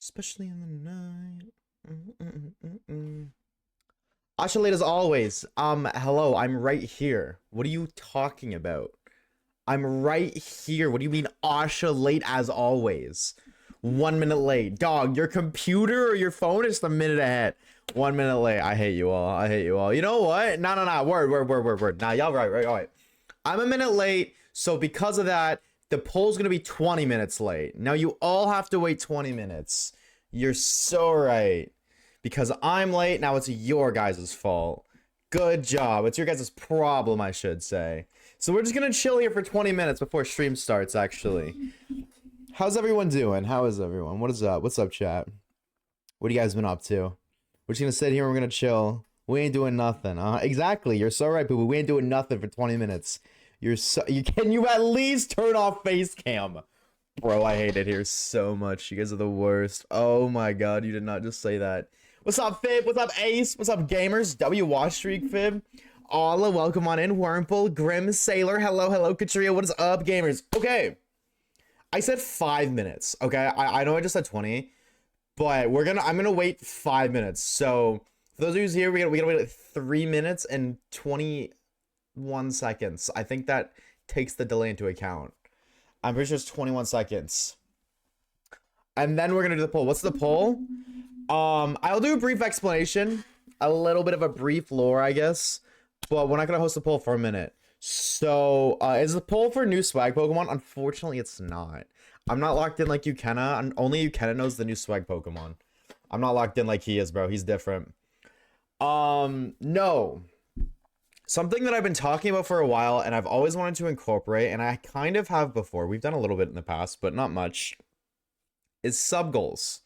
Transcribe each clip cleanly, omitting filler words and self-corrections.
Especially in the night. Asha late as always. Hello, I'm right here. What are you talking about? I'm right here. What do you mean Asha late as always? 1 minute late. Dog, your computer or your phone is a minute ahead. 1 minute late. I hate you all. I hate you all. You know what? No. Word. Nah, y'all right. All right. I'm a minute late, so because of that, the poll's gonna be 20 minutes late. Now you all have to wait 20 minutes. You're so right. Because I'm late, now it's your guys' fault. Good job. It's your guys' problem, I should say. So we're just gonna chill here for 20 minutes before stream starts, actually. How's everyone doing? How is everyone? What is up? What's up, chat? What have you guys been up to? We're just gonna sit here and we're gonna chill. We ain't doing nothing. Exactly. You're so right, boo. We ain't doing nothing for 20 minutes. Can you at least turn off face cam? Bro, I hate it here so much. You guys are the worst. Oh my god, you did not just say that. What's up, Fib? What's up, Ace? What's up, gamers? W Watch Streak, Fib. Alla, welcome on in. Wormple, Grim, Sailor. Hello, Katria. What is up, gamers? Okay. I said 5 minutes, okay? I know I just said 20, but I'm gonna wait 5 minutes. So, for those of you who's here, we gotta wait like 3 minutes and 21 seconds. I think that takes the delay into account. I'm pretty sure it's 21 seconds. And then we're gonna do the poll. What's the poll? I'll do a brief explanation, a little bit of a brief lore, I guess, but we're not gonna host the poll for a minute. So, is the poll for new swag Pokemon? Unfortunately, it's not. I'm not locked in like Ukena. Only Ukena knows the new swag Pokemon. I'm not locked in like he is, bro. He's different. No. Something that I've been talking about for a while, and I've always wanted to incorporate, and I kind of have before. We've done a little bit in the past, but not much. Is sub goals.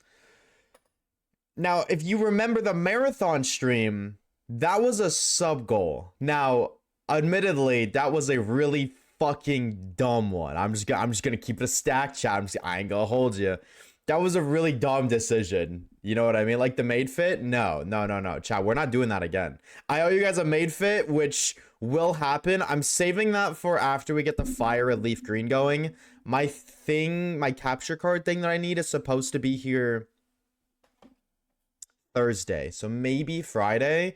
Now, if you remember the marathon stream, that was a sub goal. Now, admittedly, that was a really fucking dumb one. I'm just gonna keep it a stack, chat. I ain't gonna hold you. That was a really dumb decision. You know what I mean? Like the maid fit? No, chat. We're not doing that again. I owe you guys a maid fit, which will happen. I'm saving that for after we get the fire and leaf green going. My capture card thing that I need is supposed to be here Thursday, so maybe Friday.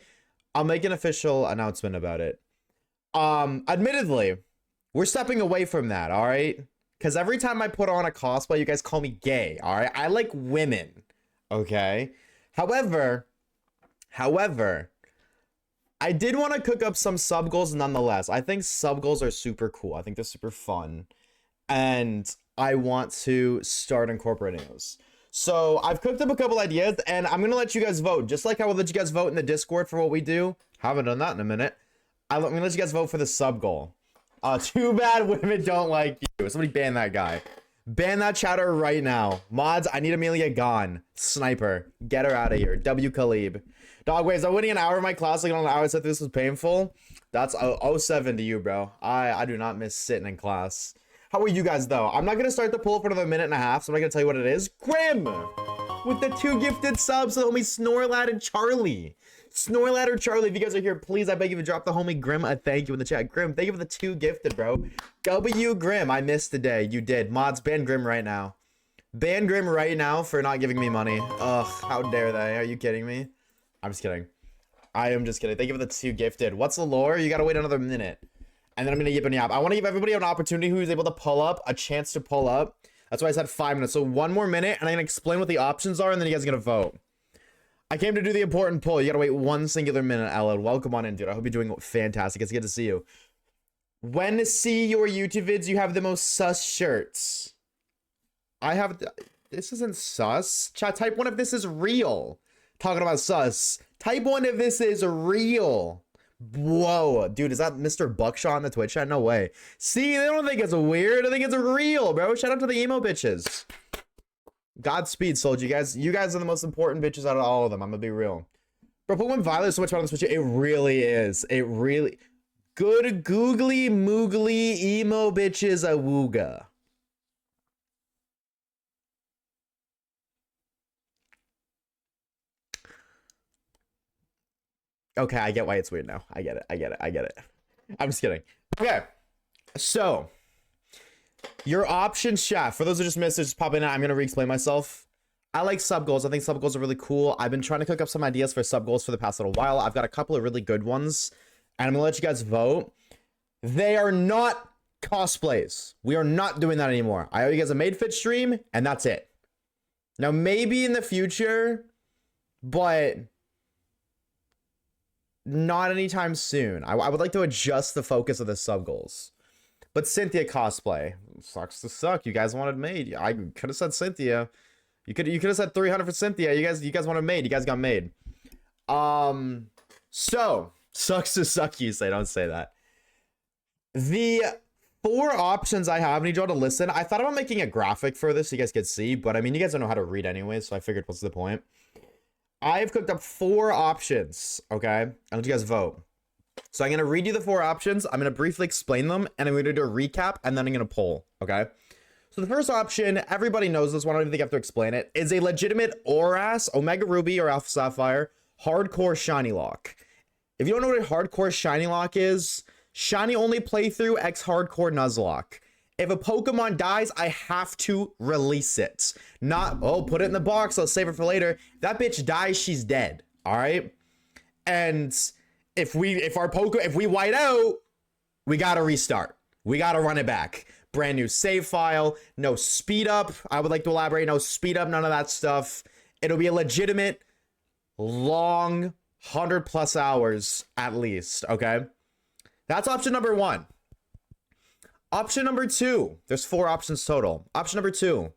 I'll make an official announcement about it. Admittedly, we're stepping away from that, all right? Because every time I put on a cosplay, you guys call me gay, all right? I like women, okay? However, I did want to cook up some sub goals nonetheless. I think sub goals are super cool. I think they're super fun, and I want to start incorporating those. So I've cooked up a couple ideas, and I'm gonna let you guys vote, just like I will let you guys vote in the Discord for what we do. Haven't done that in a minute. I'm gonna let you guys vote for the sub goal. Too bad women don't like you. Somebody ban that guy. Ban that chatter right now. Mods, I need Amelia gone. Sniper, get her out of here. W Khalib. Dog, wait, is I winning an hour of my class? Like on an hour said this was painful? That's 07 to you, bro. I do not miss sitting in class. How are you guys, though? I'm not going to start the poll for another minute and a half, so I'm not going to tell you what it is. Grim! With the 2 gifted subs, the homie Snorlad and Charlie. Snorlad or Charlie, if you guys are here, please, I beg you to drop the homie Grim a thank you in the chat. Grim, thank you for the 2 gifted, bro. W Grim, I missed the day. You did. Mods, ban Grim right now. Ban Grim right now for not giving me money. Ugh, how dare they? Are you kidding me? I'm just kidding. I am just kidding. Thank you for the 2 gifted. What's the lore? You got to wait another minute. And then I'm gonna yip and yap. I want to give everybody an opportunity who's able to pull up, a chance to pull up. That's why I said 5 minutes. So 1 more minute, and I'm gonna explain what the options are, and then you guys are gonna vote. I came to do the important poll. You gotta wait 1 singular minute, Ellen. Welcome on in, dude. I hope you're doing fantastic. It's good to see you. When to see your YouTube vids, you have the most sus shirts. I have... This isn't sus. Chat, type 1 if this is real. Talking about sus. Type 1 if this is real. Whoa, dude, is that Mr. Buckshot on the Twitch chat? No way. See, they don't think it's weird. I think it's real, bro. Shout out to the emo bitches. Godspeed, soldier. You guys are the most important bitches out of all of them. I'm gonna be real. Bro, Pokemon Violet is so much better than Switch. It really is. It really... Good googly moogly emo bitches awooga. Okay, I get why it's weird now. I get it. I'm just kidding. Okay, so your options, chat. For those who just missed it, just pop in. I'm gonna re-explain myself. I like sub goals. I think sub goals are really cool. I've been trying to cook up some ideas for sub goals for the past little while. I've got a couple of really good ones, and I'm gonna let you guys vote. They are not cosplays. We are not doing that anymore. I owe you guys a made fit stream, and that's it. Now, maybe in the future, but not anytime soon. I would like to adjust the focus of the sub goals. But Cynthia cosplay sucks to suck. You guys wanted made. I could have said Cynthia. You could have said 300 for Cynthia. You guys wanted made. You guys got made. So sucks to suck. You say, don't say that. The 4 options I have, I need y'all to listen. I thought about making a graphic for this so you guys could see, but I mean, you guys don't know how to read anyway, so I figured what's the point? I've cooked up 4 options, okay? I'll let you guys vote. So I'm going to read you the 4 options. I'm going to briefly explain them, and I'm going to do a recap, and then I'm going to poll, okay? So the first option, everybody knows this one, I don't even think I have to explain it, is a legitimate ORAS, Omega Ruby or Alpha Sapphire, hardcore shiny lock. If you don't know what a hardcore shiny lock is, shiny only playthrough X hardcore Nuzlocke. If a Pokemon dies, I have to release it. Not, oh, put it in the box, let's save it for later. That bitch dies, she's dead. All right? And if we white out, we gotta restart. We gotta run it back. Brand new save file, no speed up. I would like to elaborate, no speed up, none of that stuff. It'll be a legitimate, long, 100+ hours at least, okay? That's option number 1. Option number 2, there's 4 options total. Option number 2,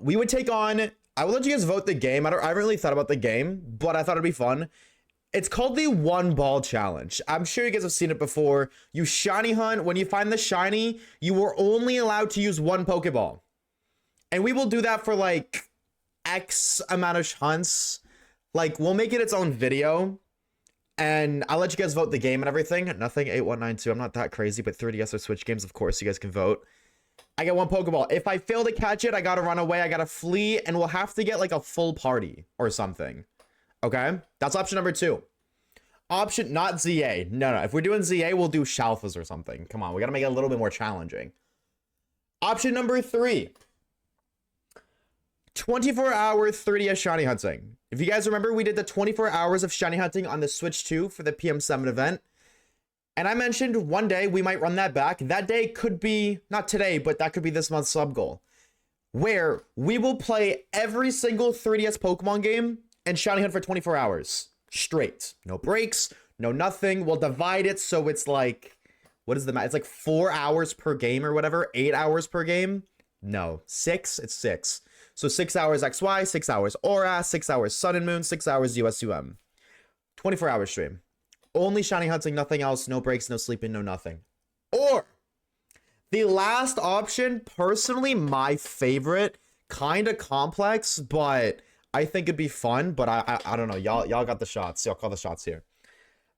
we would take on, I will let you guys vote the game. I haven't really thought about the game, but I thought it'd be fun. It's called the 1 ball challenge. I'm sure you guys have seen it before. You shiny hunt. When you find the shiny, you are only allowed to use 1 Pokeball. And we will do that for like X amount of hunts. Like, we'll make it its own video. And I'll let you guys vote the game and everything. Nothing 8192. I'm not that crazy, but 3DS or Switch games, of course, you guys can vote. I get 1 Pokeball. If I fail to catch it, I gotta run away. I gotta flee, and we'll have to get like a full party or something. Okay? That's option number 2. Option, not ZA. No. If we're doing ZA, we'll do Shalfas or something. Come on, we gotta make it a little bit more challenging. Option number 3. 24-hour 3DS shiny hunting. If you guys remember, we did the 24 hours of shiny hunting on the Switch 2 for the PM7 event. And I mentioned one day we might run that back. That day could be, not today, but that could be this month's sub goal. Where we will play every single 3DS Pokemon game and shiny hunt for 24 hours. Straight. No breaks, no nothing. We'll divide it so it's like, what is the math? It's like 4 hours per game or whatever. 8 hours per game. No, 6. It's 6. So 6 hours XY, 6 hours Aura, 6 hours Sun and Moon, 6 hours USUM. 24-hour stream. Only shiny hunting, nothing else. No breaks, no sleeping, no nothing. Or the last option, personally my favorite, kind of complex, but I think it'd be fun. But I don't know. Y'all got the shots. Y'all call the shots here.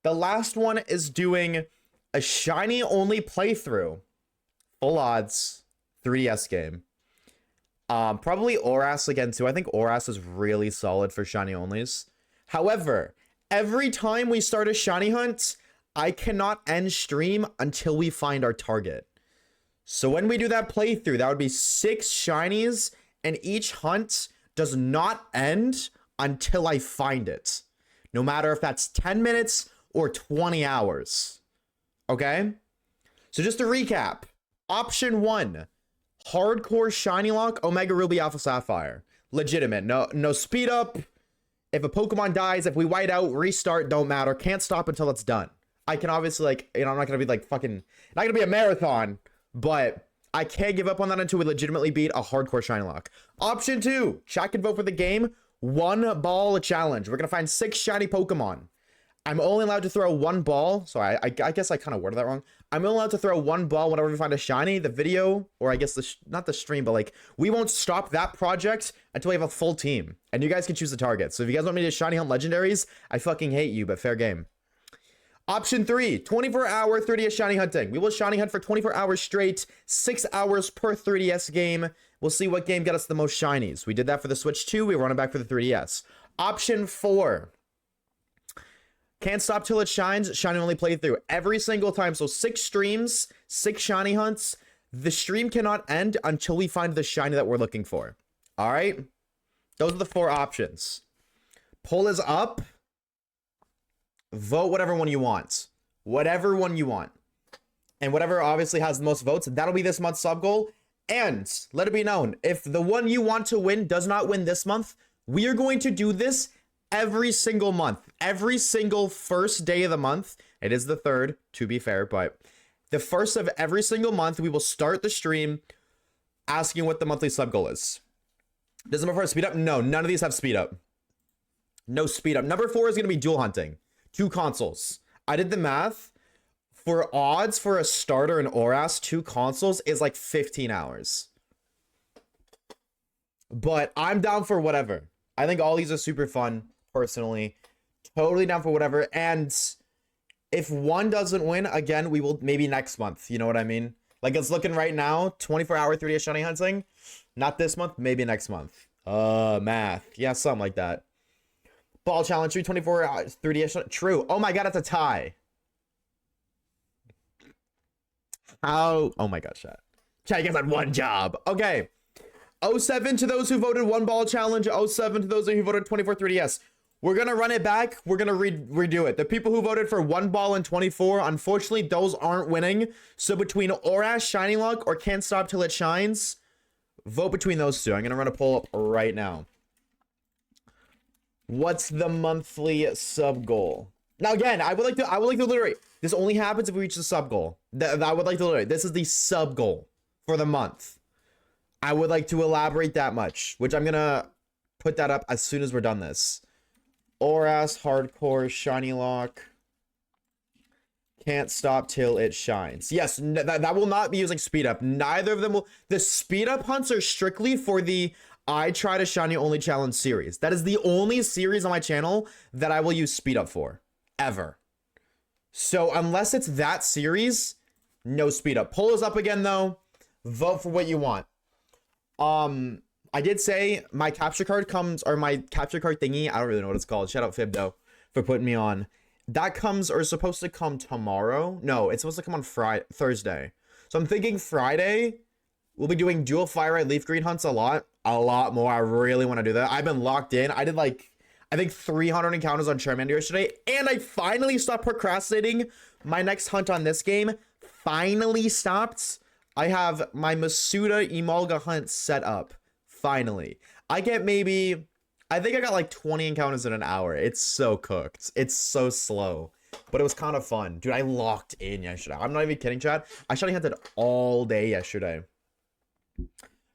The last one is doing a shiny only playthrough. Full odds. 3DS game. Probably Oras again too. I think Oras is really solid for shiny onlys. However, every time we start a shiny hunt, I cannot end stream until we find our target. So when we do that playthrough, that would be 6 shinies, and each hunt does not end until I find it. No matter if that's 10 minutes or 20 hours. Okay? So just to recap, option 1. Hardcore shiny lock, Omega Ruby Alpha Sapphire. Legitimate. No speed up. If a Pokemon dies, if we white out, restart, don't matter. Can't stop until it's done. I can obviously, like, you know, I'm not gonna be like fucking, not gonna be a marathon, but I can't give up on that until we legitimately beat a hardcore shiny lock. Option 2, chat can vote for the game. 1 ball challenge. We're gonna find 6 shiny Pokemon. I'm only allowed to throw 1 ball. Sorry, I guess I kind of worded that wrong. I'm only allowed to throw 1 ball whenever we find a shiny. The video, or I guess not the stream, but like, we won't stop that project until we have a full team. And you guys can choose the target. So if you guys want me to shiny hunt legendaries, I fucking hate you, but fair game. Option 3, 24-hour 3DS shiny hunting. We will shiny hunt for 24 hours straight, 6 hours per 3DS game. We'll see what game got us the most shinies. We did that for the Switch 2. We run it back for the 3DS. Option 4. Can't stop till it shines. Shiny only playthrough every single time. So 6 streams, 6 shiny hunts. The stream cannot end until we find the shiny that we're looking for. All right. Those are the 4 options. Poll is up. Vote whatever one you want. Whatever one you want. And whatever obviously has the most votes, that'll be this month's sub goal. And let it be known, if the one you want to win does not win this month, we are going to do this every single month. Every single first day of the month. It is the 3rd, to be fair, but the first of every single month, we will start the stream asking what the monthly sub goal is. Does number 4 speed up? No, none of these have speed up. No speed up. Number 4 is going to be dual hunting. 2 consoles. I did the math. For odds for a starter in Oras, 2 consoles is like 15 hours. But I'm down for whatever. I think all these are super fun, personally. Totally down for whatever. And if one doesn't win, again, we will maybe next month. You know what I mean? Like it's looking right now, 24-hour 3-day shiny hunting. Not this month, maybe next month. Math. Yeah, something like that. Ball challenge, 24 hours 3-day shiny. True. Oh my god, it's a tie. How? Oh my gosh, chat. Chat, you guys had one job. Okay. 07 to those who voted 1 ball challenge. 07 to those who voted 24 3DS. We're going to run it back. We're going to redo it. The people who voted for 1 ball and 24, unfortunately, those aren't winning. So between Oras, Shiny Lock, or Can't Stop Till It Shines, vote between those 2. I'm going to run a poll up right now. What's the monthly sub goal? Now, again, I would like to iterate. This only happens if we reach the sub goal. I would like to iterate. This is the sub goal for the month. I would like to elaborate that much, which I'm going to put that up as soon as we're done this. Oras, Hardcore, Shiny Lock. Can't Stop Till It Shines. Yes, that will not be using speed up. Neither of them will. The speed up hunts are strictly for the I Try to Shiny Only Challenge series. That is the only series on my channel that I will use speed up for. Ever. So unless it's that series, no speed up. Poll is up again though. Vote for what you want. I did say my capture card comes, or my capture card thingy, I don't really know what it's called. Shout out Fibdo for putting me on. That comes, or is supposed to come tomorrow. No, it's supposed to come on Thursday. So I'm thinking Friday, we'll be doing dual fire red leaf green hunts a lot more. I really want to do that. I've been locked in. I did like, I think 300 encounters on Charmander yesterday, and I finally stopped procrastinating. My next hunt on this game finally stopped. I have my Masuda Emolga hunt set up. Finally. I get maybe, I think I got like 20 encounters in an hour. It's so cooked. It's so slow. But it was kind of fun. Dude, I locked in yesterday. I'm not even kidding, chat. I shiny hunted all day yesterday.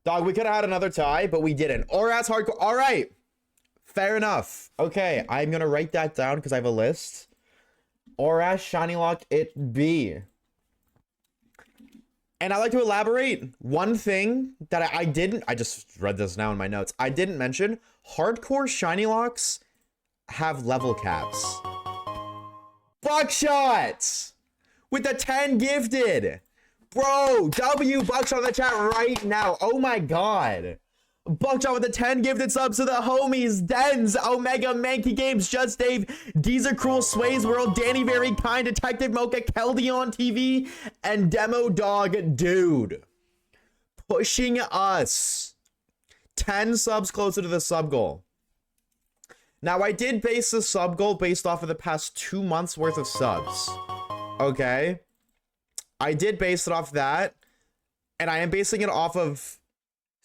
Dog, we could have had another tie, but we didn't. Oras Hardcore. All right. Fair enough. Okay, I'm going to write that down because I have a list. Oras Shiny Lock it be. And I like to elaborate one thing that I just read this now in my notes. I didn't mention hardcore Shiny Locks have level caps. Buckshot with the 10 gifted. Bro, W Buckshot in the chat right now. Oh my god. Buckshot with the 10 gifted subs to the homies. Dens, Omega, Mankey Games, Just Dave, Deezer Cruel, Sways World, Danny Very Kind, Detective Mocha, Keldy on TV, and Demo Dog Dude. Pushing us 10 subs closer to the sub goal. Now, I did base the sub goal based off of the past 2 months worth of subs. Okay? I did base it off that, and I am basing it off of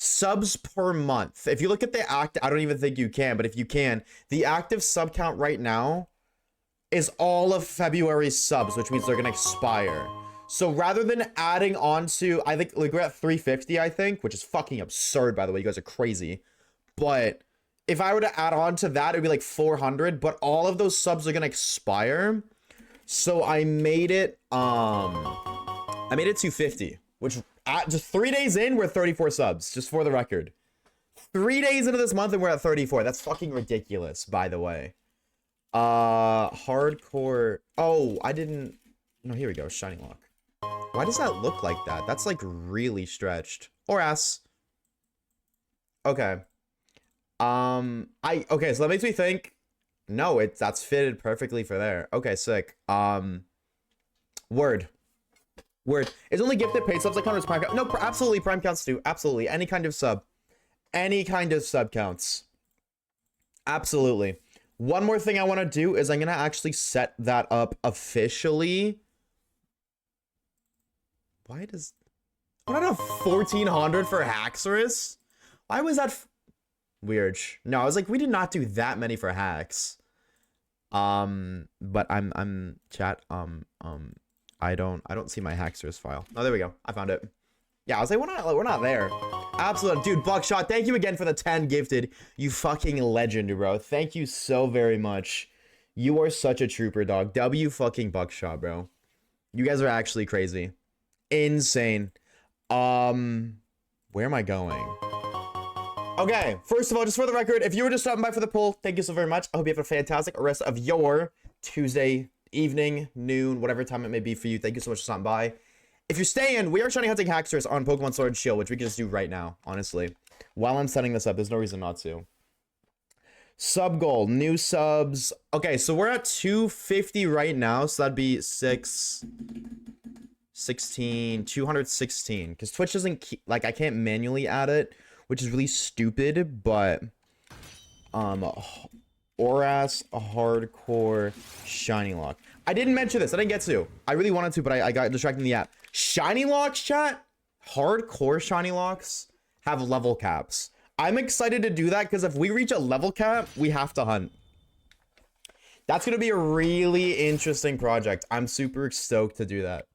subs per month. If you look at the I don't even think you can, but if you can, the active sub count right now is all of February's subs, which means they're gonna expire. So rather than adding on to, I think like we're at 350, I think, which is fucking absurd, by the way. You guys are crazy. But if I were to add on to that, it'd be like 400, but all of those subs are gonna expire. So I made it 250, which just 3 days in, we're 34 subs, just for the record. 3 days into this month and we're at 34. That's fucking ridiculous, by the way. Hardcore. Oh, I didn't. No, here we go. Shiny Lock. Why does that look like that? That's like really stretched. Or ass. Okay. Okay, so that makes me think. No, that's fitted perfectly for there. Okay, sick. Word. It's only gifted paid subs that count as prime count. No, absolutely prime counts too. Absolutely. Any kind of sub. Any kind of sub counts. Absolutely. One more thing I want to do is I'm going to actually set that up officially. Why does... I don't have 1400 for Haxorus? Why was that... Weird. No, I was like, we did not do that many for hacks. But I'm chat, I don't see my Haxorus file. Oh, there we go. I found it. Yeah, I was like, we're not there. Absolute dude, Buckshot, thank you again for the 10 gifted. You fucking legend, bro. Thank you so very much. You are such a trooper, dog. W fucking Buckshot, bro. You guys are actually crazy. Insane. Where am I going? Okay, first of all, just for the record, if you were just stopping by for the poll, thank you so very much. I hope you have a fantastic rest of your Tuesday evening, noon, whatever time it may be for you. Thank you so much for stopping by. If you're staying, we are shiny hunting Haxorus on Pokemon Sword and Shield, which we can just do right now, honestly. While I'm setting this up, there's no reason not to. Sub goal, new subs. Okay, so we're at 250 right now, so that'd be 216, because Twitch doesn't keep, like, I can't manually add it, which is really stupid, but, Oras, a hardcore shiny lock. I didn't mention this, I didn't get to. I really wanted to, but I got distracted in the app. Shiny locks, chat? Hardcore shiny locks have level caps. I'm excited to do that because if we reach a level cap, we have to hunt. That's going to be a really interesting project. I'm super stoked to do that.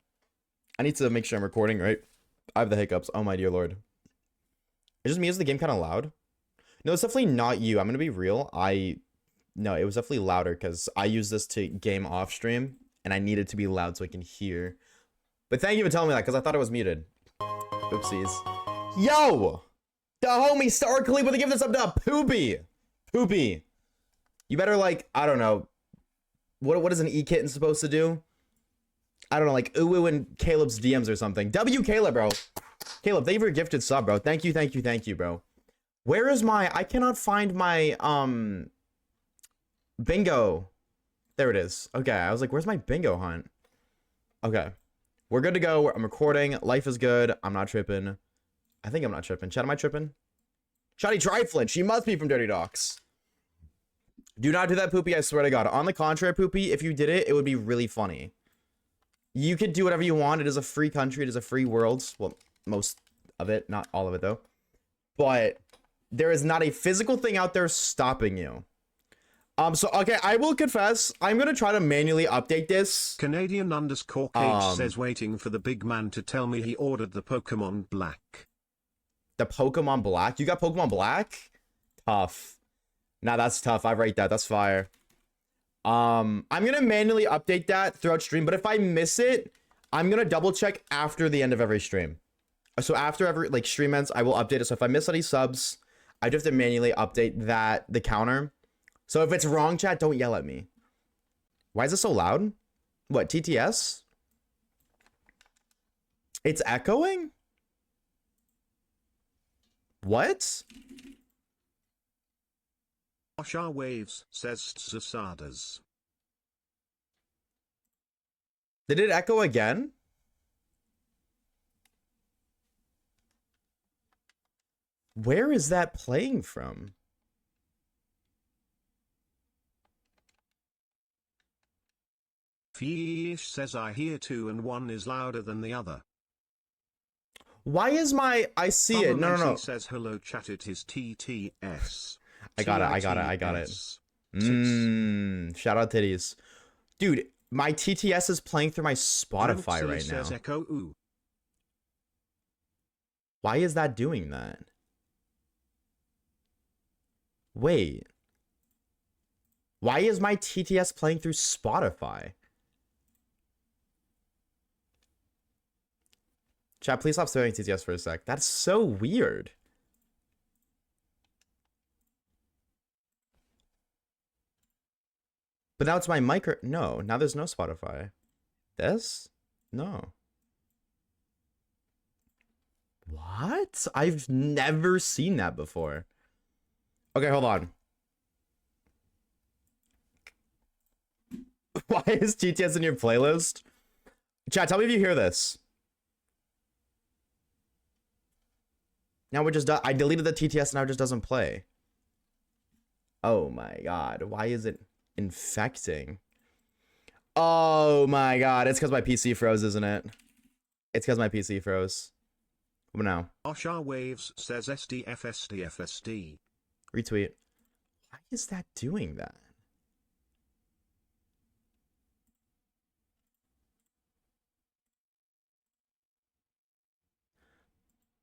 I need to make sure I'm recording, right? I have the hiccups. Oh my dear lord. It's just me. Is the game kind of loud? No, it's definitely not you. I'm going to be real. No, it was definitely louder because I use this to game off stream and I need it to be loud so I can hear. But thank you for telling me that because I thought it was muted. Oopsies. Yo! The homie Star Khalifa to give this up to Poopy. Poopy. You better, like, I don't know. What is an E-kitten supposed to do? I don't know, like Uwu and Caleb's DMs or something. W Caleb, bro. Caleb, thank you for a gifted sub, bro. Thank you, bro. Where is my... I cannot find my, bingo. There it is. Okay, I was like, where's my bingo hunt? Okay. We're good to go. I'm recording. Life is good. I'm not tripping. I think I'm not tripping. Chat, am I tripping? Shotty Triflin. She must be from Dirty Docs. Do not do that, Poopy. I swear to God. On the contrary, Poopy, if you did it, it would be really funny. You could do whatever you want. It is a free country. It is a free world. Well, most of it. Not all of it, though. But there is not a physical thing out there stopping you. So, okay, I will confess, I'm going to try to manually update this. Canadian_Cage says waiting for the big man to tell me he ordered the Pokemon Black. The Pokemon Black? You got Pokemon Black? Tough. Nah, that's tough. I rate that. That's fire. I'm going to manually update that throughout stream, but if I miss it, I'm going to double check after the end of every stream. So after every, like, stream ends, I will update it. So if I miss any subs, I just have to manually update the counter. So if it's wrong, chat, don't yell at me. Why is it so loud? What, TTS? It's echoing? What? Oshawaves says Tsusadas. Did it echo again? Where is that playing from? Fish says I hear two and one is louder than the other. Why is my... I see it. No. Says hello chat, it is TTS. I got it. Shout out titties. Dude, my TTS is playing through my Spotify right now. Echo, ooh. Why is that doing that? Wait. Why is my TTS playing through Spotify? Chat, please stop spamming TTS for a sec. That's so weird. But now it's my micro... No, now there's no Spotify. This? No. What? I've never seen that before. Okay, hold on. Why is TTS in your playlist? Chat, tell me if you hear this. Now it just... I deleted the TTS and now it just doesn't play. Oh my god. Why is it infecting? Oh my god. It's because my PC froze, isn't it? It's because my PC froze. What now? Oshawaves says SDF. Retweet. Why is that doing that?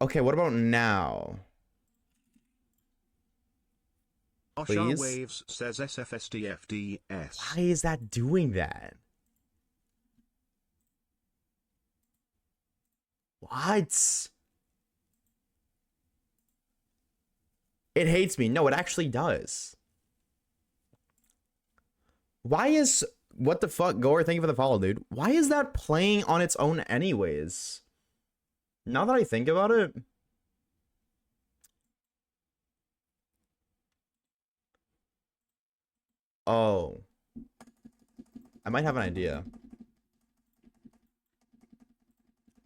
Okay, what about now? Please? Oshawaves says SFSDFDS. Why is that doing that? What? It hates me. No, it actually does. Why is... What the fuck? Gore, thank you for the follow, dude. Why is that playing on its own anyways? Now that I think about it... Oh. I might have an idea.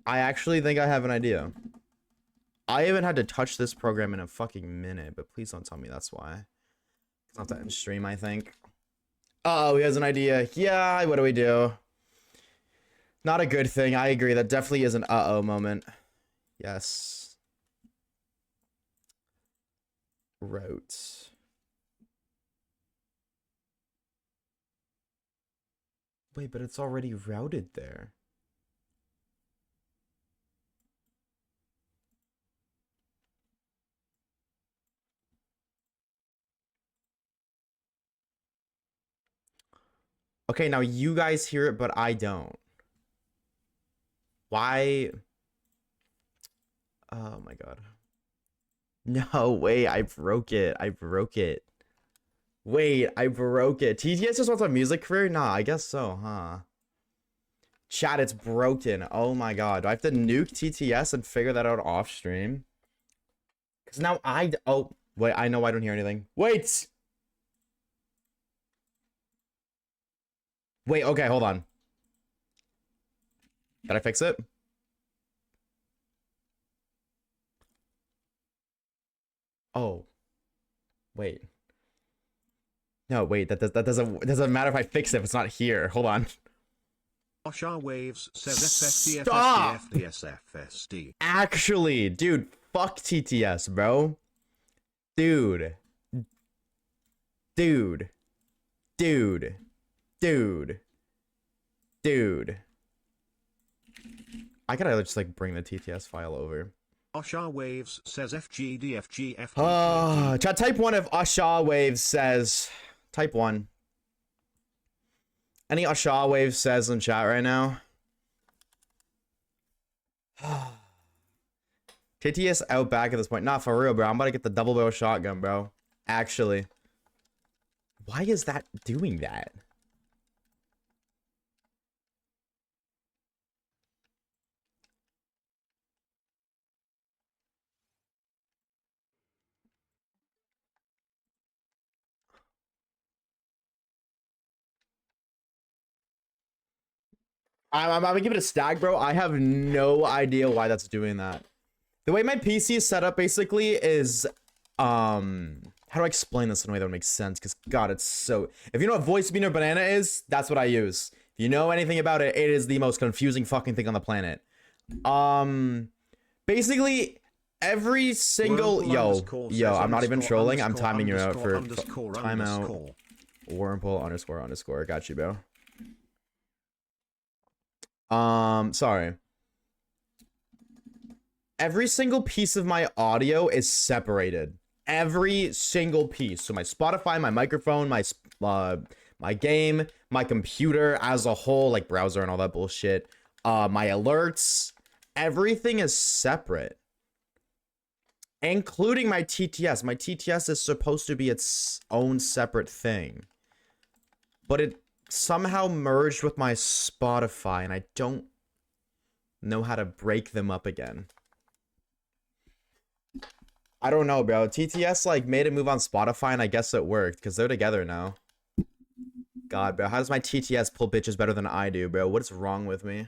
I actually think I have an idea. I haven't had to touch this program in a fucking minute, but please don't tell me that's why. It's not that in stream, I think. Oh, he has an idea. Yeah, what do we do? Not a good thing. I agree. That definitely is an uh-oh moment. Yes. Route. Wait, but it's already routed there. Okay, now you guys hear it, but I don't. Why? Oh my god. No, wait, I broke it. I broke it. Wait, I broke it. TTS just wants a music career? Nah, I guess so, huh? Chat, it's broken. Oh my god. Do I have to nuke TTS and figure that out off stream? Because now oh, wait, I know I don't hear anything. Wait! Wait, okay, hold on. Did I fix it? Oh. Wait. No, wait, that doesn't matter if I fix it if it's not here. Hold on. Oshawaves says Stop! SFDFDSFSD. Actually, dude, fuck TTS, bro. Dude. Dude. Dude. Dude. Dude. I gotta just like bring the TTS file over. Oshawaves says FGDFGF. Chat, type 1 if Oshawaves says. Type 1. Any Oshawaves says in chat right now? TTS out back at this point. Not for real, bro. I'm about to get the double barrel shotgun, bro. Actually. Why is that doing that? I'm gonna give it a stag, bro. I have no idea why that's doing that. The way my PC is set up basically is, how do I explain this in a way that makes sense? Because God, it's so... If you know what voice beaner banana is, that's what I use. If you know anything about it, it is the most confusing fucking thing on the planet. Basically, every single... Yo, I'm not even trolling. I'm timing you out for... Timeout. Wormhole _ __ Got you, bro. Sorry. Every single piece of my audio is separated. Every single piece. So my Spotify, my microphone, my game, my computer as a whole, like browser and all that bullshit. My alerts. Everything is separate. Including my TTS. My TTS is supposed to be its own separate thing. But it somehow merged with my Spotify, and I don't know how to break them up again. I don't know, bro. TTS like made a move on Spotify, and I guess it worked because they're together now. God, bro, how does my TTS pull bitches better than I do, bro? What is wrong with me?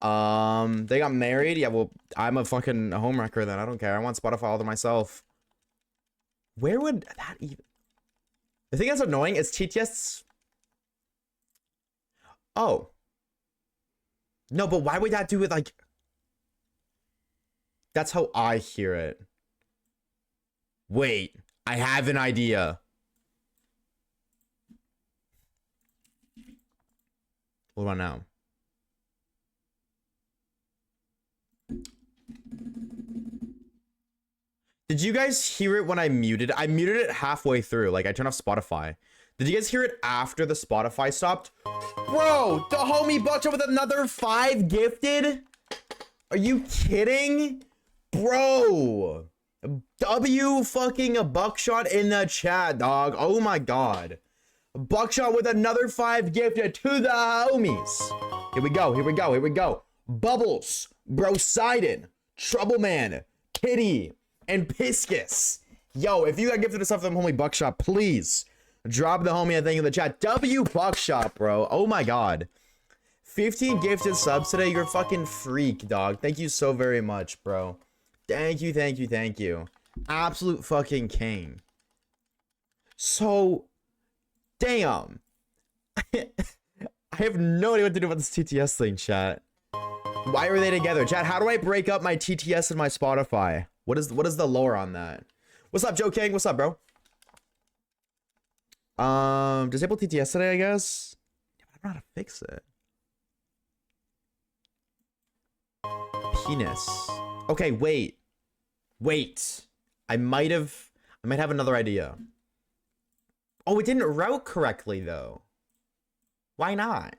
They got married. Yeah, well, I'm a fucking homewrecker then. I don't care. I want Spotify all to myself. Where would that even... The thing that's annoying is TTS... Oh. No, but why would that do it like... That's how I hear it. Wait, I have an idea. What about now? Did you guys hear it when I muted? I muted it halfway through. Like, I turned off Spotify. Did you guys hear it after the Spotify stopped? Bro, the homie buckshot with another 5 gifted? Are you kidding? Bro. W fucking a buckshot in the chat, dog. Oh my god. Buckshot with another 5 gifted to the homies. Here we go, here we go, here we go. Bubbles, Brosidon, Troubleman, Kitty, and Piscus. Yo, if you got gifted stuff from homie Buckshot, please drop the homie a thing in the chat. W Buckshot, bro. Oh my god. 15 gifted subs today. You're a fucking freak, dog. Thank you so very much, bro. Thank you, thank you, thank you. Absolute fucking king. So, damn. I have no idea what to do about this TTS thing, chat. Why are they together? Chat, how do I break up my TTS and my Spotify? What is the lore on that? What's up, Joe King? What's up, bro? Disable TTS today, I guess. I don't know how to fix it. Penis. Okay, wait. I might have another idea. Oh, it didn't route correctly though. Why not?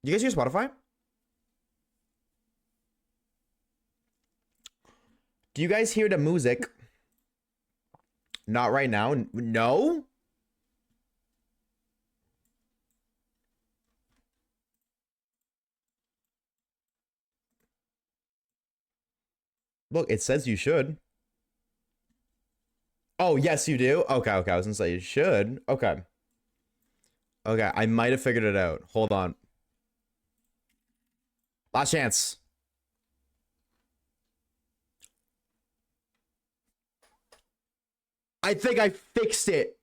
You guys use Spotify? Do you guys hear the music? Not right now. No? Look, it says you should. Oh, yes, you do? Okay, I was gonna say you should. Okay, I might have figured it out. Hold on. Last chance. I think I fixed it.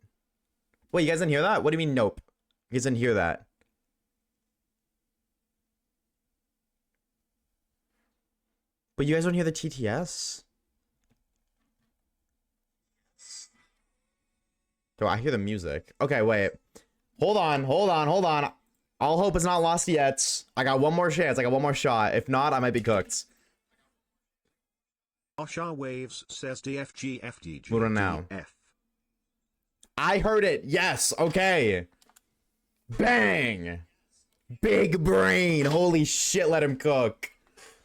Wait, you guys didn't hear that? What do you mean, nope? You guys didn't hear that? But you guys don't hear the TTS? Do I hear the music? Okay, wait. Hold on. All hope is not lost yet. I got one more chance. I got one more shot. If not, I might be cooked. Oshawaves says DFGFDG. What on now? I heard it. Yes. Okay. Bang. Big brain. Holy shit. Let him cook.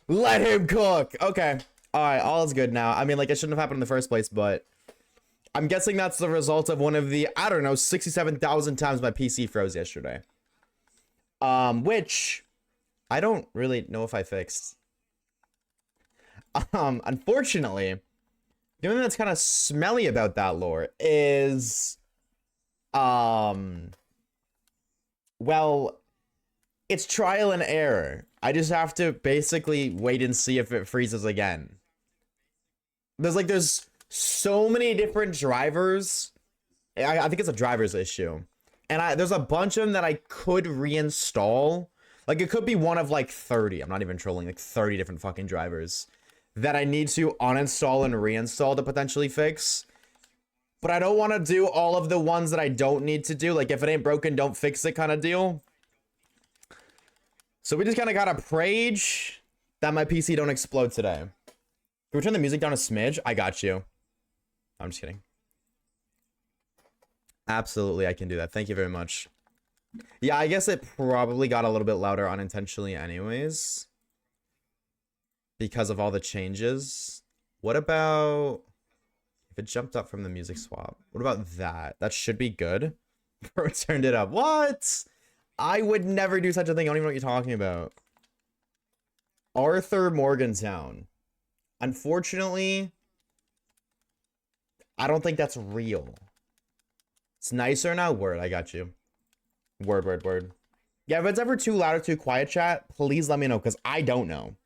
Let him cook. Okay. All right. All is good now. I mean, like, it shouldn't have happened in the first place, but I'm guessing that's the result of one of the, I don't know, 67,000 times my PC froze yesterday. Which I don't really know if I fixed. Unfortunately, the only thing that's kind of smelly about that lore is, well, it's trial and error. I just have to basically wait and see if it freezes again. There's so many different drivers. I think it's a driver's issue. And there's a bunch of them that I could reinstall. Like, it could be one of like 30. I'm not even trolling. Like 30 different fucking drivers that I need to uninstall and reinstall to potentially fix. But I don't want to do all of the ones that I don't need to do. Like, if it ain't broken, don't fix it kind of deal. So we just kind of gotta pray that my PC don't explode today. Can we turn the music down a smidge? I got you. I'm just kidding. Absolutely, I can do that. Thank you very much. Yeah, I guess it probably got a little bit louder unintentionally anyways, because of all the changes. What about if it jumped up from the music swap? What about that? That should be good. Bro turned it up. What? I would never do such a thing. I don't even know what you're talking about. Arthur Morgantown. Unfortunately, I don't think that's real. It's nicer now. Word, I got you. Word. Yeah, if it's ever too loud or too quiet, chat, please let me know, because I don't know.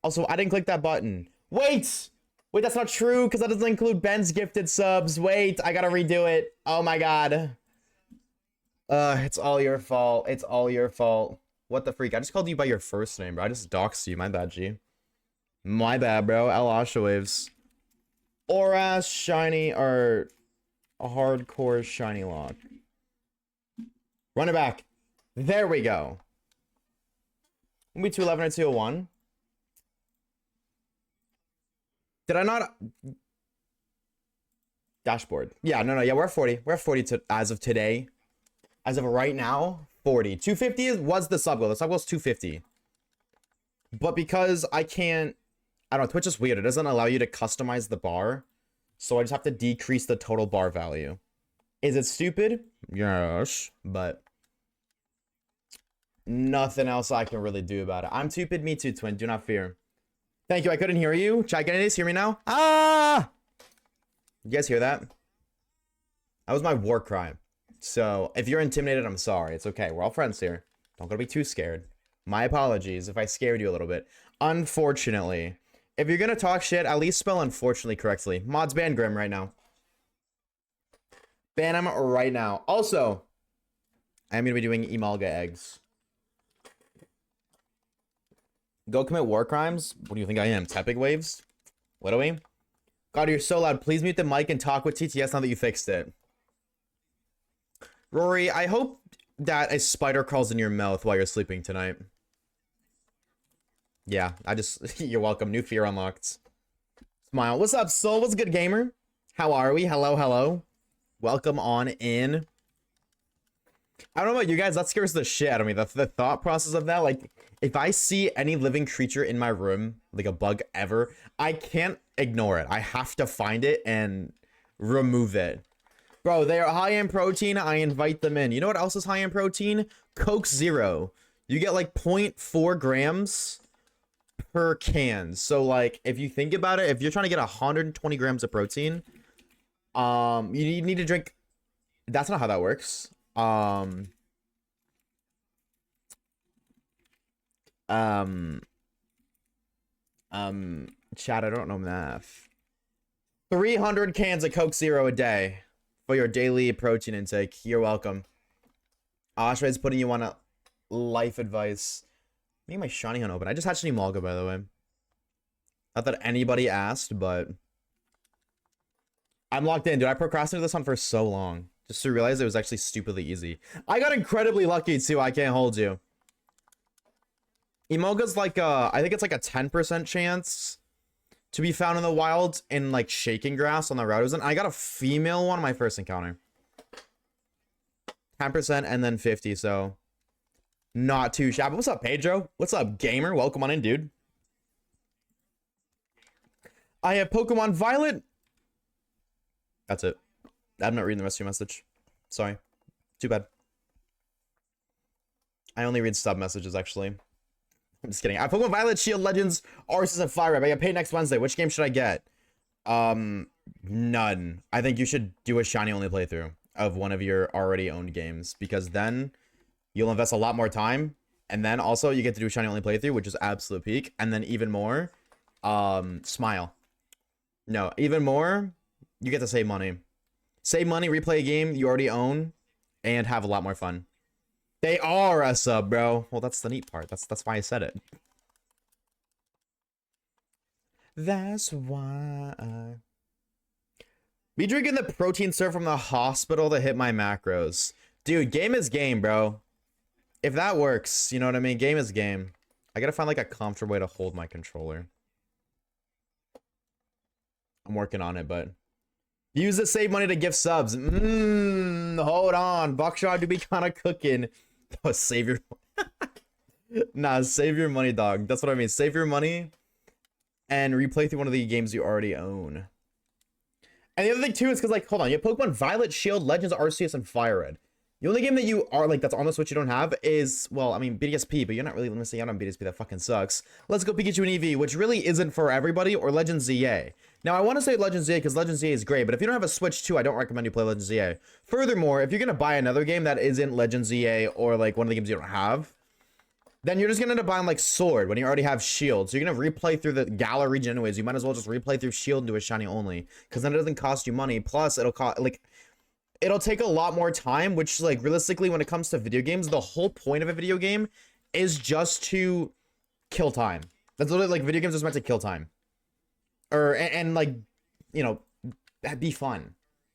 Also, I didn't click that button. Wait! Wait, that's not true, because that doesn't include Ben's gifted subs. Wait, I gotta redo it. Oh my god. It's all your fault. It's all your fault. What the freak? I just called you by your first name, bro. I just doxed you. My bad, G. My bad, bro. Oshawaves. Oras shiny, or a hardcore shiny lock. Run it back. There we go. Maybe 211 or 201. Did I not? Dashboard. Yeah, no, yeah, we're at 40. We're at 40 as of today. As of right now, 40. 250 was the sub goal. The sub goal is 250. But because I can't, I don't know, Twitch is weird. It doesn't allow you to customize the bar. So I just have to decrease the total bar value. Is it stupid? Yes, but nothing else I can really do about it. I'm stupid, me too, twin. Do not fear. Thank you. I couldn't hear you. Gigantes, hear me now? Ah! You guys hear that? That was my war crime. So if you're intimidated, I'm sorry. It's okay. We're all friends here. Don't gotta be too scared. My apologies if I scared you a little bit. Unfortunately, if you're gonna talk shit, at least spell unfortunately correctly. Mods, ban Grim right now. Ban him right now. Also, I'm gonna be doing Emolga eggs. Go commit war crimes? What do you think I am? Tepic waves? What are we? God, you're so loud. Please mute the mic and talk with TTS now that you fixed it. Rory, I hope that a spider crawls in your mouth while you're sleeping tonight. Yeah, you're welcome. New fear unlocked. Smile. What's up, Soul? What's good, gamer? How are we? Hello, hello. Welcome on in. I don't know about you guys, that scares the shit out of me. The thought process of that, like, if I see any living creature in my room, like a bug ever, I can't ignore it. I have to find it and remove it. Bro, they are high in protein. I invite them in. You know what else is high in protein? Coke Zero. You get like 0.4 grams per can. So like, if you think about it, if you're trying to get 120 grams of protein, you need to drink. That's not how that works. Chat, I don't know math. 300 cans of Coke Zero a day for your daily protein intake. You're welcome. Oshawaves putting you on a life advice. Make my shiny hunt open. I just hatched an Emolga, by the way. Not that anybody asked, but I'm locked in, dude. I procrastinated this one for so long just to realize it was actually stupidly easy. I got incredibly lucky too. I can't hold you. Emolga's like I think it's like a 10% chance to be found in the wild in like shaking grass on the routers, and I got a female one on my first encounter. 10% and then 50, so not too shabby. What's up, Pedro? What's up, gamer? Welcome on in, dude. I have Pokemon Violet. That's it. I'm not reading the rest of your message. Sorry. Too bad. I only read sub messages, actually. I'm just kidding. I have Pokemon Violet, Shield Legends, Arceus, and Fire Red. I get paid next Wednesday. Which game should I get? None. I think you should do a shiny only playthrough of one of your already owned games, because then you'll invest a lot more time, and then also you get to do a shiny only playthrough, which is absolute peak, and then even more, smile. No, even more, you get to save money. Save money, replay a game you already own, and have a lot more fun. They are a sub, bro. Well, that's the neat part. That's why I said it. That's why. Be drinking the protein syrup from the hospital to hit my macros. Dude, game is game, bro. If that works, you know what I mean? Game is game. I gotta find like a comfortable way to hold my controller. I'm working on it, but use the save money to gift subs. Hold on. Buckshot do be kind of cooking. Oh, save your nah, save your money, dog. That's what I mean. Save your money and replay through one of the games you already own. And the other thing too is because, like, hold on, you have Pokemon Violet, Shield, Legends, Arceus, and Fire Red. The only game that you are like that's on the Switch you don't have is, well, I mean, BDSP, but you're not really missing out on BDSP. That fucking sucks. Let's Go Pikachu and Eevee, which really isn't for everybody, or Legends ZA. Now, I want to say Legends ZA because Legends ZA is great, but if you don't have a Switch 2, I don't recommend you play Legends ZA. Furthermore, if you're gonna buy another game that isn't Legends ZA or like one of the games you don't have, then you're just gonna end up buying like sword when you already have shield. So you're gonna replay through the Gala region anyways. You might as well just replay through shield and do a shiny only, because then it doesn't cost you money. Plus, it'll cost like it'll take a lot more time. Which like realistically, when it comes to video games, the whole point of a video game is just to kill time. That's literally like video games are meant to kill time, or and like you know, be fun.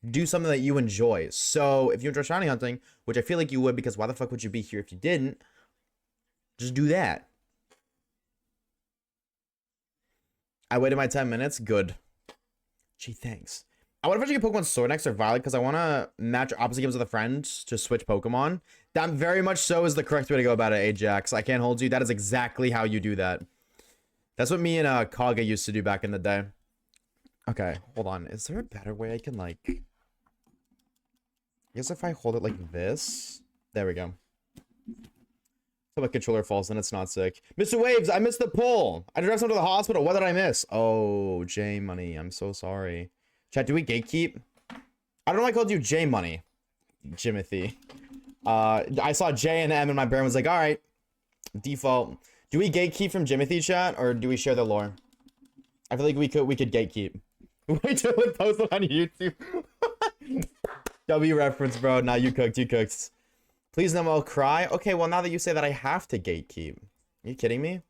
Do something that you enjoy. So if you enjoy shiny hunting, which I feel like you would, because why the fuck would you be here if you didn't? Just do that. I waited my 10 minutes. Good. Gee, thanks. I wonder if I should get Pokemon Sword X or Violet, because I want to match opposite games with a friend to switch Pokemon. That very much so is the correct way to go about it, Ajax. I can't hold you. That is exactly how you do that. That's what me and Kaga used to do back in the day. Okay, hold on. Is there a better way I can, like... I guess if I hold it like this... There we go. So my controller falls and it's not sick. Mr. Waves, I missed the pull. I drove him to the hospital. What did I miss? Oh, J Money. I'm so sorry. Chat, do we gatekeep? I don't know why I called you J Money, Jimothy. I saw J and M and my brain was like, all right, default. Do we gatekeep from Jimothy, chat, or do we share the lore? I feel like we could gatekeep. Wait till it posted on YouTube. W reference, bro. Nah, you cooked. Please no more cry. Okay, well, now that you say that, I have to gatekeep. Are you kidding me?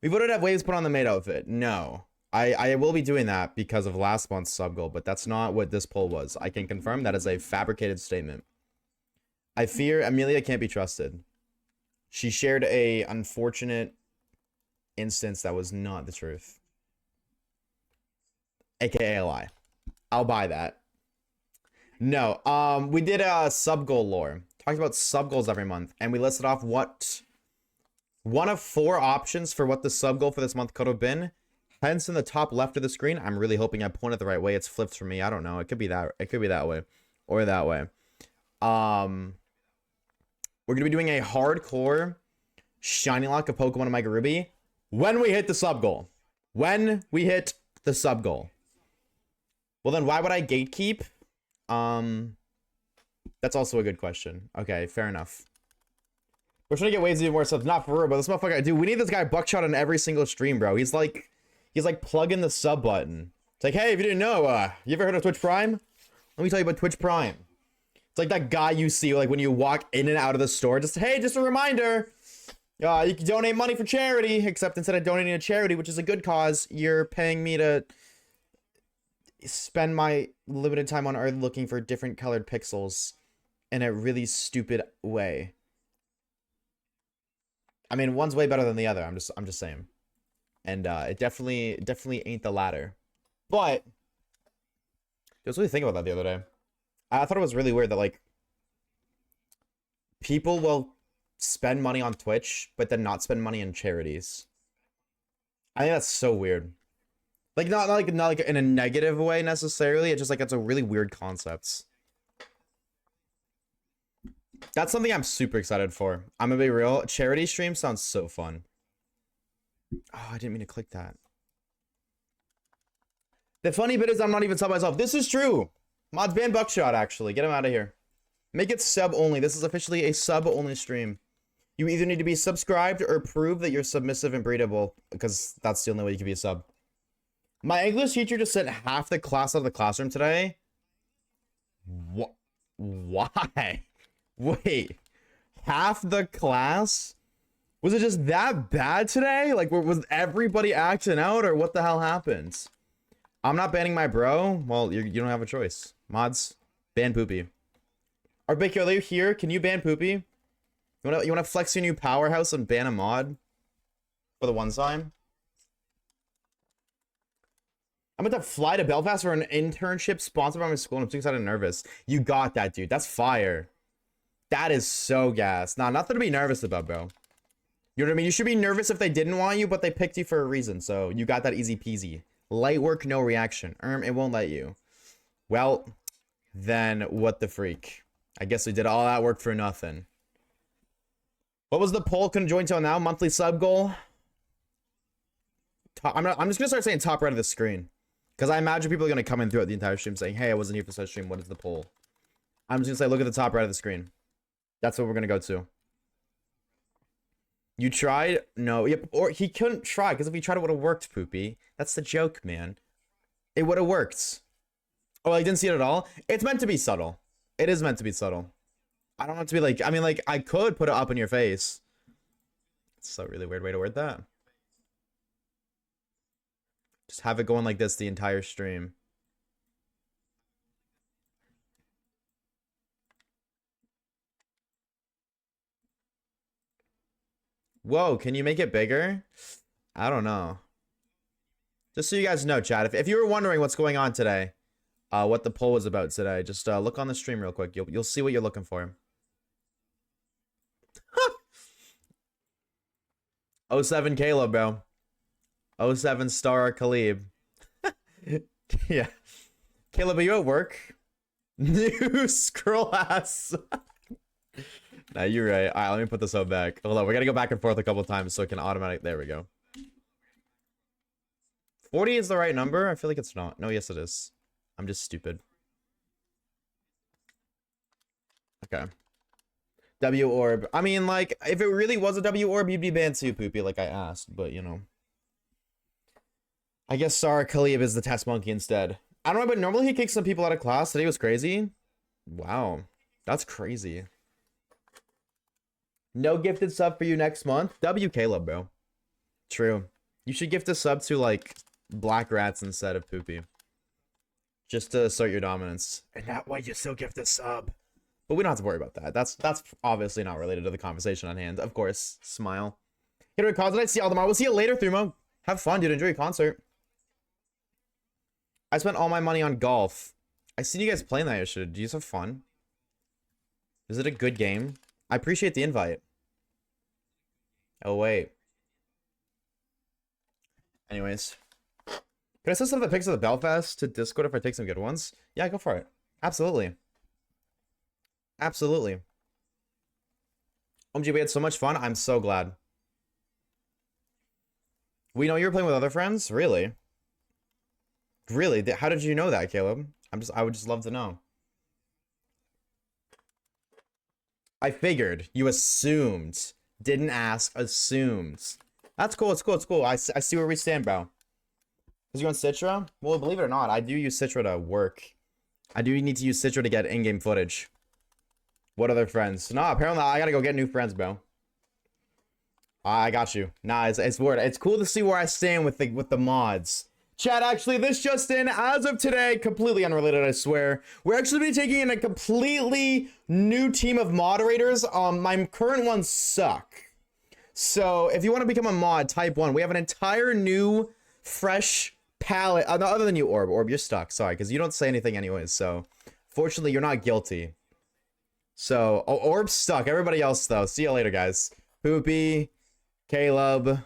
We voted to have Waves put on the maid outfit. No. I will be doing that because of last month's sub goal, but that's not what this poll was. I can confirm that is a fabricated statement. I fear Amelia can't be trusted. She shared a unfortunate instance that was not the truth. AKA a lie. I'll buy that. No, we did a sub goal lore. Talked about sub goals every month, and we listed off what one of 4 options for what the sub goal for this month could have been. Hence, in the top left of the screen, I'm really hoping I pointed the right way. It's flipped for me. I don't know. It could be that. It could be that way, or that way. We're gonna be doing a hardcore shiny lock of Pokemon and Mega Ruby when we hit the sub goal. When we hit the sub goal. Well, then why would I gatekeep? That's also a good question. Okay, fair enough. We're trying to get Waves even more subs. Not for real, but this motherfucker, dude, we need this guy Buckshot on every single stream, bro. He's like plugging the sub button. It's like, hey, if you didn't know, you ever heard of Twitch Prime? Let me tell you about Twitch Prime. It's like that guy you see, like when you walk in and out of the store. Just, hey, just a reminder. You can donate money for charity, except instead of donating to charity, which is a good cause, you're paying me to spend my limited time on Earth looking for different colored pixels in a really stupid way. I mean, one's way better than the other. I'm just saying. And it definitely ain't the latter. But I was really thinking about that the other day. I thought it was really weird that like people will spend money on Twitch, but then not spend money in charities. I think that's so weird. Like not like in a negative way necessarily. It's just like it's a really weird concept. That's something I'm super excited for. I'm gonna be real. Charity stream sounds so fun. Oh, I didn't mean to click that. The funny bit is I'm not even sub myself. This is true. Mods ban Buckshot, actually. Get him out of here. Make it sub only. This is officially a sub only stream. You either need to be subscribed or prove that you're submissive and breedable, because that's the only way you can be a sub. My English teacher just sent half the class out of the classroom today. What? Why? Wait. Half the class? Was it just that bad today? Like, was everybody acting out, or what the hell happened? I'm not banning my bro. Well, you don't have a choice. Mods, ban Poopy. Arbicule, are you here? Can you ban Poopy? You wanna flex your new powerhouse and ban a mod for the one time? I'm about to fly to Belfast for an internship sponsored by my school, and I'm too excited and nervous. You got that, dude. That's fire. That is so gas. Nah, nothing to be nervous about, bro. You know what I mean? You should be nervous if they didn't want you, but they picked you for a reason. So you got that easy peasy. Light work, no reaction. It won't let you. Well, then what the freak? I guess we did all that work for nothing. What was the poll? Couldn't join till now. Monthly sub goal. I'm just gonna start saying top right of the screen, because I imagine people are gonna come in throughout the entire stream saying, "Hey, I wasn't here for such stream. What is the poll?" I'm just gonna say, look at the top right of the screen. That's what we're gonna go to. You tried? No. Yep. Or he couldn't try because if he tried, it would have worked, Poopy. That's the joke, man. It would have worked. Oh, I didn't see it at all? It's meant to be subtle. It is meant to be subtle. I don't want it to be like, I mean, like, I could put it up in your face. It's a really weird way to word that. Just have it going like this the entire stream. Whoa, can you make it bigger? I don't know. Just so you guys know, chat, if you were wondering what's going on today, what the poll was about today, just look on the stream real quick. You'll see what you're looking for. 07 Caleb, bro. 07 Star Khalib. Yeah. Caleb, are you at work? New scroll ass. Nah, you're right. Alright, let me put this up back. Hold on, we gotta go back and forth a couple times so it can automatic. There we go. 40 is the right number? I feel like it's not. No, yes it is. I'm just stupid. Okay. W orb. I mean, like, if it really was a W orb, you'd be banned too, Poopy, like I asked, but you know. I guess Sarah Khalib is the test monkey instead. I don't know, but normally he kicks some people out of class. Today was crazy. Wow. That's crazy. No gifted sub for you next month. W Caleb, bro. True. You should gift a sub to, like, Black Rats instead of Poopy. Just to assert your dominance. And that way you still gift a sub. But we don't have to worry about that. That's obviously not related to the conversation on hand. Of course. Smile. Hit a concert. I see all tomorrow. We'll see you later, Thrumo. Have fun, dude. Enjoy your concert. I spent all my money on golf. I seen you guys playing that yesterday. Do you have fun? Is it a good game? I appreciate the invite. Oh, wait. Anyways. Can I send some of the pics of the Belfast to Discord if I take some good ones? Yeah, go for it. Absolutely. Absolutely. OMG, we had so much fun. I'm so glad. We know you were playing with other friends? Really? Really? How did you know that, Caleb? I would just love to know. I figured. You assumed. Didn't ask. Assumed. That's cool. It's cool. It's cool. I see where we stand, bro. Because you on Citra? Well, believe it or not, I do use Citra to work. I do need to use Citra to get in-game footage. What other friends? No, apparently I gotta go get new friends, bro. I got you. Nah, it's weird. It's cool to see where I stand with the mods. Chat, actually, this just in, as of today, completely unrelated, I swear. We're actually be taking in a completely new team of moderators. My current ones suck. So, if you want to become a mod, type 1. We have an entire new, fresh palette. Other than you, Orb. Orb, you're stuck. Sorry, because you don't say anything anyways. So, fortunately, you're not guilty. So, oh, Orb's stuck. Everybody else, though. See you later, guys. Poopy, Caleb,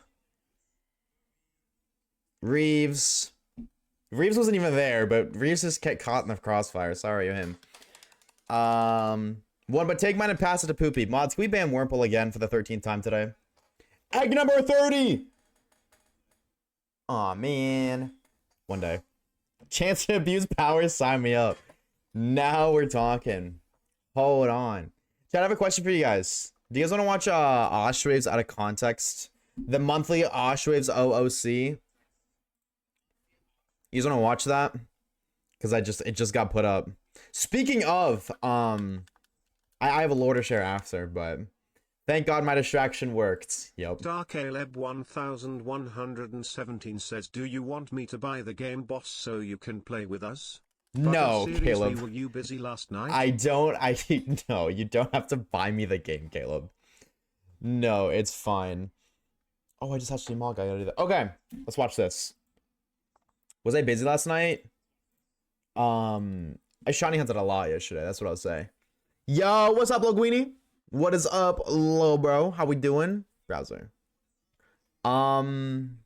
Reeves. Reeves wasn't even there, but Reeves just kept caught in the crossfire. Sorry, him. One, but take mine and pass it to Poopy. Mods, can we ban Wurmple again for the 13th time today? Egg number 30! Aw, man. One day. Chance to abuse powers, sign me up. Now we're talking. Hold on. Chat, I have a question for you guys. Do you guys want to watch Oshawaves out of context? The monthly Oshawaves OOC. You guys want to watch that? Because it just got put up. Speaking of, I have a lore to share after, but thank God my distraction worked. Yep. Darkaleb 1117 says, do you want me to buy the game, boss, so you can play with us? No, Caleb. Were you busy last night? No, you don't have to buy me the game, Caleb. No, it's fine. Oh, I just hatched a mog. I gotta do that. Okay, let's watch this. Was I busy last night? I shiny hunted a lot yesterday. That's what I was saying. Yo, what's up, Loguini? What is up, lo bro? How we doing? Browser. I'm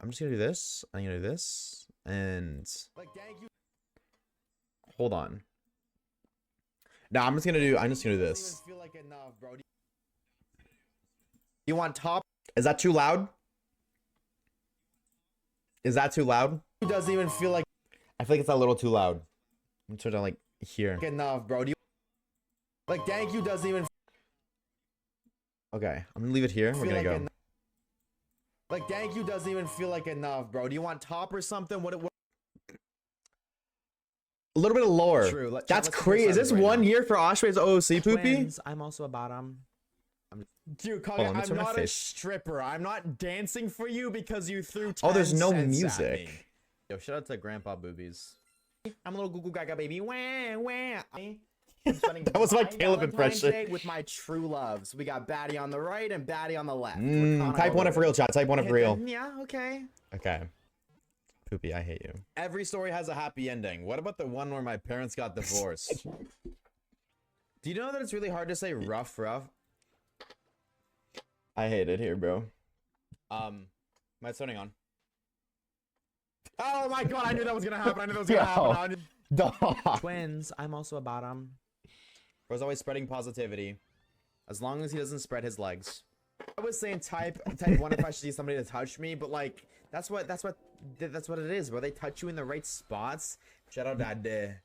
just gonna do this. I'm gonna do this, and hold on. No, I'm just gonna do this. You want top? Is that too loud? Is that too loud? It doesn't even feel like. I feel like it's a little too loud. I'm turn down like here. Enough, bro. Like, thank you doesn't even. Okay, I'm gonna leave it here. We're gonna go. Like, thank you doesn't even feel like enough, bro. Do you want top or something? What A little bit of lore. True. That's crazy. Is this right 1 year for Oshawaves OOC, Poopy? Twins, I'm also a bottom. Dude, on, I'm not a stripper. I'm not dancing for you because you threw 10 Oh, there's no cents at me. music. Yo, shout out to Grandpa Boobies. I'm a little goo goo gaga baby. Wah, wah. That was my Caleb impression. Day with my true loves. We got Batty on the right and Batty on the left. Type 1 if real, chat. Type 1 if real. Yeah, okay. Okay. Poopy, I hate you. Every story has a happy ending. What about the one where my parents got divorced? Do you know that it's really hard to say rough? I hate it here, bro. My turning on. Oh my god, I knew that was gonna happen. I knew that was gonna happen. Dog. Twins, I'm also a bottom. Bro's always spreading positivity. As long as he doesn't spread his legs. I was saying type 1 if I should see somebody to touch me, but like that's what it is, bro. They touch you in the right spots. Shout out Dad.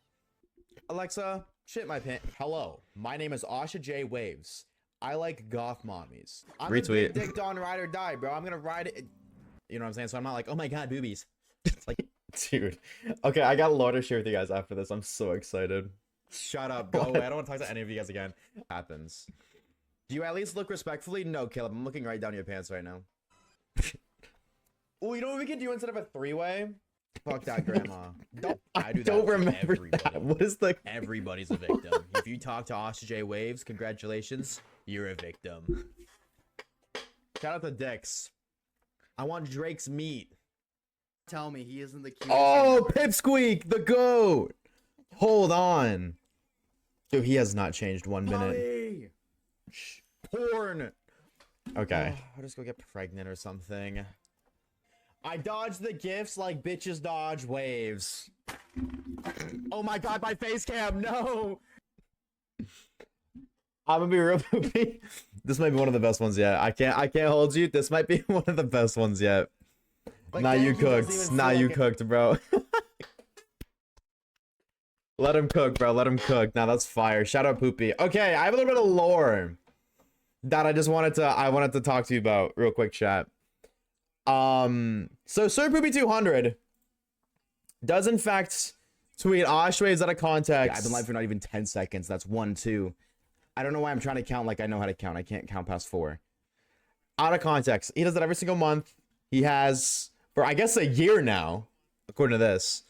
Alexa, shit my pants. Hello, my name is Osha J Waves. I like goth mommies. I'm Retweet. a big dick on ride or die, bro. I'm gonna ride it. You know what I'm saying? So I'm not like, oh my god, boobies. It's like, dude. Okay, I got lore to share with you guys after this. I'm so excited. shut up, go away. I don't want to talk to any of you guys again. Happens. Do you at least look respectfully? No, Caleb. I'm looking right down your pants right now. Oh, you know what we could do instead of a three-way? Fuck that, Grandma. I don't remember that. What is the... Everybody's a victim. If you talk to Osha J Waves, congratulations, you're a victim. Shout out to Dix. I want Drake's meat. Tell me he isn't the cutest. Oh, Pipsqueak, the goat. Hold on. Dude, he has not changed 1 minute. Mommy! Porn. Okay. I'll just go get pregnant or something. I dodge the gifts like bitches dodge waves. Oh my god, my face cam, no! I'm gonna be real poopy. This might be one of the best ones yet. I can't hold you. This might be one of the best ones yet. Like, now you cooked. Now you cooked, bro. Let him cook, bro. Let him cook. Now that's fire. Shout out Poopy. Okay, I have a little bit of lore that I wanted to talk to you about real quick, chat. So Sir Poopy 200 does in fact tweet Oshawaves out of context. Yeah, I've been live for not even 10 seconds. That's 1, 2. I don't know why I'm trying to count like I know how to count. I can't count past 4. Out of context. He does that every single month. He has for I guess a year now, according to this.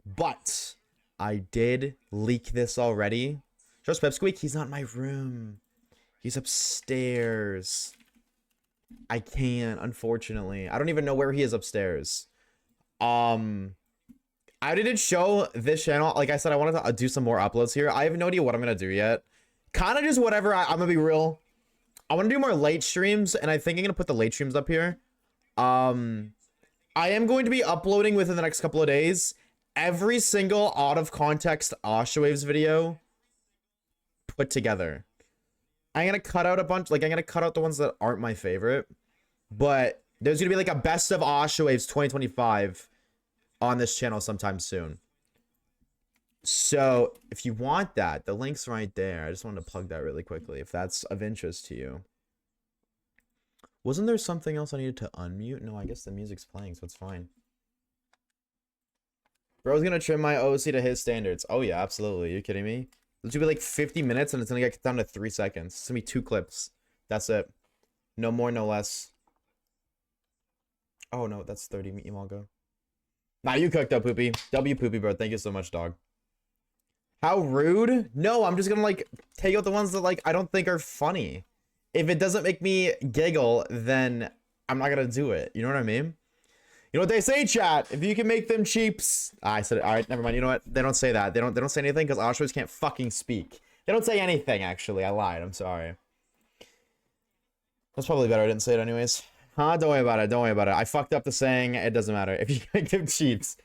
But I did leak this already. Just Pipsqueak, he's not in my room. He's upstairs. I can't, unfortunately. I don't even know where he is upstairs. I didn't show this channel. Like I said, I wanted to do some more uploads here. I have no idea what I'm gonna do yet. Kind of just whatever. I'm gonna be real. I want to do more late streams, and I think I'm gonna put the late streams up here. I am going to be uploading within the next couple of days every single out of context Oshawaves video put together. I'm gonna cut out a bunch, like I'm gonna cut out the ones that aren't my favorite, but there's gonna be like a best of Oshawaves 2025 on this channel sometime soon. So if you want that, the link's right there. I just wanted to plug that really quickly if that's of interest to you. Wasn't there something else I needed to unmute? No, I guess the music's playing, so it's fine. Bro's gonna trim my OC to his standards. Oh yeah, absolutely. Are you kidding me? This should be like 50 minutes and it's gonna get down to 3 seconds. It's gonna be 2 clips. That's it. No more, no less. Oh no, that's 30 email go. Nah, you cooked up, Poopy. W Poopy, bro. Thank you so much, dog. How rude? No, I'm just gonna like take out the ones that like I don't think are funny. If it doesn't make me giggle, then I'm not gonna do it. You know what I mean? You know what they say, chat? If you can make them cheaps. I said it. All right, never mind. You know what? They don't say that. They don't say anything because Oshawaves can't fucking speak. They don't say anything, actually. I lied. I'm sorry. That's probably better. I didn't say it anyways. Huh? Don't worry about it. Don't worry about it. I fucked up the saying. It doesn't matter. If you can make them cheaps.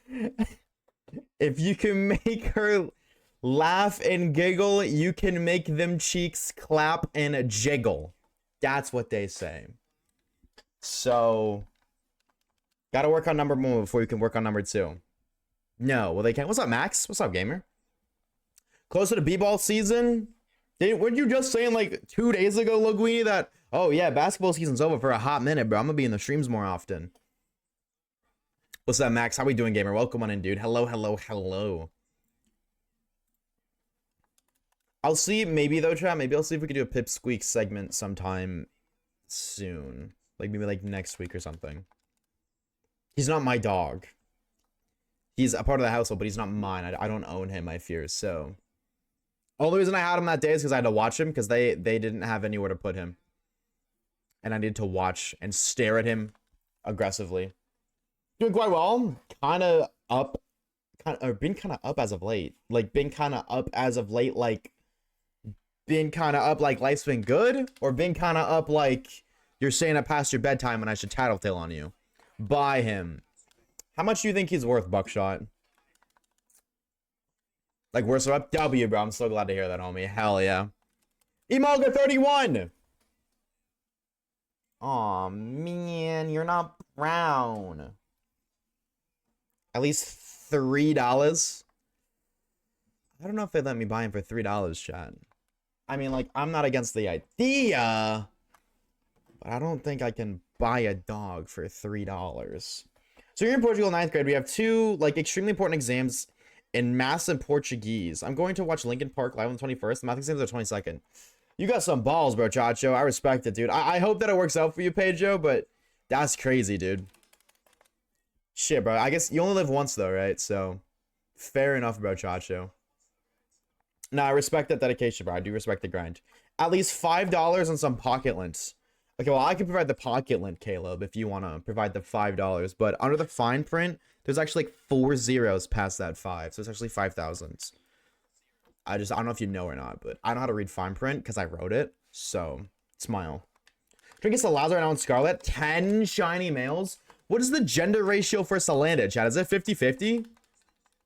If you can make her laugh and giggle, you can make them cheeks clap and jiggle. That's what they say. So... gotta work on number 1 before you can work on number 2. No, well they can't. What's up, Max? What's up, gamer? Closer to B-ball season? Weren't you just saying like 2 days ago, Loguini, that Oh yeah, basketball season's over for a hot minute, bro. I'm gonna be in the streams more often. What's up, Max? How we doing, gamer? Welcome on in, dude. Hello, hello, hello. I'll see, maybe though, chat. Maybe I'll see if we could do a Pipsqueak segment sometime soon. Like maybe like next week or something. He's not my dog. He's a part of the household, but he's not mine. I don't own him, I fear. So, only reason I had him that day is because I had to watch him because they didn't have anywhere to put him, and I needed to watch and stare at him aggressively. Doing quite well. Kind of up, or been kind of up as of late. Like been kind of up as of late. Like been kind of up like life's been good, or been kind of up like you're staying up past your bedtime and I should tattletale on you. Buy him. How much do you think he's worth, Buckshot? Like, we're so up W, bro. I'm so glad to hear that, homie. Hell yeah. Emolga 31! Aw, man. You're not brown. At least $3? I don't know if they let me buy him for $3, chat. I mean, like, I'm not against the idea, but I don't think I can buy a dog for $3. So you're in Portugal 9th grade. We have two, like, extremely important exams in Maths and Portuguese. I'm going to watch Linkin Park live on the 21st. The math exams are 22nd. You got some balls, bro, Chacho. I respect it, dude. I hope that it works out for you, Pedro, but that's crazy, dude. Shit, bro. I guess you only live once, though, right? So, fair enough, bro, Chacho. Nah, I respect that dedication, bro. I do respect the grind. At least $5 on some pocket lints. Okay, well, I can provide the pocket lint, Caleb, if you want to provide the $5. But under the fine print, there's actually like 4 zeros past that 5. So it's actually 5,000. I don't know if you know or not, but I know how to read fine print because I wrote it. So, smile. Drinking Salazar right now in Scarlet. 10 shiny males. What is the gender ratio for Salandit, chat? Is it 50-50?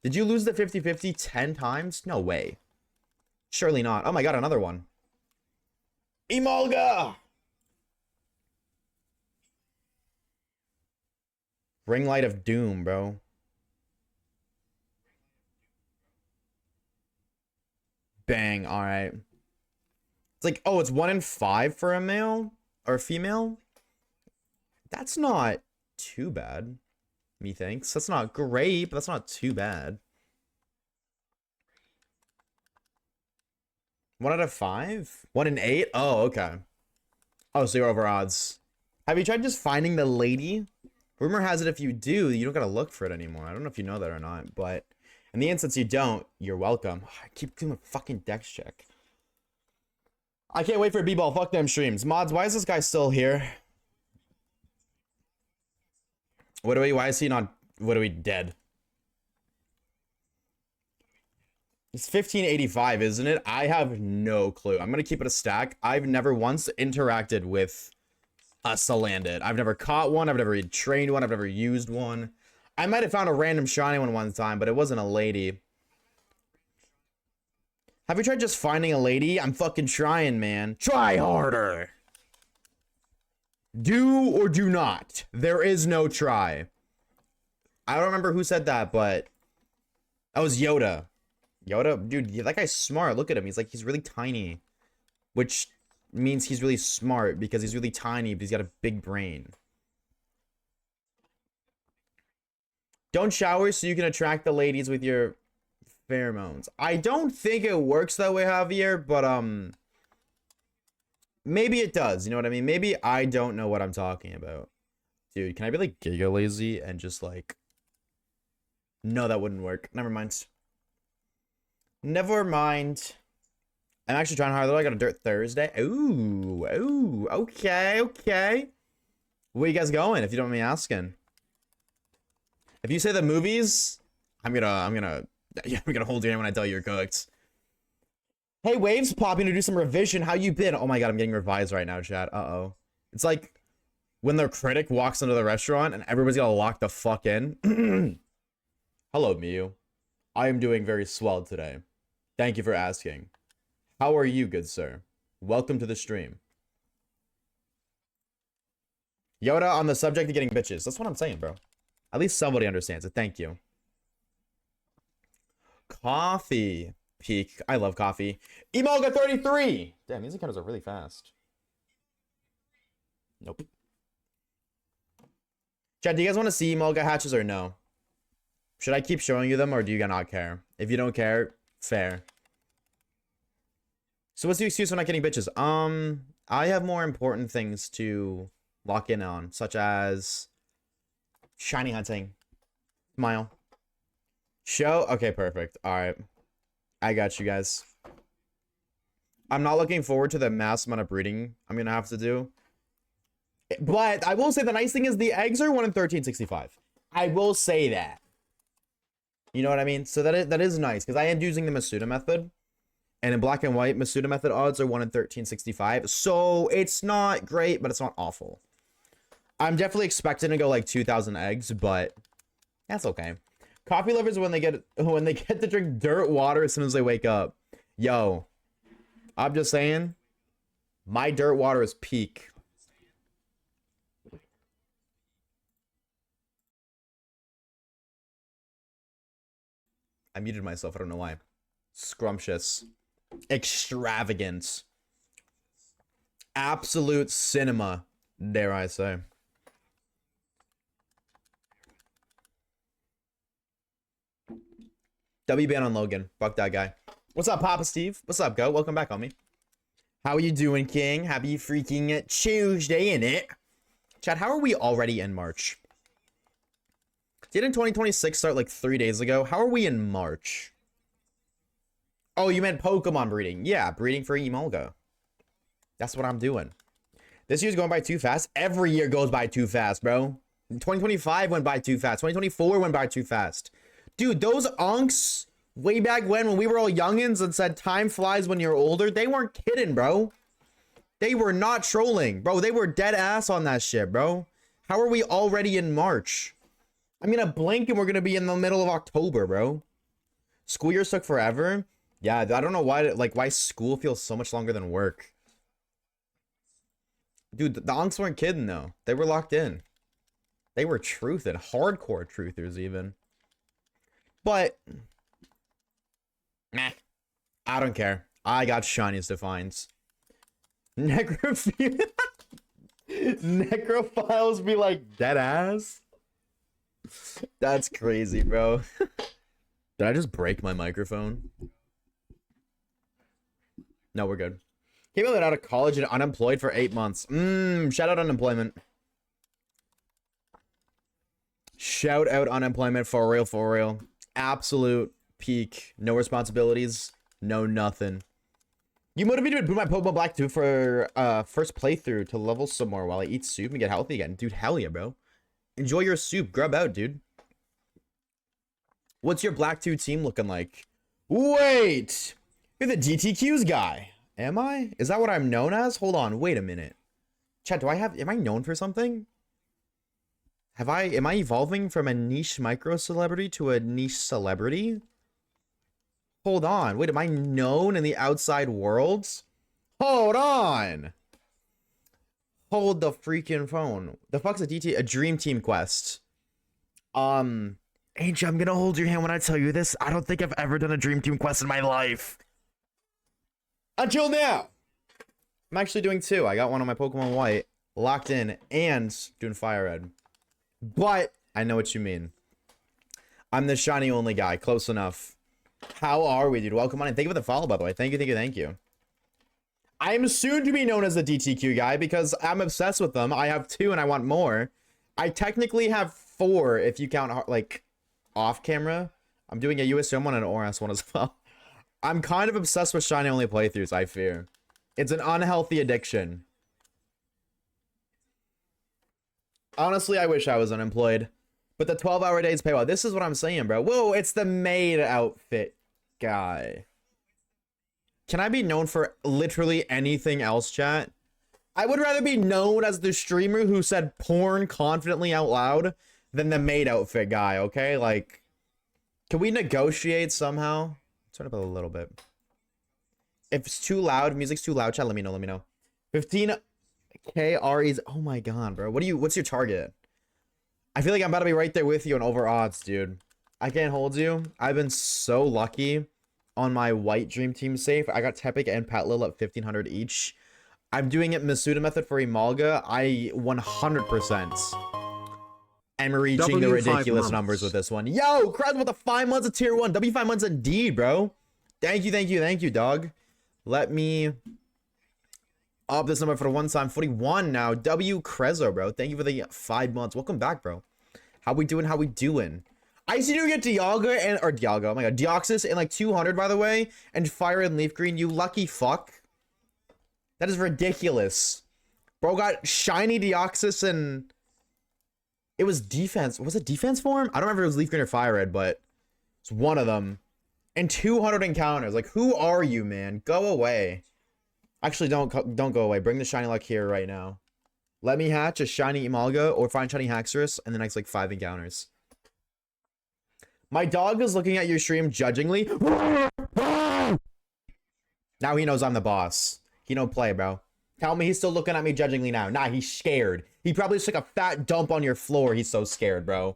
Did you lose the 50-50 10 times? No way. Surely not. Oh my god, another one. Emolga! Ring Light of Doom, bro. Bang, alright. It's like, oh, it's 1 in 5 for a male? Or a female? That's not too bad, methinks. That's not great, but that's not too bad. 1 out of 5? 1 in 8? Oh, okay. Oh, so you're over odds. Have you tried just finding the lady? Rumor has it if you do, you don't gotta look for it anymore. I don't know if you know that or not, but in the instance you don't, you're welcome. I keep doing a fucking dex check. I can't wait for B-ball. Fuck them streams. Mods, why is this guy still here? Why is he not, dead? It's 1585, isn't it? I have no clue. I'm gonna keep it a stack. I've never once interacted with a Salandit. I've never caught one. I've never trained one. I've never used one. I might have found a random shiny one time, but it wasn't a lady. Have you tried just finding a lady? I'm fucking trying, man. Try harder. Do or do not. There is no try. I don't remember who said that, but that was Yoda. Yoda, dude, that guy's smart. Look at him. He's really tiny, which means he's really smart because he's really tiny, but he's got a big brain. Don't shower so you can attract the ladies with your pheromones. I don't think it works that way, Javier, but maybe it does. You know what I mean? Maybe I don't know what I'm talking about. Dude, can I be like giga lazy and just like... No, that wouldn't work. Never mind. Never mind. I'm actually trying hard though. I got a Dirt Thursday. Ooh, okay. Where you guys going, if you don't mind me asking? If you say the movies, I'm gonna hold your hand when I tell you you're cooked. Hey, Waves popping to do some revision. How you been? Oh my god, I'm getting revised right now, chat. Uh-oh. It's like when their critic walks into the restaurant and everybody's gotta lock the fuck in. Hello, Miu. I am doing very swell today. Thank you for asking. How are you, good sir? Welcome to the stream. Yoda on the subject of getting bitches. That's what I'm saying, bro. At least somebody understands it. Thank you. Coffee. Peak. I love coffee. Emolga 33. Damn, these encounters are really fast. Nope. Chat, do you guys want to see Mulga hatches or no? Should I keep showing you them or do you not care? If you don't care, fair. So what's the excuse for not getting bitches? I have more important things to lock in on, such as shiny hunting. Smile. Show? Okay, perfect. Alright. I got you guys. I'm not looking forward to the mass amount of breeding I'm gonna have to do. But I will say the nice thing is the eggs are 1 in 1365. I will say that. You know what I mean? So that is nice, because I am using the Masuda method. And in black and white, Masuda method odds are 1 in 1365. So it's not great, but it's not awful. I'm definitely expecting to go like 2,000 eggs, but that's okay. Coffee lovers when they get to drink dirt water as soon as they wake up. Yo, I'm just saying, my dirt water is peak. I muted myself. I don't know why. Scrumptious. Extravagant. Absolute cinema, dare I say. W ban on Logan. Fuck that guy. What's up, Papa Steve? What's up, Go? Welcome back, homie. How are you doing, King? Happy freaking Tuesday, innit? Chad, how are we already in March? Didn't 2026 start like 3 days ago? How are we in March? Oh, you meant Pokemon breeding. Yeah, breeding for Emolga. That's what I'm doing. This year's going by too fast. Every year goes by too fast, bro. 2025 went by too fast. 2024 went by too fast. Dude, those unks way back when we were all youngins and said time flies when you're older, they weren't kidding, bro. They were not trolling, bro. They were dead ass on that shit, bro. How are we already in March? I'm gonna blink and we're gonna be in the middle of October, bro. School years took forever. Yeah, I don't know why school feels so much longer than work. Dude, the unks weren't kidding though. They were locked in. They were truthing, hardcore truthers even. But nah, I don't care. I got shiniest defines. Necrophiles be like dead ass. That's crazy, bro. Did I just break my microphone? No, we're good. Came out of college and unemployed for 8 months. Shout out unemployment. Shout out unemployment for real, for real. Absolute peak. No responsibilities. No nothing. You motivated me to boot my Pokemon Black 2 for first playthrough to level some more while I eat soup and get healthy again. Dude, hell yeah, bro. Enjoy your soup. Grub out, dude. What's your Black 2 team looking like? Wait! You're the DTQs guy. Am I? Is that what I'm known as? Hold on. Wait a minute. Chat, am I known for something? Am I evolving from a niche micro celebrity to a niche celebrity? Hold on. Wait, am I known in the outside worlds? Hold on. Hold the freaking phone. The fuck's a dream team quest? Angel, I'm gonna hold your hand when I tell you this. I don't think I've ever done a dream team quest in my life. Until now. I'm actually doing 2. I got one on my Pokemon White, locked in, and doing Fire Red. But I know what you mean. I'm the shiny only guy. Close enough. How are we, dude? Welcome on and thank you for the follow, by the way. Thank you, thank you, thank you. I am soon to be known as the DTQ guy because I'm obsessed with them. I have 2 and I want more. I technically have 4 if you count like off camera. I'm doing a USM one and an ORS one as well. I'm kind of obsessed with shiny only playthroughs, I fear. It's an unhealthy addiction. Honestly, I wish I was unemployed. But the 12-hour days pay well. This is what I'm saying, bro. Whoa, it's the maid outfit guy. Can I be known for literally anything else, chat? I would rather be known as the streamer who said porn confidently out loud than the maid outfit guy, okay? Like, can we negotiate somehow? Turn up a little bit. If it's too loud, music's too loud, chat, let me know. 15k REs. Oh my god, bro. What's your target? I feel like I'm about to be right there with you on over odds, dude. I can't hold you. I've been so lucky on my white dream team safe. I got Tepic and Patlil at 1500 each. I'm doing it Masuda method for Imalga. I 100% am reaching the ridiculous numbers with this one. Yo, crowd with the 5 months of tier 1. W5 months indeed, bro. Thank you, dog. Let me up this number for the one time. 41 now. W Crezo, bro. Thank you for the 5 months. Welcome back, bro. How we doing? I see you get Dialga and Dialga. Oh my god, Deoxys in like 200, by the way, and Fire and Leaf Green. You lucky fuck. That is ridiculous. Bro got shiny Deoxys and it was defense. Was it defense form? I don't remember if it was Leaf Green or Fire Red, but it's one of them. And 200 encounters. Like, who are you, man? Go away. Actually, don't go away. Bring the shiny luck here right now. Let me hatch a shiny Imalga or find shiny Haxorus in the next like 5 encounters. My dog is looking at your stream judgingly. Now he knows I'm the boss. He don't play, bro. Tell me he's still looking at me judgingly now. Nah, he's scared. He probably just took a fat dump on your floor. He's so scared, bro.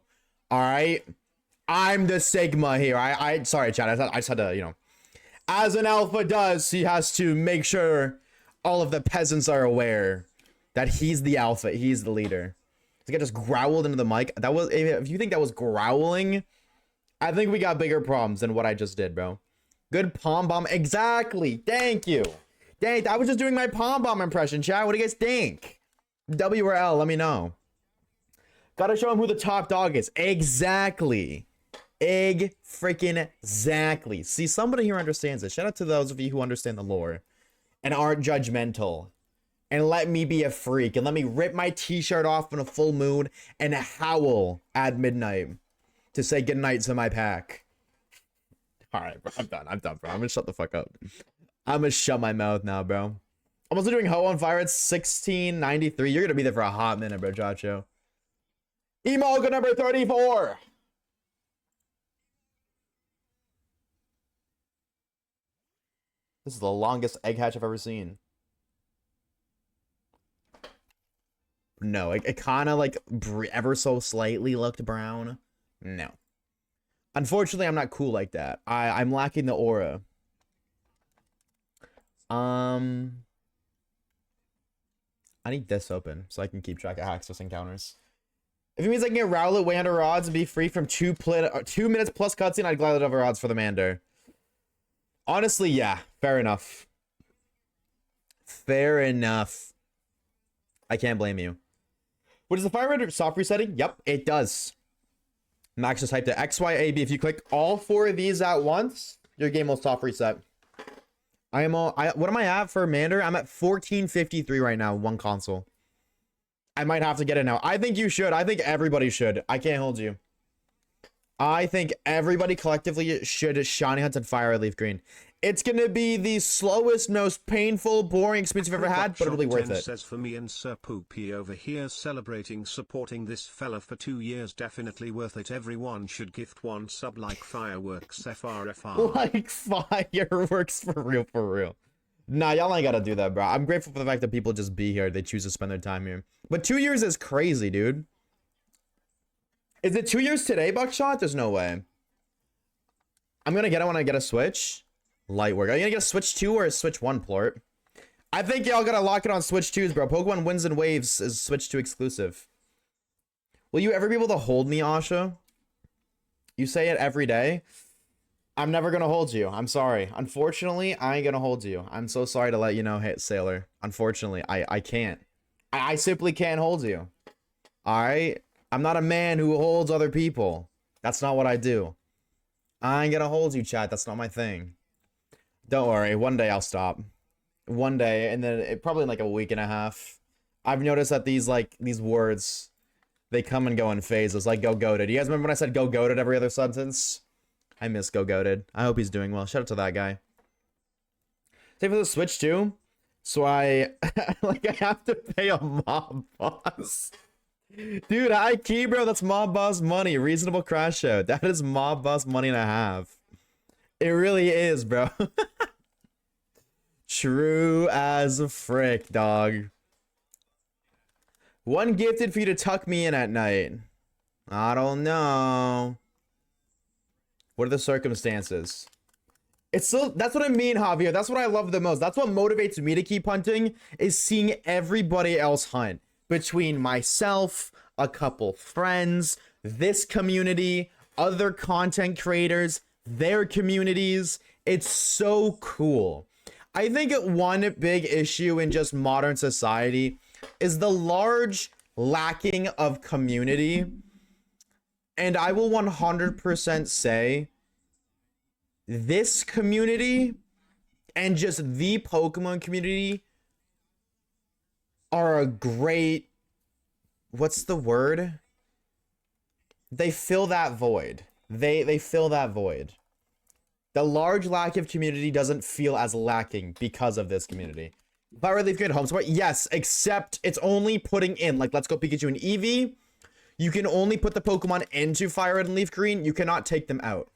All right? I'm the Sigma here. Sorry, chat. I just had to, you know. As an alpha does, he has to make sure all of the peasants are aware that he's the alpha. He's the leader. This guy just growled into the mic. That was, if you think that was growling, I think we got bigger problems than what I just did, bro. Good palm bomb. Exactly. Thank you. Dang, I was just doing my palm bomb impression, chat. What do you guys think? W or L, let me know. Gotta show him who the top dog is. Exactly. Freaking-exactly. See, somebody here understands it. Shout out to those of you who understand the lore and aren't judgmental. And let me be a freak. And let me rip my t-shirt off in a full moon and howl at midnight to say goodnight to my pack. Alright, bro. I'm done, bro. I'm gonna shut the fuck up. I'm gonna shut my mouth now, bro. I'm also doing Ho on Fire at 1693. You're gonna be there for a hot minute, bro, Chacho. Emolga number 34. This is the longest egg hatch I've ever seen. No, it kind of like ever so slightly looked brown. No. Unfortunately, I'm not cool like that. I'm lacking the aura. I need this open so I can keep track of Haxorus encounters. If it means I can get Rowlet way under odds and be free from 2 minutes plus cutscene, I'd gladly over odds for the Mander. Honestly, yeah. Fair enough. Fair enough. I can't blame you. What is the Fire Red soft resetting? Yep, it does. Max just typed it. X, Y, A, B. If you click all 4 of these at once, your game will soft reset. What am I at for Mander? I'm at 1453 right now, one console. I might have to get it now. I think you should. I think everybody should. I can't hold you. I think everybody collectively should shiny hunt and Fire Red Leaf Green. It's gonna be the slowest, most painful, boring experience you've ever had, but it'll be worth it. Says for me and Sir Poopy over here celebrating supporting this fella for 2 years, definitely worth it. Everyone should gift 1 sub like fireworks. FRFR. Like fireworks, for real. Nah, y'all ain't gotta do that, bro. I'm grateful for the fact that people just be here. They choose to spend their time here. But 2 years is crazy, dude. Is it 2 years today, Buckshot? There's no way. I'm gonna get it when I get a Switch. Light work. Are you gonna get a Switch 2 or a Switch 1, Plort? I think y'all gotta lock it on Switch 2s, bro. Pokemon Winds and Waves is Switch 2 exclusive. Will you ever be able to hold me, Asha? You say it every day. I'm never gonna hold you. I'm sorry. Unfortunately, I ain't gonna hold you. I'm so sorry to let you know, hey, Sailor. Unfortunately, I can't. I simply can't hold you. Alright? I'm not a man who holds other people. That's not what I do. I ain't gonna hold you, chat. That's not my thing. Don't worry. One day I'll stop. One day, and then probably in like a week and a half. I've noticed that these words, they come and go in phases. Like go goated. You guys remember when I said go goated every other sentence? I miss go goated. I hope he's doing well. Shout out to that guy. Same for the Switch too. So I I have to pay a mob boss. Dude, high key, bro. That's mob boss money. Reasonable crash out. That is mob boss money and a half. It really is, bro. True as a frick, dog. 1 gifted for you to tuck me in at night. I don't know. What are the circumstances? It's so, that's what I mean, Javier. That's what I love the most. That's what motivates me to keep hunting, is seeing everybody else hunt. Between myself, a couple friends, this community, other content creators, their communities. It's so cool. I think one big issue in just modern society is the large lacking of community. And I will 100% say this community and just the Pokemon community are a great, what's the word? They fill that void. They fill that void. The large lack of community doesn't feel as lacking because of this community. Fire Red Leaf Green home support, yes, except it's only putting in, like, Let's Go Pikachu and Eevee. You can only put the Pokemon into Fire Red and Leaf Green. You cannot take them out.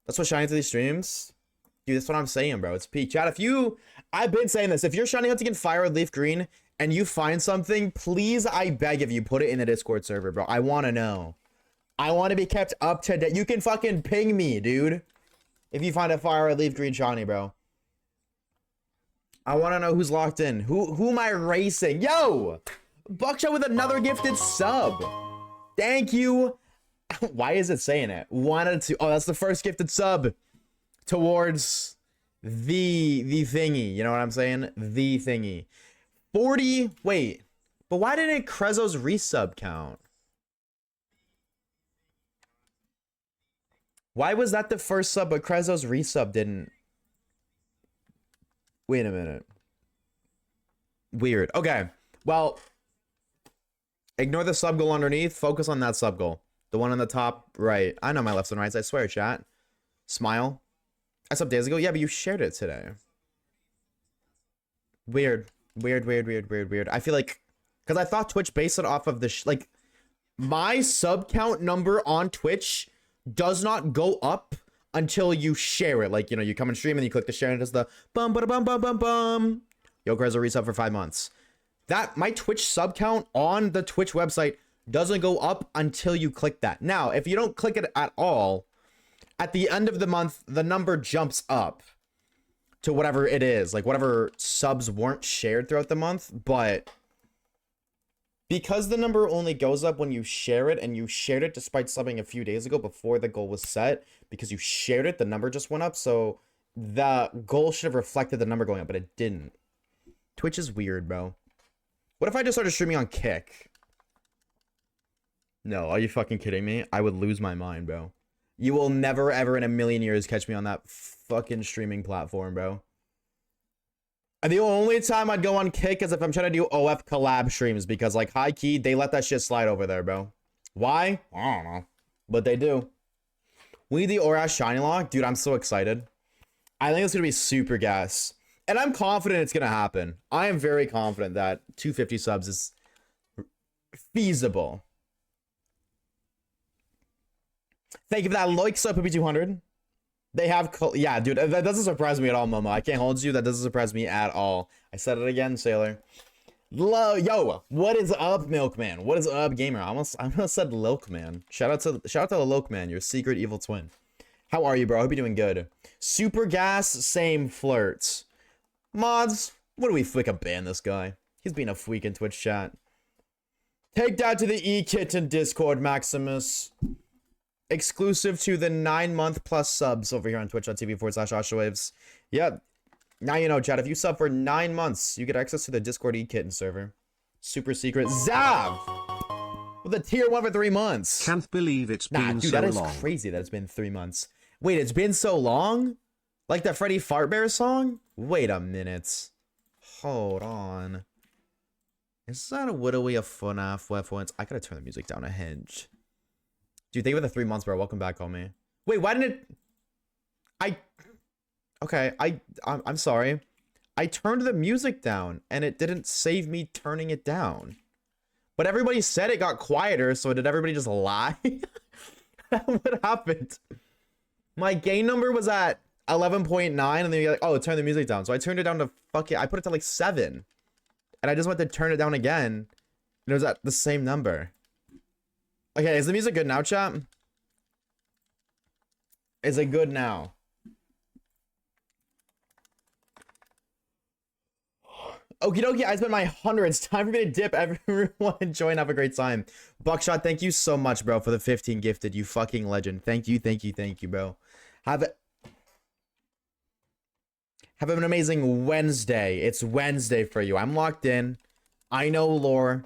That's what shining through these streams. Dude, that's what I'm saying, bro. It's peak. Chat, I've been saying this. If you're shiny hunting in Fire Red Leaf Green and you find something, please, I beg of you, put it in the Discord server, bro. I want to know. I want to be kept up to date. You can fucking ping me, dude. If you find a Fire Red Leaf Green shiny, bro. I want to know who's locked in. Who am I racing? Yo! Buckshot with another gifted sub. Thank you. Why is it saying it? 1 out of 2. Oh, that's the first gifted sub towards the thingy. You know what I'm saying? The thingy. 40. Wait. But why didn't Krezo's resub count? Why was that the first sub, but Krezo's resub didn't? Wait a minute. Weird. Okay. Well, ignore the sub goal underneath. Focus on that sub goal. The one on the top right. I know my lefts and rights. I swear, chat. Smile. I subbed days ago. Yeah, but you shared it today. Weird. Weird. I feel like, because I thought Twitch based it off of the like, my sub count number on Twitch does not go up until you share it. Like, you know, you come and stream and you click the share and it does the bum bum bum bum bum bum. Yo, Grezzo resub for 5 months. That my Twitch sub count on the Twitch website doesn't go up until you click that. Now, if you don't click it at all, at the end of the month, the number jumps up to whatever it is, like whatever subs weren't shared throughout the month. But because the number only goes up when you share it, and you shared it despite subbing a few days ago before the goal was set, because you shared it, the number just went up. So the goal should have reflected the number going up, but it didn't. Twitch is weird, bro. What if I just started streaming on Kick? No, are you fucking kidding me? I would lose my mind, bro. You will never, ever in a million years catch me on that fucking streaming platform, bro. And the only time I'd go on Kick is if I'm trying to do OF collab streams, because, like, high key, they let that shit slide over there, bro. Why? I don't know. But they do. We need the Orash Shiny Lock. Dude, I'm so excited. I think it's going to be super gas. And I'm confident it's going to happen. I am very confident that 250 subs is feasible. Thank you for that like sub, Puppy 200. They have, yeah, dude, that doesn't surprise me at all, Momo. I can't hold you. That doesn't surprise me at all. I said it again, Sailor. Yo, what is up, Milkman? What is up, gamer? I almost said Lilkman. Shout out to the Lilkman, your secret evil twin. How are you, bro? I hope you're doing good. Super gas, same flirts. Mods, what do we freaking ban this guy? He's being a freak in Twitch chat. Take that to the E-Kitten Discord, Maximus. Exclusive to the 9-month plus subs over here on twitch.tv/Oshawaves. Yep. Now you know, chat. If you sub for 9 months, you get access to the Discord E-Kitten server. Super secret. Zav! With a tier 1 for 3 months. Can't believe it's been dude, so long. that is crazy that it's been 3 months. Wait, it's been so long? Like that Freddy Fartbear song? Wait a minute. Hold on. Is that a widowy of FNAF reference? I gotta turn the music down a hinge. Dude, thank you for the 3 months, bro. Welcome back, homie. Wait, why didn't it... Okay, I'm sorry. I turned the music down, and it didn't save me turning it down. But everybody said it got quieter, so did everybody just lie? What happened? My gain number was at 11.9, and then you're like, oh, turn the music down. So I turned it down to I put it to like 7. And I just went to turn it down again, and it was at the same number. Okay, is the music good now, chat? Is it good now? Okie dokie, I spent my hundreds. Time for me to dip. Everyone enjoy and have a great time. Buckshot, thank you so much, bro, for the 15 gifted. You fucking legend. Thank you, bro. Have an amazing Wednesday. It's Wednesday for you. I'm locked in. I know lore.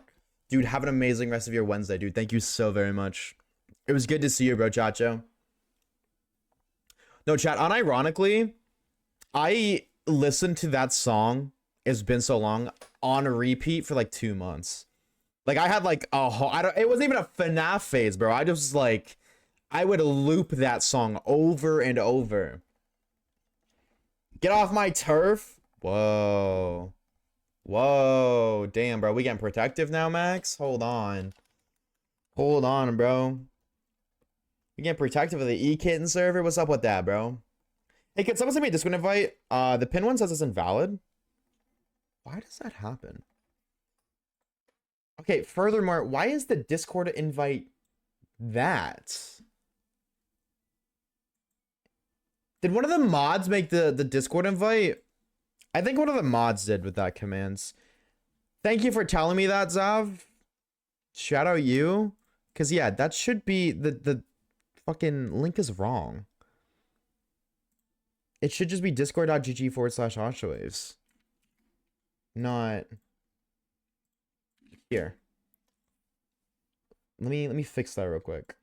Dude, have an amazing rest of your Wednesday, dude. Thank you so very much. It was good to see you, bro, Chacho. No, chat, unironically, I listened to that song, It's Been So Long, on repeat for like 2 months. Like, I had like a whole, it wasn't even a FNAF phase, bro. I just like, I would loop that song over and over. Get off my turf. Whoa. Whoa. Damn, bro. We getting protective now, Max? Hold on. Hold on, bro. We getting protective of the E-Kitten server? What's up with that, bro? Hey, can someone send me a Discord invite? The pin one says it's invalid. Why does that happen? Okay, furthermore, why is the Discord invite that? Did one of the mods make the Discord invite? I think one of the mods did with that commands. Thank you for telling me that, Zav. Shout out you. Because, yeah, that should be... The fucking link is wrong. It should just be discord.gg/Oshawaves. Not... Here. Let me fix that real quick.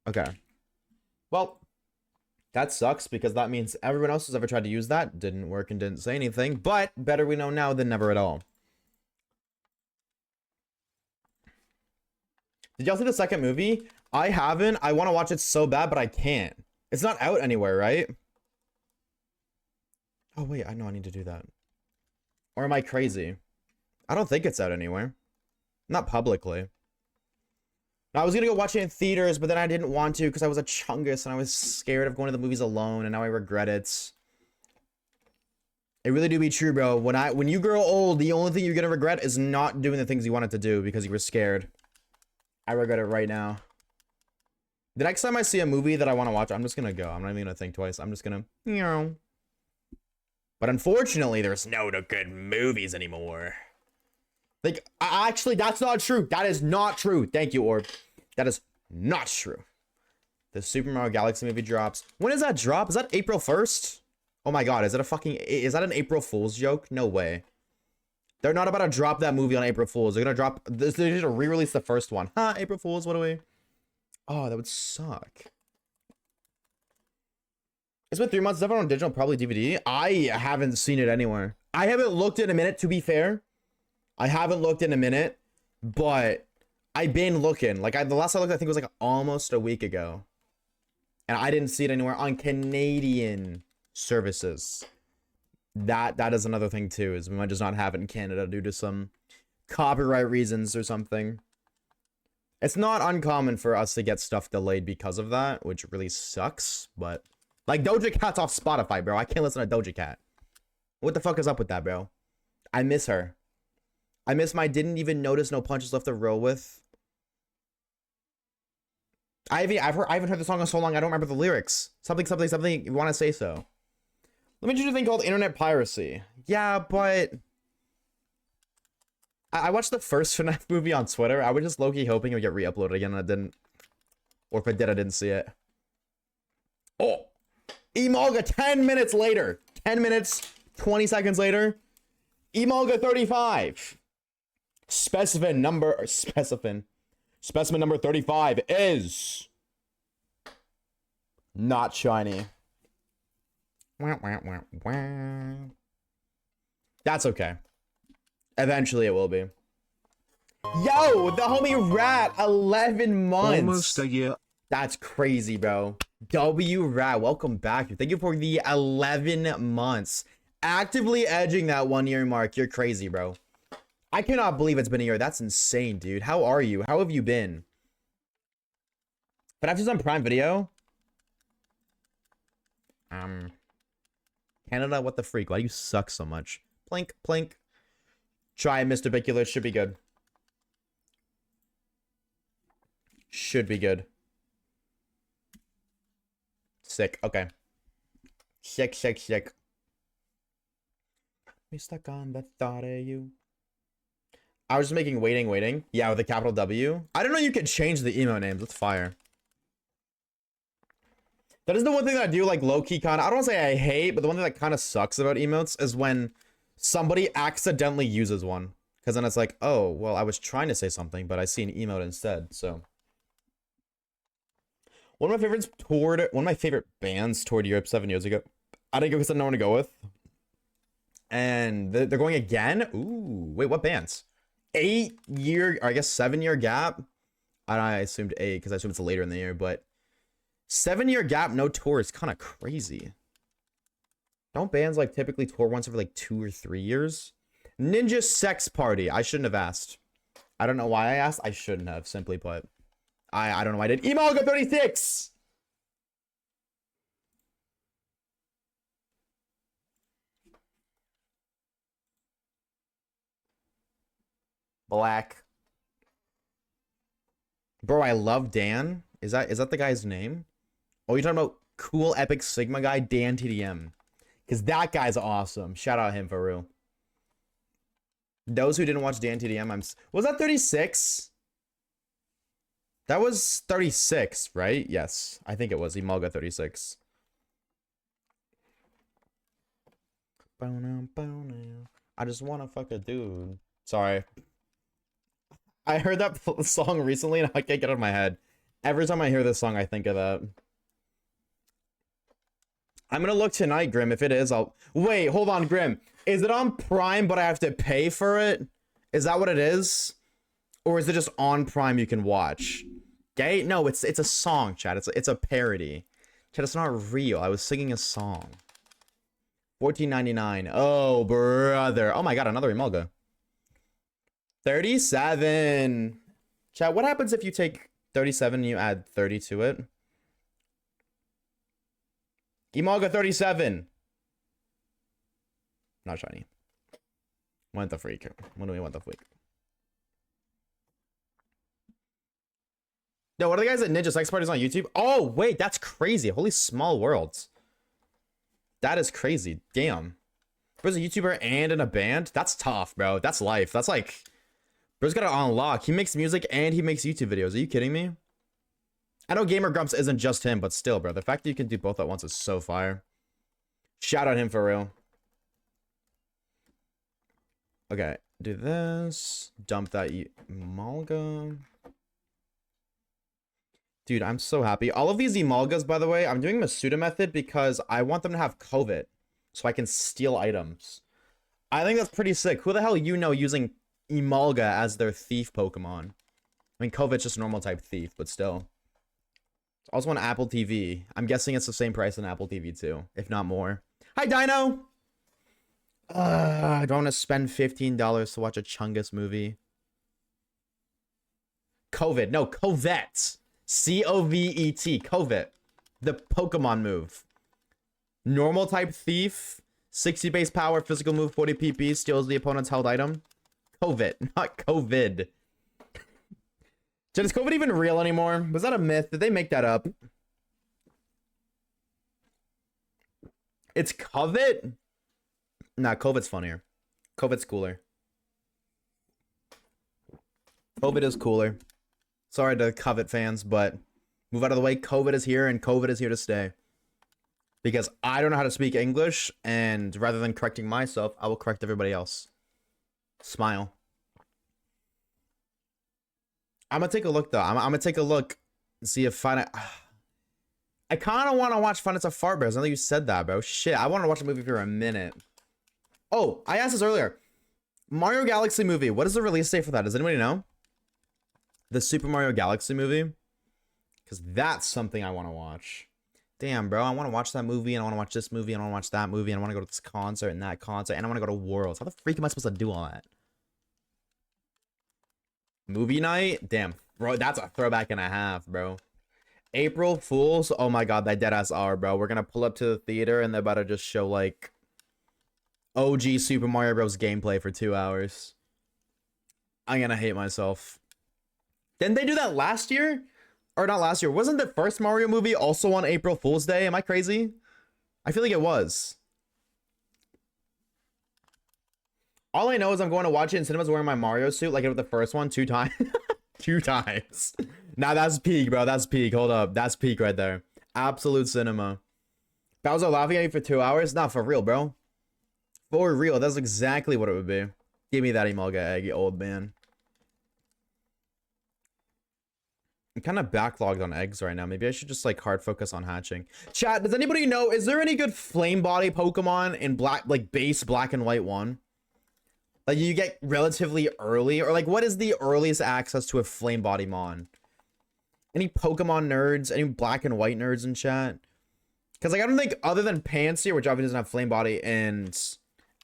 Okay. Well... That sucks because that means everyone else who's ever tried to use that didn't work and didn't say anything, but better we know now than never at all. Did y'all see the second movie? I haven't. I want to watch it so bad, but I can't. It's not out anywhere, right? Oh, wait. I know I need to do that. Or am I crazy? I don't think it's out anywhere. Not publicly. I was gonna go watch it in theaters, but then I didn't want to because I was a chungus and I was scared of going to the movies alone, and now I regret it. It really do be true, bro. When you grow old, the only thing you're gonna regret is not doing the things you wanted to do because you were scared. I regret it right now. The next time I see a movie that I want to watch, I'm just gonna go. I'm not even gonna think twice. I'm just gonna, you know. But unfortunately, there's no good movies anymore. Like, actually, that's not true. That is not true. Thank you, Orb. That is not true. The Super Mario Galaxy movie drops. When does that drop? Is that April 1st? Oh my god, is that an April Fool's joke? No way. They're not about to drop that movie on April Fool's. They're gonna drop, they're gonna re-release the first one. Huh, April Fool's, what do we? Oh, that would suck. It's been 3 months. Is that on digital? Probably DVD. I haven't seen it anywhere. I haven't looked in a minute, to be fair. I haven't looked in a minute, but I've been looking. Like, the last I looked, I think it was like almost a week ago. And I didn't see it anywhere on Canadian services. That is another thing too, is we might just not have it in Canada due to some copyright reasons or something. It's not uncommon for us to get stuff delayed because of that, which really sucks, but... Like, Doja Cat's off Spotify, bro. I can't listen to Doja Cat. What the fuck is up with that, bro? I miss her. I miss my didn't even notice no punches left to roll with. I haven't heard the song in so long, I don't remember the lyrics. Something, you want to say so. Let me do a thing called internet piracy. Yeah, but... I watched the first FNAF movie on Twitter. I was just low-key hoping it would get re-uploaded again, and it didn't. Or if it did, I didn't see it. Oh! Emolga 10 minutes later. 10 minutes, 20 seconds later. Emolga 35. Specimen number 35 is not shiny. That's okay. Eventually it will be. Yo, the homie Rat, 11 months. Almost a year. That's crazy, bro. W Rat, welcome back. Thank you for the 11 months. Actively edging that 1 year mark. You're crazy, bro. I cannot believe it's been a year. That's insane, dude. How are you? How have you been? But I've just done Prime Video. Canada, what the freak? Why do you suck so much? Plink, plink. Try it, Mr. Bicular. Should be good. Should be good. Sick. Okay. Sick. Me stuck on the thought of you. I was just making waiting. Yeah, with a capital W. I don't know you could change the emo names. That's fire. That is the one thing that I do like low-key kind of, I don't want to say I hate, but the one thing that kind of sucks about emotes is when somebody accidentally uses one. Because then it's like, oh, well, I was trying to say something, but I see an emote instead, so. One of my favorite bands toured Europe 7 years ago. I didn't go because I didn't know one to go with. And they're going again? Ooh, wait, what bands? 8-year, or I guess 7-year gap. I assumed 8 because I assume it's later in the year, but 7-year gap, no tour is kind of crazy. Don't bands like typically tour once every like 2 or 3 years? Ninja Sex Party. I shouldn't have asked. I don't know why I asked. I shouldn't have, simply put. I don't know why I did. Emolga 36! Black. Bro, I love Dan. Is that the guy's name? Oh, you're talking about cool epic Sigma guy, Dan TDM. Because that guy's awesome. Shout out him for real. Those who didn't watch Dan TDM, was that 36? That was 36, right? Yes, I think it was Emolga 36. I just want to fuck a dude. Sorry. I heard that song recently and I can't get it out of my head. Every time I hear this song, I think of that. I'm gonna look tonight, Grim. If it is, I'll... Wait, hold on, Grim. Is it on Prime, but I have to pay for it? Is that what it is? Or is it just on Prime you can watch? Okay? No, it's a song, chat. It's a parody. Chat, it's not real. I was singing a song. $14.99. Oh, brother. Oh my god, another Emolga. 37. Chat, what happens if you take 37 and you add 30 to it? Emolga 37. Not shiny. Want the freak. What do we want the freak? No, what are the guys at Ninja Sex Parties on YouTube? Oh, wait, that's crazy. Holy small worlds. That is crazy. Damn. Bro's a YouTuber and in a band? That's tough, bro. That's life. That's like... Bro's got it on lock. He makes music and he makes YouTube videos. Are you kidding me? I know Gamer Grumps isn't just him, but still, bro. The fact that you can do both at once is so fire. Shout out him for real. Okay, do this. Dump that Emolga. Dude, I'm so happy. All of these Emolgas, by the way, I'm doing Masuda method because I want them to have COVID so I can steal items. I think that's pretty sick. Who the hell using Emolga as their thief Pokemon? I mean, COVID's just a normal type thief, but still. Also on Apple TV. I'm guessing it's the same price on Apple TV too, if not more. Hi, Dino! I don't want to spend $15 to watch a Chungus movie. COVID. No, Covet. C-O-V-E-T. Covet. The Pokemon move. Normal type thief. 60 base power, physical move, 40 PP, steals the opponent's held item. Covet, not COVID. Is COVID even real anymore? Was that a myth? Did they make that up? It's Covet? Nah, COVID's funnier. COVID's cooler. COVID is cooler. Sorry to Covet fans, but move out of the way. COVID is here, and COVID is here to stay. Because I don't know how to speak English, and rather than correcting myself, I will correct everybody else. Smile. I'm gonna take a look, though. I'm gonna take a look and see if I kind of want to watch Finance of Fart Bears. I know you said that, bro. Shit, I want to watch a movie for a minute. Oh, I asked this earlier. Mario Galaxy movie. What is the release date for that? Does anybody know? The Super Mario Galaxy movie? Because that's something I want to watch. Damn, bro. I want to watch that movie, and I want to watch this movie, and I want to watch that movie, and I want to go to this concert and that concert, and I want to go to Worlds. How the freak am I supposed to do all that? Movie night? Damn, bro. That's a throwback and a half, bro. April Fools? Oh my god, that deadass are, bro. We're gonna pull up to the theater, and they're about to just show, like, OG Super Mario Bros. Gameplay for 2 hours. I'm gonna hate myself. Didn't they do that last year? or not last year. Wasn't the first Mario movie also on April Fool's Day? Am I crazy? I feel like it was. All I know is I'm going to watch it in cinemas wearing my Mario suit like it was the first one 2 times. 2 times. Nah, that's peak, bro. That's peak. Hold up. That's peak right there. Absolute cinema. Bowser laughing at you for 2 hours? Nah, for real, bro. For real. That's exactly what it would be. Give me that Emolga egg, you old man. I'm kind of backlogged on eggs right now. Maybe I should just like hard focus on hatching. Chat, does anybody know, is there any good flame body Pokemon in black, like base black and white 1? Like you get relatively early, or like what is the earliest access to a flame body mon? Any Pokemon nerds, any black and white nerds in chat? Because like I don't think other than Pansear, which obviously doesn't have flame body, and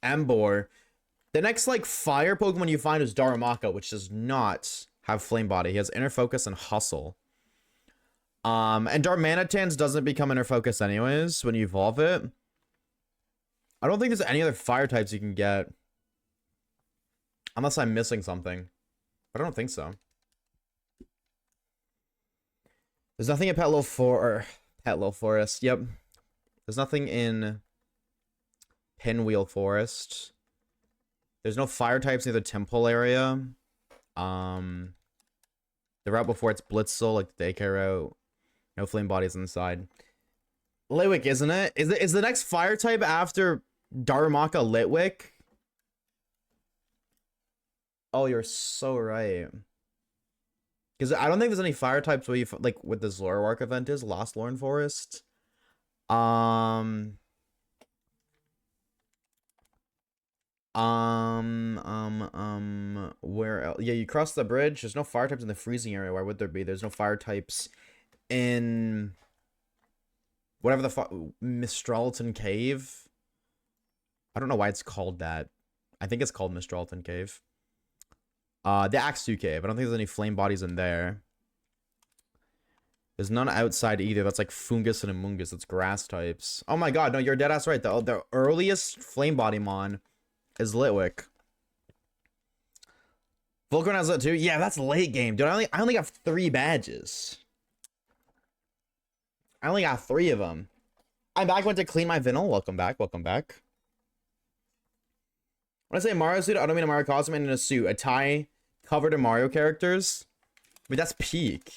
Emboar, the next like fire Pokemon you find is Darumaka, which does not have flame body. He has inner focus and hustle. And Darmanitans doesn't become inner focus anyways when you evolve it. I don't think there's any other fire types you can get. Unless I'm missing something. But I don't think so. There's nothing in Petalil Forest. Yep. There's nothing in Pinwheel Forest. There's no fire types near the temple area. The route before it's Blitzel, like the daycare route. No flame bodies inside. Litwick, isn't it? Is the next fire type after Darumaka Litwick? Oh, you're so right. Because I don't think there's any fire types where you like with this Zoroark event is Lost Lorn Forest. Where else? Yeah, you cross the bridge. There's no fire types in the freezing area. Why would there be? There's no fire types in whatever the Mistralton Cave. I don't know why it's called that. I think it's called Mistralton Cave. The Axew Cave. I don't think there's any flame bodies in there. There's none outside either. That's like Fungus and Amoongus. That's grass types. Oh my god, no, you're dead ass right. The earliest flame body mon is Litwick. Volcarona has that too? Yeah, that's late game, dude. I only got 3 badges. I only got 3 of them. I'm back. Went to clean my vinyl. Welcome back. Welcome back. When I say Mario suit, I don't mean a Mario costume. I mean in a suit. A tie covered in Mario characters. I mean, that's peak.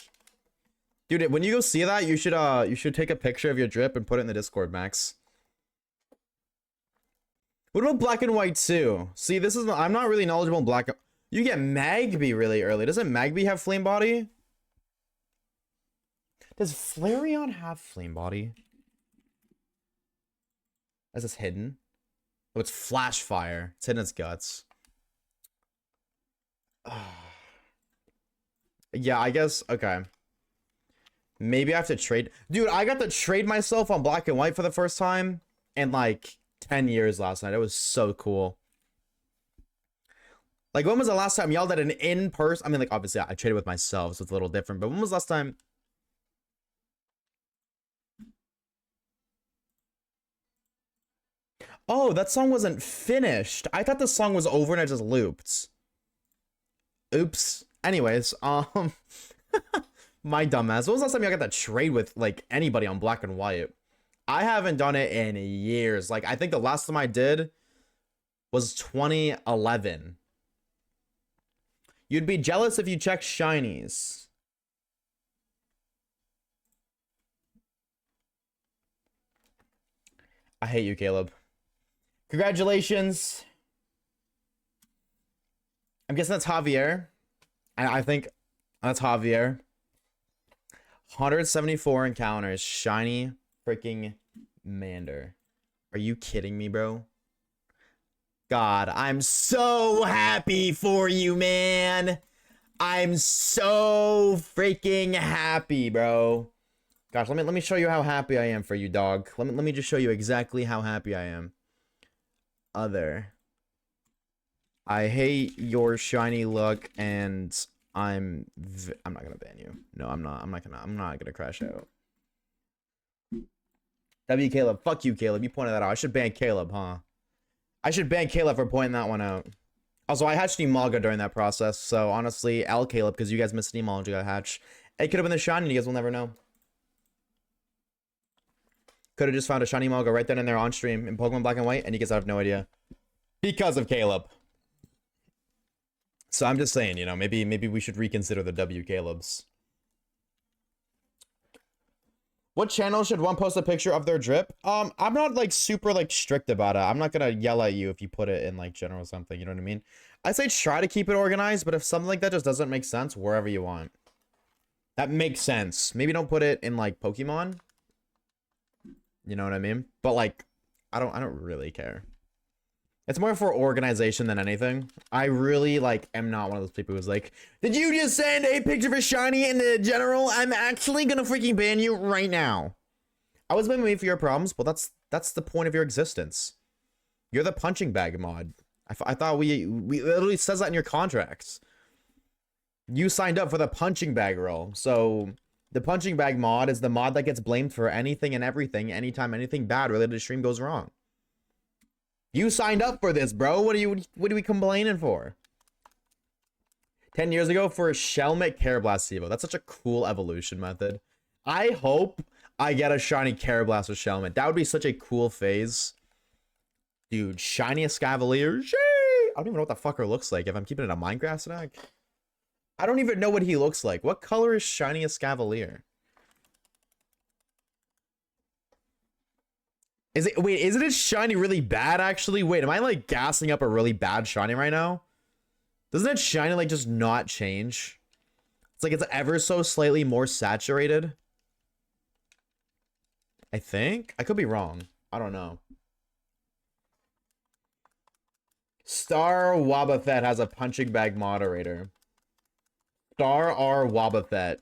Dude, when you go see that, you should take a picture of your drip and put it in the Discord, Max. What about black and white too? See, this is I'm not really knowledgeable in black. You get Magby really early. Doesn't Magby have flame body? Does Flareon have flame body? Is this hidden? Oh, it's Flash Fire. It's hidden its guts. Yeah, I guess. Okay. Maybe I have to trade. Dude, I got to trade myself on black and white for the first time in like 10 years last night. It was so cool. Like, when was the last time y'all did an in-person? I mean, like, obviously, I traded with myself, so it's a little different. But when was the last time? Oh, that song wasn't finished. I thought the song was over and it just looped. Oops. Anyways, my dumbass. When was the last time y'all got to trade with, like, anybody on black and white? I haven't done it in years. Like, I think the last time I did was 2011. You'd be jealous if you checked shinies. I hate you, Caleb. Congratulations. I'm guessing that's Javier. I think that's Javier. 174 encounters. Shiny freaking Mander. Are you kidding me, bro? God, I'm so happy for you, man. I'm so freaking happy, bro. Gosh, let me show you how happy I am for you, dog. Let me just show you exactly how happy I am. Other. I hate your shiny look, and I'm not gonna ban you. No, I'm not gonna crash out. W Caleb, fuck you, Caleb. You pointed that out. I should ban Caleb, huh? I should ban Caleb for pointing that one out. Also, I hatched Emolga during that process, so honestly, L Caleb, because you guys missed an Emolga hatch. It could have been the shiny, you guys will never know. Could have just found a shiny Malga right then and there on stream in Pokemon Black and White, and you guys have no idea. Because of Caleb. So I'm just saying, you know, maybe we should reconsider the W Calebs. What channel should one post a picture of their drip? I'm not like super like strict about it. I'm not gonna yell at you if you put it in like general or something, you know what I mean? I say try to keep it organized, but if something like that just doesn't make sense, wherever you want. That makes sense. Maybe don't put it in like Pokemon. You know what I mean? But like, I don't really care. It's more for organization than anything. I really like am not one of those people who's like, did you just send a picture of a shiny in the general? I'm actually gonna freaking ban you right now. I was blaming me for your problems, but that's the point of your existence. You're the punching bag mod. I thought we literally says that in your contracts. You signed up for the punching bag role, so the punching bag mod is the mod that gets blamed for anything and everything anytime anything bad related to stream goes wrong. You signed up for this, bro. What are we complaining for? 10 years ago for Shelmet Carablast Evo. That's such a cool evolution method. I hope I get a shiny Carablast with Shelmet. That would be such a cool phase. Dude, shiny Escavalier. I don't even know what the fucker looks like if I'm keeping it a Minecraft snack. I don't even know what he looks like. What color is shiny Escavalier? Wait, isn't it shiny really bad actually? Wait, am I like gassing up a really bad shiny right now? Doesn't it shiny like just not change? It's like it's ever so slightly more saturated. I think. I could be wrong. I don't know. Star Wobbuffet has a punching bag moderator. Star R Wobbuffet.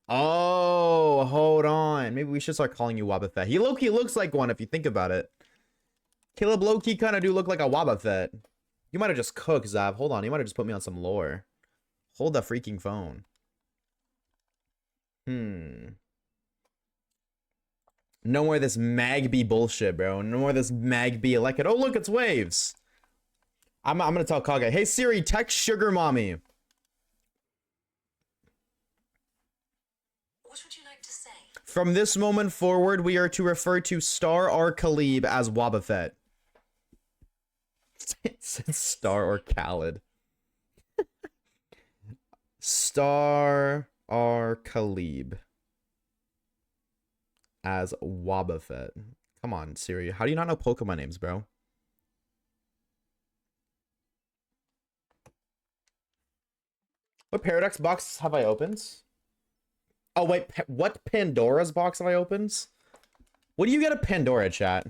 Oh, hold on. Maybe we should start calling you Wobbuffet. He low-key looks like one if you think about it. Caleb low-key kind of do look like a Wobbuffet. You might have just cooked, Zav. Hold on. You might have just put me on some lore. Hold the freaking phone. No more of this Magby bullshit, bro. No more of this Magby elected. Oh, look, it's Waves. I'm gonna tell Kage. Hey, Siri, text Sugar Mommy. What would you like to say? From this moment forward, we are to refer to Star or Khalib as Wobbuffet. It says Star or Khalid. Star or Khalib as Wobbuffet. Come on, Siri. How do you not know Pokemon names, bro? What Paradox box have I opened? Oh, wait. What Pandora's box have I opened? What do you get a Pandora, chat?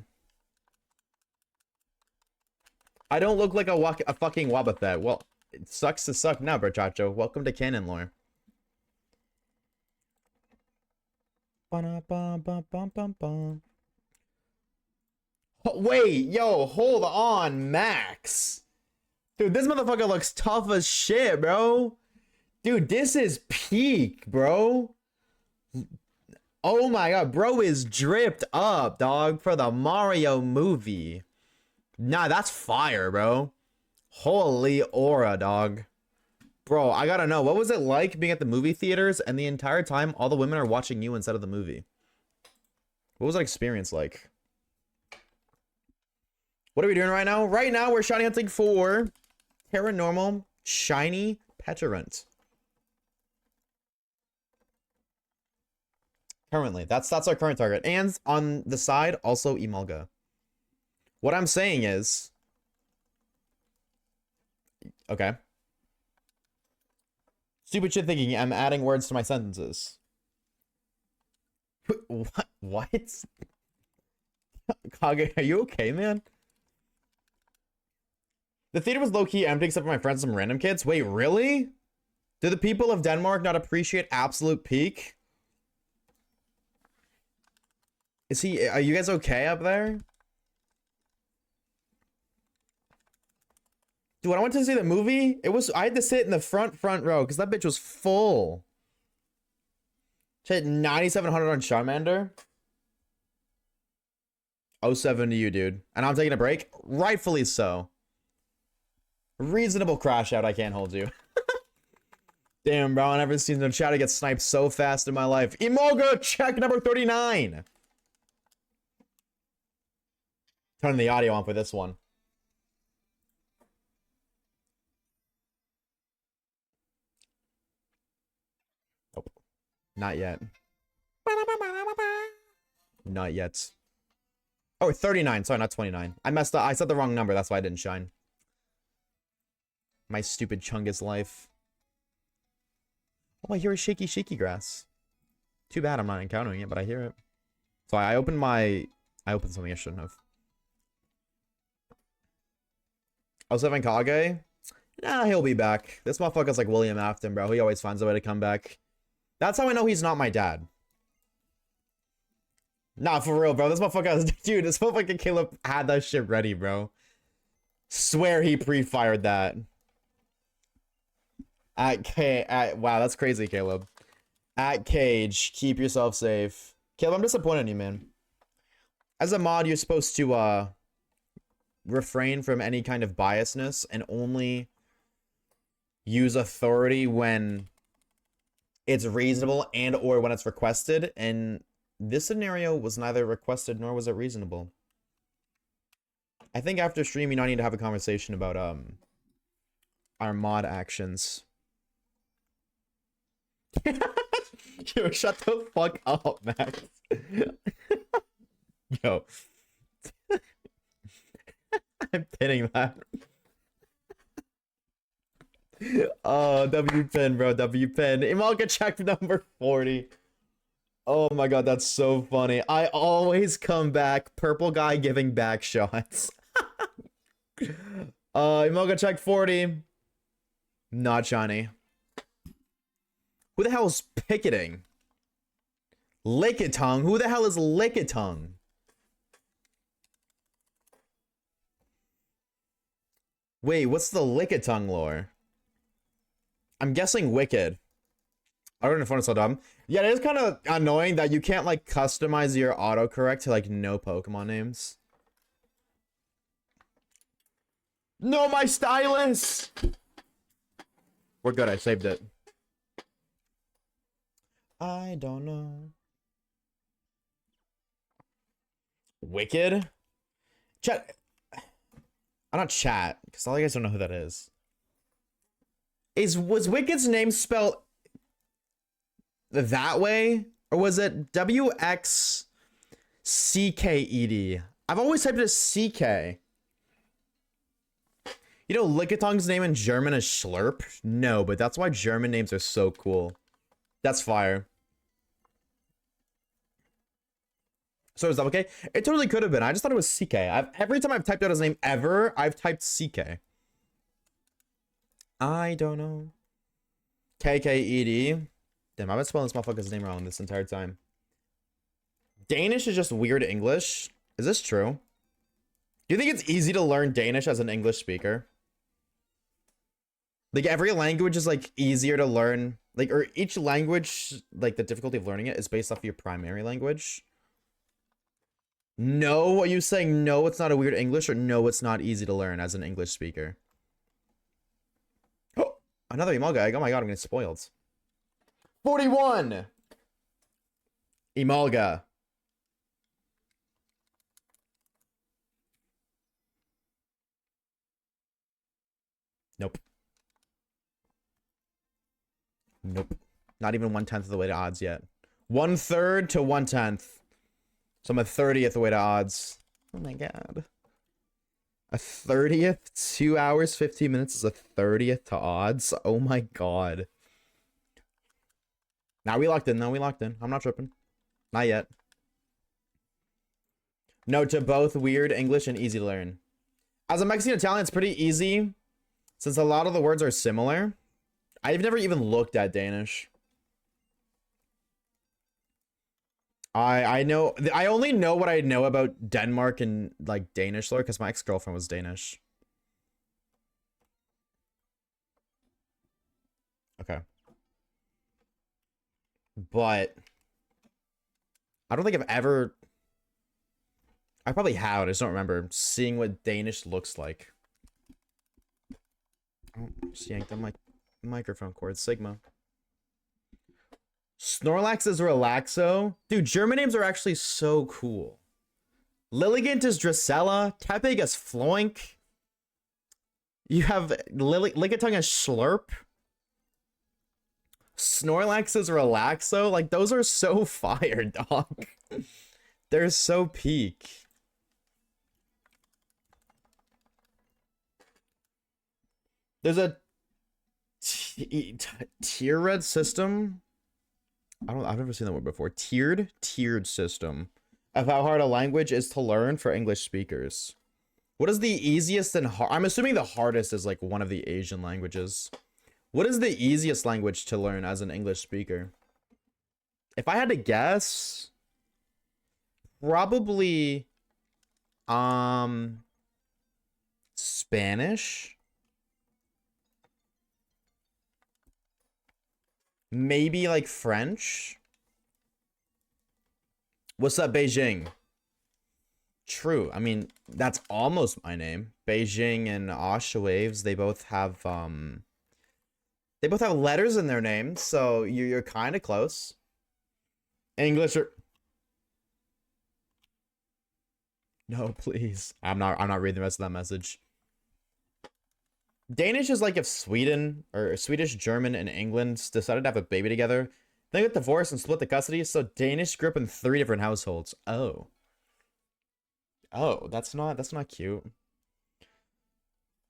I don't look like a fucking Wobbuffet. Well, it sucks to suck now, Berchacho. Welcome to Canon Lore. Oh, wait, yo, hold on, Max. Dude, this motherfucker looks tough as shit, bro. Dude, this is peak, bro. Oh my god, bro is dripped up, dog, for the Mario movie. Nah, that's fire, bro. Holy aura, dog. Bro, I gotta know, what was it like being at the movie theaters and the entire time all the women are watching you instead of the movie? What was that experience like? What are we doing right now? Right now, we're shiny hunting for Paranormal Shiny Petulant. Currently, that's our current target. And on the side, also Emolga. What I'm saying is... Okay. Stupid shit thinking, I'm adding words to my sentences. What? What? Kage, are you okay, man? The theater was low-key empty except for my friends and some random kids. Wait, really? Do the people of Denmark not appreciate absolute peak? Are you guys okay up there? Dude, I went to see the movie. I had to sit in the front row because that bitch was full. She had 9,700 on Charmander. 07 to you, dude. And I'm taking a break. Rightfully so. Reasonable crash out. I can't hold you. Damn, bro, I never seen the chat get sniped so fast in my life. Emolga, check number 39. Turn the audio on for this one. Nope. Not yet. Not yet. Oh, 39. Sorry, not 29. I messed up. I said the wrong number. That's why I didn't shine. My stupid Chungus life. Oh, I hear a shaky, shaky grass. Too bad I'm not encountering it, but I hear it. So I opened something I shouldn't have. Seven Kage? Nah, he'll be back. This motherfucker's like William Afton, bro. He always finds a way to come back. That's how I know he's not my dad. Nah, for real, bro. This motherfucker, dude, this motherfucking Caleb had that shit ready, bro. Swear he pre-fired that. Wow, that's crazy, Caleb. At Cage, keep yourself safe. Caleb, I'm disappointed in you, man. As a mod, you're supposed to, refrain from any kind of biasness and only use authority when it's reasonable and or when it's requested, and this scenario was neither requested nor was it reasonable. I think after stream you now need to have a conversation about our mod actions. Yo, shut the fuck up, Max. Yo. I'm pinning that. Oh, W pin, bro. W pin. Imalka check number 40. Oh my god, that's so funny. I always come back. Purple guy giving back shots. Imalka check 40. Not Johnny. Who the hell is picketing? Lickitung? Who the hell is Lickitung? Wait, what's the Lickitung lore? I'm guessing Wicked. I don't know if it's so dumb. Yeah, it is kind of annoying that you can't, like, customize your autocorrect to, like, no Pokemon names. No, my stylus! We're good, I saved it. I don't know. Wicked? Chat. I'm not chat, because all you guys don't know who that is. Was Wicked's name spelled that way? Or was it W-X-C-K-E-D? I've always typed it as C-K. You know Lickitong's name in German is Schlurp? No, but that's why German names are so cool. That's fire. So is that okay? It totally could have been. I just thought it was CK. Every time I've typed out his name ever, I've typed CK. I don't know. KKED. Damn, I've been spelling this motherfucker's name wrong this entire time. Danish is just weird English. Is this true? Do you think it's easy to learn Danish as an English speaker? Like, every language is, like, easier to learn. Like, or each language, like, the difficulty of learning it is based off of your primary language. No, are you saying no, it's not a weird English, or no, it's not easy to learn as an English speaker? Oh, another emo guy. Oh my god, I'm getting spoiled. 41! Emolga. Nope. Nope. Not even 1/10 of the way to odds yet. 1/3 to 1/10. So I'm a 30th of the way to odds. Oh my god. A 30th? 2 hours, 15 minutes is a 30th to odds? Oh my god. Now we locked in. No, we locked in. I'm not tripping. Not yet. No to both weird English and easy to learn. As a Mexican Italian, it's pretty easy since a lot of the words are similar. I've never even looked at Danish. I know, I only know what I know about Denmark and like Danish lore because my ex-girlfriend was Danish. Okay. But I don't think I've ever, I probably have, I just don't remember seeing what Danish looks like. Oh, just yanked on my microphone cord. Sigma. Snorlax is Relaxo. Dude, German names are actually so cool. Lilligant is Dracella. Tepig is Floink. You have Lickitung is Slurp. Snorlax is Relaxo. Like, those are so fire, dog. They're so peak. There's a tier red system. I've never seen that word before. Tiered system of how hard a language is to learn for English speakers. What is the easiest and hard? I'm assuming the hardest is like one of the Asian languages. What is the easiest language to learn as an English speaker? If I had to guess, probably Spanish. Maybe like French. What's up, Beijing? True. I mean, that's almost my name. Beijing and Oshawaves, they both have letters in their names, so you're kind of close. English or no, please. I'm not reading the rest of that message. Danish is like if Sweden or Swedish, German, and England decided to have a baby together. They got divorced and split the custody, so Danish grew up in 3 different households. Oh. Oh, that's not cute.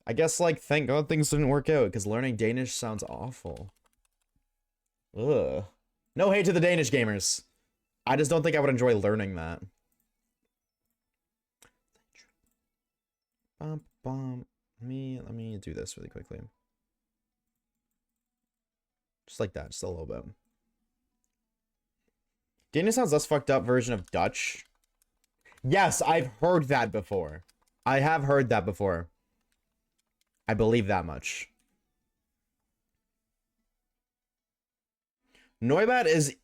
I guess, like, thank God things didn't work out, because learning Danish sounds awful. Ugh. No hate to the Danish gamers. I just don't think I would enjoy learning that. Let me do this really quickly. Just like that, just a little bit. Danish sounds less fucked up version of Dutch. Yes, I've heard that before. I have heard that before. I believe that much. Neubatt is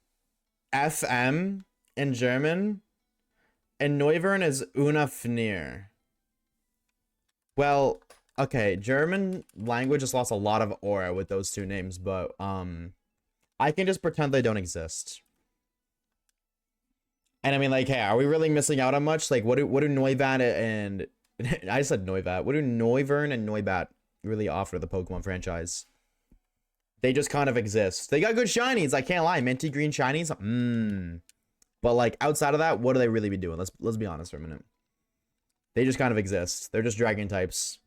FM in German, and Neuvern is Unafnir. Well, okay, German language has lost a lot of aura with those two names, but I can just pretend they don't exist. And I mean, like, hey, are we really missing out on much? Like, what do Neubat and I said Neubat. What do Neuvern and Neubat really offer the Pokemon franchise? They just kind of exist. They got good shinies, I can't lie. Minty green shinies. But like outside of that, what do they really be doing? Let's be honest for a minute. They just kind of exist. They're just dragon types.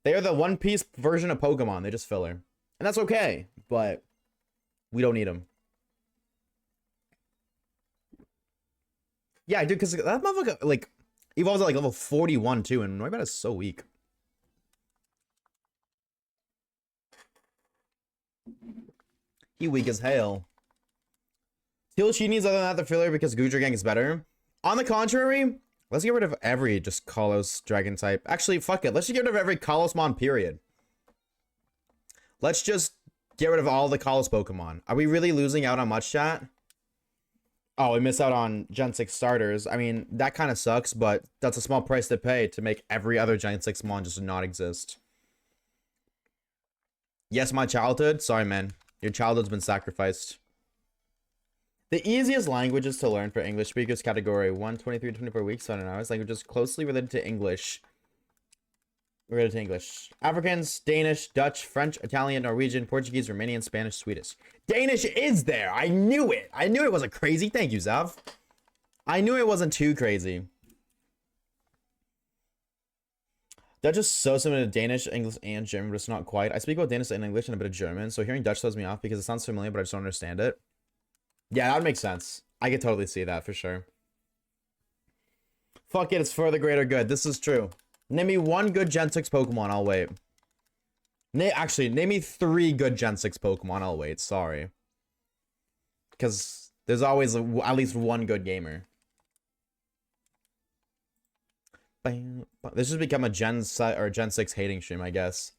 They are the One Piece version of Pokemon. They just filler. And that's okay, but we don't need them. Yeah, dude, because that motherfucker, like, evolves at, like, level 41, too, and Noibat is so weak. He weak as hell. Teal Cheenies, other than that, the filler because Goodra is better. On the contrary, let's get rid of every just Kalos dragon type. Actually, fuck it. Let's just get rid of every Kalosmon, period. Let's just get rid of all the Kalos Pokemon. Are we really losing out on much, chat? Oh, we missed out on Gen 6 starters. I mean, that kind of sucks, but that's a small price to pay to make every other Gen 6 mon just not exist. Yes, my childhood. Sorry, man. Your childhood's been sacrificed. The easiest languages to learn for English speakers category 1, 23 to 24 weeks, 7 hours. Languages closely related to English. Africans, Danish, Dutch, French, Italian, Norwegian, Portuguese, Romanian, Spanish, Swedish. Danish is there. I knew it. I knew it wasn't crazy. Thank you, Zav. I knew it wasn't too crazy. Dutch is so similar to Danish, English, and German, but it's not quite. I speak both Danish and English and a bit of German, so hearing Dutch throws me off because it sounds familiar, but I just don't understand it. Yeah, that would make sense. I could totally see that for sure. Fuck it, it's for the greater good. This is true. Name me one good Gen 6 Pokemon, I'll wait. Actually, name me 3 good Gen 6 Pokemon, I'll wait. Sorry. Because there's always at least one good gamer. This has become a Gen 6 hating stream, I guess.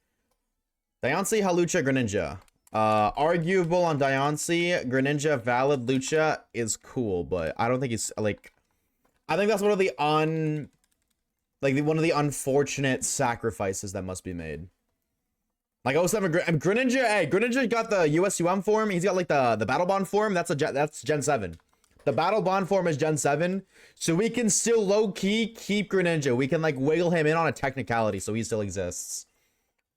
Diancie, Halucha, Greninja. Arguable on Diancie. Greninja, valid. Lucha is cool, but I don't think he's, like... I think that's one of the one of the unfortunate sacrifices that must be made. Like 07 Greninja, hey, Greninja got the USUM form. He's got like the Battle Bond form. That's Gen 7. The Battle Bond form is Gen 7. So we can still low-key keep Greninja. We can like wiggle him in on a technicality so he still exists.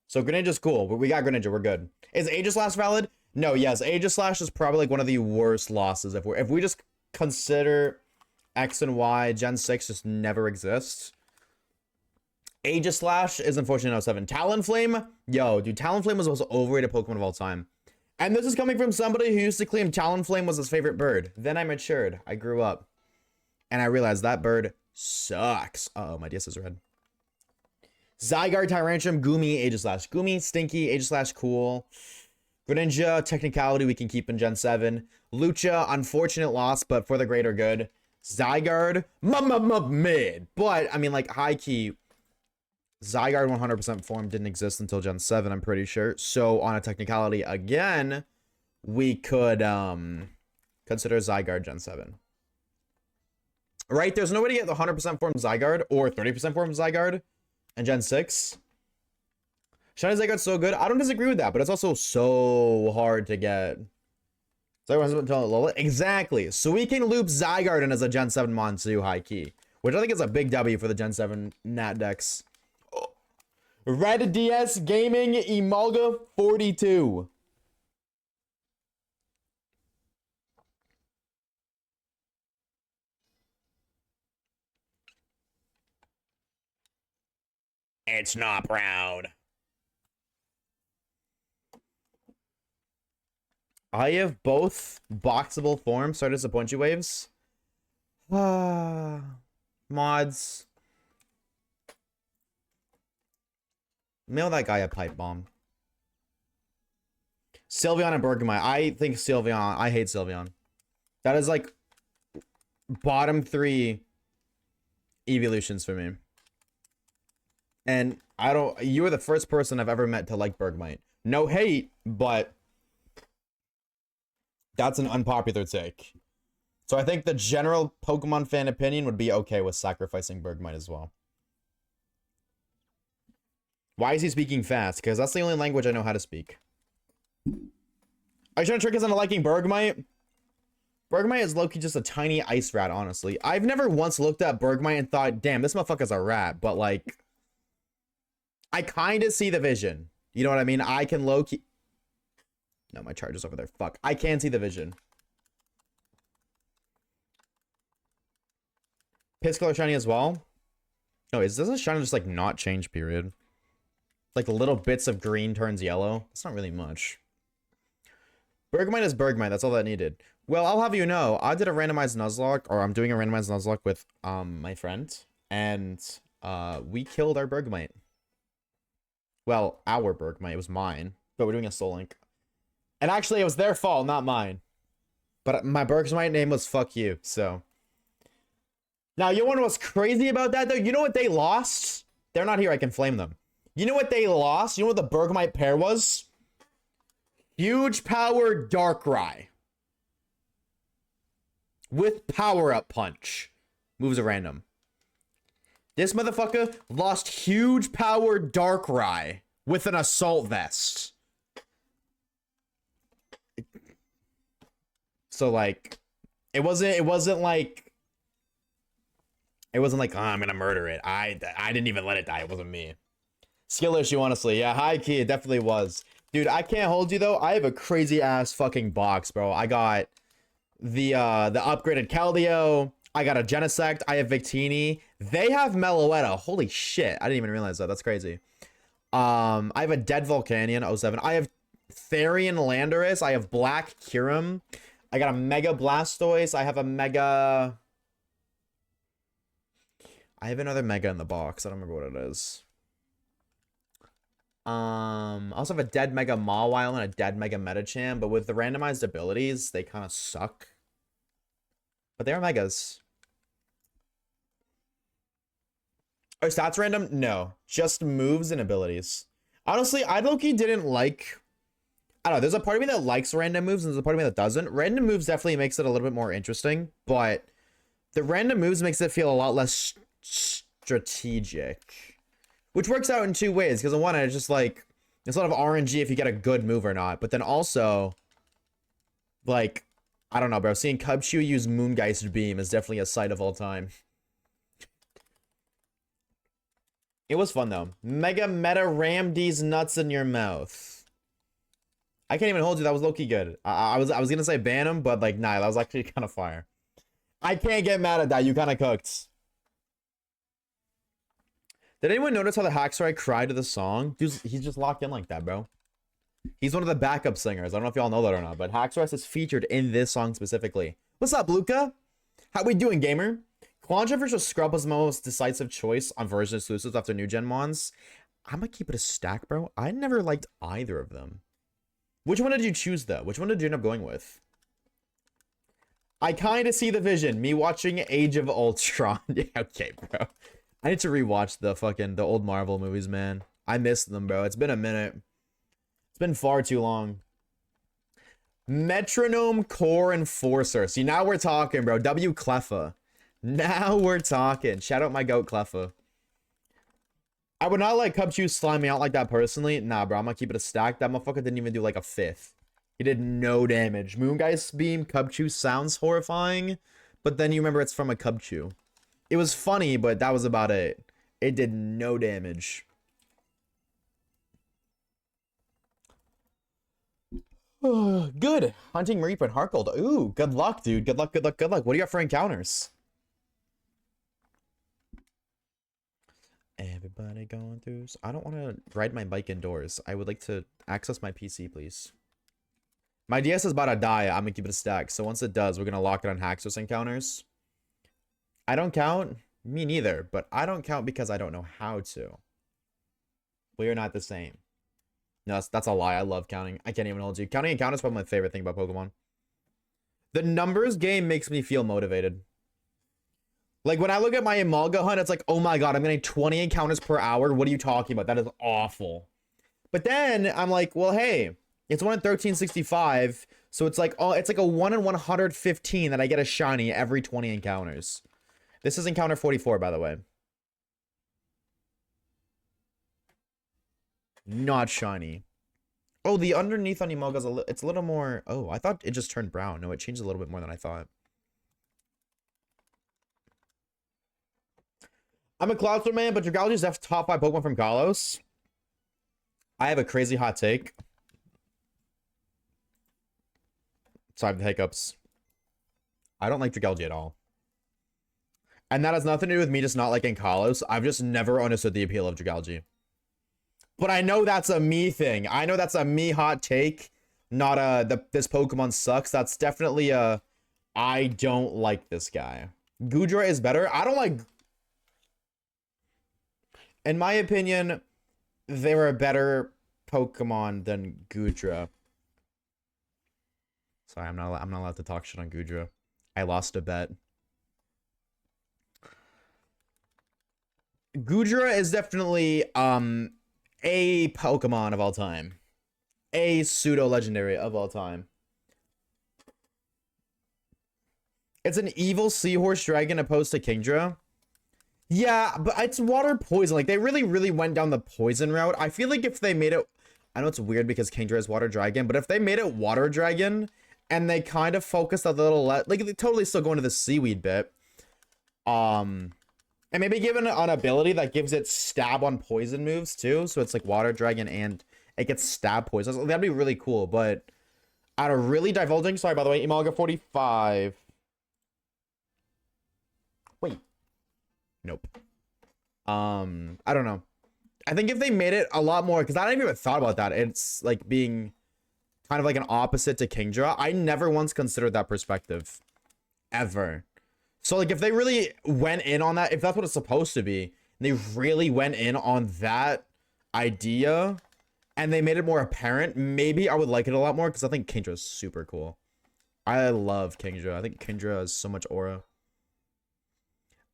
So Greninja's cool. We got Greninja, we're good. Is Aegislash valid? No, yes. Aegislash is probably like one of the worst losses. If we just consider X and Y, Gen 6 just never exists. Aegislash is unfortunately no 7. Talonflame, yo, dude, Talonflame was the most overrated Pokemon of all time. And this is coming from somebody who used to claim Talonflame was his favorite bird. Then I matured. I grew up. And I realized that bird sucks. Uh-oh, my DS is red. Zygarde, Tyrantrum, Goomy, Aegislash. Goomy, stinky, Aegislash, cool. Greninja, technicality we can keep in Gen 7. Lucha, unfortunate loss, but for the greater good. Zygarde, mid. But, I mean, like, high-key, Zygarde 100% form didn't exist until Gen 7, I'm pretty sure. So, on a technicality, again, we could consider Zygarde Gen 7. Right? There's no way to get the 100% form Zygarde or 30% form Zygarde in Gen 6. Shiny Zygarde's so good. I don't disagree with that, but it's also so hard to get. Exactly. So we can loop Zygarde in as a Gen 7 Monsu high key, which I think is a big W for the Gen 7 Nat decks. Red DS Gaming Emolga 42. It's not proud. I have both boxable forms. Sorry to disappoint you, Waves. Mods. Mail that guy a pipe bomb. Sylveon and Bergamot. I think Sylveon. I hate Sylveon. That is like bottom 3 evolutions for me. And I don't. You were the first person I've ever met to like Bergmite. No hate, but that's an unpopular take. So I think the general Pokemon fan opinion would be okay with sacrificing Bergmite as well. Why is he speaking fast? Because that's the only language I know how to speak. Are you trying to trick us into liking Bergmite? Bergmite is low-key just a tiny ice rat, honestly. I've never once looked at Bergmite and thought, damn, this motherfucker's a rat. But, like, I kind of see the vision. You know what I mean? I can low-key... No, my charger's over there. Fuck. I can see the vision. Piss color shiny as well? No, doesn't shiny just, like, not change, period? Like, little bits of green turns yellow. It's not really much. Bergmite is Bergmite. That's all that needed. Well, I'll have you know, I did a randomized Nuzlocke, or I'm doing a randomized Nuzlocke with my friend, and we killed our Bergmite. Well, our Bergmite. It was mine, but we're doing a Soul Link. And actually, it was their fault, not mine. But my Bergmite name was fuck you, so. Now, you want to know what's crazy about that, though? You know what they lost? They're not here. I can flame them. You know what they lost? You know what the Bergmite pair was? Huge Power Darkrai. With Power Up Punch. Moves a random. This motherfucker lost Huge Power Darkrai with an Assault Vest. So, like, it wasn't like, oh, I'm gonna murder it. I didn't even let it die. It wasn't me. Skill issue, honestly. Yeah, high key, it definitely was. Dude, I can't hold you, though. I have a crazy-ass fucking box, bro. I got the upgraded Keldeo. I got a Genesect. I have Victini. They have Meloetta. Holy shit. I didn't even realize that. That's crazy. I have a Dead Volcanion 07. I have Therian Landorus. I have Black Kyurem. I got a Mega Blastoise. I have a Mega... I have another Mega in the box. I don't remember what it is. I also have a dead Mega Mawile and a dead Mega Medicham, but with the randomized abilities, they kind of suck. But they are Megas. Are stats random? No. Just moves and abilities. Honestly, I low-key didn't like... I don't know, there's a part of me that likes random moves and there's a part of me that doesn't. Random moves definitely makes it a little bit more interesting, but the random moves makes it feel a lot less strategic. Which works out in two ways, because on one end, it's just like, It's a lot of RNG if you get a good move or not. But then also, like, I don't know, bro. Seeing Cubchoo use Moongeist Beam is definitely a sight of all time. It was fun, though. Mega Meta ram these nuts in your mouth. I can't even hold you. That was low-key good. I was gonna say ban him, but like, nah, that was actually kind of fire. I can't get mad at that. You kind of cooked. Did anyone notice how the Haxorus cried to the song? Dude, he's just locked in like that, bro. He's one of the backup singers. I don't know if y'all know that or not, but Haxorus is featured in this song specifically. What's up, Luca? How we doing, gamer? Quandra versus Scrub was my most decisive choice on version exclusives after new gen mons. I'm gonna keep it a stack, bro. I never liked either of them. Which one did you choose, though? Which one did you end up going with? I kind of see the vision. Me watching Age of Ultron. Yeah, okay, bro. I need to rewatch the old Marvel movies, man. I missed them, bro. It's been a minute. It's been far too long. Metronome Core Enforcer. See, now we're talking, bro. W Cleffa. Now we're talking. Shout out my goat Cleffa. I would not let Cubchoo slime me out like that personally. Nah, bro. I'm gonna keep it a stack. That motherfucker didn't even do like a fifth. He did no damage. Moongeist Beam Cubchoo sounds horrifying, but then you remember it's from a Cubchoo. It was funny, but that was about it. It did no damage. Good. Hunting Reap and Harkold. Ooh, good luck, dude. Good luck, good luck, good luck. What do you got for encounters? Everybody going through. I don't want to ride my bike indoors. I would like to access my PC, please. My DS is about to die. I'm going to keep it a stack. So once it does, we're going to lock it on Haxorus encounters. I don't count. Me neither. But I don't count because I don't know how to. We are not the same. No, that's a lie. I love counting. I can't even hold you. Counting encounters is probably my favorite thing about Pokemon. The numbers game makes me feel motivated. Like, when I look at my Imalga hunt, it's like, oh my god, I'm getting 20 encounters per hour. What are you talking about? That is awful. But then, I'm like, well, hey, it's 1 in 1365, so it's like, oh, it's like a 1 in 115 that I get a shiny every 20 encounters. This is encounter 44, by the way. Not shiny. Oh, the underneath on Imalga's it's a little more... Oh, I thought it just turned brown. No, it changed a little bit more than I thought. I'm a Cloudster man, but Dragalge's F top 5 Pokemon from Kalos. I have a crazy hot take. So I have the hiccups. I don't like Dragalge at all. And that has nothing to do with me just not liking Kalos. I've just never understood the appeal of Dragalge. But I know that's a me thing. I know that's a me hot take. Not this Pokemon sucks. That's definitely a I don't like this guy. Goodra is better. I don't like... In my opinion, they're a better Pokemon than Goodra. Sorry, I'm not allowed to talk shit on Goodra. I lost a bet. Goodra is definitely a Pokemon of all time. A pseudo-legendary of all time. It's an evil seahorse dragon opposed to Kingdra. Yeah, but it's water poison. Like, they really, really went down the poison route. I feel like if they made it... I know it's weird because Kingdra is water dragon, but if they made it water dragon and they kind of focused a little less... Like, they totally still go into the seaweed bit. And maybe given an ability that gives it stab on poison moves, too. So it's like water dragon and it gets stab poison. That'd be really cool, but... Out of really divulging... Sorry, by the way, Imalga 45... Wait. Nope. I don't know. I think if they made it a lot more, because I didn't even thought about that. It's like being kind of like an opposite to Kingdra. I never once considered that perspective. Ever. So like if they really went in on that, if that's what it's supposed to be, they really went in on that idea and they made it more apparent, maybe I would like it a lot more because I think Kingdra is super cool. I love Kingdra. I think Kingdra has so much aura.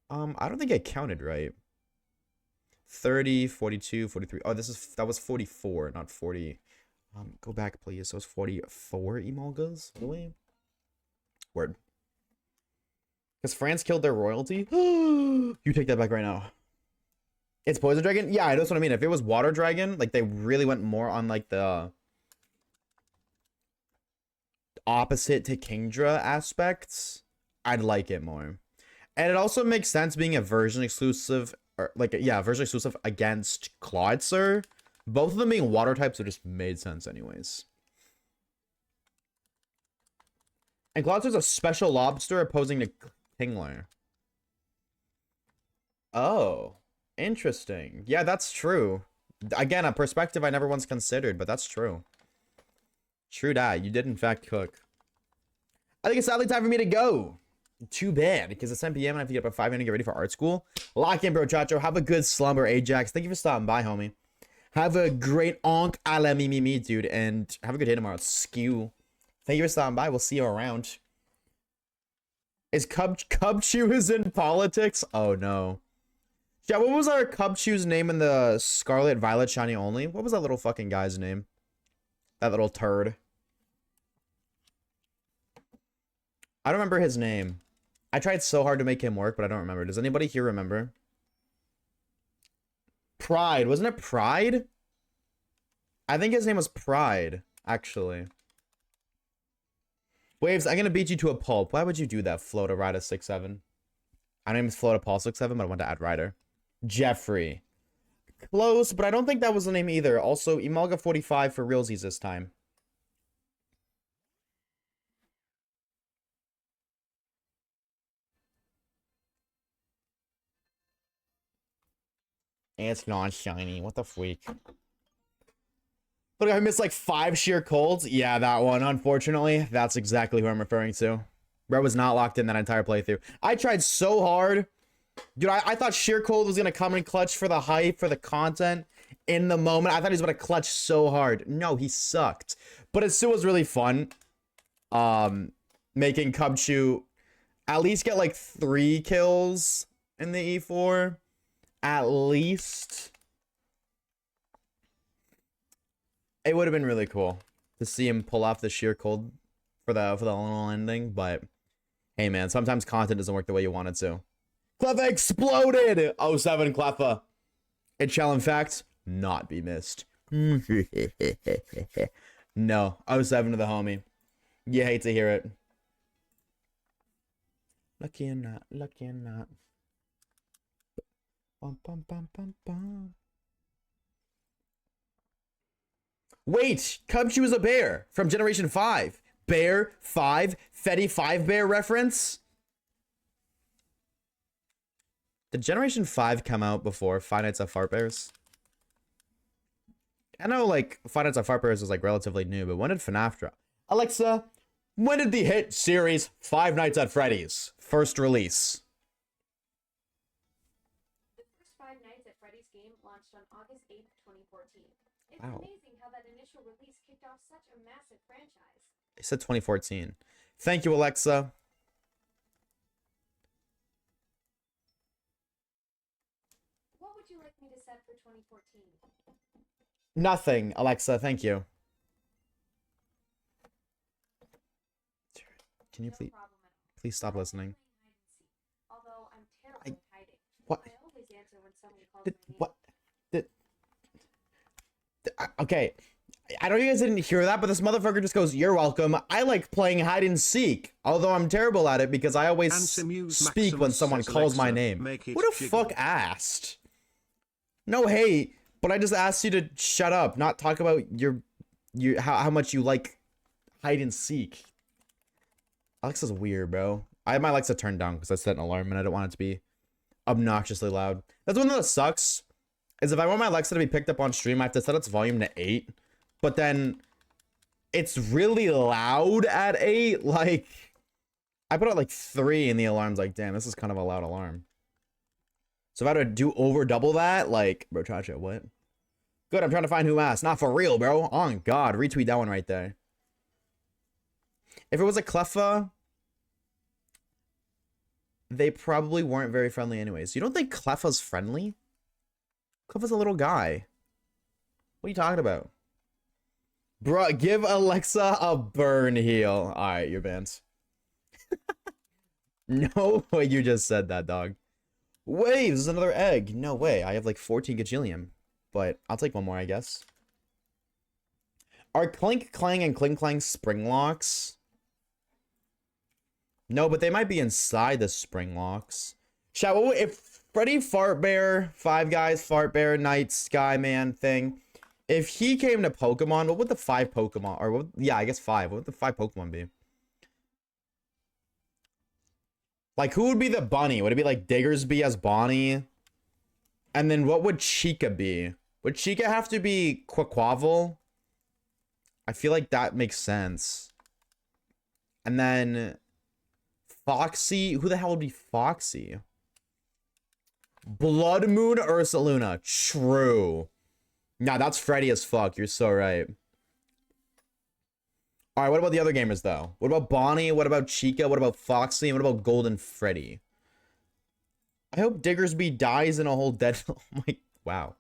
I don't think I counted right. 30, 42, 43. Oh, that was 44, not 40. Go back, please. So it's 44 Imalgas? Really? Word. Because France killed their royalty? You take that back right now. It's poison dragon? Yeah, that's what I mean. If it was water dragon, like they really went more on like the opposite to Kingdra aspects, I'd like it more. And it also makes sense being a version exclusive, or like, yeah, version exclusive against Clawitzer. Both of them being water types would just made sense anyways. And Clawitzer's a special lobster opposing to Kingler. Oh, interesting. Yeah, that's true. Again, a perspective I never once considered, but that's true. True that. You did, in fact, cook. I think it's sadly time for me to go. Too bad, because it's 10 p.m. and I have to get up at 5 a.m. to get ready for art school. Lock in, bro, Chacho. Have a good slumber, Ajax. Thank you for stopping by, homie. Have a great onk a la me, dude. And have a good day tomorrow. Skew. Thank you for stopping by. We'll see you around. Is Cub Chew is in politics? Oh, no. Yeah, what was our Cub Chew's name in the Scarlet Violet Shiny Only? What was that little fucking guy's name? That little turd. I don't remember his name. I tried so hard to make him work, but I don't remember. Does anybody here remember? Pride. Wasn't it Pride? I think his name was Pride, actually. Waves, I'm going to beat you to a pulp. Why would you do that, Flo, to ride a 6-7? My name is Flo to Paul 6-7, but I want to add Rider. Jeffrey. Close, but I don't think that was the name either. Also, Imalga 45 for realsies this time. It's not shiny. What the freak? Look, I missed like 5 sheer colds. Yeah, that one. Unfortunately, that's exactly who I'm referring to. Bro was not locked in that entire playthrough. I tried so hard. Dude, I thought sheer cold was going to come in clutch for the hype, for the content in the moment. I thought he was going to clutch so hard. No, he sucked. But it still was really fun. Making Cubchew at least get like 3 kills in the E4. At least. It would have been really cool to see him pull off the sheer cold for the little ending, but hey man, sometimes content doesn't work the way you want it to. Cleffa exploded! 07 Cleffa. It shall in fact not be missed. No, 07 to the homie. You hate to hear it. Lucky or not, lucky or not. Bum, bum, bum, bum, bum. Wait, Cubchew is a bear from Generation 5. Bear 5, Fetty 5 bear reference? Did Generation 5 come out before Five Nights at Fart Bears? I know, like, Five Nights at Fart Bears was, like, relatively new, but when did FNAF drop? Alexa, when did the hit series Five Nights at Freddy's first release? The first Five Nights at Freddy's game launched on August 8th, 2014. It's Wow. amazing how that initial release kicked off such a massive franchise. It said 2014. Thank you, Alexa. What would you like me to set for 2014? Nothing, Alexa. Thank you. Can you No please problem at all. please stop listening? Playing hide and seek, although I'm terrible at hiding. What? I always answer when someone calls Did, my name. what? Okay. I know you guys didn't hear that, but this motherfucker just goes, "You're welcome." I like playing hide and seek, although I'm terrible at it because I always Ansimuse speak when Maximus someone says, calls my "Alexa, name. make it Who the jiggle." fuck asked? No hate, but I just asked you to shut up, not talk about how much you like hide and seek. Alexa's weird, bro. I had my Alexa turned down because I set an alarm and I don't want it to be obnoxiously loud. That's one that sucks. Is if I want my Alexa to be picked up on stream, I have to set its volume to 8. But then it's really loud at 8. Like, I put it like 3 and the alarm's like, damn, this is kind of a loud alarm. So if I had to do over double that, like, bro, Chacha, what? Good, I'm trying to find who asked. Not for real, bro. On God, retweet that one right there. If it was a Cleffa, they probably weren't very friendly anyways. You don't think Cleffa's friendly? Cleffa's a little guy. What are you talking about? Bruh, give Alexa a burn heal. Alright, you're banned. No way you just said that, dog. Waves is another egg. No way. I have like 14 gajillion. But I'll take one more, I guess. Are Clink Clang and Clink Clang spring locks? No, but they might be inside the spring locks. Chat, if Freddy Fart Bear, Five Guys, Fart Bear, Night Sky Man thing, if he came to Pokemon, what would the 5 Pokemon, or what, yeah, I guess 5. What would the 5 Pokemon be? Like, who would be the bunny? Would it be like Diggersby as Bonnie? And then what would Chica be? Would Chica have to be Quaquaval? I feel like that makes sense. And then Foxy, who the hell would be Foxy? Blood Moon Ursaluna. True. Nah, that's Freddy as fuck. You're so right. All right, what about the other gamers, though? What about Bonnie? What about Chica? What about Foxy? And what about Golden Freddy? I hope Diggersby dies in a whole dead... Oh my... Wow.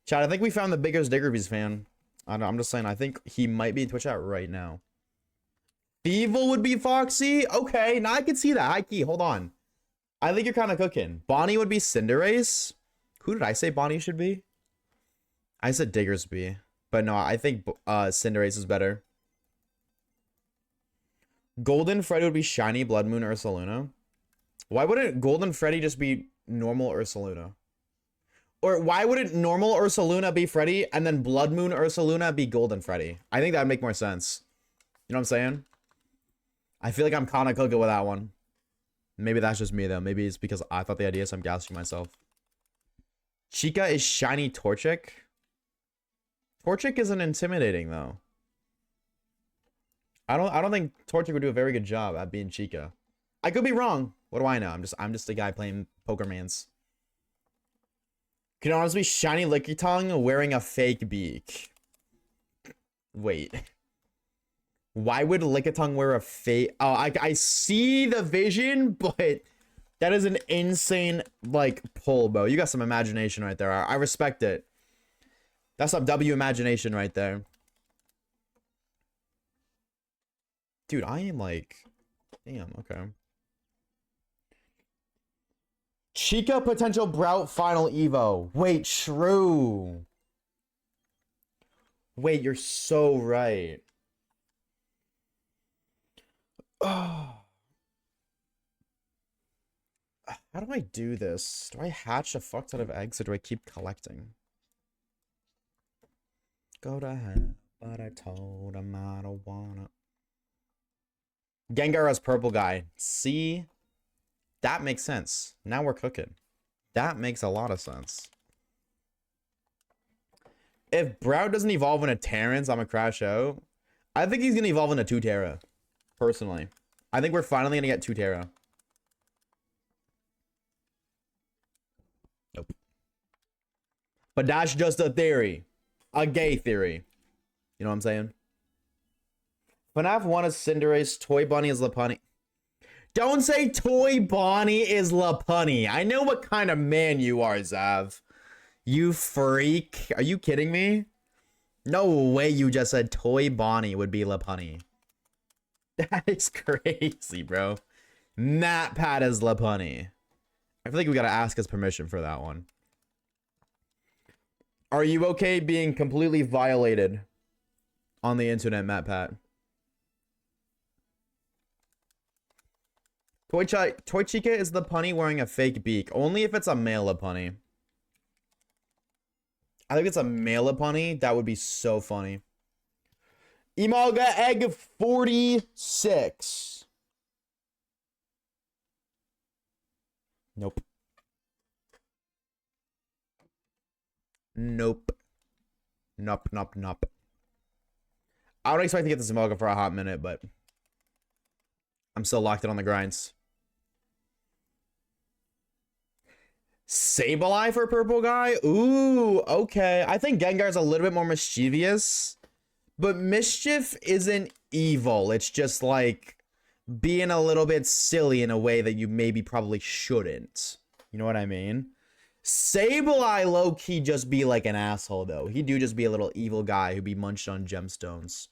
Chat, I think we found the biggest Diggersby's fan. I'm just saying, I think he might be in Twitch chat right now. Evil would be Foxy? Okay, now I can see that. High key, hold on. I think you're kind of cooking. Bonnie would be Cinderace? Who did I say Bonnie should be? I said Diggersby. But no, I think Cinderace is better. Golden Freddy would be Shiny Blood Moon Ursaluna. Why wouldn't Golden Freddy just be normal Ursaluna? Or why wouldn't normal Ursaluna be Freddy and then Blood Moon Ursaluna be Golden Freddy? I think that would make more sense. You know what I'm saying? I feel like I'm kind of cooking with that one. Maybe that's just me, though. Maybe it's because I thought the idea, so I'm gassing myself. Chica is Shiny Torchic. Torchic isn't intimidating, though. I don't think Torchic would do a very good job at being Chica. I could be wrong. What do I know? I'm just a guy playing Pokermans. Could honestly be Shiny Lickitung wearing a fake beak. Wait. Why would Lickitung wear a fake... Oh, I see the vision, but that is an insane, like, pull, bro. You got some imagination right there. I respect it. That's some W imagination right there. Dude, I am like... Damn, okay. Chica potential Brout final Evo. Wait, true. Wait, you're so right. Oh. How do I do this? Do I hatch a fuck ton of eggs or do I keep collecting? Go to hell, but I told him I don't wanna. Gengar as purple guy. See? That makes sense. Now we're cooking. That makes a lot of sense. If Brow doesn't evolve into Terrans, I'm gonna crash out. I think he's gonna evolve into Tutera. Personally. I think we're finally gonna get Tutera. Nope. But that's just a theory. A gay theory. You know what I'm saying? FNAF 1 is Cinderace, Toy Bunny is Lopunny. Don't say Toy Bonnie is Lopunny. I know what kind of man you are, Zav. You freak. Are you kidding me? No way you just said Toy Bonnie would be Lopunny. That is crazy, bro. Matt Pat is Lopunny. I feel like we gotta ask his permission for that one. Are you okay being completely violated on the internet, Matt Pat? Toy Chica is the punny wearing a fake beak. Only if it's a male punny. I think it's a male punny. That would be so funny. Imalga egg 46. Nope. Nope. Nope, nope, nope. I don't expect to get this Imalga for a hot minute, but I'm still locked in on the grinds. Sableye for purple guy? Ooh, okay. I think Gengar's a little bit more mischievous. But Mischief isn't evil. It's just like being a little bit silly in a way that you maybe probably shouldn't. You know what I mean? Sableye low-key just be like an asshole, though. He do just be a little evil guy who'd be munched on gemstones.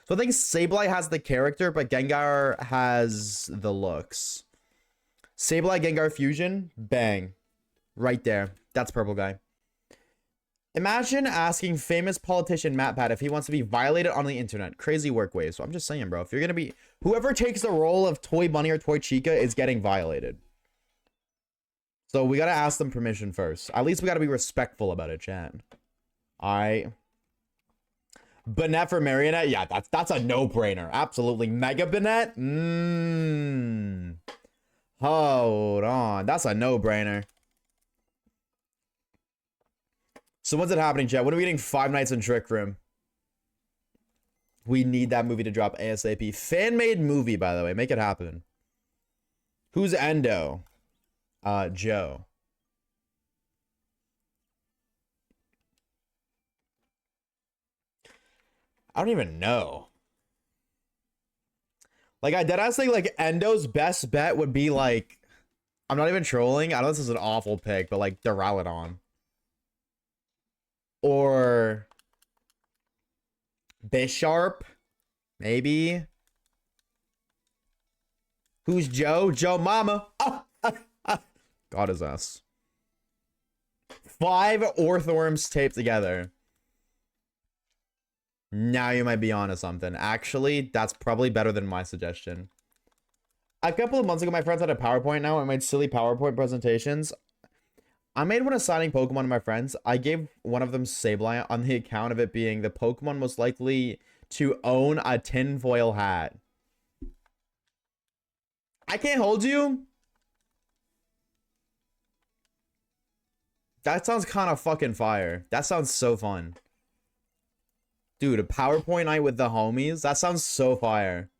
So I think Sableye has the character, but Gengar has the looks. Sableye Gengar fusion? Bang. Right there. That's purple guy. Imagine asking famous politician MatPat if he wants to be violated on the internet. Crazy work ways. So I'm just saying, bro. If you're gonna be... Whoever takes the role of Toy Bunny or Toy Chica is getting violated. So we gotta ask them permission first. At least we gotta be respectful about it, chat. Alright. Banette for Marionette? Yeah, that's a no-brainer. Absolutely. Mega Banette? Hold on. That's a no-brainer. So when's it happening, chat? When are we getting Five Nights in Trick Room? We need that movie to drop ASAP. Fan-made movie, by the way. Make it happen. Who's Endo? Joe. I don't even know. Like, I deadass think, like, Endo's best bet would be, like... I'm not even trolling. I know this is an awful pick, but, like, Duraludon. Or... Bisharp? Maybe? Who's Joe? Joe Mama. God his ass. 5 Orthworms taped together. Now you might be onto something. Actually, that's probably better than my suggestion. A couple of months ago, my friends had a PowerPoint now. I made silly PowerPoint presentations. I made one assigning Pokemon to my friends. I gave one of them Sableye on the account of it being the Pokemon most likely to own a tinfoil hat. I can't hold you. That sounds kind of fucking fire. That sounds so fun. Dude, a PowerPoint night with the homies? That sounds so fire.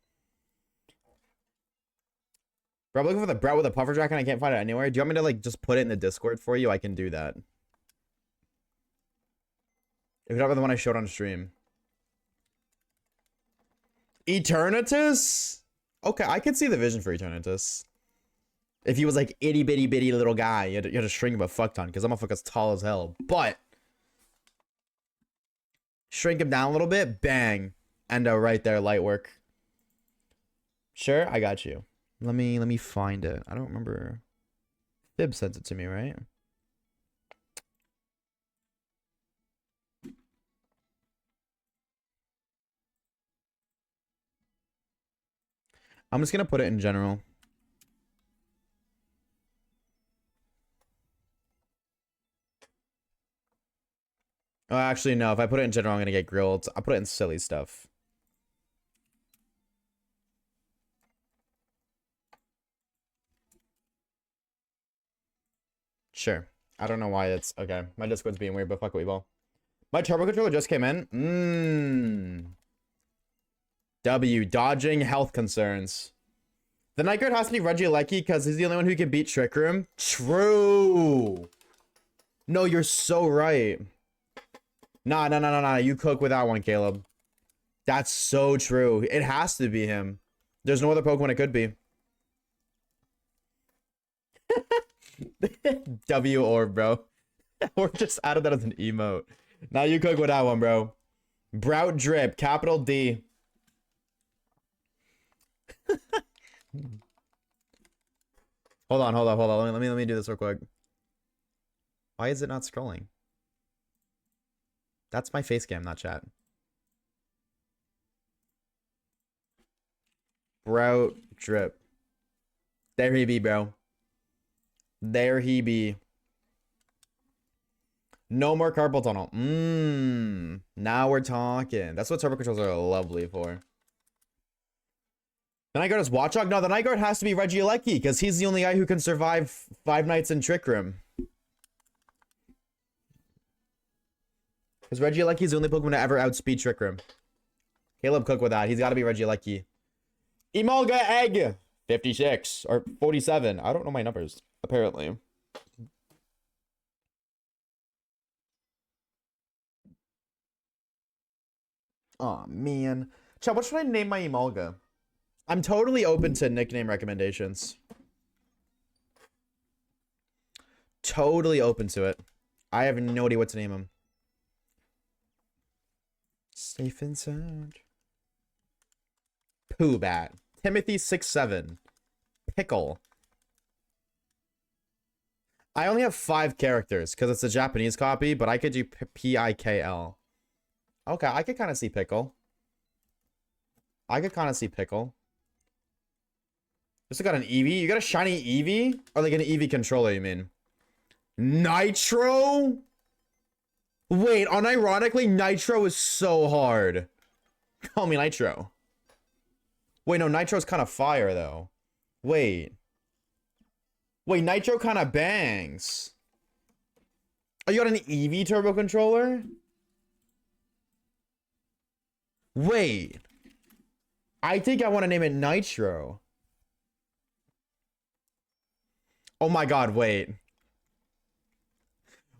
Bro, I'm looking for the Brett with a puffer jacket and I can't find it anywhere. Do you want me to, like, just put it in the Discord for you? I can do that. If not the one I showed on stream. Eternatus? Okay, I could see the vision for Eternatus. If he was, like, itty bitty bitty little guy, you had to shrink him a fuck ton, because I'm a fuck as tall as hell. But... shrink him down a little bit, bang. Endo right there, light work. Sure, I got you. Let me find it. I don't remember. Fib sent it to me, right? I'm just gonna put it in general. Oh, actually, no. If I put it in general, I'm gonna get grilled. I'll put it in silly stuff. Sure. I don't know why it's... Okay. My Discord's being weird, but fuck it, Weeball. My turbo controller just came in. W. Dodging health concerns. The night guard has to be Regieleki because he's the only one who can beat Trick Room. True. No, you're so right. Nah. You cook with that one, Caleb. That's so true. It has to be him. There's no other Pokemon it could be. W orb, bro. Or just added that as an emote. Now you cook with that one, bro. Brout drip, capital D. Hold on. Let me do this real quick. Why is it not scrolling? That's my face cam, not chat. Brout drip. There he be, bro. There he be. No more carpal tunnel. Now we're talking. That's what turbo controls are lovely for. The Night Guard is Watchog? No, the Night Guard has to be Regieleki, because he's the only guy who can survive 5 nights in Trick Room. Because Regieleki is the only Pokemon to ever outspeed Trick Room. Caleb cook with that. He's got to be Regieleki. Emolga Egg! 56. Or 47. I don't know my numbers, apparently. Aw, man. Chat, what should I name my Emolga? I'm totally open to nickname recommendations. Totally open to it. I have no idea what to name him. Safe and sound. Poohbat. Timothy 67. Pickle. I only have 5 characters because it's a Japanese copy, but I could do P-I-K-L. Okay, I could kind of see Pickle. I could kind of see Pickle. Just got an Eevee. You got a shiny Eevee? Or like an Eevee controller, you mean? Nitro? Wait, unironically, Nitro is so hard. Call me Nitro. Wait, no, Nitro's kind of fire, though. Wait. Wait, Nitro kind of bangs. Oh, you got an Eevee turbo controller? Wait. I think I want to name it Nitro. Oh my god, wait.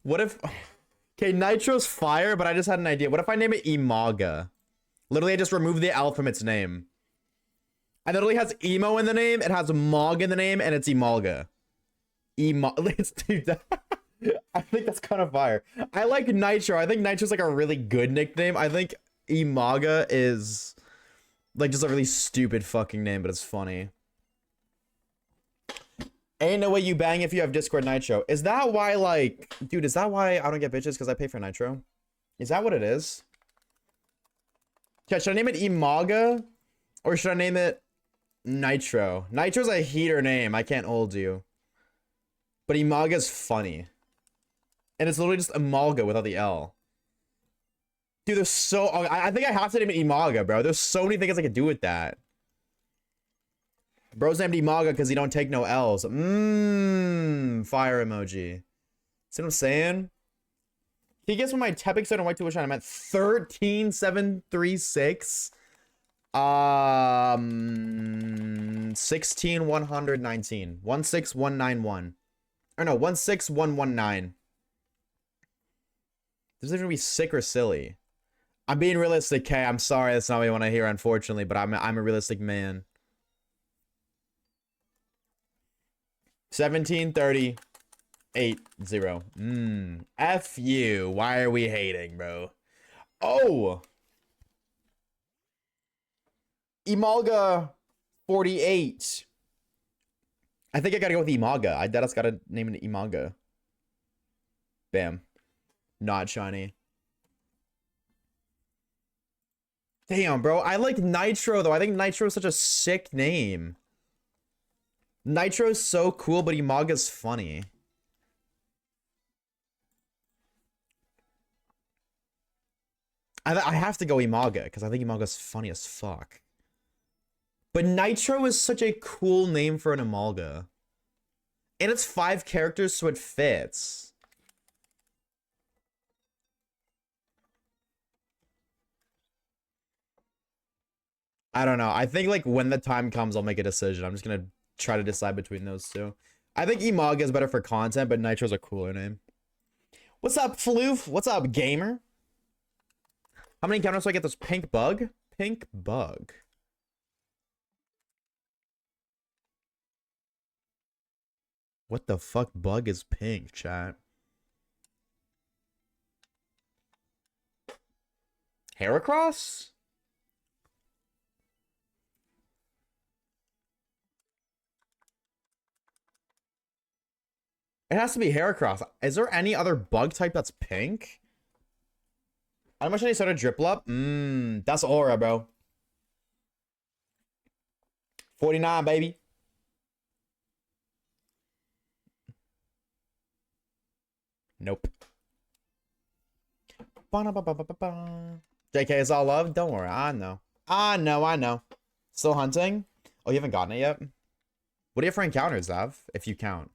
What if... Okay, Nitro's fire, but I just had an idea. What if I name it Imaga? Literally, I just remove the L from its name. It literally has emo in the name, it has Mog in the name, and it's Imalga. Dude, I think that's kind of fire. I like Nitro. I think Nitro's like a really good nickname. I think Imaga is like just a really stupid fucking name, but it's funny. Ain't no way you bang if you have Discord Nitro. Is that why, like, dude, is that why I don't get bitches? Because I pay for Nitro? Is that what it is? Yeah, should I name it Imaga? Or should I name it Nitro? Nitro's a heater name. I can't hold you. But Imaga's funny. And it's literally just Imalga without the L. Dude, there's so... I think I have to name it Imaga, bro. There's so many things I could do with that. Bro's named Imaga because he don't take no L's. Fire emoji. See what I'm saying? He gets when my Tepic Stone and White Tuition. I'm at 13,736. 16,119. 16191. Or no, 16119. This is gonna be sick or silly. I'm being realistic, Kay. I'm sorry, that's not what you want to hear, unfortunately, but I'm a realistic man. 1730 80. F you. Why are we hating, bro? Oh! Imalga 48. I think I gotta go with Imaga. I just gotta name it Imaga. Bam. Not shiny. Damn, bro. I like Nitro, though. I think Nitro is such a sick name. Nitro's so cool, but Imaga's funny. I have to go Imaga, because I think Imaga's funny as fuck. But Nitro is such a cool name for an Imalga. And it's 5 characters, so it fits. I don't know. I think, like, when the time comes, I'll make a decision. I'm just gonna try to decide between those two. I think Imaga is better for content, but Nitro's a cooler name. What's up, Floof? What's up, gamer? How many encounters do I get this pink bug? Pink bug. What the fuck bug is pink, chat? Heracross? It has to be Heracross. Is there any other bug type that's pink? How much did I start a Driplup? That's Aura, bro. 49, baby. Nope. JK is all love? Don't worry, I know. I know. Still hunting? Oh, you haven't gotten it yet? What do you have for encounters, Zav? If you count.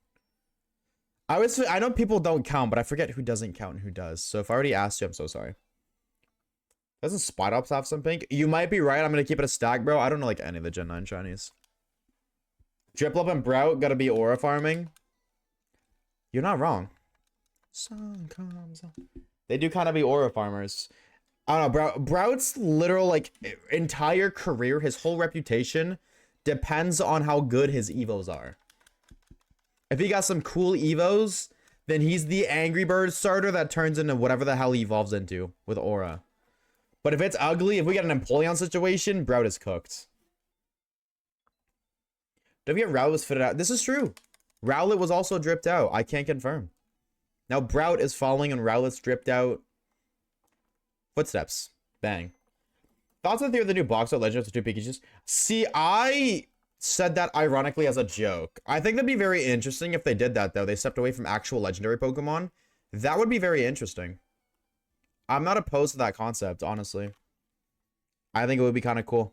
I know people don't count, but I forget who doesn't count and who does. So if I already asked you, I'm so sorry. Doesn't Spot Ops have some pink? You might be right. I'm gonna keep it a stack, bro. I don't know like any of the Gen 9 shinies. Driplup and Brout gotta be aura farming. You're not wrong. Sun comes up. They do kind of be aura farmers. I don't know, Brout's literal like entire career, his whole reputation depends on how good his evos are. If he got some cool evos, then he's the Angry Bird starter that turns into whatever the hell he evolves into with aura. But if it's ugly, if we get an Empoleon situation, Brout is cooked. Don't forget Route was fitted out. This is true. Rowlet was also dripped out. I can't confirm. Now Brout is following and Rowlet's dripped out. Footsteps. Bang. Thoughts on the new box art legends of 2 Pikachus? See, I said that ironically as a joke. I think that'd be very interesting if they did that, though. They stepped away from actual legendary Pokemon. That would be very interesting. I'm not opposed to that concept, honestly. I think it would be kind of cool.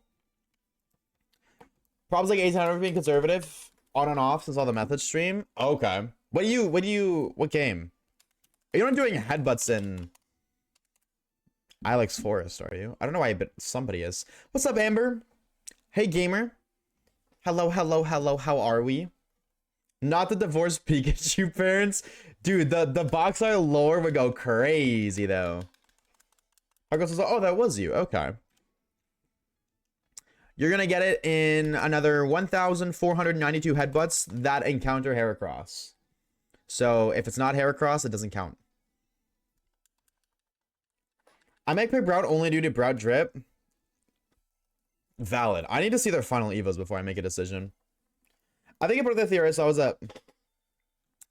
Problems like 800 being conservative on and off since all the methods stream. Okay. What game? You're not doing headbutts in Ilex Forest, are you? I don't know why, but somebody is. What's up, Amber? Hey, gamer. Hello, hello, hello. How are we? Not the divorced Pikachu parents. Dude, the box art lore would go crazy, though. Haxorus was like, oh, that was you. Okay. You're going to get it in another 1,492 headbutts that encounter Heracross. So if it's not Heracross, it doesn't count. I might pick Brout only due to Brout drip. Valid. I need to see their final evos before I make a decision. I think about the theory I saw was that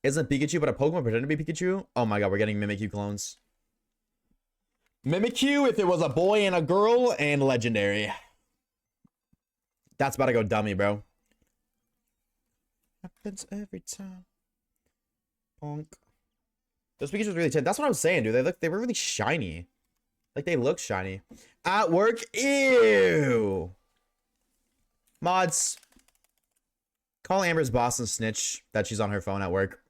isn't Pikachu, but a Pokemon pretending to be Pikachu. Oh my god, we're getting Mimikyu clones. Mimikyu if it was a boy and a girl and legendary. That's about to go dummy, bro. Happens every time. Bonk. Those Pikachu's really tin. That's what I was saying, dude. They were really shiny. Like they look shiny. At work, ew. Mods. Call Amber's boss and snitch that she's on her phone at work.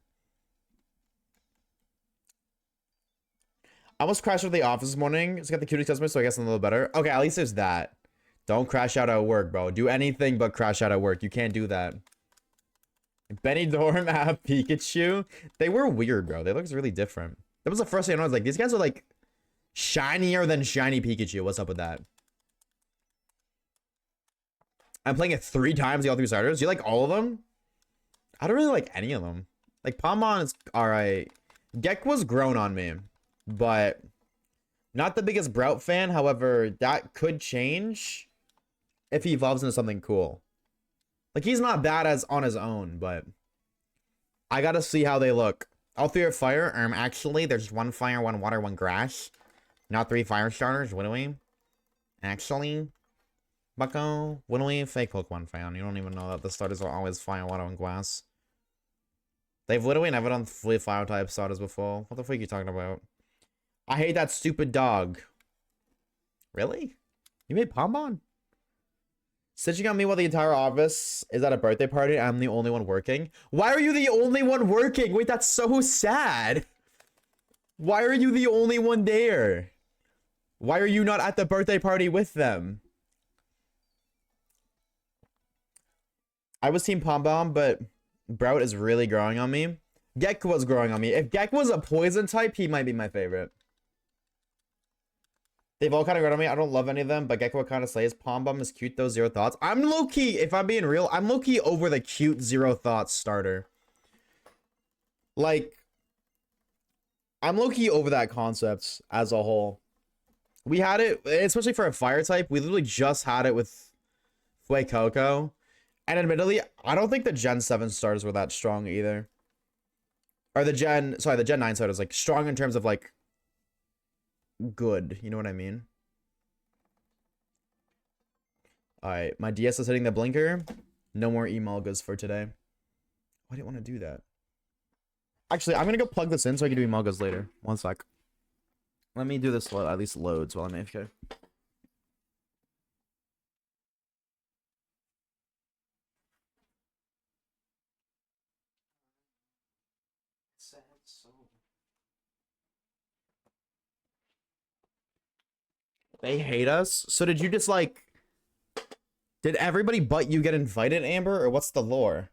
I almost crashed out of the office this morning. It's got the cutest customer, so I guess I'm a little better. Okay, at least there's that. Don't crash out at work, bro. Do anything but crash out at work. You can't do that. Benny Dorm at Pikachu. They were weird, bro. They look really different. That was the first thing I was like, these guys are like shinier than shiny Pikachu. What's up with that? I'm playing it 3 times, all 3 starters. You like all of them? I don't really like any of them. Like, Palmon is alright. Gek was grown on me, but not the biggest Brout fan. However, that could change if he evolves into something cool. Like, he's not bad as on his own, but I gotta see how they look. All 3 are fire. Actually, there's 1 fire, 1 water, 1 grass. Not 3 fire starters. What do we? Actually, Bucko, when we fake Pokemon fan, you don't even know that the starters are always fire, water, and grass. They've literally never done fully fire type starters before. What the fuck are you talking about? I hate that stupid dog. Really? You made Pombon? Stitching on me while the entire office is at a birthday party. I'm the only one working. Why are you the only one working? Wait, that's so sad. Why are you the only one there? Why are you not at the birthday party with them? I was Team Pombom, but Brout is really growing on me. Gek was growing on me. If Gek was a poison type, he might be my favorite. They've all kind of grown on me. I don't love any of them, but Gecko kind of slays. Pombom is cute though. 0 thoughts. I'm low-key, if I'm being real, I'm low-key over the cute 0 thoughts starter. Like, I'm low-key over that concept as a whole. We had it, especially for a fire type, we literally just had it with Fuecoco. And admittedly, I don't think the Gen 7 starters were that strong either. Or the Gen 9 starters, like, strong in terms of, like, good. You know what I mean? Alright, my DS is hitting the blinker. No more Emolgas for today. Why didn't want to do that? Actually, I'm gonna go plug this in so I can do Emolgas later. 1 sec. Let me do this at least loads while I'm AFK. They hate us? So did you just like... Did everybody but you get invited, Amber? Or what's the lore?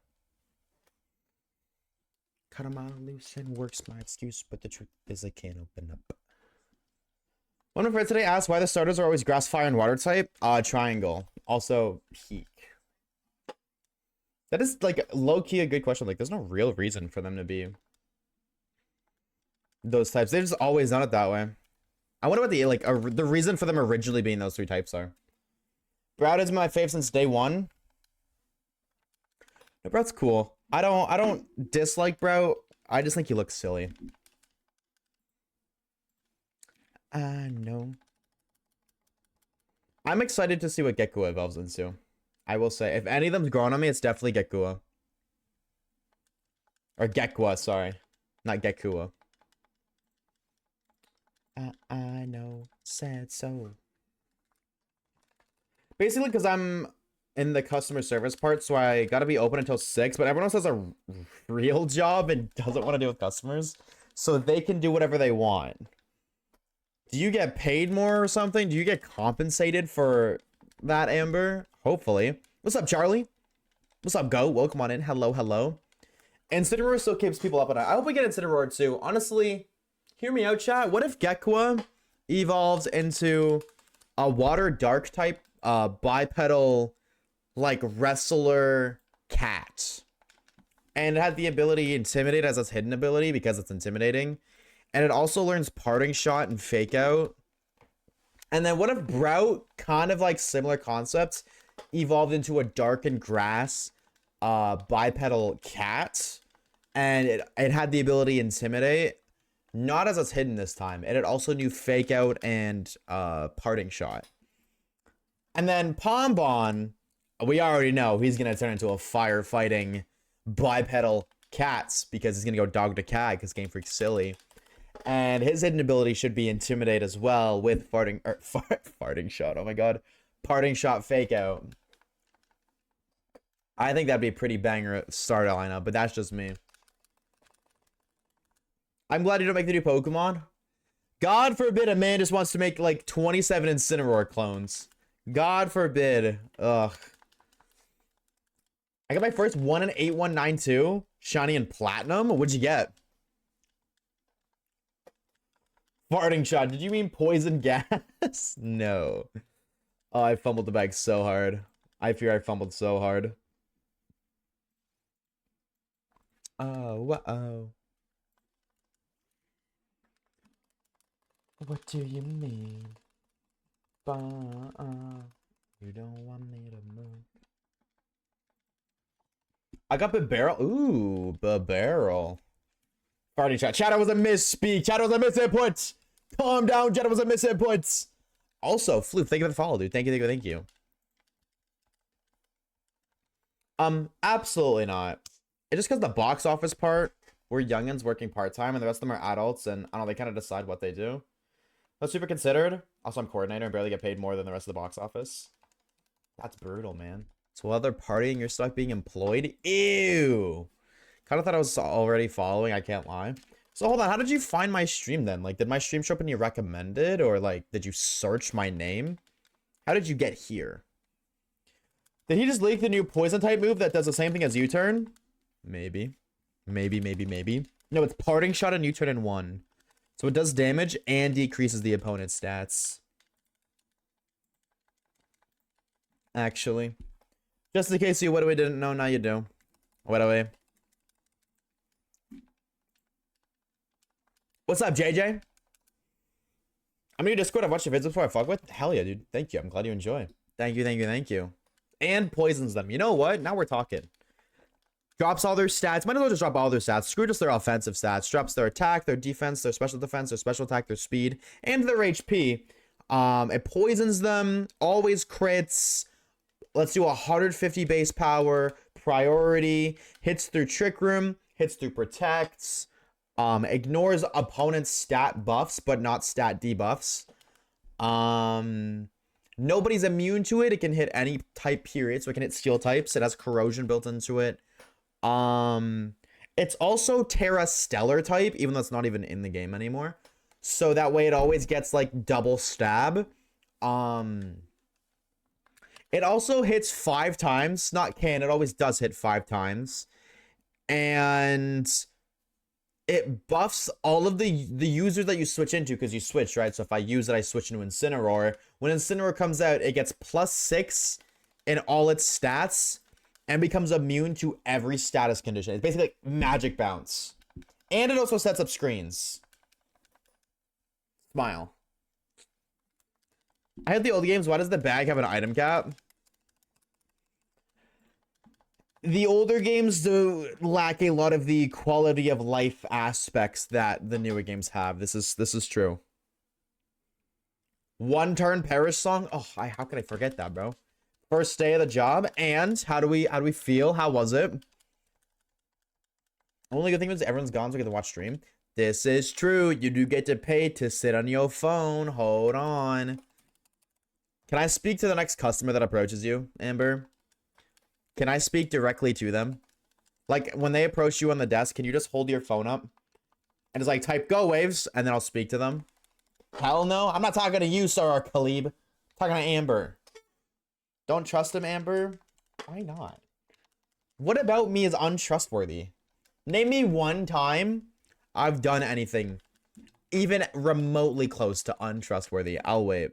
Cut them out loose and works my excuse, but the truth is I can't open up. One of my friends today asked why the starters are always grass, fire, and water type. Triangle. Also, peak. That is like low-key a good question. Like there's no real reason for them to be those types. They've just always done it that way. I wonder what the the reason for them originally being those 3 types are. Brout is my fave since day 1. No, Brout's cool. I don't dislike Bro. I just think he looks silly. I know. I'm excited to see what Gekua evolves into. I will say, if any of them's growing on me, it's definitely Gekua. Or Gekua, sorry. Not Gekua. I know. Sad soul. Basically, because I'm in the customer service part, so I gotta be open until 6, but everyone else has a real job and doesn't want to deal with customers, so they can do whatever they want. Do you get paid more or something? Do you get compensated for that, Amber? Hopefully. What's up, Charlie? What's up, Go? Welcome on in. Hello, hello. Incineroar still keeps people up at night. I hope we get Incineroar too. Honestly, hear me out, chat. What if Gekua evolves into a water dark type bipedal like wrestler cat? And it had the ability to intimidate as its hidden ability because it's intimidating. And it also learns parting shot and fake out. And then what if Brout, kind of like similar concepts, evolved into a darkened grass bipedal cat, and it had the ability to intimidate, not as it's hidden this time, and it also knew fake out and parting shot. And then Pombon, we already know he's gonna turn into a firefighting bipedal cats because he's gonna go dog to cat because Game Freak's silly. And his hidden ability should be intimidate as well with farting shot. Oh my god, parting shot fake out. I think that'd be a pretty banger starter lineup, but that's just me. I'm glad you don't make the new Pokemon. God forbid a man just wants to make like 27 Incineroar clones. God forbid. Ugh. I got my first 1 in 8192 shiny and platinum. What'd you get? Farting shot. Did you mean poison gas? No. Oh, I fumbled the bag so hard. I fear I fumbled so hard. Oh, uh-oh. What do you mean? You don't want me to move. I got Barrel. Ooh, Barrel. Farting shot. Chat, was a misspeak. Chat, was a misinput. Calm down, Chat, was a misinput. Also, Floof, thank you for the follow, dude. Thank you, thank you, thank you. Absolutely not. It's just because the box office part, we're youngins working part-time, and the rest of them are adults, and I don't know, they kind of decide what they do. That's super considered. Also, I'm coordinator and barely get paid more than the rest of the box office. That's brutal, man. So while they're partying, you're stuck being employed? Ew. Kind of thought I was already following, I can't lie. So hold on, how did you find my stream then? Like, did my stream show up and you recommended? Or like, did you search my name? How did you get here? Did he just leak the new poison type move that does the same thing as U-turn? Maybe. Maybe. No, it's parting shot and U-turn in one. So it does damage and decreases the opponent's stats. Actually. Just in case you what-a-way didn't know, now you do. What-a-way. What's up, JJ? I'm new to Discord. I've watched your videos before I fuck with. Hell yeah, dude. Thank you. I'm glad you enjoy. Thank you, thank you, thank you. And poisons them. You know what? Now we're talking. Drops all their stats. Might as well just drop all their stats. Screw just their offensive stats. Drops their attack, their defense, their special defense, their special attack, their speed, and their HP. It poisons them. Always crits. Let's do 150 base power. Priority. Hits through Trick Room. Hits through Protects. Ignores opponent's stat buffs, but not stat debuffs. Nobody's immune to it. It can hit any type period, so it can hit steel types. It has corrosion built into it. It's also Terra Stellar type, even though it's not even in the game anymore. So that way it always gets like double stab. It also hits 5 times. Not can, it always does hit 5 times. And it buffs all of the users that you switch into, because you switch, right? So if I use it, I switch into Incineroar. When Incineroar comes out, it gets +6 in all its stats and becomes immune to every status condition. It's basically like magic bounce. And it also sets up screens. Smile. I had the old games. Why does the bag have an item cap? The older games do lack a lot of the quality of life aspects that the newer games have. This is true. One turn Parish song. Oh, how can I forget that, bro? First day of the job, and how do we feel? How was it? Only good thing is everyone's gone, so we get to watch stream. This is true. You do get to pay to sit on your phone. Hold on. Can I speak to the next customer that approaches you, Amber? Can I speak directly to them? Like, when they approach you on the desk, can you just hold your phone up and just like type "Go Waves" and then I'll speak to them? Hell no. I'm not talking to you, Sir Khalib. I'm talking to Amber. Don't trust him, Amber? Why not? What about me is untrustworthy? Name me one time I've done anything even remotely close to untrustworthy. I'll wait.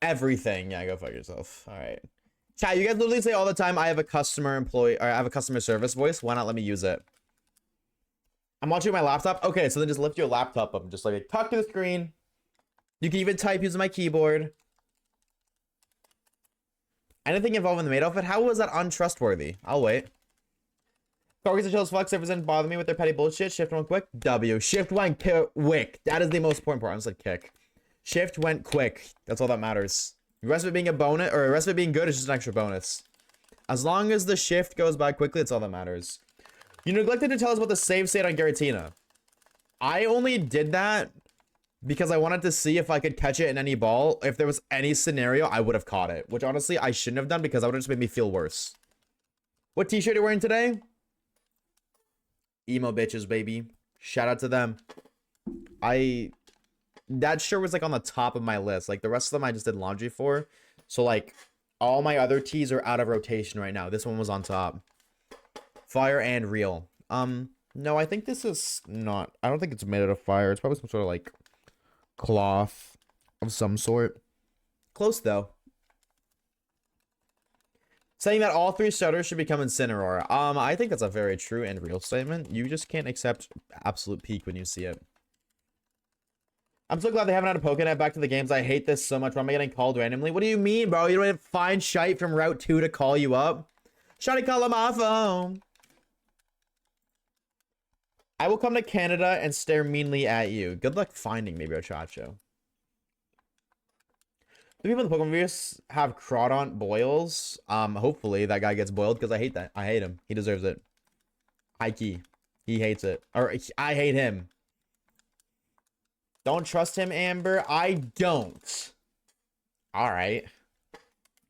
Everything. Yeah, go fuck yourself. All right. Chat, you guys literally say all the time, I have a customer employee, or I have a customer service voice. Why not let me use it? I'm watching my laptop. Okay, so then just lift your laptop up and just like talk to the screen. You can even type using my keyboard. Anything involving the maid outfit? How was that untrustworthy? I'll wait. Targets and chills flex. If it doesn't bother me with their petty bullshit. Shift went quick. W. Shift went quick. That is the most important part. I just said kick. Shift went quick. That's all that matters. The rest of it being a bonus, or the rest of it being good, is just an extra bonus. As long as the shift goes by quickly, that's all that matters. You neglected to tell us about the save state on Giratina. I only did that because I wanted to see if I could catch it in any ball. If there was any scenario, I would have caught it. Which honestly, I shouldn't have done because that would have just made me feel worse. What t-shirt are you wearing today? Emo bitches, baby. Shout out to them. That shirt was like on the top of my list. Like the rest of them I just did laundry for. So like all my other tees are out of rotation right now. This one was on top. Fire and real. No, I think this is not. I don't think it's made out of fire. It's probably some sort of like cloth of some sort. Close though. Saying that all 3 starters should become Incineroar. I think that's a very true and real statement. You just can't accept absolute peak when you see it. I'm so glad they haven't had a Pokénet back to the games. I hate this so much. Why am I getting called randomly? What do you mean, bro? You don't have to find shite from Route 2 to call you up? Shitey, call on my phone. I will come to Canada and stare meanly at you. Good luck finding me, bro, Chacho. Do people in the Pokemon Verse have Crawdont boils? Hopefully that guy gets boiled because I hate that. I hate him. He deserves it. Ike. He hates it. Or I hate him. Don't trust him, Amber? I don't. Alright.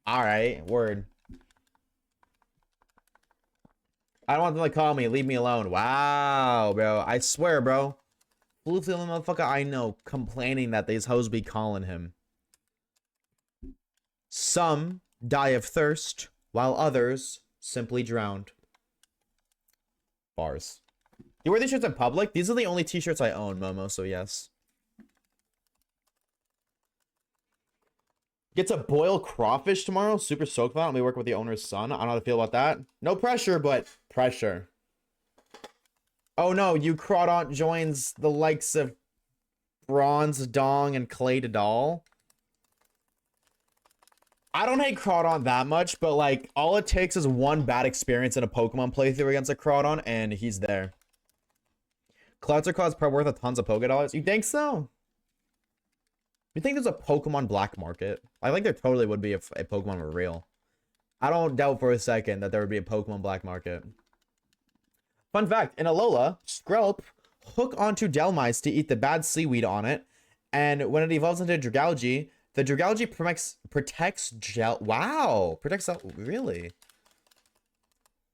Alright. Word. I don't want them to call me. Leave me alone. Wow, bro. I swear, bro. Blue feeling motherfucker I know complaining that these hoes be calling him. Some die of thirst, while others simply drowned. Bars. You wear these shirts in public? These are the only t-shirts I own, Momo, so yes. Get to boil crawfish tomorrow. Super stoked about it. We work with the owner's son. I don't know how to feel about that. No pressure, but pressure. Oh no, you Crawdont joins the likes of Bronze, Dong, and Clay Doll. I don't hate Crawdont that much, but like all it takes is one bad experience in a Pokemon playthrough against a Crawdont, and he's there. Clouds are caused per worth of tons of Pokédollars. You think so? You think there's a Pokemon black market? I think there totally would be if a Pokemon were real. I don't doubt for a second that there would be a Pokemon black market. Fun fact, in Alola, Skrelp hook onto Delmise to eat the bad seaweed on it, and when it evolves into Dragalge, the Dragalge protects Wow! Protects... Really?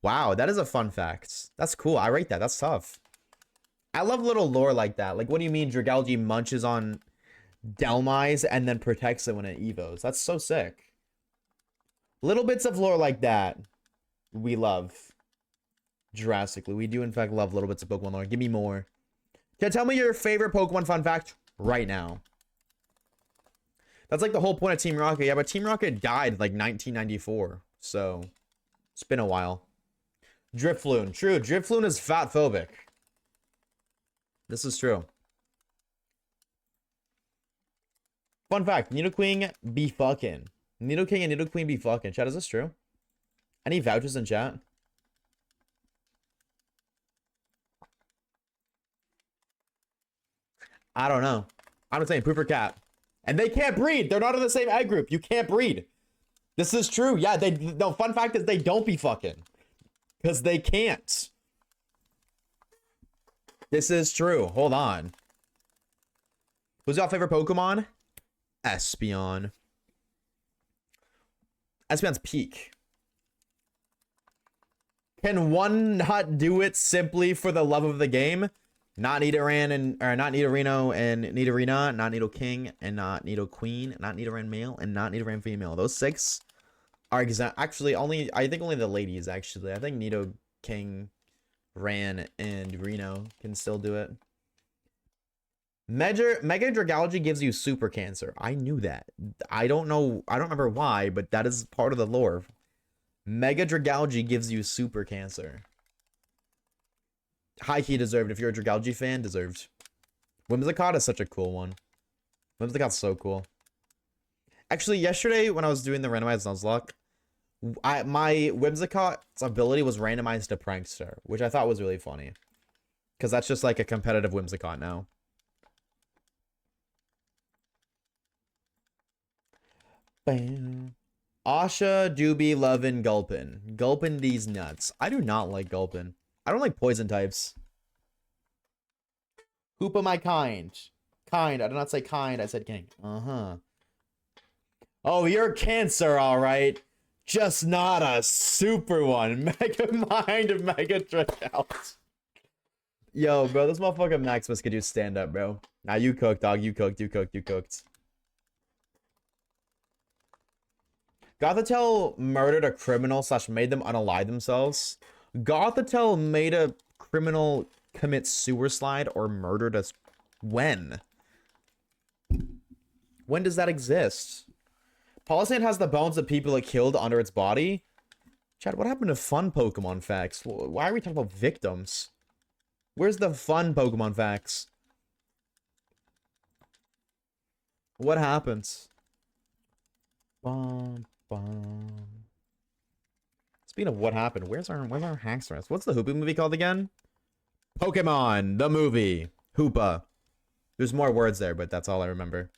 Wow, that is a fun fact. That's cool. I rate that. That's tough. I love little lore like that. Like, what do you mean Dragalge munches on Delmise and then protects it when it evos? That's so sick. Little bits of lore like that we love drastically. We do in fact love little bits of Pokemon lore. Give me more. Tell me your favorite Pokemon fun fact right now. That's like the whole point of Team Rocket. Yeah, but Team Rocket died like 1994, so it's been a while. Drifloon. True, Drifloon is fat phobic. This is true. Fun fact, Nidoking be fucking. Nidoking and Nidoqueen be fucking. Chat, is this true? Any vouchers in chat? I don't know. I'm saying poop or cat. And they can't breed. They're not in the same egg group. You can't breed. This is true. Yeah, no, fun fact is they don't be fucking. Because they can't. This is true. Hold on. Who's your favorite Pokemon? Espeon. Espeon's peak. Can one not do it simply for the love of the game? Not Nidoran and or not Nidorino and Nidorina, not Nidoking and not Nidoqueen, not Nidoran male and not Nidoran female. Those 6 are actually only I think only the ladies actually. I think Nidoking, Ran, and Reno can still do it. Mega Dragology gives you super cancer. I knew that. I don't remember why, but that is part of the lore. Mega Dragology gives you super cancer. High key deserved. If you're a Dragology fan, deserved. Whimsicott is such a cool one. Whimsicott's so cool. Actually, yesterday when I was doing the randomized Nuzlocke, my Whimsicott's ability was randomized to Prankster, which I thought was really funny. Because that's just like a competitive Whimsicott now. Bam. Asha, Doobie, Lovin', Gulpin. Gulpin these nuts. I do not like Gulpin. I don't like poison types. Hoopa my kind. Kind. I did not say kind. I said king. Uh-huh. Oh, you're cancer, alright. Just not a super one. Mega Mind, Mega Dragout. Yo, bro, this motherfucker Maximus could do stand up, bro. Nah, you cooked, dog. You cooked, you cooked, you cooked. Gothitelle murdered a criminal / made them unalive themselves. Gothitelle made a criminal commit suicide or murdered us. When? When does that exist? Palossand has the bones of people it killed under its body. Chad, what happened to fun Pokemon facts? Why are we talking about victims? Where's the fun Pokemon facts? What happens? Bum, bum. Speaking of what happened, where's our Haxorus? What's the Hoopa movie called again? Pokemon, the movie. Hoopa. There's more words there, but that's all I remember.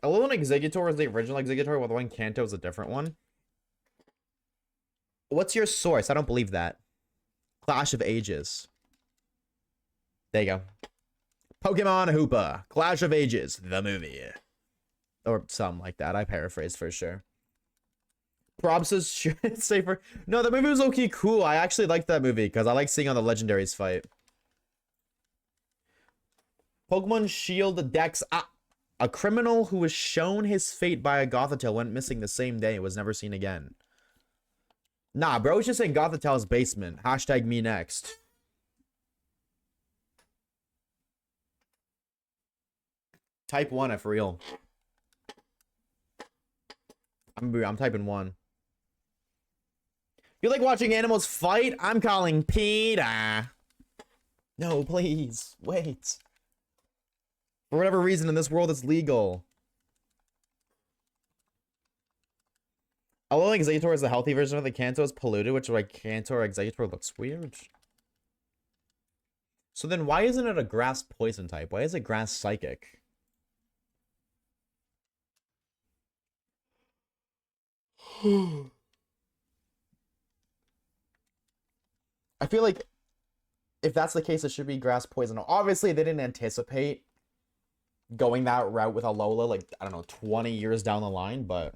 Alolan Exeggutor is the original Exeggutor, while the one Kanto is a different one. What's your source? I don't believe that. Clash of Ages. There you go. Pokemon Hoopa. Clash of Ages, the movie. Or something like that. I paraphrased for sure. Props is safer. No, the movie was okay cool. I actually liked that movie because I like seeing all the legendaries fight. Pokemon Shield Dex. A criminal who was shown his fate by a Gothitelle went missing the same day and was never seen again. Nah, bro, it's just in Gothitelle's basement. Hashtag me next. Type 1 if real. I'm typing 1. You like watching animals fight? I'm calling PETA. No, please. Wait. For whatever reason in this world it's legal. Alolan Exeggutor is the healthy version of the Kanto is polluted, which is why Kanto or Exeggutor looks weird. So then why isn't it a grass poison type? Why is it grass psychic? I feel like if that's the case, it should be grass poison. Obviously, they didn't anticipate going that route with Alola, like, I don't know, 20 years down the line, but...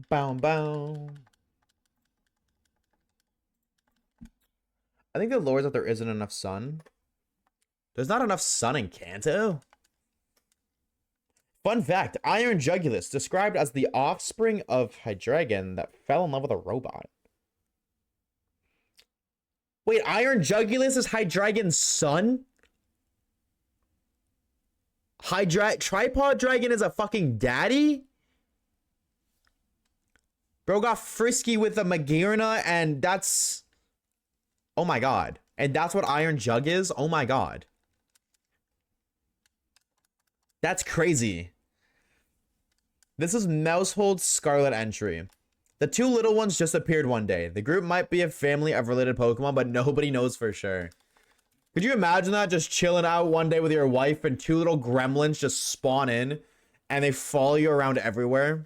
Bow, bow. I think the lore is that there isn't enough sun. There's not enough sun in Kanto. Fun fact, Iron Jugulus, described as the offspring of Hydreigon that fell in love with a robot. Wait, Iron Jugulus is Hydreigon's son? Tripod Dragon is a fucking daddy? Bro got frisky with a Magearna and that's... Oh my god. And that's what Iron Jug is? Oh my god. That's crazy. This is Mousehold Scarlet entry. The two little ones just appeared one day. The group might be a family of related Pokemon, but nobody knows for sure. Could you imagine that? Just chilling out one day with your wife and two little gremlins just spawn in and they follow you around everywhere.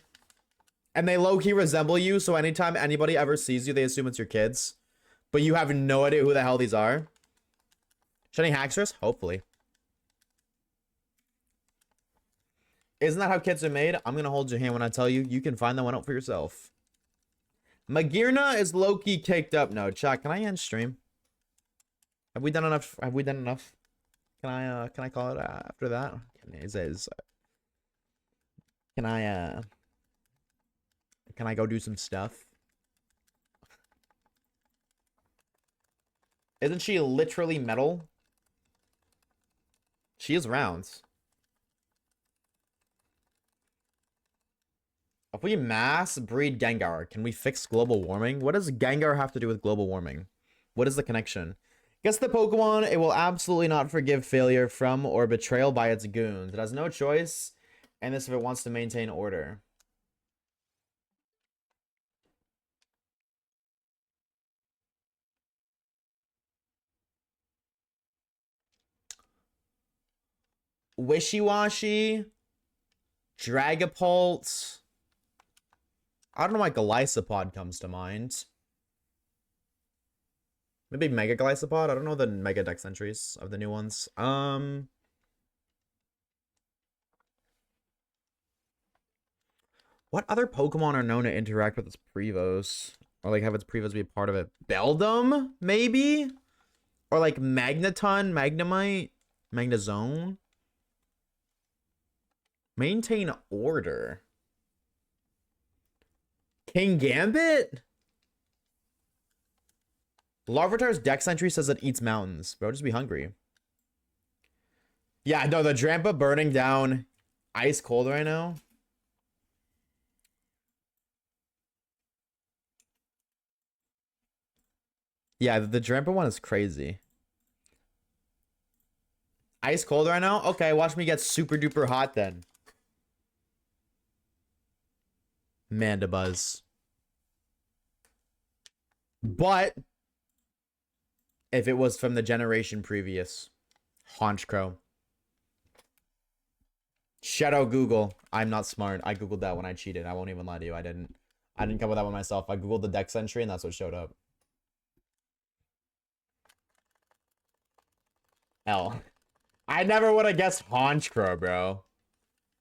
And they low-key resemble you, so anytime anybody ever sees you, they assume it's your kids. But you have no idea who the hell these are. Shiny Haxorus? Hopefully. Isn't that how kids are made? I'm gonna hold your hand when I tell you. You can find that one out for yourself. Magirna is low-key caked up. No, chat, can I end stream? Have we done enough? Have we done enough? Can I call it after that? Can I go do some stuff? Isn't she literally metal? She is round. If we mass breed Gengar, can we fix global warming? What does Gengar have to do with global warming? What is the connection? Guess the Pokemon, it will absolutely not forgive failure from or betrayal by its goons. It has no choice, and this if it wants to maintain order. Wishy-washy, Dragapult. I don't know why Golisopod comes to mind. Maybe Mega Golisopod? I don't know the Mega Dex entries of the new ones. What other Pokemon are known to interact with its Prevos? Or like have its Prevos be a part of it? Beldum, maybe? Or like Magneton, Magnemite, Magnezone? Maintain order. King Gambit? Larvitar's Dex entry says it eats mountains. Bro, just be hungry. Yeah, no, the Drampa burning down ice cold right now. Yeah, the Drampa one is crazy. Ice cold right now? Okay, watch me get super duper hot then. Mandibuzz. But if it was from the generation previous, Honchkrow. Shadow Google. I'm not smart. I googled that when I cheated. I won't even lie to you. I didn't come up with that one myself. I googled the Dex entry and that's what showed up. L. I never would have guessed Honchkrow, bro.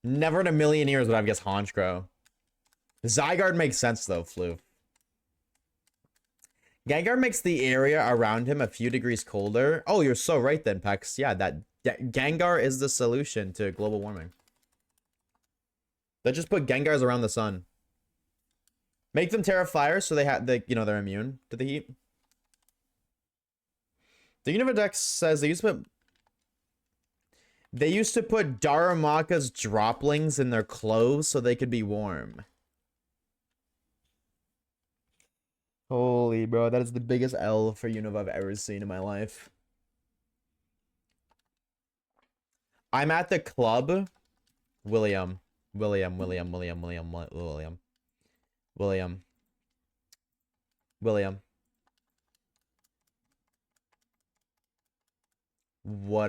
Never in a million years would I have guessed Honchkrow. Zygarde makes sense though, Floof. Gengar makes the area around him a few degrees colder. Oh, you're so right then, Pex. Yeah, that Gengar is the solution to global warming. Let's just put Gengars around the sun. Make them Terra Fire so they have they're immune to the heat. The Univerdex says they used to put Daramaka's droplings in their clothes so they could be warm. Holy bro, that is the biggest L for Univ I've ever seen in my life. I'm at the club. William. What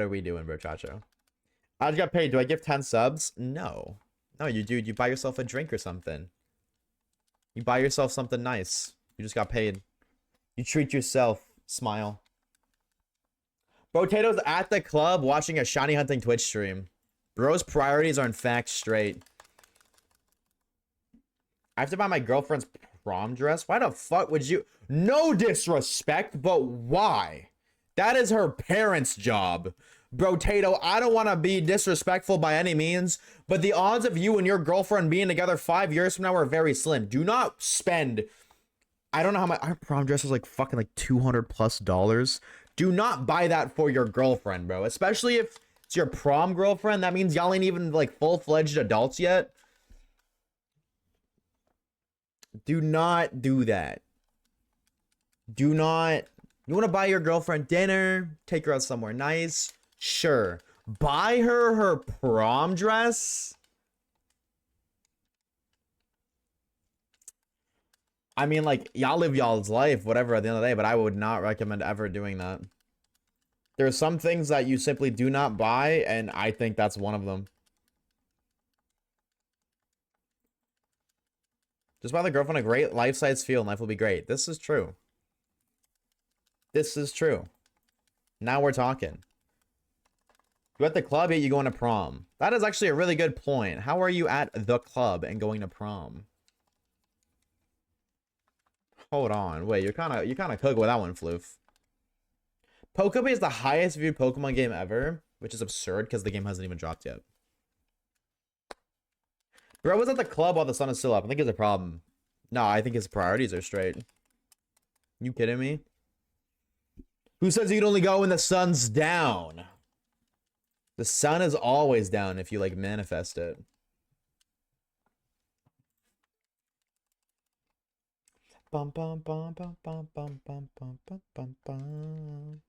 are we doing, bro, Chacho? I just got paid. Do I give 10 subs? No. No, you do. You buy yourself a drink or something. You buy yourself something nice. You just got paid. You treat yourself. Smile. Potato's at the club watching a shiny hunting Twitch stream. Bro's priorities are in fact straight. I have to buy my girlfriend's prom dress? Why the fuck would you? No disrespect, but why? That is her parents' job. Bro, Tato, I don't want to be disrespectful by any means, but the odds of you and your girlfriend being together 5 years from now are very slim. Do not spend... I don't know how our prom dress is like fucking like $200+. Do not buy that for your girlfriend, bro. Especially if it's your prom girlfriend. That means y'all ain't even like full-fledged adults yet. Do not do that. Do not... You want to buy your girlfriend dinner? Take her out somewhere nice? Sure. Buy her prom dress? I mean, like, y'all live y'all's life, whatever, at the end of the day, but I would not recommend ever doing that. There are some things that you simply do not buy, and I think that's one of them. Just buy the girlfriend a great life-size feel, and life will be great. This is true. This is true. Now we're talking. You're at the club, yet you going to prom. That is actually a really good point. How are you at the club and going to prom? Hold on. Wait, you're kind of cook with that one, Floof. Pokemon is the highest viewed Pokemon game ever, which is absurd because the game hasn't even dropped yet. Bro was at the club while the sun is still up. I think it's a problem. No, I think his priorities are straight. You kidding me? Who says you can only go when the sun's down? The sun is always down if you, like, manifest it. Bum bum bum bum bum bum bum bum bum bum bum.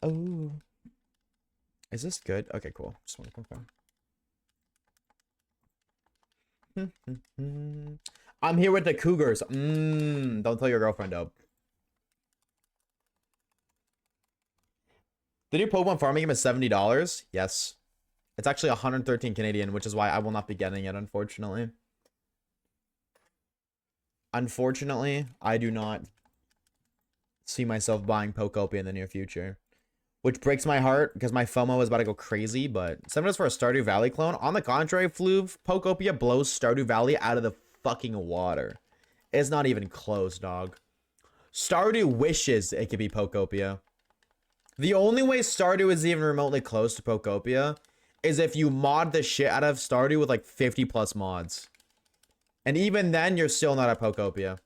Oh. Is this good? Okay, cool. Just want to confirm. I'm here with the Cougars. Don't tell your girlfriend, though. The new Pokemon farming game is $70. Yes. It's actually 113 Canadian, which is why I will not be getting it, unfortunately. Unfortunately, I do not see myself buying Pokopia in the near future. Which breaks my heart, because my FOMO is about to go crazy, but $7 for a Stardew Valley clone. On the contrary, Fluve, Pokopia blows Stardew Valley out of the fucking water. It's not even close, dog. Stardew wishes it could be Pokopia. The only way Stardew is even remotely close to Pokopia is if you mod the shit out of Stardew with like 50 plus mods. And even then, you're still not at Pokopia.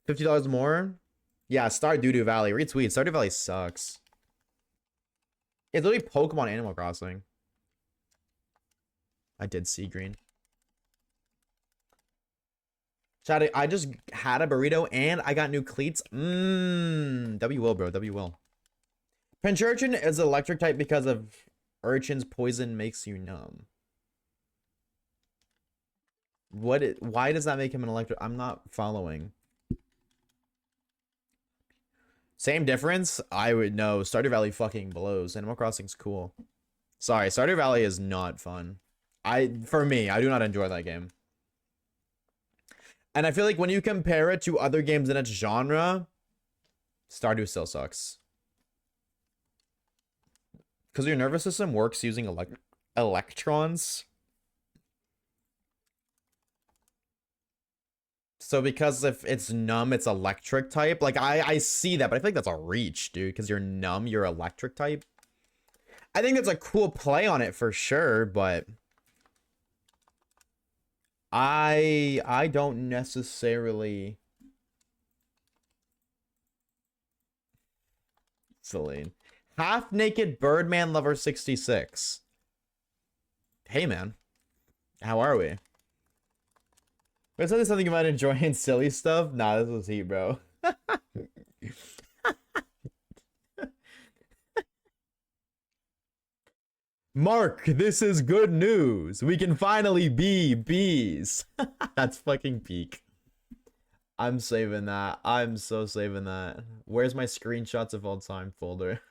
$50 more? Yeah, Stardew Valley. Retweet. Stardew Valley sucks. It's literally Pokemon Animal Crossing. I did see green. Chat, I just had a burrito and I got new cleats. W will, bro. W will. Pincurchin is electric type because of Urchin's poison makes you numb. Why does that make him an electric? I'm not following. Same difference? I would know. Stardew Valley fucking blows. Animal Crossing's cool. Sorry, Stardew Valley is not fun. For me, I do not enjoy that game. And I feel like when you compare it to other games in its genre, Stardew still sucks. Because your nervous system works using electrons. So because if it's numb, it's electric type. Like, I see that, but I feel like that's a reach, dude. Because you're numb, you're electric type. I think that's a cool play on it for sure, but I don't necessarily. Celine. Half Naked Birdman Lover 66. Hey, man. How are we? Is that something you might enjoy in silly stuff? Nah, this was heat, bro. Mark, this is good news. We can finally be bees. That's fucking peak. I'm saving that. I'm so saving that. Where's my screenshots of all time folder?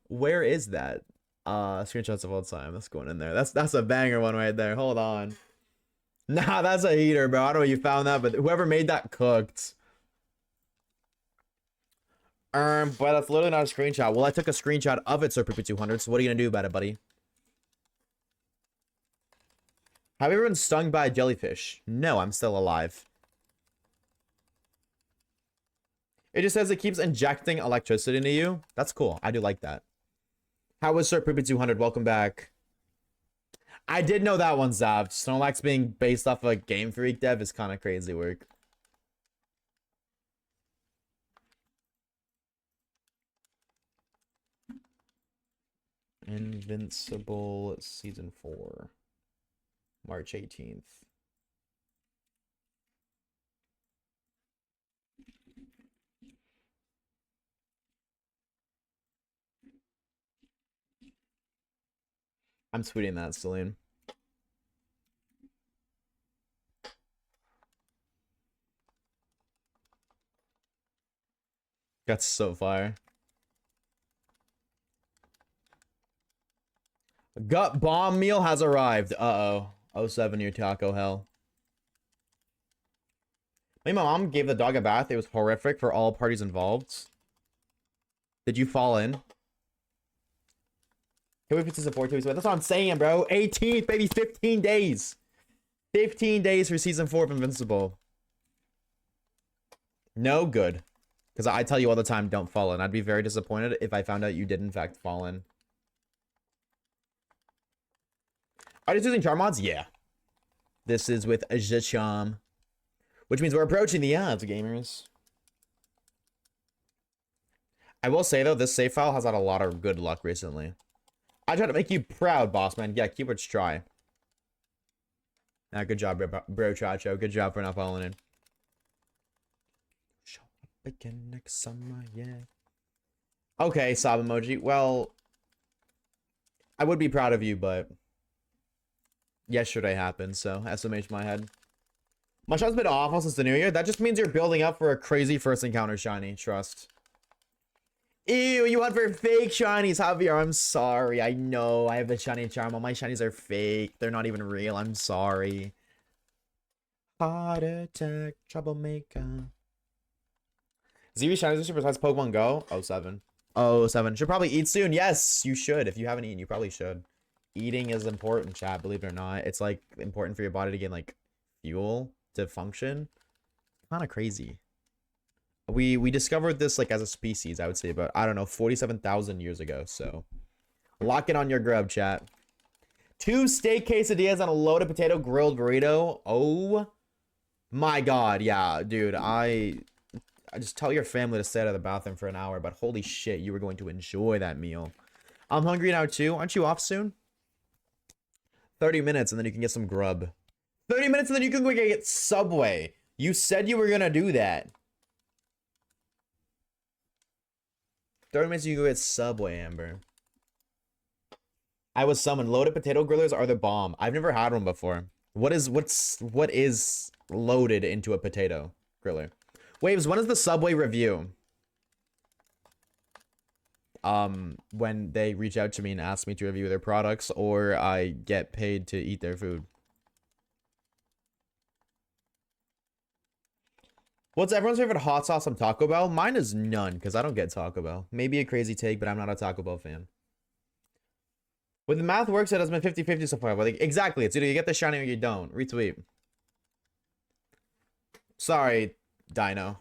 Where is that? Screenshots of all time. That's going in there. That's a banger one right there. Hold on. Nah, that's a heater, bro. I don't know if you found that, but whoever made that cooked. But that's literally not a screenshot. Well, I took a screenshot of it, Sir Poopy 200. So what are you gonna do about it, buddy? Have you ever been stung by a jellyfish? No, I'm still alive. It just says it keeps injecting electricity into you. That's cool. I do like that. How was Sir Poopy 200? Welcome back. I did know that one, Zav. Snorlax being based off of a Game Freak dev is kind of crazy work. Invincible Season 4. March 18th. I'm tweeting that, Celine. That's so fire. Gut bomb meal has arrived. Uh-oh. 07 year taco hell. My mom gave the dog a bath. It was horrific for all parties involved. Did you fall in? Can we put to support 2 weeks away? That's what I'm saying, bro. 18th, baby. 15 days. 15 days for season 4 of Invincible. No good. Because I tell you all the time, don't fall in. I'd be very disappointed if I found out you did in fact fall in. Are you using charm mods? Yeah. This is with a charm. Which means we're approaching the odds, gamers. I will say, though, this save file has had a lot of good luck recently. I try to make you proud, boss man. Yeah, keywords try. Good job, bro Chacho. Good job for not falling in. Show up again next summer, yeah. Okay, sob emoji. Well, I would be proud of you, but yesterday happened, so SMH my head. My shot's been awful since the new year. That just means you're building up for a crazy first encounter, shiny. Trust. Ew, you went for fake shinies, Javier. I'm sorry. I know. I have the shiny charm. All my shinies are fake. They're not even real. I'm sorry. Heart attack, troublemaker. ZV shinies are super besides Pokemon Go? 07. 07. Should probably eat soon. Yes, you should. If you haven't eaten, you probably should. Eating is important, chat. Believe it or not. It's like important for your body to get like fuel to function. Kind of crazy. We discovered this like as a species, I would say, but I don't know, 47,000 years ago. So lock it on your grub, chat. 2 steak quesadillas on a loaded potato grilled burrito. Oh my god, yeah, dude. I just tell your family to stay out of the bathroom for an hour, but holy shit, you were going to enjoy that meal. I'm hungry now too. Aren't you off soon? 30 minutes and then you can get some grub. 30 minutes and then you can go get Subway. You said you were gonna do that. 30 minutes you go get Subway, Amber. I was summoned. Loaded potato grillers are the bomb. I've never had one before. What is loaded into a potato griller? Waves, when is the Subway review? When they reach out to me and ask me to review their products, or I get paid to eat their food. What's everyone's favorite hot sauce on Taco Bell? Mine is none, because I don't get Taco Bell. Maybe a crazy take, but I'm not a Taco Bell fan. When the math works, it has been 50-50 so far. But like, exactly, it's either you get the shiny or you don't. Retweet. Sorry, Dino.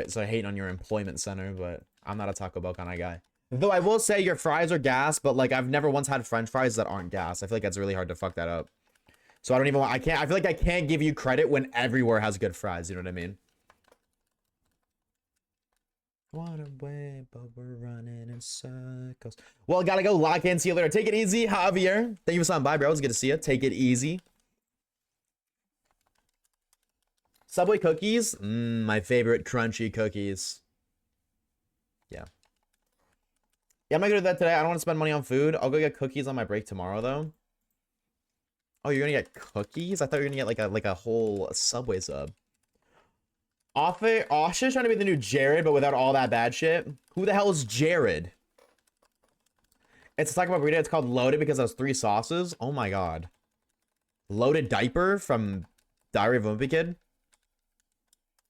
So I hate on your employment center, but I'm not a Taco Bell kind of guy. Though I will say your fries are gas, but like I've never once had French fries that aren't gas. I feel like that's really hard to fuck that up. So I don't even want, I feel like I can't give you credit when everywhere has good fries, you know what I mean? What a way, but we're running in circles. Well, gotta go lock in. See you later. Take it easy, Javier. Thank you for stopping by, bro. It's good to see you. Take it easy. Subway cookies? My favorite crunchy cookies. Yeah. Yeah, I'm not gonna do that today. I don't want to spend money on food. I'll go get cookies on my break tomorrow, though. Oh, you're gonna get cookies? I thought you were gonna get like a whole Subway sub. Osha's trying to be the new Jared, but without all that bad shit. Who the hell is Jared? It's a Taco Bell burrito. It's called Loaded because it has 3 sauces. Oh my god. Loaded diaper from Diary of a Wimpy Kid.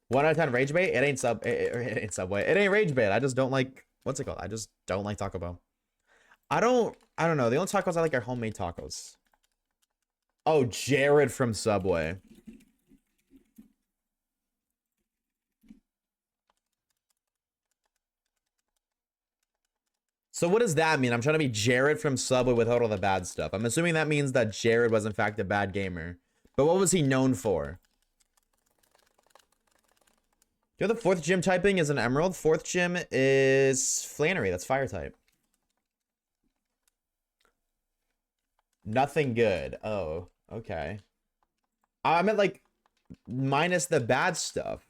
1 out of 10 rage bait. It ain't Subway. It ain't rage bait. I just don't like. What's it called? I just don't like Taco Bell. I don't know. The only tacos I like are homemade tacos. Oh, Jared from Subway. So what does that mean? I'm trying to be Jared from Subway without all the bad stuff. I'm assuming that means that Jared was in fact a bad gamer. But what was he known for? You know the 4th gym typing is an emerald. 4th gym is Flannery. That's fire type. Nothing good. Oh, okay. I meant like minus the bad stuff.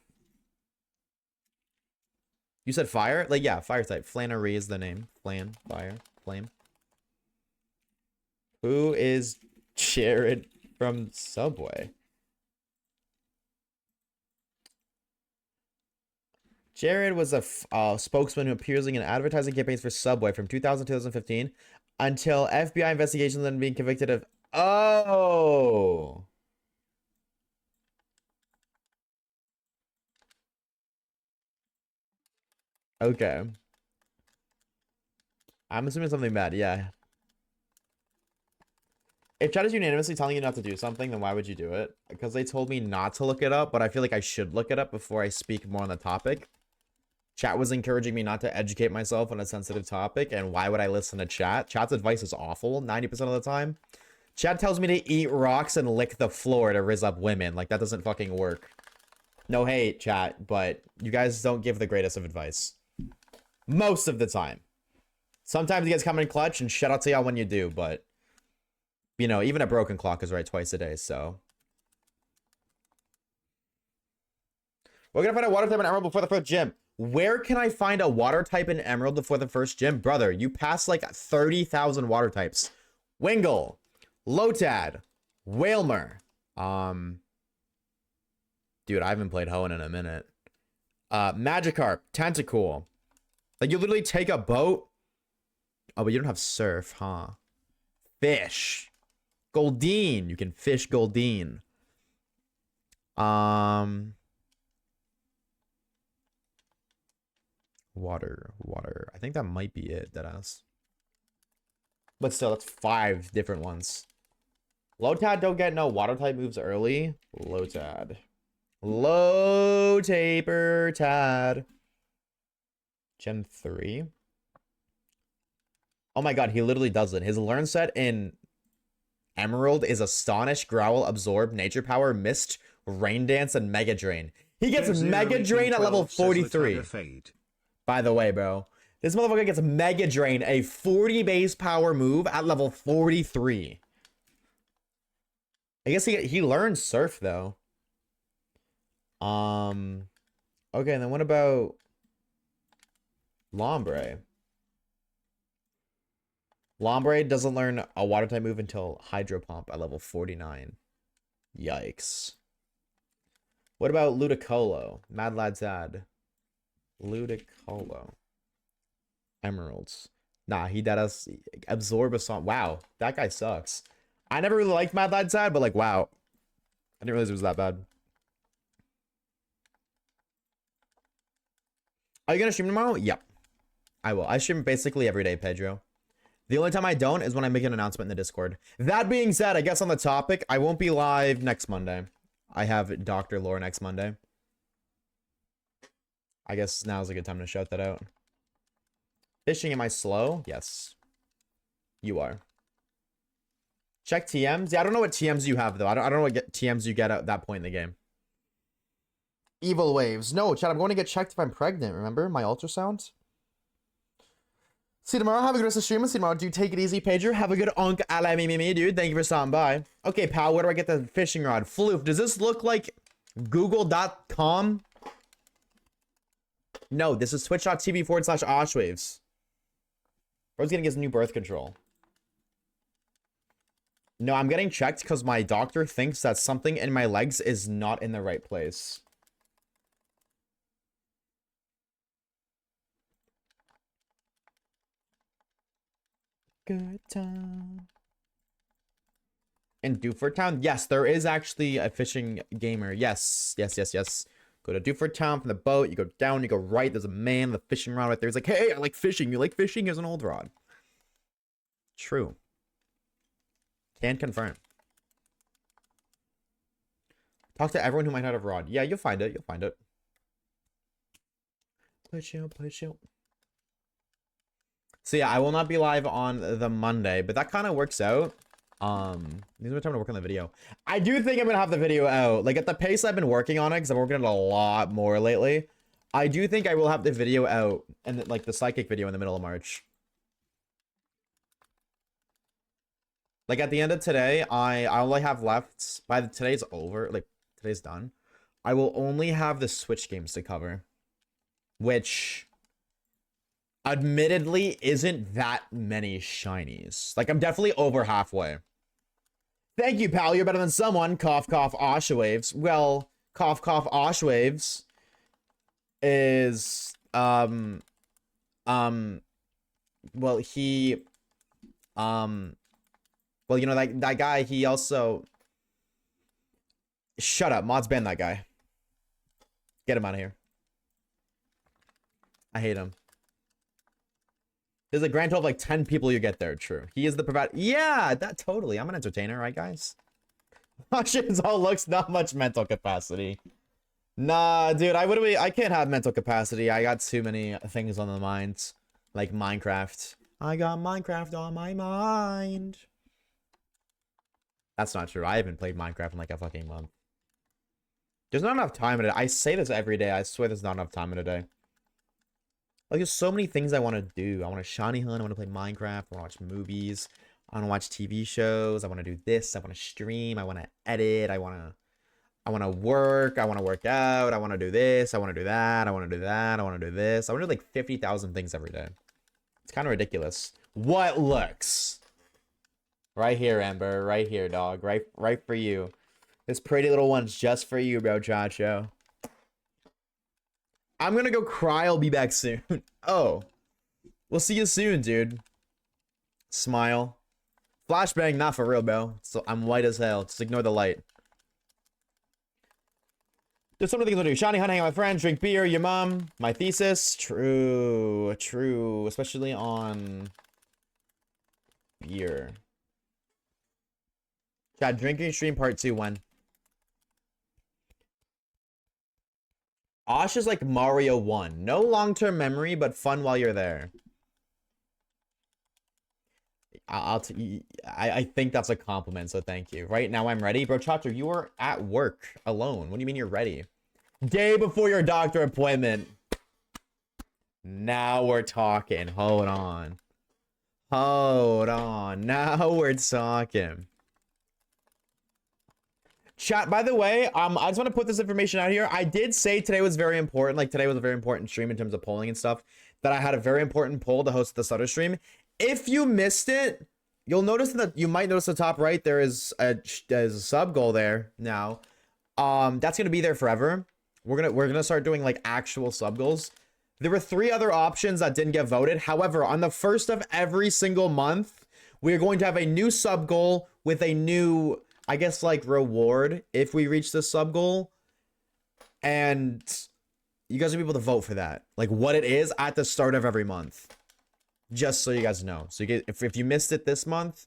You said fire? Like, yeah, fire type. Flannery is the name. Flan, fire, flame. Who is Jared from Subway? Jared was a spokesman who appears in advertising campaigns for Subway from 2000 to 2015 until FBI investigations and being convicted of. Oh. Okay. I'm assuming something bad. Yeah. If chat is unanimously telling you not to do something, then why would you do it? Because they told me not to look it up, but I feel like I should look it up before I speak more on the topic. Chat was encouraging me not to educate myself on a sensitive topic, and why would I listen to chat? Chat's advice is awful 90% of the time. Chat tells me to eat rocks and lick the floor to rizz up women. Like, that doesn't fucking work. No hate, chat, but you guys don't give the greatest of advice. Most of the time. Sometimes you guys come in clutch, and shout out to y'all when you do, but... You know, even a broken clock is right twice a day, so... We're gonna find a water type in Emerald before the first gym. Where can I find a water type in Emerald before the first gym? Brother, you passed like 30,000 water types. Wingle, Lotad, Whalmer. Dude, I haven't played Hoenn in a minute. Magikarp, Tentacool. Like, you literally take a boat. Oh, but you don't have surf, huh? Fish. Goldeen. You can fish Goldeen. Water. I think that might be it, deadass. But still, that's 5 different ones. Lotad don't get no water type moves early. Lotad. Low taper tad. Gen 3. Oh my god, he literally does it. His learn set in Emerald is Astonish, Growl, Absorb, Nature Power, Mist, Rain Dance, and Mega Drain. He gets Mega Drain at level 43. By the way, bro, this motherfucker gets Mega Drain, a 40 base power move at level 43. I guess he learns Surf though. Okay, and then what about Lombre? Lombre doesn't learn a water type move until Hydro Pump at level 49. Yikes. What about Ludicolo? Mad Lad's ad. Ludicolo. Emeralds. Nah, he does absorb a song. Wow, that guy sucks. I never really liked Mad Lad's ad, but like, wow. I didn't realize it was that bad. Are you gonna stream tomorrow? Yep. I will. I stream basically every day, Pedro. The only time I don't is when I make an announcement in the Discord. That being said, I guess on the topic, I won't be live next Monday. I have Dr. Lore next Monday. I guess now's a good time to shout that out. Fishing, am I slow? Yes. You are. Check TMs. Yeah, I don't know what TMs you have, though. I don't know what TMs you get at that point in the game. Evil waves. No, chat, I'm going to get checked if I'm pregnant, remember? My ultrasound. See you tomorrow. Have a good rest of the stream. See you tomorrow. Dude, take it easy, Pager. Have a good unk a la me, dude. Thank you for stopping by. Okay, pal, where do I get the fishing rod? Floof, does this look like google.com? No, this is twitch.tv/Oshawaves. Bro's gonna get his new birth control. No, I'm getting checked because my doctor thinks that something in my legs is not in the right place. Good time. In Duford Town? Yes, there is actually a fishing gamer. Yes. Go to Duford Town from the boat. You go down, you go right. There's a man with a fishing rod right there. He's like, hey, I like fishing. You like fishing? Here's an old rod. True. Can confirm. Talk to everyone who might not have rod. Yeah, you'll find it. You'll find it. Push out. So yeah, I will not be live on the Monday, but that kind of works out. These are time to work on the video. I do think I'm gonna have the video out. Like at the pace I've been working on it, because I'm working on it a lot more lately. I do think I will have the video out, and like the psychic video in the middle of March. Like at the end of today, I only have left by the today's over, like today's done. I will only have the Switch games to cover, which admittedly isn't that many shinies. Like I'm definitely over halfway. Thank you, pal. You're better than someone. Cough, cough, Oshawaves. Well, cough, cough, Oshawaves is well he well, you know, that guy, he also... Shut up. Mods ban that guy. Get him out of here. I hate him. There's a grand total of like 10 people you get there. True. He is the provider. Yeah, that totally. I'm an entertainer, right, guys? Shit's all looks, not much mental capacity. Nah, dude, I can't have mental capacity. I got too many things on the mind. Like Minecraft. I got Minecraft on my mind. That's not true. I haven't played Minecraft in like a fucking month. There's not enough time in it. I say this every day. I swear there's not enough time in a day. Like, there's so many things I want to do. I want to shiny hunt. I want to play Minecraft. I want to watch movies. I want to watch TV shows. I want to do this. I want to stream. I want to edit. I want to work. I want to work out. I want to do this. I want to do that. I want to do that. I want to do this. I want to do like 50,000 things every day. It's kind of ridiculous. What looks? Right here, Ember. Right here, dog. Right for you. This pretty little one's just for you, bro, Chacho. I'm gonna go cry. I'll be back soon. Oh. We'll see you soon, dude. Smile. Flashbang, not for real, bro. So I'm white as hell. Just ignore the light. There's so many things to do. Shiny hunt, hang out with friends, drink beer, your mom. My thesis. True. True. Especially on beer. Chat, drinking stream part 2 when? Osh is like Mario 1. No long-term memory, but fun while you're there. I think that's a compliment, so thank you. Right now I'm ready. Bro, Chacho, you are at work alone. What do you mean you're ready? Day before your doctor appointment. Now we're talking. Hold on. Hold on. Now we're talking. Chat, by the way, I just want to put this information out here. I did say today was very important. Like, today was a very important stream in terms of polling and stuff. That I had a very important poll to host the Sutter stream. If you missed it, you'll notice that you might notice the top right, there's a sub goal there now. That's gonna be there forever. We're gonna start doing like actual sub goals. There were 3 other options that didn't get voted. However, on the first of every single month, we're going to have a new sub goal with a new, I guess, like reward if we reach the sub goal. And you guys will be able to vote for that. Like what it is at the start of every month. Just so you guys know. So you get, if you missed it this month,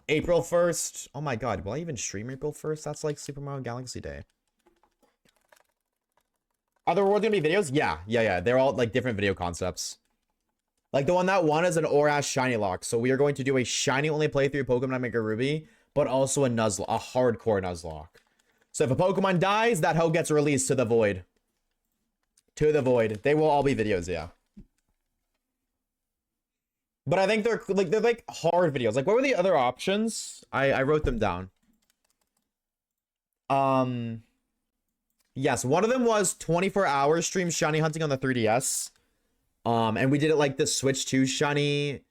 April 1st. Oh my god, will I even stream April 1st? That's like Super Mario Galaxy Day. Are the rewards gonna be videos? Yeah. They're all like different video concepts. Like the one that won is an Orash Shiny Lock. So we are going to do a shiny only playthrough Pokemon Mega Ruby, but also a Nuzlocke, a hardcore Nuzlocke. So if a Pokemon dies, that hoe gets released to the void. To the void. They will all be videos, yeah. But I think they're like hard videos. Like what were the other options? I wrote them down. Yes, one of them was 24-hour stream shiny hunting on the 3DS. And we did it like the Switch 2 shiny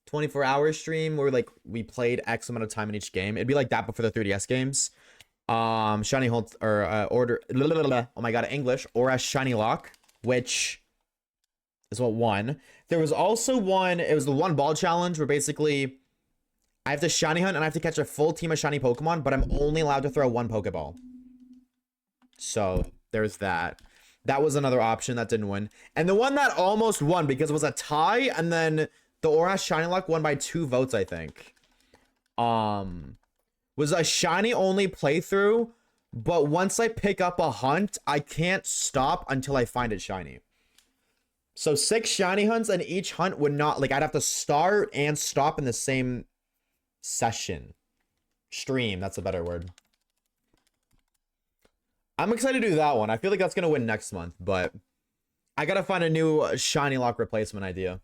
24-hour stream where like we played X amount of time in each game. It'd be like that but for the 3DS games. Shiny hunt or order oh my god, English, or a shiny lock, which is what won. There was also one, it was the one ball challenge where basically I have to shiny hunt and I have to catch a full team of shiny Pokemon, but I'm only allowed to throw 1 Pokeball. So there's that. That was another option that didn't win. And the one that almost won because it was a tie, and then the Orash Shiny Lock won by 2 votes, I think. Was a shiny only playthrough, but once I pick up a hunt, I can't stop until I find it shiny. So 6 shiny hunts, and each hunt would not, like, I'd have to start and stop in the same session. Stream, that's a better word. I'm excited to do that one. I feel like that's gonna win next month, but I gotta find a new shiny lock replacement idea.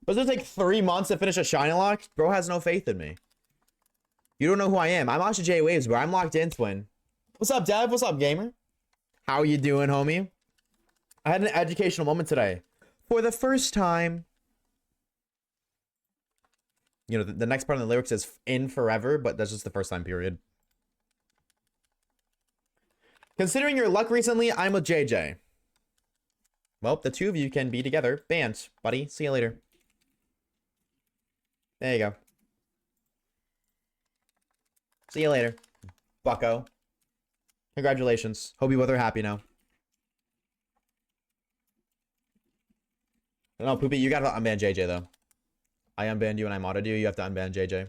But it's gonna take 3 months to finish a shiny lock? Bro has no faith in me. You don't know who I am. I'm Oshawaves, bro. I'm locked in, twin. What's up, Dev? What's up, gamer? How you doing, homie? I had an educational moment today. For the first time. You know, the next part of the lyrics is in forever, but that's just the first time period. Considering your luck recently, I'm with JJ. Well, the two of you can be together. Banned, buddy. See you later. There you go. See you later, bucko. Congratulations. Hope you both are happy now. No, Poopy, you gotta unban JJ, though. I unbanned you and I modded you. You have to unban JJ.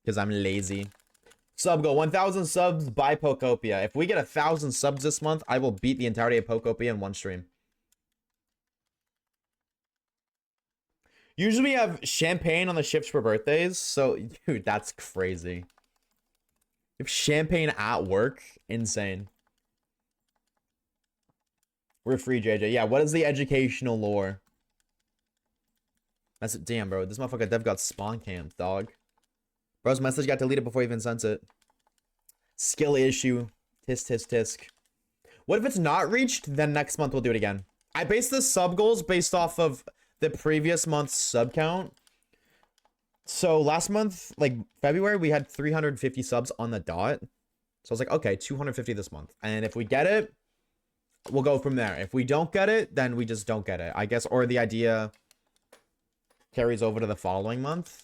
Because I'm lazy. Sub goal. 1,000 subs by Pokopia. If we get 1,000 subs this month, I will beat the entirety of Pokopia in one stream. Usually we have champagne on the ships for birthdays. So, dude, that's crazy. You have champagne at work? Insane. We're free, JJ. Yeah, what is the educational lore? That's it. Damn, bro. This motherfucker dev got spawn camped, dog. Bro's message got deleted before he even sent it. Skill issue. Tisk, tisk, tisk. What if it's not reached? Then next month we'll do it again. I based the sub goals based off of the previous month's sub count. So last month, like February, we had 350 subs on the dot. So I was like, okay, 250 this month. And if we get it, we'll go from there. If we don't get it, then we just don't get it, I guess. Or the idea carries over to the following month.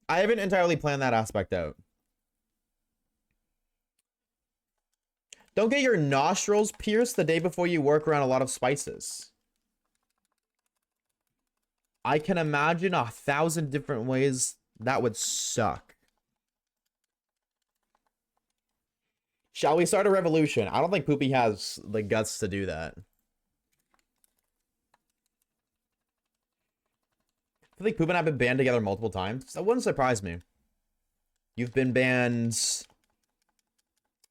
I haven't entirely planned that aspect out. Don't get your nostrils pierced the day before you work around a lot of spices. I can imagine 1,000 different ways that would suck. Shall we start a revolution? I don't think Poopy has the guts to do that. I feel like Poop and I have been banned together multiple times. That wouldn't surprise me. You've been banned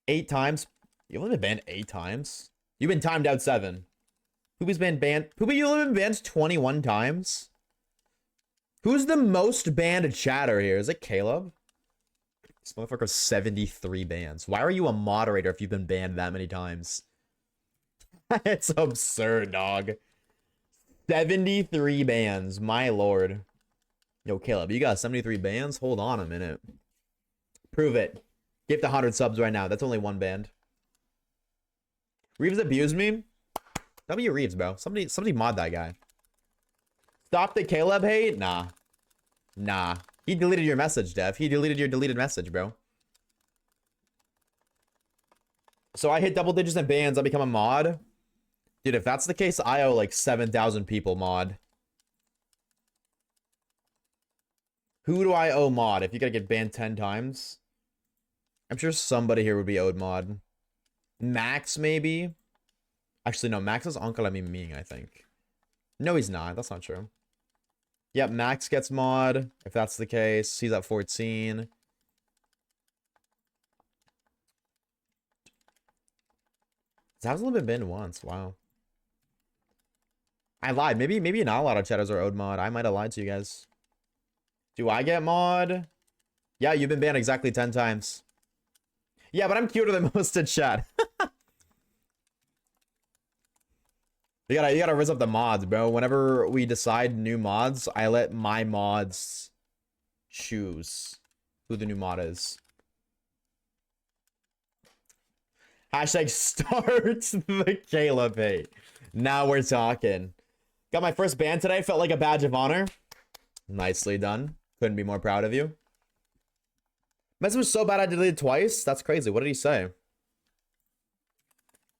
8 times. You've only been banned 8 times. You've been timed out 7. Poopy's been banned. Poopy, you've only been banned 21 times. Who's the most banned chatter here? Is it Caleb? This motherfucker's 73 bans. Why are you a moderator if you've been banned that many times? It's absurd, dog. 73 bans. My lord. Yo, Caleb, you got 73 bans? Hold on a minute. Prove it. Give the 100 subs right now. That's only 1 band. Reeves abused me? W Reeves, bro. Somebody mod that guy. Stop the Caleb hate? Nah. Nah. He deleted your message, Dev. He deleted your deleted message, bro. So I hit double digits in bans. I become a mod. Dude, if that's the case, I owe like 7,000 people mod. Who do I owe mod? If you gotta get banned 10 times. I'm sure somebody here would be owed mod. Max, maybe? Actually, no. Max is Uncle Ming, I think. No, he's not. That's not true. Yep, Max gets mod. If that's the case. He's at 14. Zav's only been banned once. Wow. I lied. Maybe not a lot of chatters are owed mod. I might have lied to you guys. Do I get mod? Yeah, you've been banned exactly 10 times. Yeah, but I'm cuter than most in chat. You gotta rizz up the mods, bro. Whenever we decide new mods, I let my mods choose who the new mod is. Hashtag start the Caleb hate. Now we're talking. Got my first ban today. Felt like a badge of honor. Nicely done. Couldn't be more proud of you. Message was so bad I deleted twice. That's crazy. What did he say?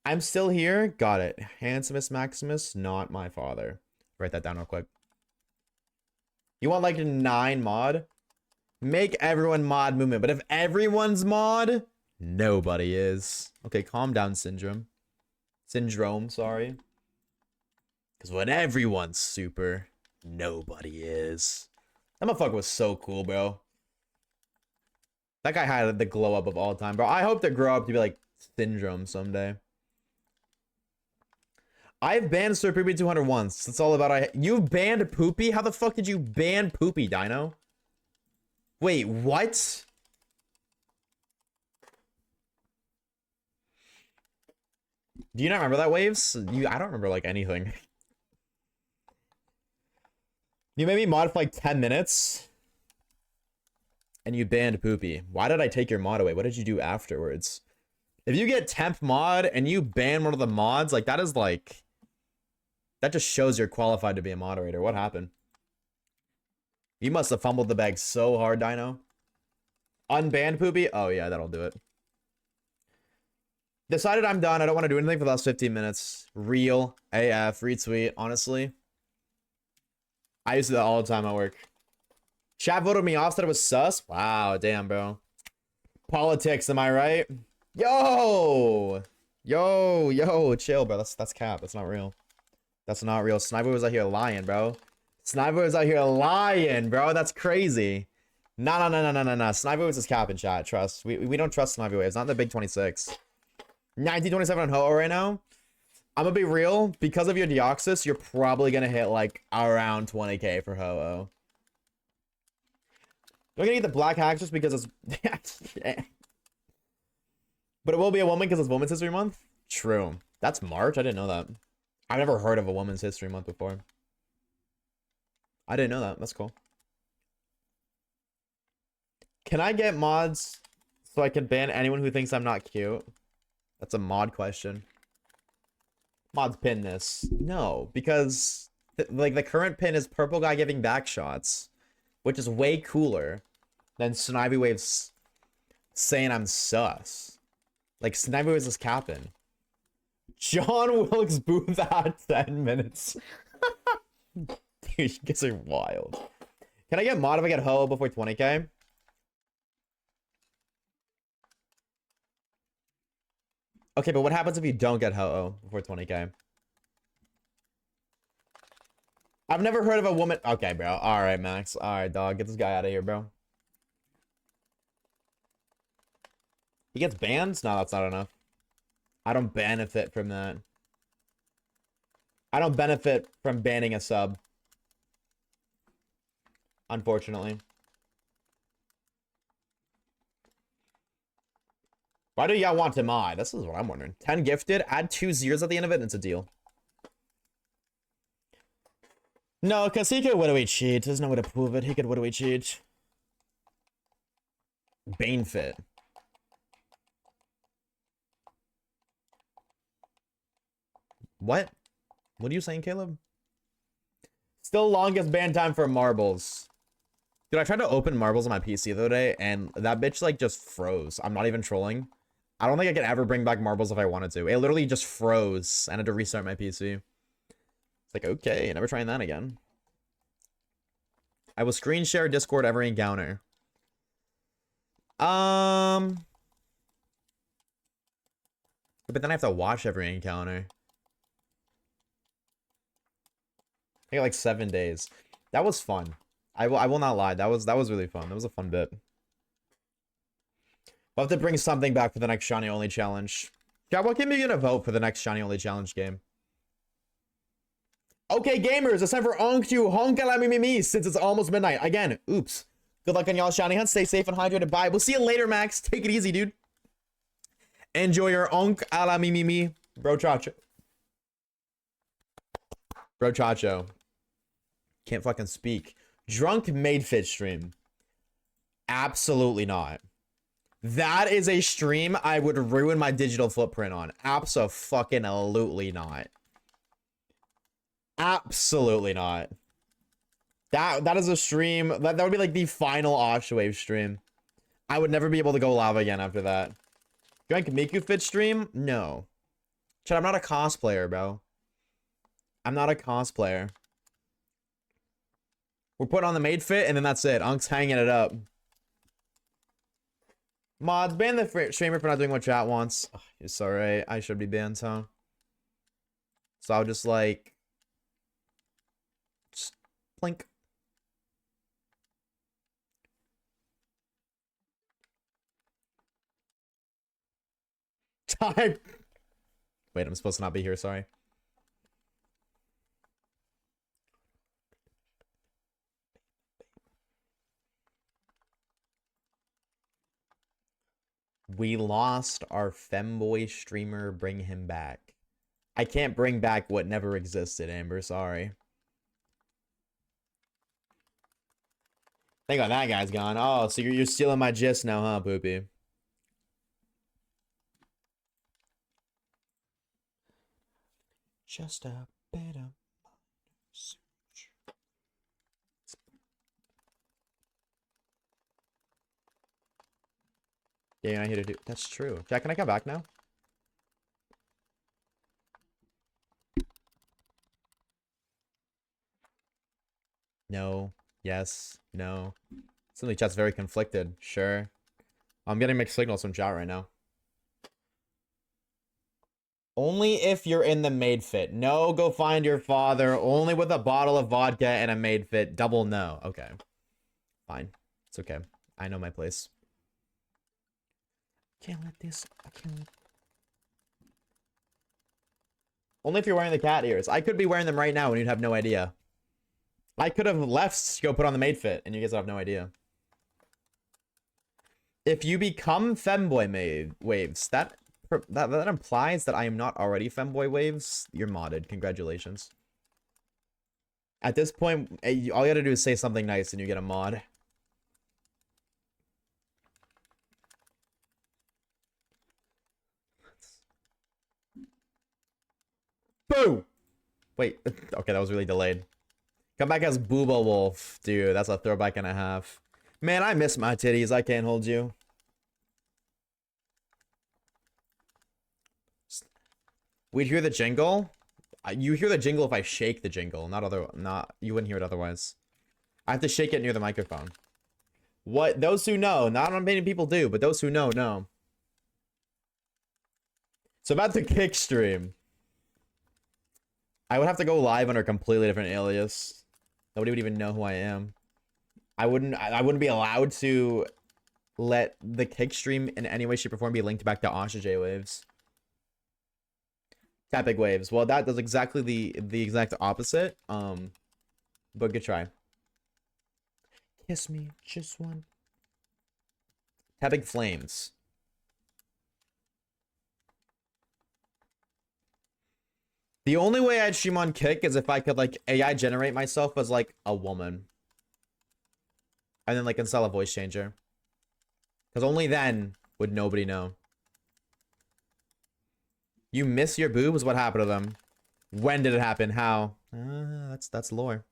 I'm still here. Got it. Handsomest Maximus, not my father. Write that down real quick. You want like a 9 mod? Make everyone mod movement. But if everyone's mod, nobody is. Okay, calm down, Syndrome. Syndrome, sorry. Because when everyone's super, nobody is. That motherfucker was so cool, bro. That guy had the glow up of all time, bro. I hope to grow up to be like Syndrome someday. I've banned Sir Poopy 200 once. That's all about you banned Poopy? How the fuck did you ban Poopy, Dino? Wait, what? Do you not remember that, Waves? I don't remember like anything. You made me mod for like 10 minutes. And you banned Poopy. Why did I take your mod away? What did you do afterwards? If you get temp mod and you ban one of the mods, like that is like... That just shows you're qualified to be a moderator. What happened? You must have fumbled the bag so hard, Dino. Unbanned Poopy? Oh yeah, that'll do it. Decided I'm done. I don't want to do anything for the last 15 minutes. Real AF, retweet, honestly. I used to do that all the time at work. Chat voted me off, said it was sus. Wow, damn, bro. Politics, am I right? Yo! Yo, chill, bro. That's cap. That's not real. That's not real. Sniper was out here lying, bro. Sniper was out here lying, bro. That's crazy. Nah. Sniper was just capping, chat. Trust. We don't trust Sniper Waves. Not in the Big 26. 1927 on Ho-Oh right now. I'm gonna be real. Because of your Deoxys, you're probably gonna hit like around 20k for Ho-Oh. I'm gonna get the Black Haxorus because it's... But it will be a woman because it's Women's History Month? True. That's March? I didn't know that. I've never heard of a Women's History Month before. I didn't know that. That's cool. Can I get mods so I can ban anyone who thinks I'm not cute? That's a mod question. Mods pin this. No, because like the current pin is purple guy giving back shots, which is way cooler than Snivy Waves saying I'm sus. Like Snivy Waves is capping. John Wilkes Booth at 10 minutes. Dude, you guys are wild. Can I get mod if I get Ho before 20k? Okay, but what happens if you don't get Ho-Oh before 20k? I've never heard of a woman... Okay, bro. Alright, Max. Alright, dog. Get this guy out of here, bro. He gets banned? No, that's not enough. I don't benefit from that. I don't benefit from banning a sub. Unfortunately. Why do y'all want to mod? This is what I'm wondering. 10 gifted, add 2 zeros at the end of it, and it's a deal. No, because he could Widowy cheat. There's no way to prove it. He could Widowy cheat. Bane fit. What? What are you saying, Caleb? Still longest ban time for marbles. Dude, I tried to open marbles on my PC the other day, and that bitch, like, just froze. I'm not even trolling. I don't think I could ever bring back marbles if I wanted to. It literally just froze, and I had to restart my PC. It's like, okay, never trying that again. I will screen share Discord every encounter. But then I have to watch every encounter. I got like 7 days. That was fun. I will not lie. That was really fun. That was a fun bit. We'll have to bring something back for the next Shiny Only challenge. Yeah, what game are you gonna vote for the next Shiny Only challenge game? Okay, gamers, it's time for Onk to honk a la me since it's almost midnight. Again, oops. Good luck on y'all shiny hunts. Stay safe and hydrated. Bye. We'll see you later, Max. Take it easy, dude. Enjoy your Onk a la me. Bro Chacho. Bro Chacho. Can't fucking speak. Drunk made fit stream. Absolutely not. That is a stream I would ruin my digital footprint on. Abso-fucking-alutely not. Absolutely not. That is a stream. That would be like the final Oshawave stream. I would never be able to go live again after that. Drunk Miku fit stream? No. Chad, I'm not a cosplayer, bro. I'm not a cosplayer. We're putting on the maid fit, and then that's it. Unk's hanging it up. Mods, ban the streamer for not doing what chat wants. Oh, it's alright. I should be banned, huh? So I'll just like... Just plink. Time. Wait, I'm supposed to not be here, sorry. We lost our femboy streamer. Bring him back. I can't bring back what never existed, Amber. Sorry. Thank God that guy's gone. Oh, so you're stealing my gist now, huh, Poopy? Just a bit of search. Yeah, you're not here to do. That's true. Jack, can I come back now? No. Yes. No. Suddenly chat's very conflicted. Sure. I'm getting mixed signals from chat right now. Only if you're in the maid fit. No, go find your father. Only with a bottle of vodka and a maid fit. Double no. Okay. Fine. It's okay. I know my place. Can't let this. I can't. Only if you're wearing the cat ears. I could be wearing them right now and you'd have no idea. I could have left to go put on the maid fit and you guys have no idea. If you become femboy waves, that implies that I am not already femboy waves. You're modded. Congratulations. At this point, all you gotta do is say something nice and you get a mod. Boo! Wait, okay, that was really delayed. Come back as Booba Wolf. Dude, that's a throwback and a half. Man, I miss my titties. I can't hold you. We'd hear the jingle. You hear the jingle if I shake the jingle, you wouldn't hear it otherwise. I have to shake it near the microphone. What? Those who know, not many people do, but those who know, know. So about the kick stream. I would have to go live under a completely different alias. Nobody would even know who I am. I wouldn't be allowed to let the kick stream in any way, shape, or form be linked back to Oshawaves. Tapping waves. Well, that does exactly the exact opposite. But good try. Kiss me, just one. Tapping flames. The only way I'd stream on Kick is if I could like AI generate myself as like a woman. And then like install a voice changer. Because only then would nobody know. You miss your boobs? What happened to them? When did it happen? How? That's lore.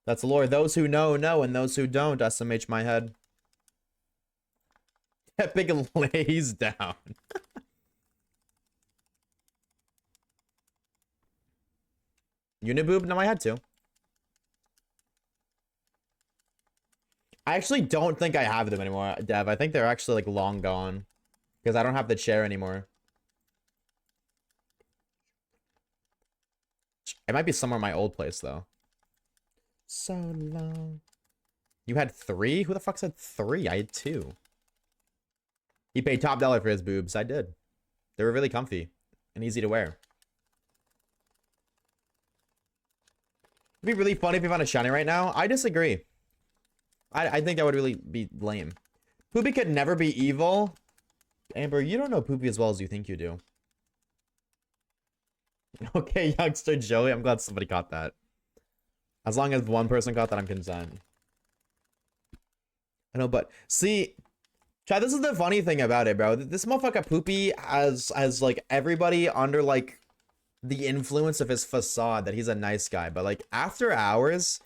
That's lore. Those who know, know, and those who don't, SMH my head. Epic lays down. Uniboob? No, I had to. I actually don't think I have them anymore, Dev. I think they're actually like long gone. Because I don't have the chair anymore. It might be somewhere in my old place, though. So long. You had 3? Who the fuck said 3? I had 2. He paid top dollar for his boobs. I did. They were really comfy and easy to wear. It'd be really funny if we found a shiny right now. I disagree. I think that would really be lame. Poopy could never be evil. Amber, you don't know Poopy as well as you think you do. Okay, youngster Joey, I'm glad somebody caught that. As long as one person caught that, I'm content. I know, but see, Chad, this is the funny thing about it, bro. This motherfucker Poopy has like everybody under like the influence of his facade that he's a nice guy, but like after hours,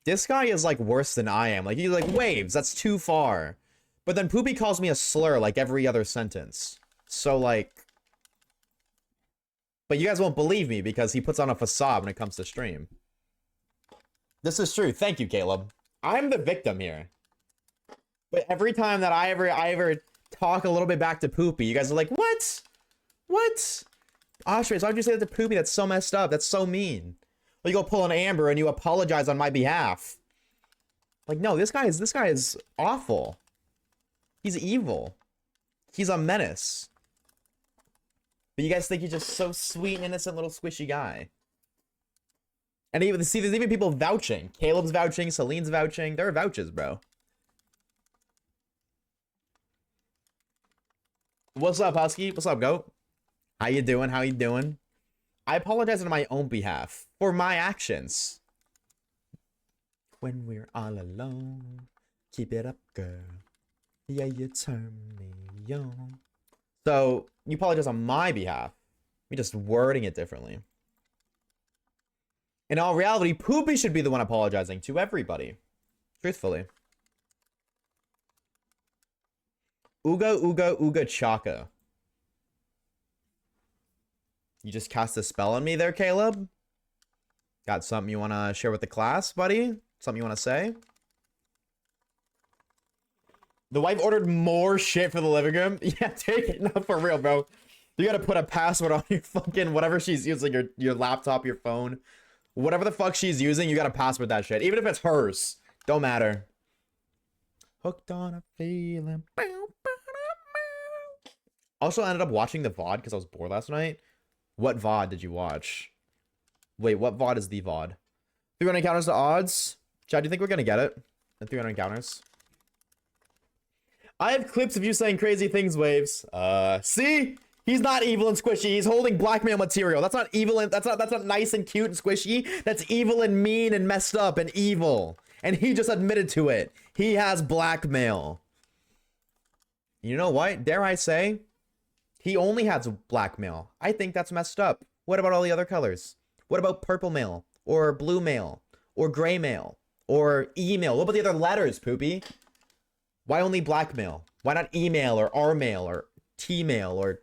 this guy is like worse than I am. Like he's like, waves, that's too far. But then Poopy calls me a slur like every other sentence. So like, but you guys won't believe me because he puts on a facade when it comes to stream. This is true. Thank you, Caleb. I'm the victim here. But every time that I ever talk a little bit back to Poopy, you guys are like, what? What? Oshawaves, why'd you say that to Poopy? That's so messed up. That's so mean. Well, you go pull an Amber and you apologize on my behalf. Like, no, this guy is awful. He's evil. He's a menace. But you guys think he's just so sweet and innocent little squishy guy. And even see, there's even people vouching. Caleb's vouching, Celine's vouching. There are vouches, bro. What's up, Husky? What's up, Goat? How you doing? How you doing? I apologize on my own behalf for my actions. When we're all alone, keep it up, girl. Yeah, you turn me on. So, you apologize on my behalf. Me just wording it differently. In all reality, Poopy should be the one apologizing to everybody. Truthfully. Ooga, ooga, ooga, chaka. You just cast a spell on me there, Caleb? Got something you want to share with the class, buddy? Something you want to say? The wife ordered more shit for the living room? Yeah, take it. No, for real, bro. You gotta put a password on your fucking whatever she's using, your laptop, your phone. Whatever the fuck she's using, you gotta password that shit. Even if it's hers. Don't matter. Hooked on a feeling. Also, I ended up watching the VOD because I was bored last night. What VOD did you watch? Wait, what VOD is the VOD? 300 encounters to odds? Chad, do you think we're gonna get it? The 300 encounters? I have clips of you saying crazy things, Waves. See? He's not evil and squishy. He's holding blackmail material. That's not evil and that's not nice and cute and squishy. That's evil and mean and messed up and evil. And he just admitted to it. He has blackmail. You know what? Dare I say? He only has blackmail. I think that's messed up. What about all the other colors? What about purple mail? Or blue mail? Or gray mail? Or email? What about the other letters, Poopy? Why only blackmail? Why not email or R mail or T mail or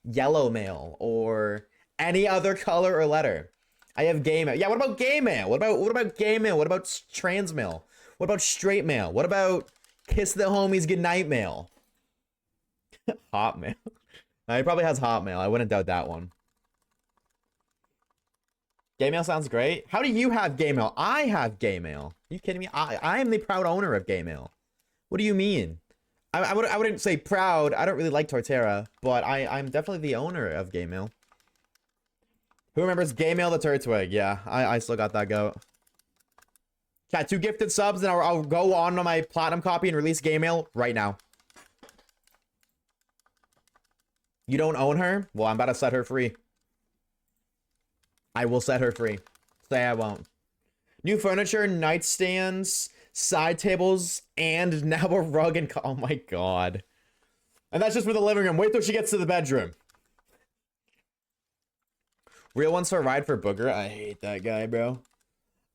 yellow mail or any other color or letter? I have gay mail. Yeah, what about gay mail? What about gay mail? What about trans mail? What about straight mail? What about kiss the homies goodnight mail? Hot mail. No, he probably has hot mail. I wouldn't doubt that one. Gay mail sounds great. How do you have gay mail? I have gay mail. Are you kidding me? I am the proud owner of gay mail. What do you mean? I wouldn't say proud. I don't really like Torterra, but I'm definitely the owner of gay mail. Who remembers gay mail the Turtwig? Yeah, I still got that goat. Cat, 2 gifted subs, and I'll go on my platinum copy and release gay mail right now. You don't own her? Well, I'm about to set her free. I will set her free. Say I won't. New furniture, nightstands, side tables, and now a rug and... Oh my god. And that's just for the living room. Wait till she gets to the bedroom. Real ones for a ride for Booger. I hate that guy, bro.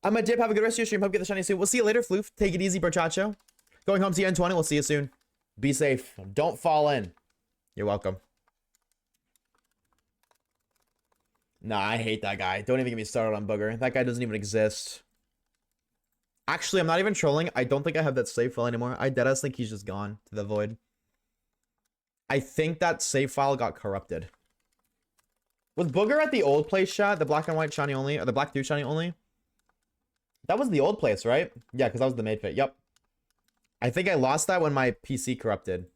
I'm a dip. Have a good rest of your stream. Hope you get the shiny soon. We'll see you later, Floof. Take it easy, Berchacho. Going home to you N20. We'll see you soon. Be safe. Don't fall in. You're welcome. Nah, I hate that guy. Don't even get me started on Booger. That guy doesn't even exist. Actually, I'm not even trolling. I don't think I have that save file anymore. I deadass think he's just gone to the void. I think that save file got corrupted. Was Booger at the old place shot? The black and white shiny only? Or the black 2 shiny only? That was the old place, right? Yeah, because that was the made fit. Yep. I think I lost that when my PC corrupted.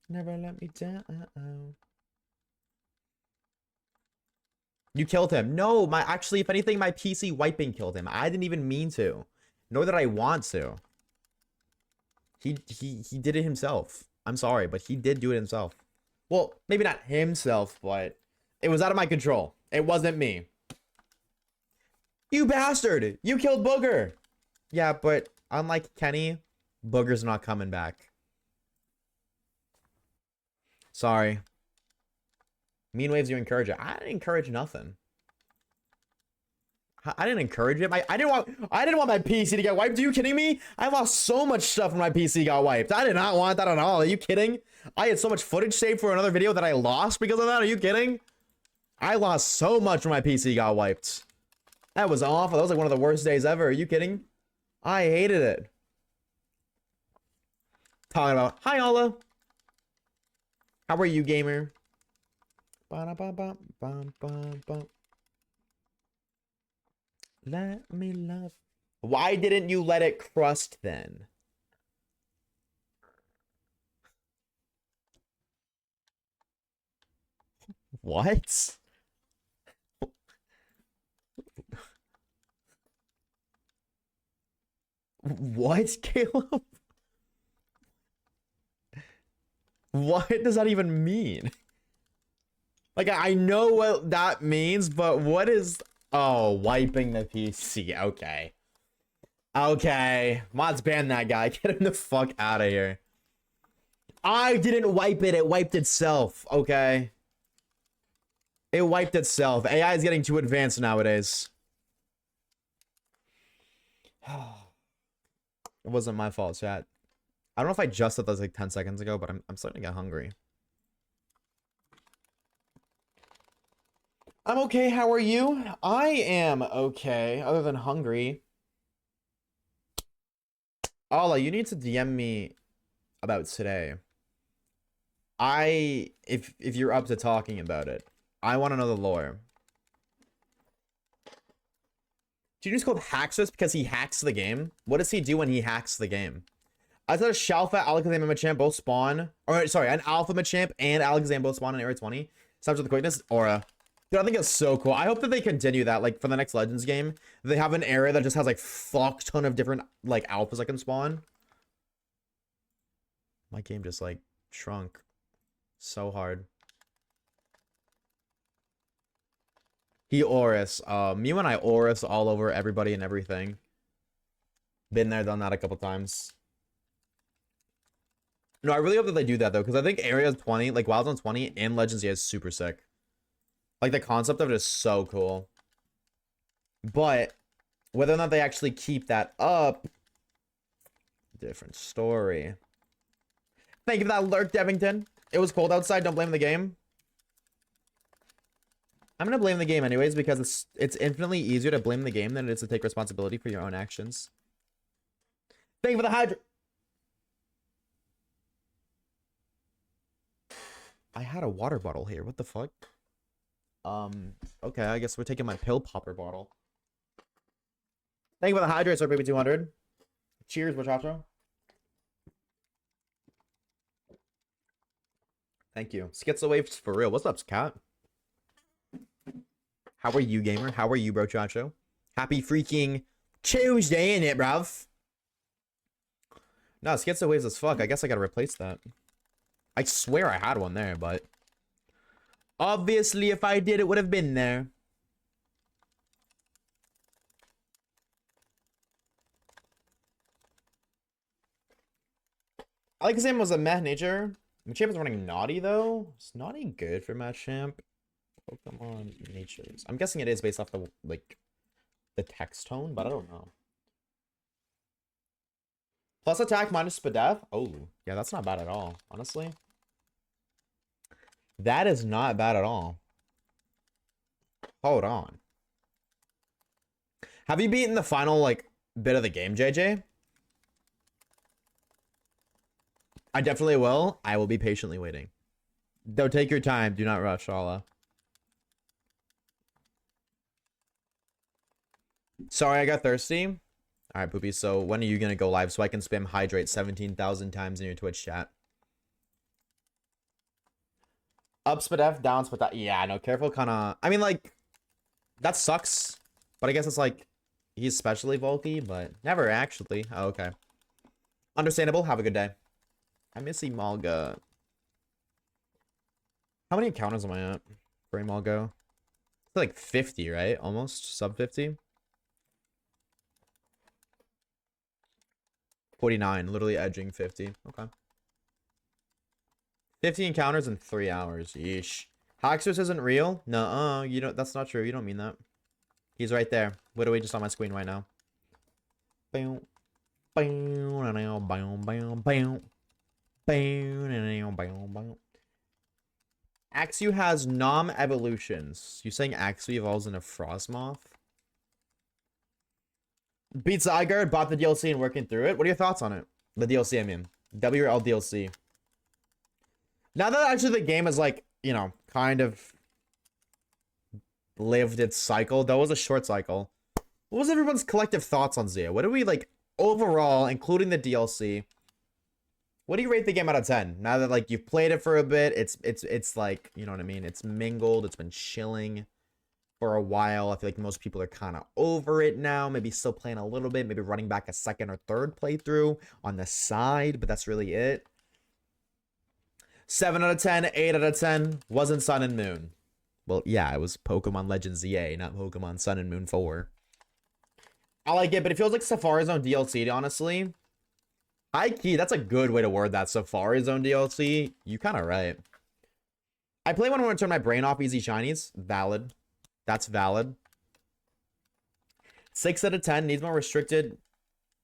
Never let me down. You killed him. No, actually, if anything, my PC wiping killed him. I didn't even mean to. Nor did I want to. He did it himself. I'm sorry, but he did do it himself. Well, maybe not himself, but it was out of my control. It wasn't me. You bastard! You killed Booger! Yeah, but unlike Kenny, Booger's not coming back. Sorry. Mean waves you encourage it. I didn't encourage nothing. I didn't encourage it. I didn't want my PC to get wiped. Are you kidding me? I lost so much stuff when my PC got wiped. I did not want that at all. Are you kidding? I had so much footage saved for another video that I lost because of that. Are you kidding? I lost so much when my PC got wiped. That was awful. That was like one of the worst days ever. Are you kidding? I hated it. Talking about, hi, Ola. How are you, gamer? Let me love. Why didn't you let it crust then? What? What, Caleb? What does that even mean? Like, I know what that means, but what is... Oh, wiping the PC. Okay. Okay. Mods ban that guy. Get him the fuck out of here. I didn't wipe it. It wiped itself. Okay. It wiped itself. AI is getting too advanced nowadays. It wasn't my fault, chat. I don't know if I just said that like 10 seconds ago, but I'm starting to get hungry. I'm okay. How are you? I am okay, other than hungry. Ala, you need to DM me about today. If you're up to talking about it, I want to know the lore. Do you just call Haxorus because he hacks the game? What does he do when he hacks the game? I thought a Shalfa, Alakazam, Machamp both spawn. Or sorry, an Alpha Machamp and Alakazam both spawn in Area 20. Stops with the quickness. Aura. Dude, I think it's so cool. I hope that they continue that, like, for the next Legends game. They have an area that just has, like, fuck ton of different, like, alphas that can spawn. My game just, like, shrunk. So hard. He Aurus. Me when I Aurus all over everybody and everything. Been there, done that a couple times. No, I really hope that they do that, though, because I think Area 20, like, Wild Zone 20 and Legends is super sick. Like, the concept of it is so cool. But whether or not they actually keep that up, different story. Thank you for that alert, Devington. It was cold outside. Don't blame the game. I'm gonna blame the game anyways because it's infinitely easier to blame the game than it is to take responsibility for your own actions. Thank you for the hydro. I had a water bottle here. What the fuck? Okay, I guess we're taking my pill popper bottle. Thank you for the hydrates, or baby 200. Cheers, muchacho. Thank you. Schizowaves for real. What's up, cat? How are you, gamer? How are you, bro, chacho? Happy freaking Tuesday, innit, bruv? No, Schizowaves as fuck. I guess I gotta replace that. I swear I had one there, but... obviously, if I did, it would have been there. Alakazam was a meh nature. Machamp is running Naughty, though. Is Naughty good for Machamp? Pokemon natures. I'm guessing it is based off the, like, the text tone, but I don't know. Plus attack minus Spadef? Oh, yeah, that's not bad at all, honestly. That is not bad at all. Hold on. Have you beaten the final, like, bit of the game, JJ? I definitely will. I will be patiently waiting. Though, take your time. Do not rush, Allah. Sorry, I got thirsty. All right, Poopy. So, when are you going to go live so I can spam hydrate 17,000 times in your Twitch chat? Up Spadef, down Spadef. Yeah, no, careful kind of... I mean, like, that sucks. But I guess it's like, he's specially bulky, but never actually. Oh, okay. Understandable. Have a good day. I miss Emalga. How many encounters am I at for Emalga? It's like 50, right? Almost. Sub 50. 49. Literally edging 50. Okay. 50 encounters in 3 hours. Yeesh. Haxorus isn't real? Nuh-uh. You don't. That's not true. You don't mean that. He's right there. Literally just on my screen right now. Bam. Bam. Bam. Bam. Bam. Bam. Axew has Nom evolutions. You saying Axew evolves into Frostmoth? Beat Zygarde, bought the DLC and working through it. What are your thoughts on it? The DLC, I mean. WL DLC. Now that actually the game is like, you know, kind of lived its cycle. That was a short cycle. What was everyone's collective thoughts on Zia? What do we like overall, including the DLC? What do you rate the game out of 10? Now that like you've played it for a bit, it's like, you know what I mean? It's mingled, it's been chilling for a while. I feel like most people are kind of over it now. Maybe still playing a little bit. Maybe running back a second or third playthrough on the side. But that's really it. 7 out of 10. 8 out of 10. Wasn't Sun and Moon. Well, yeah, it was Pokemon Legends ZA, not Pokemon Sun and Moon 4. I like it, but it feels like Safari Zone DLC, honestly. High key, that's a good way to word that. Safari Zone DLC. You kind of right. I play when I want to turn my brain off easy shinies. Valid. That's valid. 6 out of 10. Needs more restricted.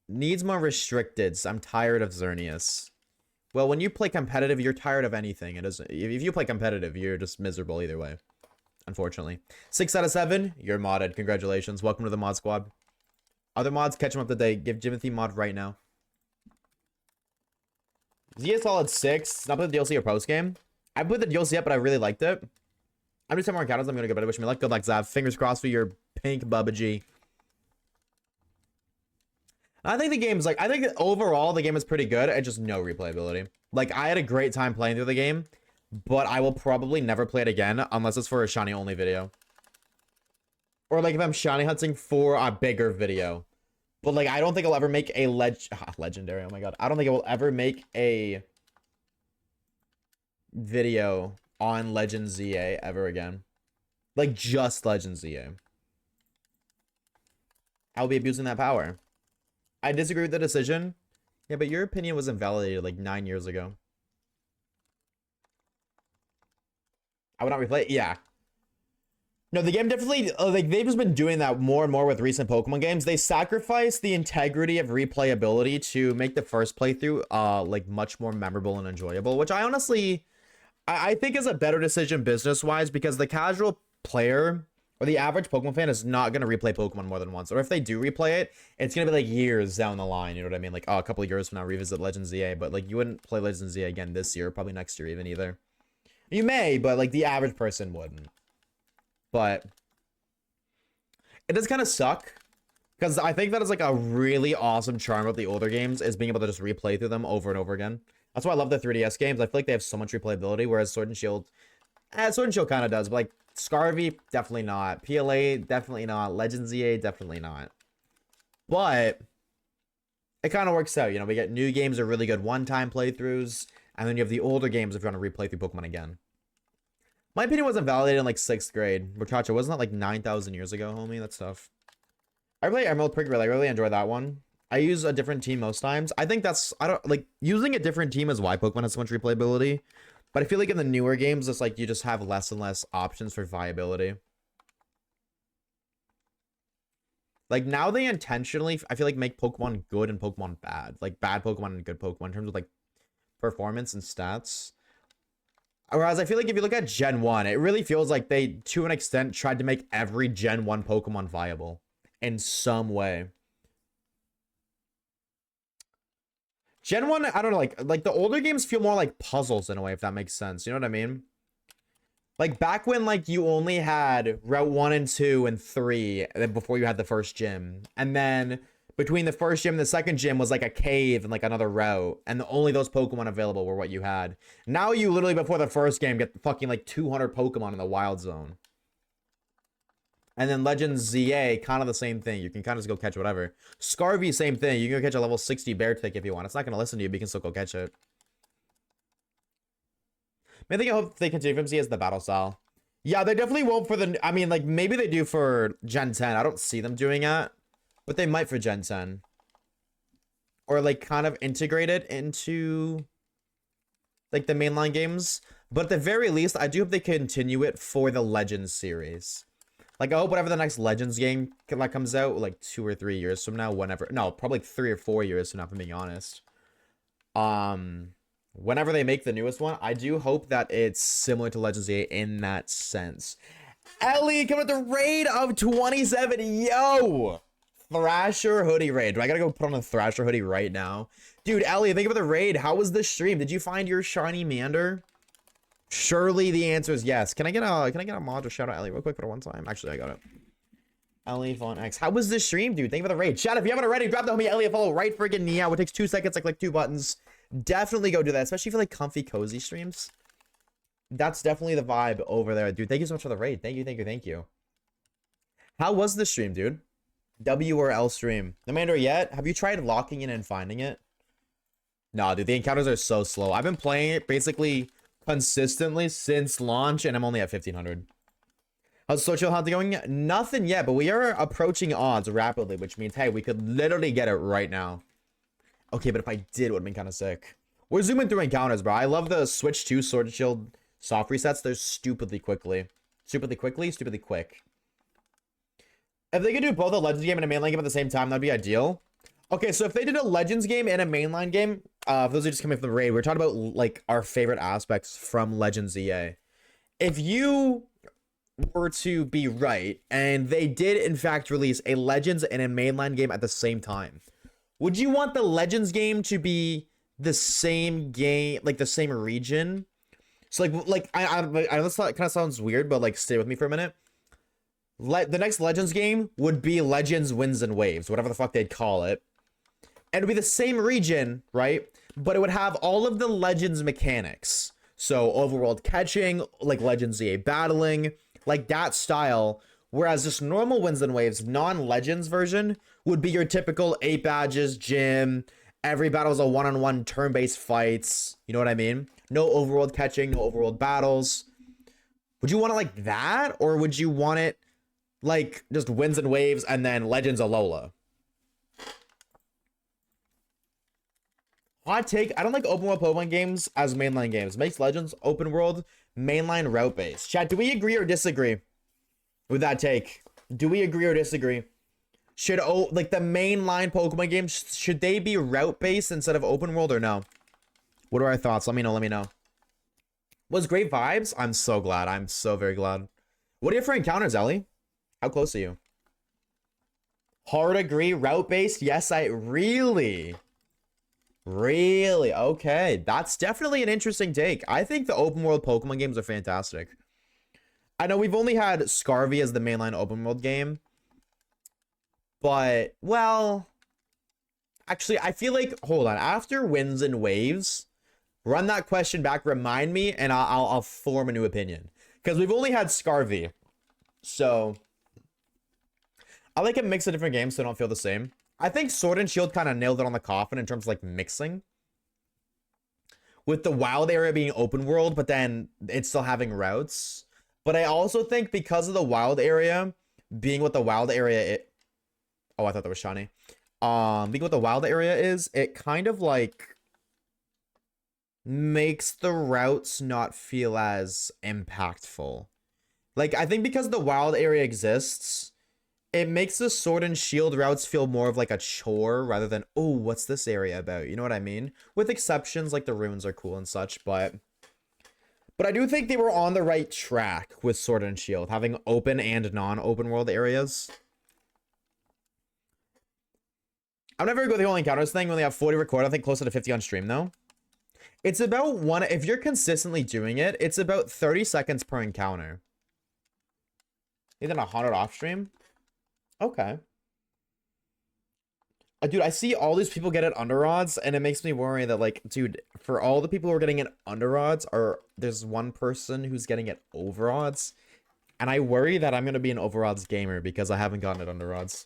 Needs more restricted. So I'm tired of Xerneas. Well, when you play competitive, you're tired of anything. It doesn't. If you play competitive, you're just miserable either way. Unfortunately. 6 out of 7. You're modded. Congratulations. Welcome to the mod squad. Other mods, catch them up today. Give Jimothy mod right now. Z a solid 6. Not put the DLC or post game. I put the DLC up, but I really liked it. I'm just 10 more encounters. I'm gonna go better. Wish me luck. Good luck, Zav. Fingers crossed for your pink Bubba G. I think the game's like, I think that overall the game is pretty good. It's just no replayability. Like, I had a great time playing through the game, but I will probably never play it again unless it's for a shiny only video. Or like if I'm shiny hunting for a bigger video. But like, I don't think I'll ever make a legendary. Oh my god. I don't think I will ever make a video on Legends ZA ever again. Like just Legends ZA. I'll be abusing that power. I disagree with the decision. Yeah, but your opinion was invalidated like 9 years ago. I would not replay it. Yeah. No, the game definitely, like, they've just been doing that more and more with recent Pokemon games. They sacrifice the integrity of replayability to make the first playthrough, like, much more memorable and enjoyable, which I honestly, I think is a better decision business-wise, because the casual player or the average Pokemon fan is not going to replay Pokemon more than once. Or if they do replay it, it's going to be, like, years down the line, you know what I mean? Like, oh, a couple of years from now, revisit Legends ZA, but, like, you wouldn't play Legends ZA again this year, probably next year even either. You may, but, like, the average person wouldn't. But it does kind of suck, because I think that is like a really awesome charm of the older games, is being able to just replay through them over and over again. That's why I love the 3DS games. I feel like they have so much replayability, whereas Sword and Shield kind of does, but like Scarvy, definitely not. PLA, definitely not. Legends ZA, definitely not. But it kind of works out, you know. We get new games that are really good one-time playthroughs, and then you have the older games if you want to replay through Pokemon again. My opinion wasn't validated in like 6th grade. Ricacho, wasn't that like 9,000 years ago, homie? That's tough. I play Emerald Prick Relay. I really enjoy that one. I use a different team most times. I think that's, I don't like using a different team is why Pokemon has so much replayability. But I feel like in the newer games, it's like you just have less and less options for viability. Like now they intentionally, I feel like, make Pokemon good and Pokemon bad. Like bad Pokemon and good Pokemon in terms of like performance and stats. Whereas I feel like if you look at Gen 1, it really feels like they, to an extent, tried to make every Gen 1 Pokemon viable in some way. Gen 1, I don't know, like the older games feel more like puzzles in a way, if that makes sense. You know what I mean? Like back when like you only had Route 1 and 2 and 3 before you had the first gym. And then between the first gym and the second gym was like a cave and like another route, and only those Pokemon available were what you had. Now you literally before the first game get fucking like 200 Pokemon in the wild zone. And then Legends ZA, kind of the same thing. You can kind of just go catch whatever. Scarvy, same thing. You can go catch a level 60 bear tick if you want. It's not going to listen to you, but you can still go catch it. I think I hope they continue from ZA as the battle style. Yeah, they definitely won't for the, I mean, like maybe they do for Gen 10. I don't see them doing it. But they might for Gen 10. Or like kind of integrate it into like the mainline games. But at the very least, I do hope they continue it for the Legends series. Like I hope whatever the next Legends game like comes out like 2 or 3 years from now, whenever. No, probably like 3 or 4 years from now, if I'm being honest. Whenever they make the newest one, I do hope that it's similar to Legends ZA in that sense. Ellie coming with the raid of 27. Yo! Thrasher hoodie raid. Do I gotta go put on a Thrasher hoodie right now? Dude, Ellie, think about the raid. How was the stream? Did you find your shiny Mander? Surely the answer is yes. Can I get a mod to shout out Ellie real quick for one time? Actually, I got it. Ellie Font X. How was the stream, dude? Thank you for the raid. Chat, if you haven't already, grab the homie Ellie a follow right freaking now. It takes 2 seconds. I click 2 buttons. Definitely go do that, especially for like comfy, cozy streams. That's definitely the vibe over there, dude. Thank you so much for the raid. Thank you, thank you, thank you. How was the stream, dude? W or L stream? No matter yet. Have you tried locking in and finding it? Nah, dude, the encounters are so slow. I've been playing it basically consistently since launch, and I'm only at 1500. How's social hunting going? Nothing yet, but we are approaching odds rapidly, which means, hey, we could literally get it right now. Okay, but if I did, it would have been kind of sick. We're zooming through encounters, bro. I love the Switch 2 Sword and Shield soft resets. They're stupidly quickly. Stupidly quick. If they could do both a Legends game and a mainline game at the same time, that'd be ideal. Okay, so if they did a Legends game and a mainline game, for those who are just coming from the raid, we're talking about like our favorite aspects from Legends EA. If you were to be right, and they did in fact release a Legends and a mainline game at the same time, would you want the Legends game to be the same game, like the same region? So I know this kind of sounds weird, but like stay with me for a minute. The next Legends game would be Legends Winds and Waves, whatever the fuck they'd call it. And it would be the same region, right? But it would have all of the Legends mechanics. So overworld catching, like Legends EA battling, like that style. Whereas just normal Winds and Waves, non-Legends version, would be your typical 8 badges, gym. Every battle is a one-on-one turn-based fights. You know what I mean? No overworld catching, no overworld battles. Would you want it like that? Or would you want it like just Winds and Waves and then Legends Alola? Hot take, I don't like open world Pokemon games as mainline games. Makes Legends open world mainline route based. Chat, do we agree or disagree with that take? Do we agree or disagree? Should like the mainline Pokemon games, should they be route based instead of open world or no? What are our thoughts? Let me know. Was great vibes? I'm so glad. I'm so very glad. What are your for encounters, Ellie? How close are you? Hard agree, route based. Yes, I really. Okay, that's definitely an interesting take. I think the open world Pokemon games are fantastic. I know we've only had Scarvy as the mainline open world game, but well, actually I feel like, hold on, after Winds and Waves, run that question back, remind me, and I'll form a new opinion, because we've only had Scarvy, so I like a mix of different games so they don't feel the same. I think Sword and Shield kind of nailed it on the coffin in terms of like mixing. With the wild area being open world, but then it's still having routes. But I also think because of the wild area being what the wild area oh, I thought that was shiny. Being what the wild area is, it kind of like makes the routes not feel as impactful. Like, I think because the wild area exists, it makes the Sword and Shield routes feel more of like a chore rather than, oh, what's this area about? You know what I mean? With exceptions, like the runes are cool and such, but I do think they were on the right track with Sword and Shield, having open and non-open world areas. I'm never gonna go the whole encounters thing. We only have 40 recorded, I think closer to 50 on stream though. It's about one, if you're consistently doing it, it's about 30 seconds per encounter. Even 100 off stream. Okay. Dude, I see all these people get it under odds, and it makes me worry that, like, dude, for all the people who are getting it under odds, there's one person who's getting it over odds, and I worry that I'm gonna be an over odds gamer because I haven't gotten it under odds.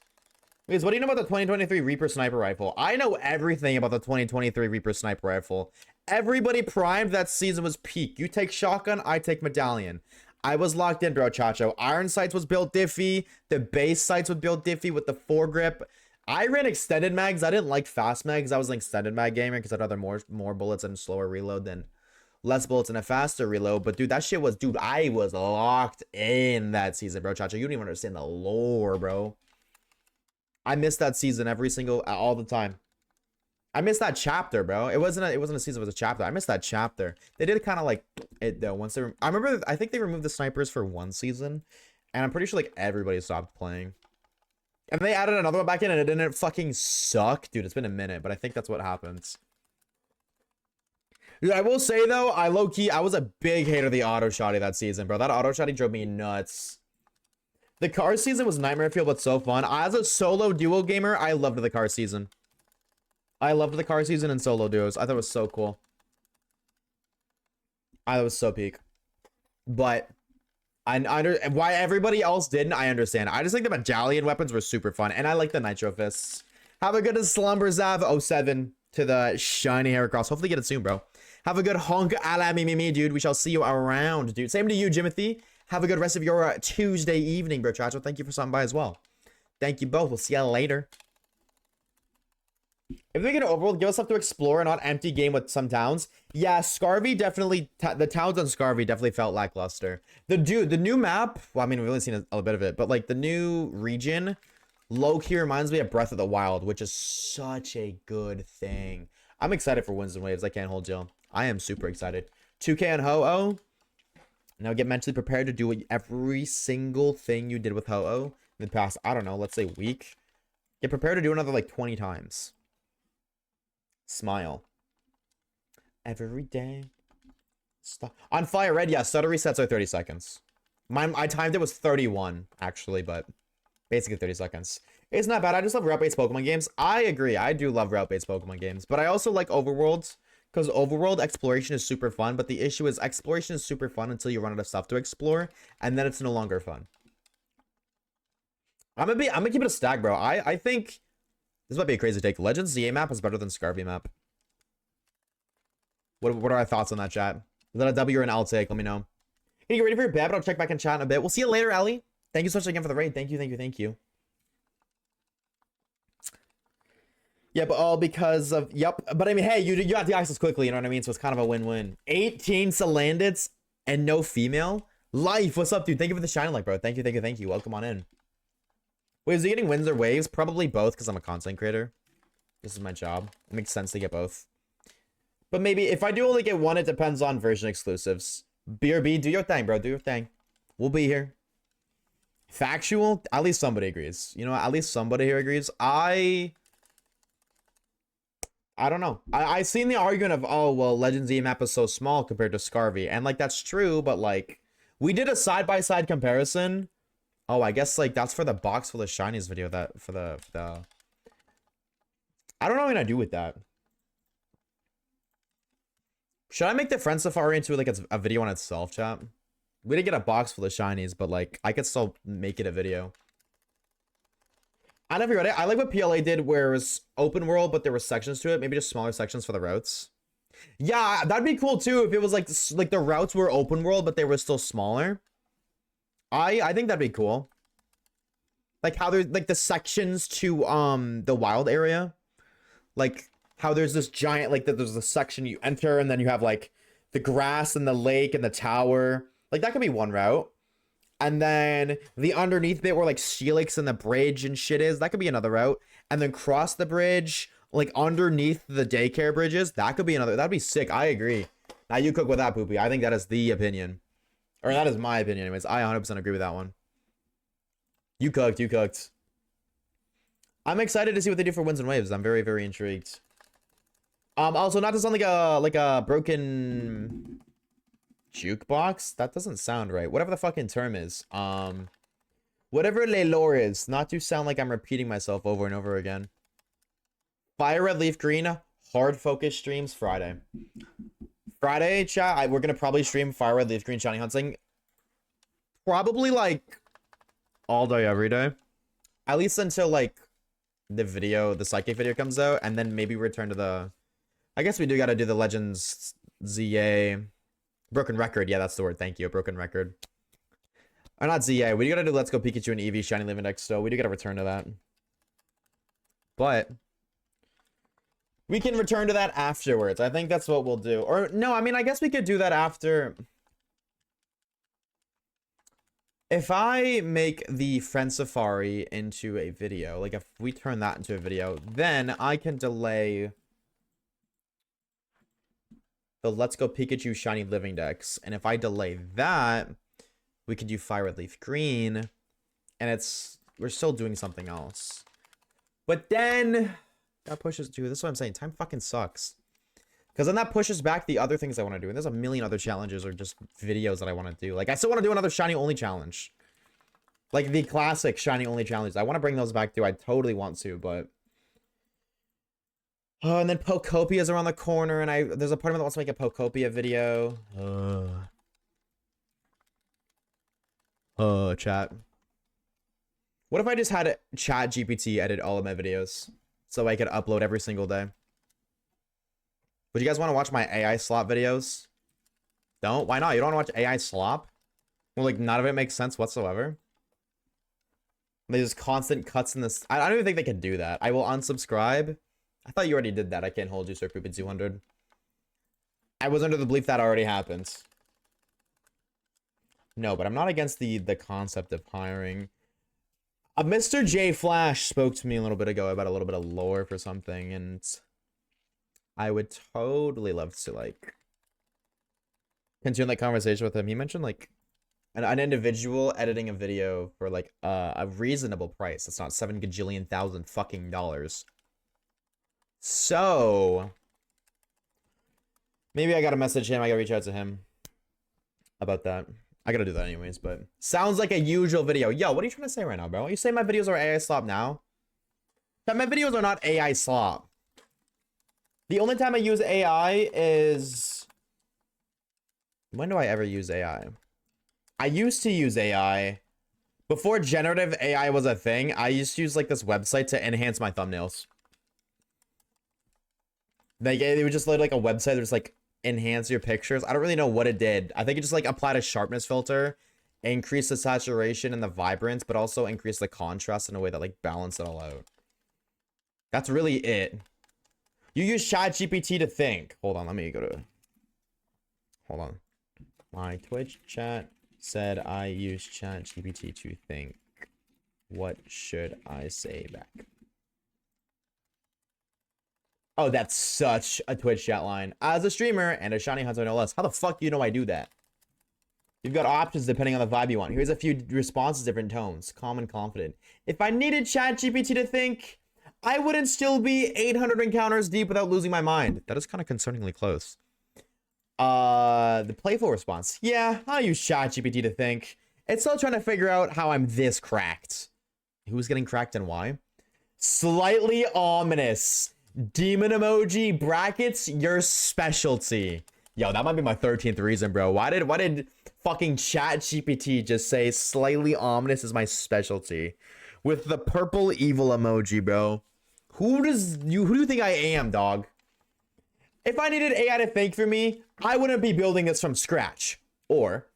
Because what do you know about the 2023 Reaper Sniper Rifle? I know everything about the 2023 Reaper Sniper Rifle. Everybody primed that season was peak. You take shotgun, I take medallion. I was locked in, bro, Chacho. Iron sights was built diffy. The base sights was built diffy with the foregrip. I ran extended mags. I didn't like fast mags. I was an extended mag gamer because I'd rather more bullets and slower reload than less bullets and a faster reload. But dude, that shit was, dude, I was locked in that season, bro, Chacho. You don't even understand the lore, bro. I missed that season all the time. I missed that chapter, bro. It wasn't a season, it was a chapter. I missed that chapter. They did kind of like it though. I remember, I think they removed the snipers for one season, and I'm pretty sure like everybody stopped playing. And they added another one back in, and it didn't fucking suck, dude. It's been a minute, but I think that's what happens. Dude, I will say though, I was a big hater of the auto shotty that season, bro. That auto shotty drove me nuts. The car season was nightmare fuel, but so fun. As a solo duo gamer, I loved the car season. I loved the car season and solo duos. I thought it was so cool. I thought it was so peak. But Why everybody else didn't, I understand. I just think the medallion weapons were super fun, and I like the nitro fists. Have a good slumber, Zav 07 to the shiny hair cross. Hopefully get it soon, bro. Have a good honk a la me, dude. We shall see you around, dude. Same to you, Jimothy. Have a good rest of your Tuesday evening, bro. Chacho, thank you for stopping by as well. Thank you both. We'll see you later. If they get an overworld, give us stuff to explore and not empty game with some towns. Yeah, Scarvy definitely, the towns on Scarvy definitely felt lackluster. The new map, well, I mean, we've only seen a bit of it, but like the new region, low-key reminds me of Breath of the Wild, which is such a good thing. I'm excited for Winds and Waves. I can't hold you. I am super excited. 2K and Ho-Oh. Now get mentally prepared to do every single thing you did with Ho-Oh in the past, I don't know, let's say week. Get prepared to do another like 20 times. Smile. Every day. Stop. On Fire Red, yeah, stutter resets are 30 seconds. I timed it was 31, actually, but basically 30 seconds. It's not bad. I just love route-based Pokemon games. I agree. I do love route-based Pokemon games, but I also like overworlds because overworld exploration is super fun, but the issue is exploration is super fun until you run out of stuff to explore, and then it's no longer fun. I'm gonna keep it a stack, bro. I think this might be a crazy take. Legends ZA map is better than Scarvy map. What are our thoughts on that, chat? Is that a W or an L take? Let me know. Can you get ready for your bed? But I'll check back in chat in a bit. We'll see you later, Ellie. Thank you so much again for the raid. Thank you. Yeah, but all because of, yep. But I mean, hey, you got the access quickly, you know what I mean? So it's kind of a win-win. 18 Salandits and no female? Life, what's up, dude? Thank you for the shine light, bro. Thank you. Welcome on in. Wait, is he getting wins or waves? Probably both, because I'm a content creator. This is my job. It makes sense to get both. But maybe if I do only get one, it depends on version exclusives. BRB, do your thing, bro. Do your thing. We'll be here. Factual? At least somebody agrees. You know, at least somebody here agrees. I don't know. I seen the argument of, oh, well, Legends E map is so small compared to Scarvy. And, like, that's true, but, like, we did a side-by-side comparison. Oh, I guess, like, that's for the box full of shinies video. That, for the... I don't know what I'm gonna do with that. Should I make the Friend Safari into, like, a video on itself, chat? We didn't get a box full of shinies, but, like, I could still make it a video. I never read it. I like what PLA did where it was open world, but there were sections to it. Maybe just smaller sections for the routes. Yeah, that'd be cool too if it was like the routes were open world, but they were still smaller. I think that'd be cool. Like how there's like the sections to the wild area. Like how there's this giant, like there's a section you enter and then you have like the grass and the lake and the tower. Like that could be one route. And then the underneath bit where like Steelix and the bridge and shit is, that could be another route. And then cross the bridge, like underneath the daycare bridges, that could be another. That'd be sick. I agree. Now you cook with that, Poopy. I think that is the opinion. Or that is my opinion anyways. I 100% agree with that one. You cooked. I'm excited to see what they do for Winds and Waves. I'm very, very intrigued. Also, not to sound like a broken jukebox? That doesn't sound right. Whatever the fucking term is. Whatever le lore is. Not to sound like I'm repeating myself over and over again. Fire Red Leaf Green. Hard focus streams Friday. Friday, chat. We're gonna probably stream Fire Red Leaf Green shiny hunting. Probably like all day, every day. At least until like the psychic video comes out. And then maybe return to the... I guess we do gotta do the Legends ZA... Broken Record. Yeah, that's the word. Thank you. Broken Record. Or not ZA. We gotta do Let's Go Pikachu and Eevee Shiny Living Deck still. We do gotta return to that. But we can return to that afterwards. I think that's what we'll do. Or no, I mean, I guess we could do that after. If I make the Friend Safari into a video, like if we turn that into a video, then I can delay the Let's Go Pikachu Shiny Living Decks. And if I delay that, we could do Fire Red Leaf Green. And we're still doing something else. But then that pushes, dude, this is what I'm saying. Time fucking sucks. Because then that pushes back the other things I want to do. And there's a million other challenges or just videos that I want to do. Like, I still want to do another Shiny Only challenge. Like, the classic Shiny Only challenge. I want to bring those back too. I totally want to, but... Oh, and then Pokopia is around the corner. And there's a part of me that wants to make a Pokopia video. Chat. What if I just had Chat GPT edit all of my videos so I could upload every single day? Would you guys want to watch my AI slop videos? Don't? Why not? You don't want to watch AI slop? Well, like, none of it makes sense whatsoever. There's constant cuts in this. I don't even think they can do that. I will unsubscribe. I thought you already did that. I can't hold you, Sir Poopy 200. I was under the belief that already happened. No, but I'm not against the concept of hiring. Mr. J Flash spoke to me a little bit ago about a little bit of lore for something, and I would totally love to, like, continue that conversation with him. He mentioned, like, an individual editing a video for, like, a reasonable price. It's not 7 gajillion thousand fucking dollars. So maybe I gotta message him. I gotta reach out to him about that. I gotta do that anyways, but sounds like a usual video. Yo, what are you trying to say right now, bro? You say my videos are AI slop now? That my videos are not AI slop. The only time I use AI is... When do I ever use AI? I used to use AI. Before generative AI was a thing, I used to use, like, this website to enhance my thumbnails. They would just like a website that just, like, enhance your pictures. I don't really know what it did. I think it just, like, applied a sharpness filter, increased the saturation and the vibrance, but also increased the contrast in a way that, like, balanced it all out. That's really it. You use ChatGPT to think. Hold on, let me go to... Hold on. My Twitch chat said I use ChatGPT to think. What should I say back? Oh, that's such a Twitch chat line. As a streamer and a shiny hunter no less, how the fuck do you know I do that? You've got options depending on the vibe you want. Here's a few responses, different tones. Calm and confident. If I needed ChatGPT to think, I wouldn't still be 800 encounters deep without losing my mind. That is kind of concerningly close. The playful response. Yeah, I'll use ChatGPT to think. It's still trying to figure out how I'm this cracked. Who's getting cracked and why? Slightly ominous. Demon emoji brackets your specialty. Yo, that might be my 13th reason, bro. Why did fucking ChatGPT just say slightly ominous is my specialty with the purple evil emoji, bro? Who do you think I am, dog? If I needed AI to think for me, I wouldn't be building this from scratch. Or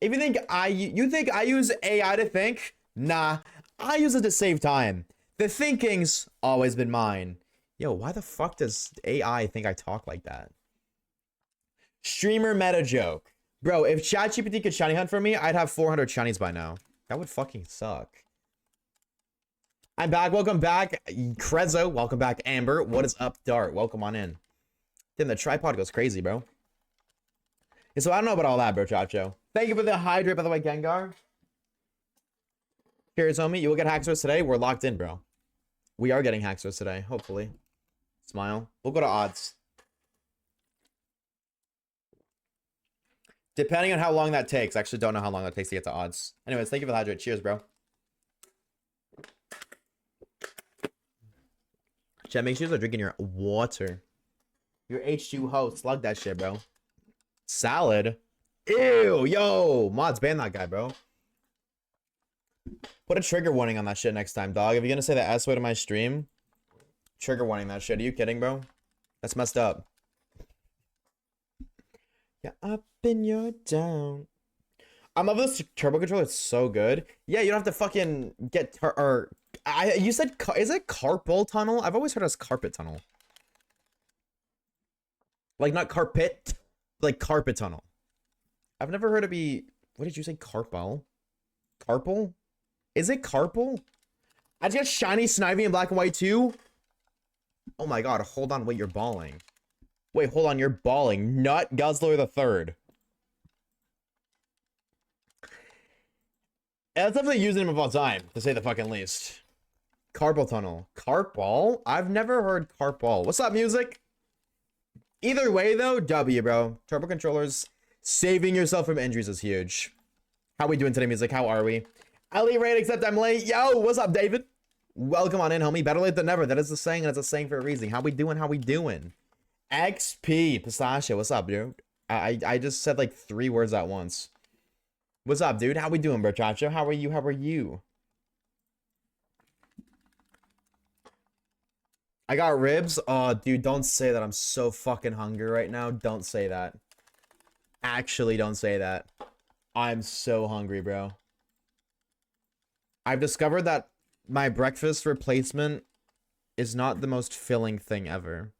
if you think I use AI to think, nah, I use it to save time. The thinking's always been mine. Yo, why the fuck does AI think I talk like that? Streamer meta joke. Bro, if ChatGPT could shiny hunt for me, I'd have 400 shinies by now. That would fucking suck. I'm back. Welcome back, Krezzo. Welcome back, Amber. What is up, Dart? Welcome on in. Then the tripod goes crazy, bro. Yeah, so I don't know about all that, bro, Chacho. Thank you for the hydrate, by the way, Gengar. Cheers, homie. You will get Haxorus today. We're locked in, bro. We are getting Haxorus today, hopefully. Smile. We'll go to odds. Depending on how long that takes. I actually don't know how long that takes to get to odds. Anyways, thank you for the hydrate. Cheers, bro. Chat, make sure you're drinking your water. Your H2O. Slug that shit, bro. Salad? Ew, yo. Mods, ban that guy, bro. Put a trigger warning on that shit next time, dog. If you're gonna say the S word in my stream, trigger warning that shit. Are you kidding, bro? That's messed up. You're up and you're down. I love this turbo controller. It's so good. Yeah, you don't have to fucking get... you said... Is it carpal tunnel? I've always heard it as carpet tunnel. Like, not carpet. Like, carpet tunnel. I've never heard it be... What did you say? Carpal? Carpal? Is it carpal? I just got shiny Snivy in black and white too. Oh my god, hold on, wait, you're balling. Wait, hold on, you're balling. Nut Guzzler the Third. Yeah, that's definitely using him of all time, to say the fucking least. Carpal tunnel. Carpal? I've never heard carpal. What's up, music? Either way, though, W, bro. Turbo controllers, saving yourself from injuries is huge. How we doing today, music? How are we? Ellie Raid, except I'm late. Yo, what's up, David? Welcome on in, homie. Better late than never. That is the saying, and it's a saying for a reason. How we doing? How we doing? XP. Pistachio, what's up, dude? I just said like 3 words at once. What's up, dude? How we doing, bro, Chacho? How are you? How are you? I got ribs. Oh, dude, don't say that. I'm so fucking hungry right now. Don't say that. Actually, don't say that. I'm so hungry, bro. I've discovered that my breakfast replacement is not the most filling thing ever.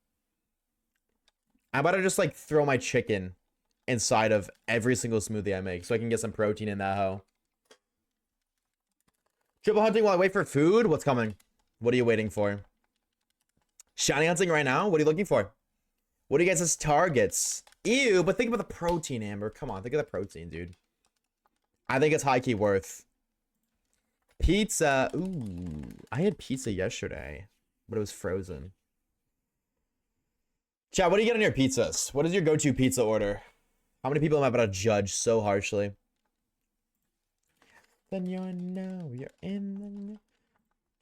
I'm about to just like throw my chicken inside of every single smoothie I make so I can get some protein in that hoe. Triple hunting while I wait for food? What's coming? What are you waiting for? Shiny hunting right now? What are you looking for? What do you guys as targets? Ew, but think about the protein, Amber. Come on, think of the protein, dude. I think it's high-key worth. Pizza. Ooh, I had pizza yesterday, but it was frozen. Chat, what do you get on your pizzas? What is your go-to pizza order? How many people am I about to judge so harshly? Then you know you're in the...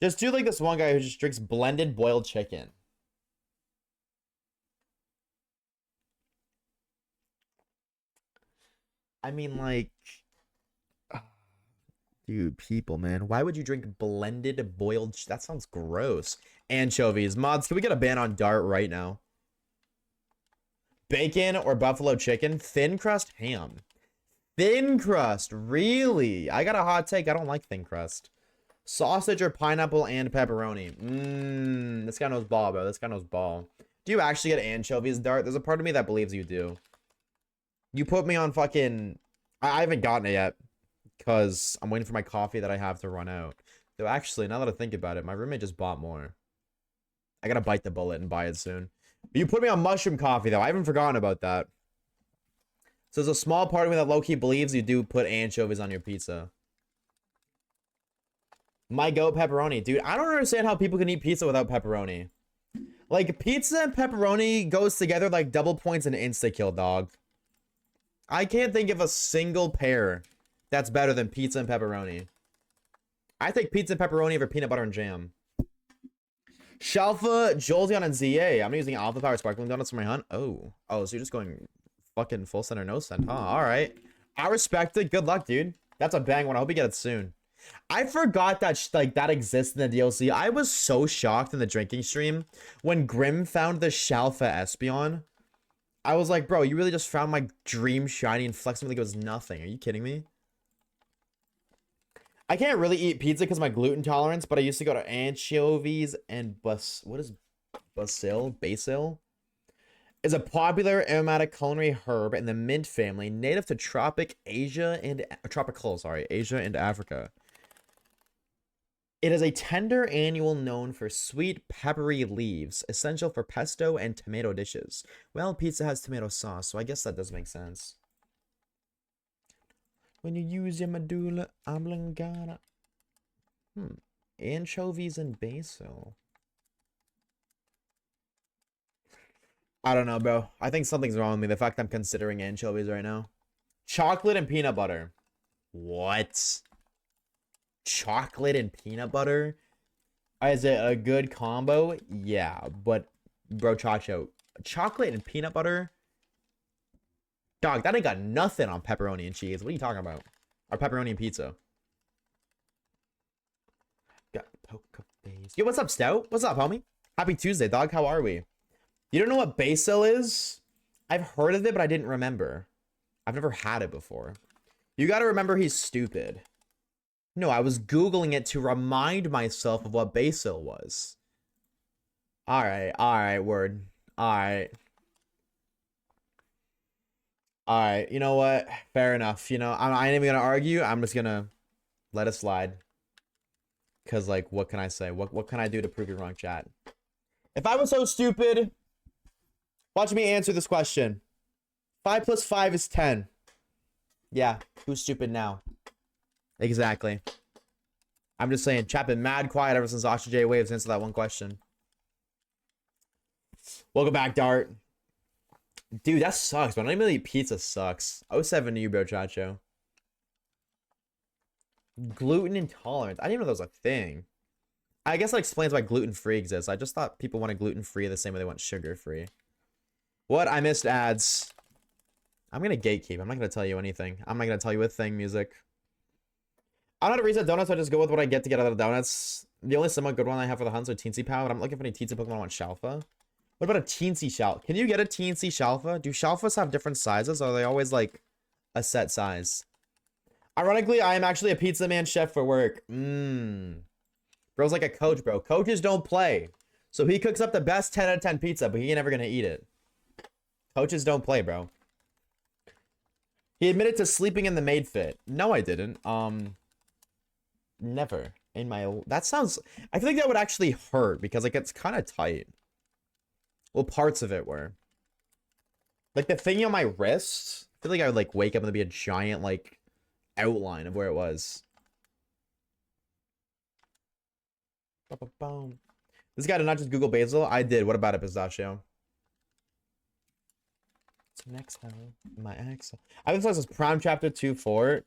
Just do like this one guy who just drinks blended boiled chicken. I mean, like... Dude, people, man. Why would you drink blended boiled... That sounds gross. Anchovies. Mods, can we get a ban on Dart right now? Bacon or buffalo chicken? Thin crust ham. Thin crust, really? I got a hot take. I don't like thin crust. Sausage or pineapple and pepperoni? This guy knows ball, bro. This guy knows ball. Do you actually get anchovies, Dart? There's a part of me that believes you do. You put me on fucking... I haven't gotten it yet. Because I'm waiting for my coffee that I have to run out. Though actually, now that I think about it, my roommate just bought more. I gotta bite the bullet and buy it soon. But you put me on mushroom coffee, though. I haven't forgotten about that. So there's a small part of me that low-key believes you do put anchovies on your pizza. My goat pepperoni. Dude, I don't understand how people can eat pizza without pepperoni. Like, pizza and pepperoni goes together like double points and insta-kill, dog. I can't think of a single pair that's better than pizza and pepperoni. I take pizza and pepperoni over peanut butter and jam. Shalfa, Jolteon, and ZA. I'm using Alpha Power Sparkling Donuts for my hunt. Oh, so you're just going fucking full center, no cent, huh? All right. I respect it. Good luck, dude. That's a bang one. I hope you get it soon. I forgot that that exists in the DLC. I was so shocked in the drinking stream when Grim found the Shalfa Espeon. I was like, bro, you really just found my dream shiny and flexing like it was nothing. Are you kidding me? I can't really eat pizza because of my gluten tolerance, but I used to go to anchovies and what is basil? Basil is a popular aromatic culinary herb in the mint family, native to Asia and Africa. It is a tender annual known for sweet, peppery leaves, essential for pesto and tomato dishes. Well, pizza has tomato sauce, so I guess that does make sense. When you use your medulla oblongata. Anchovies and basil. I don't know, bro. I think something's wrong with me. The fact I'm considering anchovies right now. Chocolate and peanut butter. What? Chocolate and peanut butter? Is it a good combo? Yeah, but bro, Chacho, chocolate and peanut butter? Dog, that ain't got nothing on pepperoni and cheese. What are you talking about? Or pepperoni and pizza. Got poker face. Yo, what's up, Stout? What's up, homie? Happy Tuesday, dog. How are we? You don't know what basil is? I've heard of it, but I didn't remember. I've never had it before. You gotta remember he's stupid. No, I was Googling it to remind myself of what basil was. Alright, word. Alright, you know what? Fair enough. You know, I ain't even gonna argue. I'm just gonna let it slide. Cause like, what can I say? What can I do to prove you wrong, chat? If I was so stupid, watch me answer this question. 5 plus 5 is 10. Yeah, who's stupid now? Exactly. I'm just saying, chat been mad quiet ever since Oshawaves answered that one question. Welcome back, Dart. Dude, that sucks, but not even eat pizza sucks. 07 to you, bro, Chacho. Gluten intolerance. I didn't even know that was a thing. I guess that explains why gluten-free exists. I just thought people wanted gluten-free the same way they want sugar-free. What? I missed ads. I'm gonna gatekeep. I'm not gonna tell you anything. I'm not gonna tell you a thing, music. I don't know how to reset donuts, so I just go with what I get to get out of the donuts. The only somewhat good one I have for the hunts are Teensy Pow, and I'm looking for any Teensy Pokemon I want Shalfa. What about a Teensy Shalfa? Can you get a Teensy Shalfa? Do Shalfas have different sizes, or are they always like a set size? Ironically, I am actually a pizza man chef for work. Bro's like a coach, bro. Coaches don't play. So he cooks up the best 10 out of 10 pizza, but he ain't never gonna eat it. Coaches don't play, bro. He admitted to sleeping in the maid fit. No, I didn't. Never. In my... That sounds... I feel like that would actually hurt, because, like, it's kind of tight. Well, parts of it were. Like, the thing on my wrist, I feel like I would, like, wake up and there'd be a giant, like, outline of where it was. Ba-ba-boom. This guy did not just Google basil. I did. What about it, pistachio? It's next time. My ex. I think this is Prime Chapter 2 4.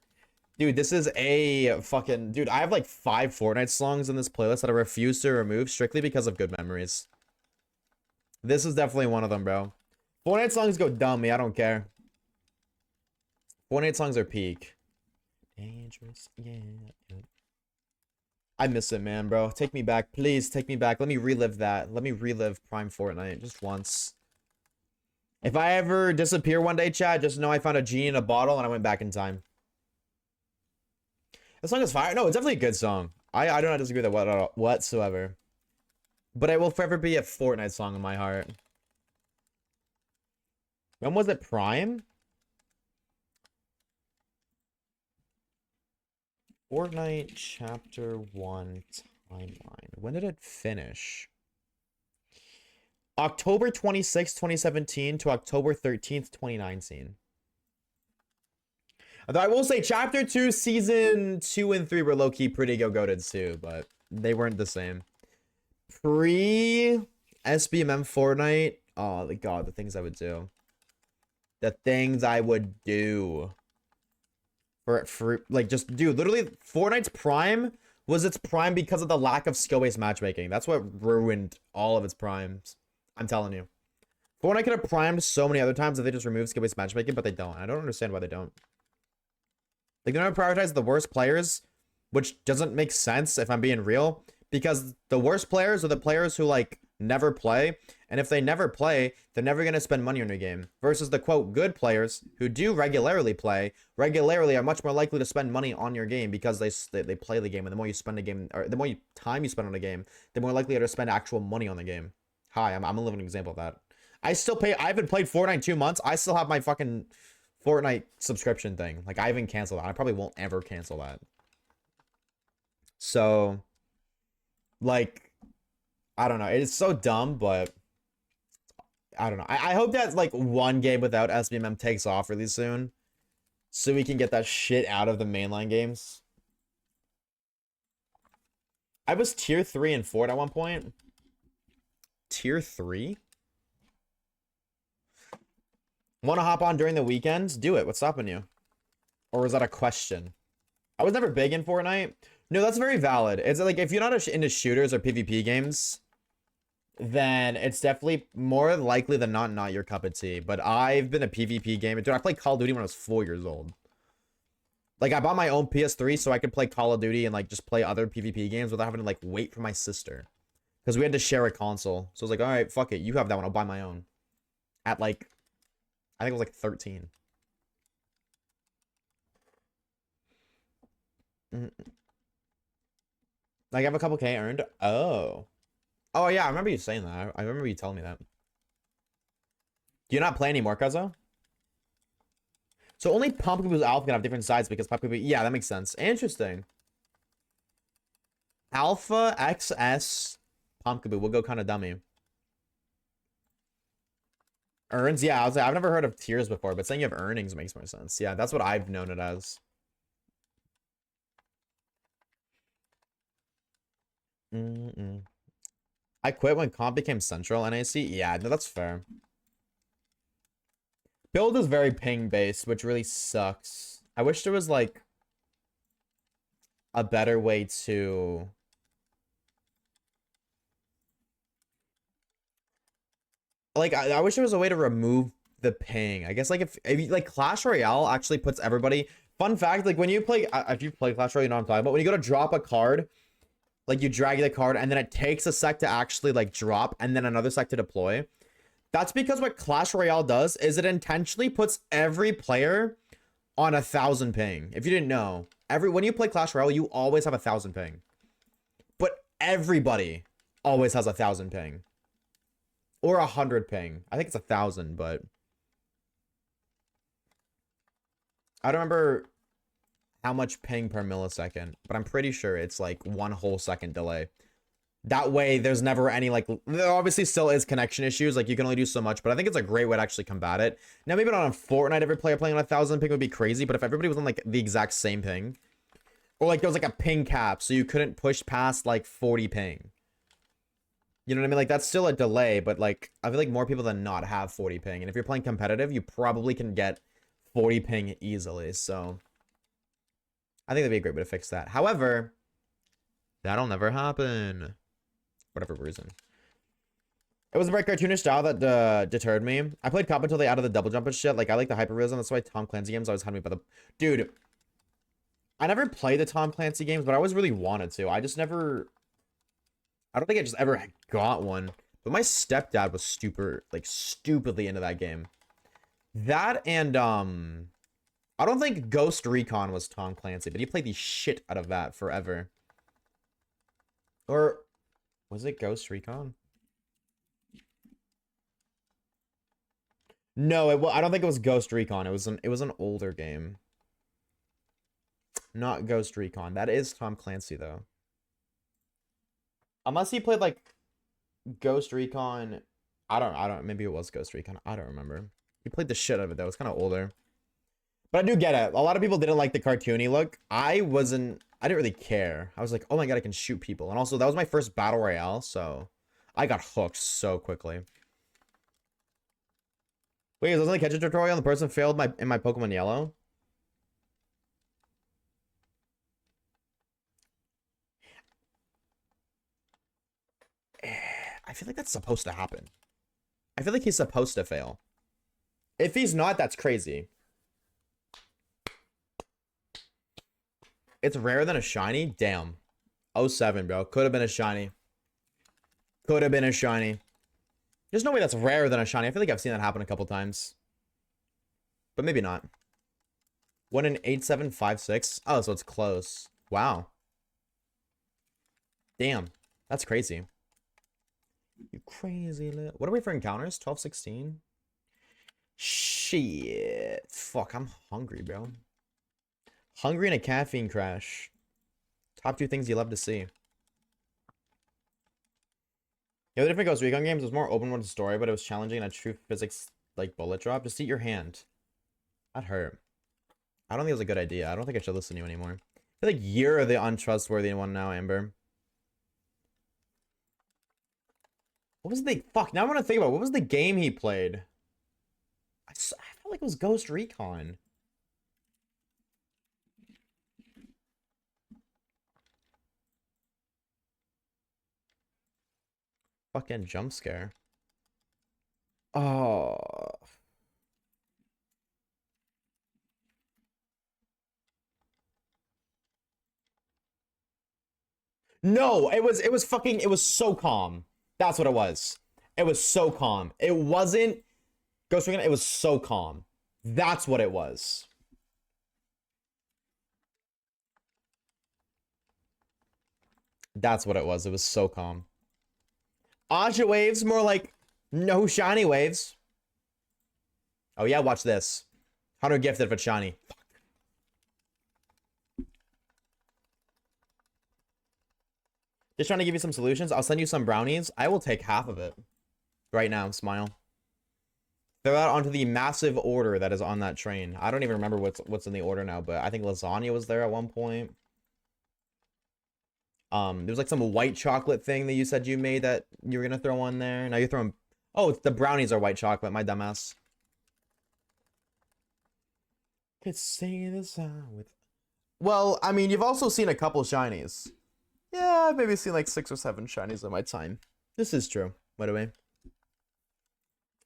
Dude, this is a fucking... Dude, I have like 5 Fortnite songs in this playlist that I refuse to remove strictly because of good memories. This is definitely one of them, bro. Fortnite songs go dummy. I don't care. Fortnite songs are peak. Dangerous. Yeah. I miss it, man, bro. Take me back. Please, take me back. Let me relive that. Let me relive Prime Fortnite just once. If I ever disappear one day, chat, just know I found a genie in a bottle and I went back in time. The song is fire. No, it's definitely a good song. I do not disagree with that whatsoever. But it will forever be a Fortnite song in my heart. When was it Prime? Fortnite Chapter 1 timeline. When did it finish? October 26, 2017 to October 13th, 2019. Although I will say Chapter 2, Season 2 and 3 were low-key pretty go-goated too, but they weren't the same. Pre-SBMM Fortnite. Oh, God, the things I would do. The things I would do. For like, just, dude, literally, Fortnite's prime was its prime because of the lack of skill-based matchmaking. That's what ruined all of its primes. I'm telling you. Fortnite could have primed so many other times if they just removed skill-based matchmaking, but they don't. I don't understand why they don't. Like, they don't prioritize the worst players, which doesn't make sense if I'm being real, because the worst players are the players who, like, never play, and if they never play, they're never going to spend money on your game, versus the, quote, good players who do regularly play, regularly are much more likely to spend money on your game because they play the game, and the more you spend a game, or the more time you spend on a game, the more likely you are to spend actual money on the game. Hi, I'm a living example of that. I haven't played Fortnite in 2 months, I still have my fucking Fortnite subscription thing. Like, I haven't canceled that. I probably won't ever cancel that. So, like, I don't know. It is so dumb, but I don't know. I hope that, like, one game without SBMM takes off really soon, so we can get that shit out of the mainline games. I was tier 3 in Fort at one point. Tier 3? Want to hop on during the weekends? Do it. What's stopping you? Or is that a question? I was never big in Fortnite. No, that's very valid. It's like, if you're not into shooters or PvP games, then it's definitely more likely than not your cup of tea. But I've been a PvP gamer. Dude, I played Call of Duty when I was 4 years old. Like, I bought my own PS3 so I could play Call of Duty and, like, just play other PvP games without having to, like, wait for my sister. Because we had to share a console. So I was like, alright, fuck it. You have that one. I'll buy my own. At, like, I think it was, like, 13. Like, I have a couple K earned. Oh. Oh, yeah, I remember you saying that. I remember you telling me that. Do you not play anymore, Cuzzo? So only Pumpkaboo's Alpha can have different sides because Pumpkaboo... Yeah, that makes sense. Interesting. Alpha, XS, Pumpkaboo. We'll go kind of dummy. Earns? Yeah, I was like, I've never heard of tiers before, but saying you have earnings makes more sense. Yeah, that's what I've known it as. I quit when comp became central NAC. Yeah, no, that's fair. Build is very ping based, which really sucks. I wish there was like a better way to like I wish there was a way to remove the ping. I guess like if you, like Clash Royale actually puts everybody. Fun fact, like when you play, if you play Clash Royale, you know what I'm talking about. When you go to drop a card, like you drag the card and then it takes a sec to actually like drop and then another sec to deploy. That's because what Clash Royale does is it intentionally puts every player on 1,000 ping. If you didn't know, when you play Clash Royale, you always have 1,000 ping. But everybody always has 1,000 ping. Or 100 ping. I think it's 1,000, but I don't remember how much ping per millisecond, but I'm pretty sure it's like 1 whole second delay. That way, there's never any, like, there obviously still is connection issues, like, you can only do so much, but I think it's a great way to actually combat it. Now, maybe not on Fortnite, every player playing on 1,000 ping would be crazy, but if everybody was on, like, the exact same ping, or, like, there was, like, a ping cap, so you couldn't push past, like, 40 ping. You know what I mean? Like, that's still a delay, but, like, I feel like more people than not have 40 ping, and if you're playing competitive, you probably can get 40 ping easily, so I think that'd be a great way to fix that. However, that'll never happen. Whatever reason. It was the very cartoonish style that deterred me. I played cop until they added the double jump and shit. Like, I like the hyper-realism. That's why Tom Clancy games always had me by the... Dude, I never played the Tom Clancy games, but I always really wanted to. I just never... I don't think I just ever got one. But my stepdad was stupidly into that game. That and, I don't think Ghost Recon was Tom Clancy, but he played the shit out of that forever. Or... was it Ghost Recon? No, I don't think it was Ghost Recon. It was an older game. Not Ghost Recon. That is Tom Clancy though. Unless he played like Ghost Recon. I don't maybe it was Ghost Recon. I don't remember. He played the shit out of it though. It's kind of older. But I do get it. A lot of people didn't like the cartoony look. I didn't really care. I was like, oh my god, I can shoot people. And also, that was my first battle royale, so I got hooked so quickly. Wait, is this like a catch tutorial and the person failed in my Pokemon Yellow? I feel like that's supposed to happen. I feel like he's supposed to fail. If he's not, that's crazy. It's rarer than a shiny? Damn. 07, bro. Could have been a shiny. Could have been a shiny. There's no way that's rarer than a shiny. I feel like I've seen that happen a couple times. But maybe not. 1 in 8756. Oh, so it's close. Wow. Damn. That's crazy. You crazy little... What are we for encounters? 1216? Shit. Fuck, I'm hungry, bro. Hungry and a caffeine crash. Top 2 things you love to see. Yeah, the different Ghost Recon games was more open world story, but it was challenging and a true physics like bullet drop. Just eat your hand. That hurt. I don't think it was a good idea. I don't think I should listen to you anymore. I feel like you're the untrustworthy one now, Amber. What was the... Fuck, now I want to think about it. What was the game he played? I felt like it was Ghost Recon. Fucking jump scare. Oh. No, it was so calm. That's what it was. It was so calm. It wasn't Ghost Recon, it was so calm. That's what it was. That's what it was. It was so calm. Oshawaves, more like no shiny waves. Oh yeah, watch this. 100 gifted for shiny. Fuck. Just trying to give you some solutions. I'll send you some brownies. I will take half of it. Right now, smile. Throw that onto the massive order that is on that train. I don't even remember what's in the order now, but I think lasagna was there at one point. There was like some white chocolate thing that you said you made that you were gonna throw on there. Now you're throwing... Oh, the brownies are white chocolate, my dumbass. Could say this with... Well, I mean, you've also seen a couple shinies. Yeah, I've maybe seen like 6 or 7 shinies in my time. This is true, by the way.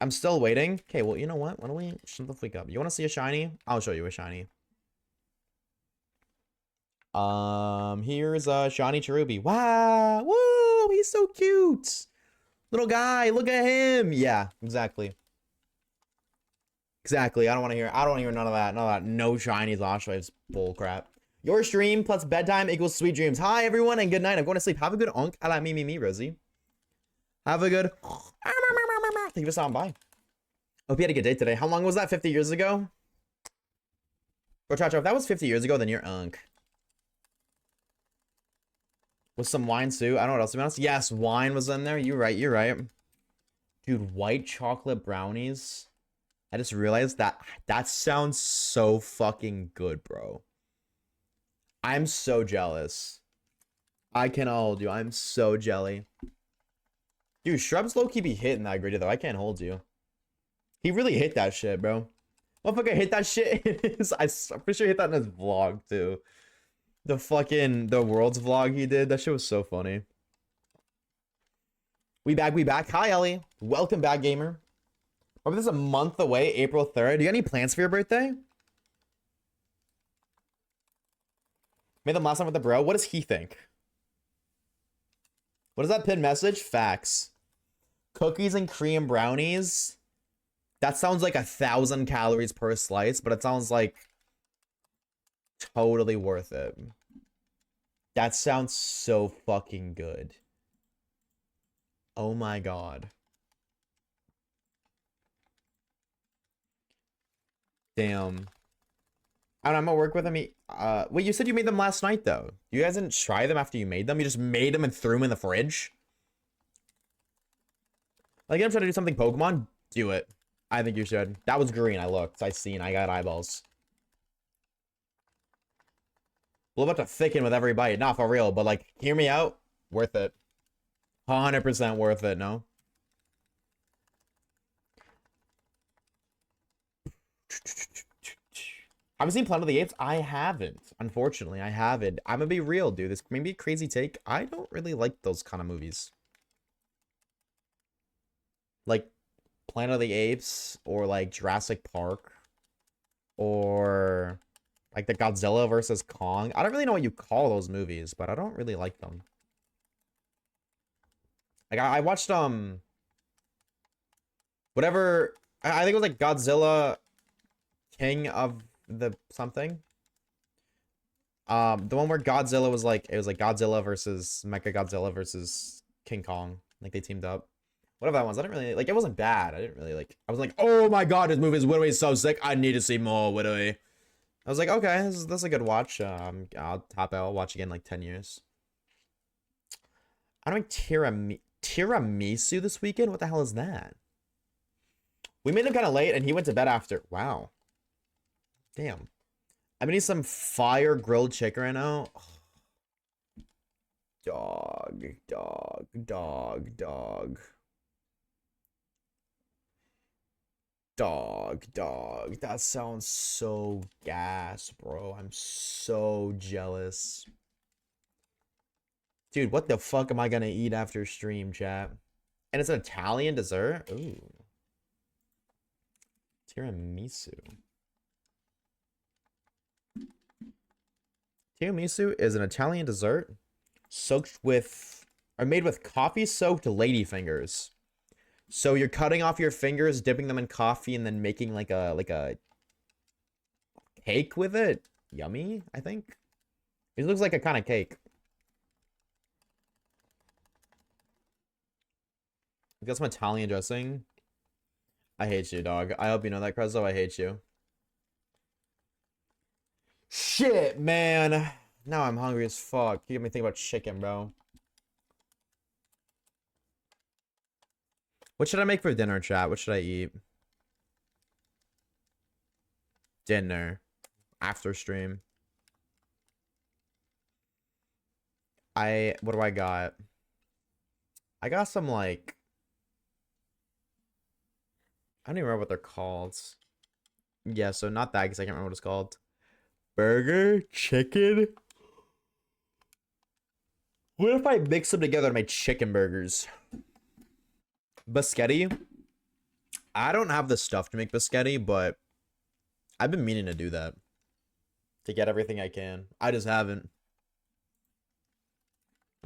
I'm still waiting. Okay, well, you know what? Why don't we shut the freak up? You want to see a shiny? I'll show you a shiny. Here's a shiny Cherubi. Wow, whoa, he's so cute. Little guy, look at him. Yeah, exactly. Exactly. I don't want to hear none of that. None of that. No shinies, Oshawaves. Bull crap. Your stream plus bedtime equals sweet dreams. Hi, everyone, and good night. I'm going to sleep. Have a good unk. I like me, Rosie. Have a good... Thank you for stopping by. Hope you had a good day today. How long was that? 50 years ago? Bro, Chacho, if that was 50 years ago, then you're unk. With some wine, too. I don't know what else to be honest. Yes, wine was in there. You're right. You're right. Dude, white chocolate brownies. I just realized that sounds so fucking good, bro. I'm so jealous. I cannot hold you. I'm so jelly. Dude, Shrubs low-key be hitting that gritty, though. I can't hold you. He really hit that shit, bro. Motherfucker hit that shit in his... I'm pretty sure he hit that in his vlog, too. The Worlds vlog he did. That shit was so funny. We back. Hi, Ellie. Welcome back, gamer. Oh, this is a month away, April 3rd. Do you got any plans for your birthday? Made them last time with the bro. What does he think? What is that pinned message? Facts. Cookies and cream brownies. That sounds like 1,000 calories per slice, but it sounds like totally worth it. That sounds so fucking good. Oh my god. Damn. I don't know, I'm gonna work with him. Wait, you said you made them last night, though. You guys didn't try them after you made them? You just made them and threw them in the fridge? Like, I'm trying to do something Pokemon? Do it. I think you should. That was green. I looked. I got eyeballs. We're about to thicken with every bite. Not for real, but, like, hear me out. Worth it. 100% worth it, no? Have you seen Planet of the Apes? I haven't. Unfortunately, I haven't. I'm gonna be real, dude. This may be a crazy take. I don't really like those kind of movies. Like Planet of the Apes or like Jurassic Park or like the Godzilla versus Kong. I don't really know what you call those movies, but I don't really like them. Like I watched whatever, I think it was like Godzilla King of the something. The one where Godzilla was like, it was like Godzilla versus Mechagodzilla versus King Kong. Like they teamed up. Whatever that was, I didn't really like. It wasn't bad. I didn't really like. I was like, oh my god, this movie is literally so sick. I need to see more. Literally, I was like, okay, this is a good watch. I'll top out. I'll watch again in like 10 years. I don't make tiramisu this weekend. What the hell is that? We made him kind of late, and he went to bed after. Wow. Damn. I'm eating some fire grilled chicken right now. Dog. That sounds so gas, bro. I'm so jealous. Dude, what the fuck am I gonna eat after stream, chat? And it's an Italian dessert? Ooh. Tiramisu. Tiramisu is an Italian dessert made with coffee-soaked ladyfingers. So you're cutting off your fingers, dipping them in coffee, and then making like a cake with it. Yummy, I think. It looks like a kind of cake. Got some Italian dressing. I hate you, dog. I hope you know that, Crezo. I hate you. Shit, man. Now I'm hungry as fuck. You get me thinking about chicken, bro. What should I make for dinner, chat? What should I eat? Dinner. After stream. What do I got? I got some, like... I don't even remember what they're called. Yeah, so not that, because I can't remember what it's called. Burger? Chicken? What if I mix them together and make chicken burgers? Biscotti? I don't have the stuff to make biscotti, but I've been meaning to do that. To get everything I can. I just haven't.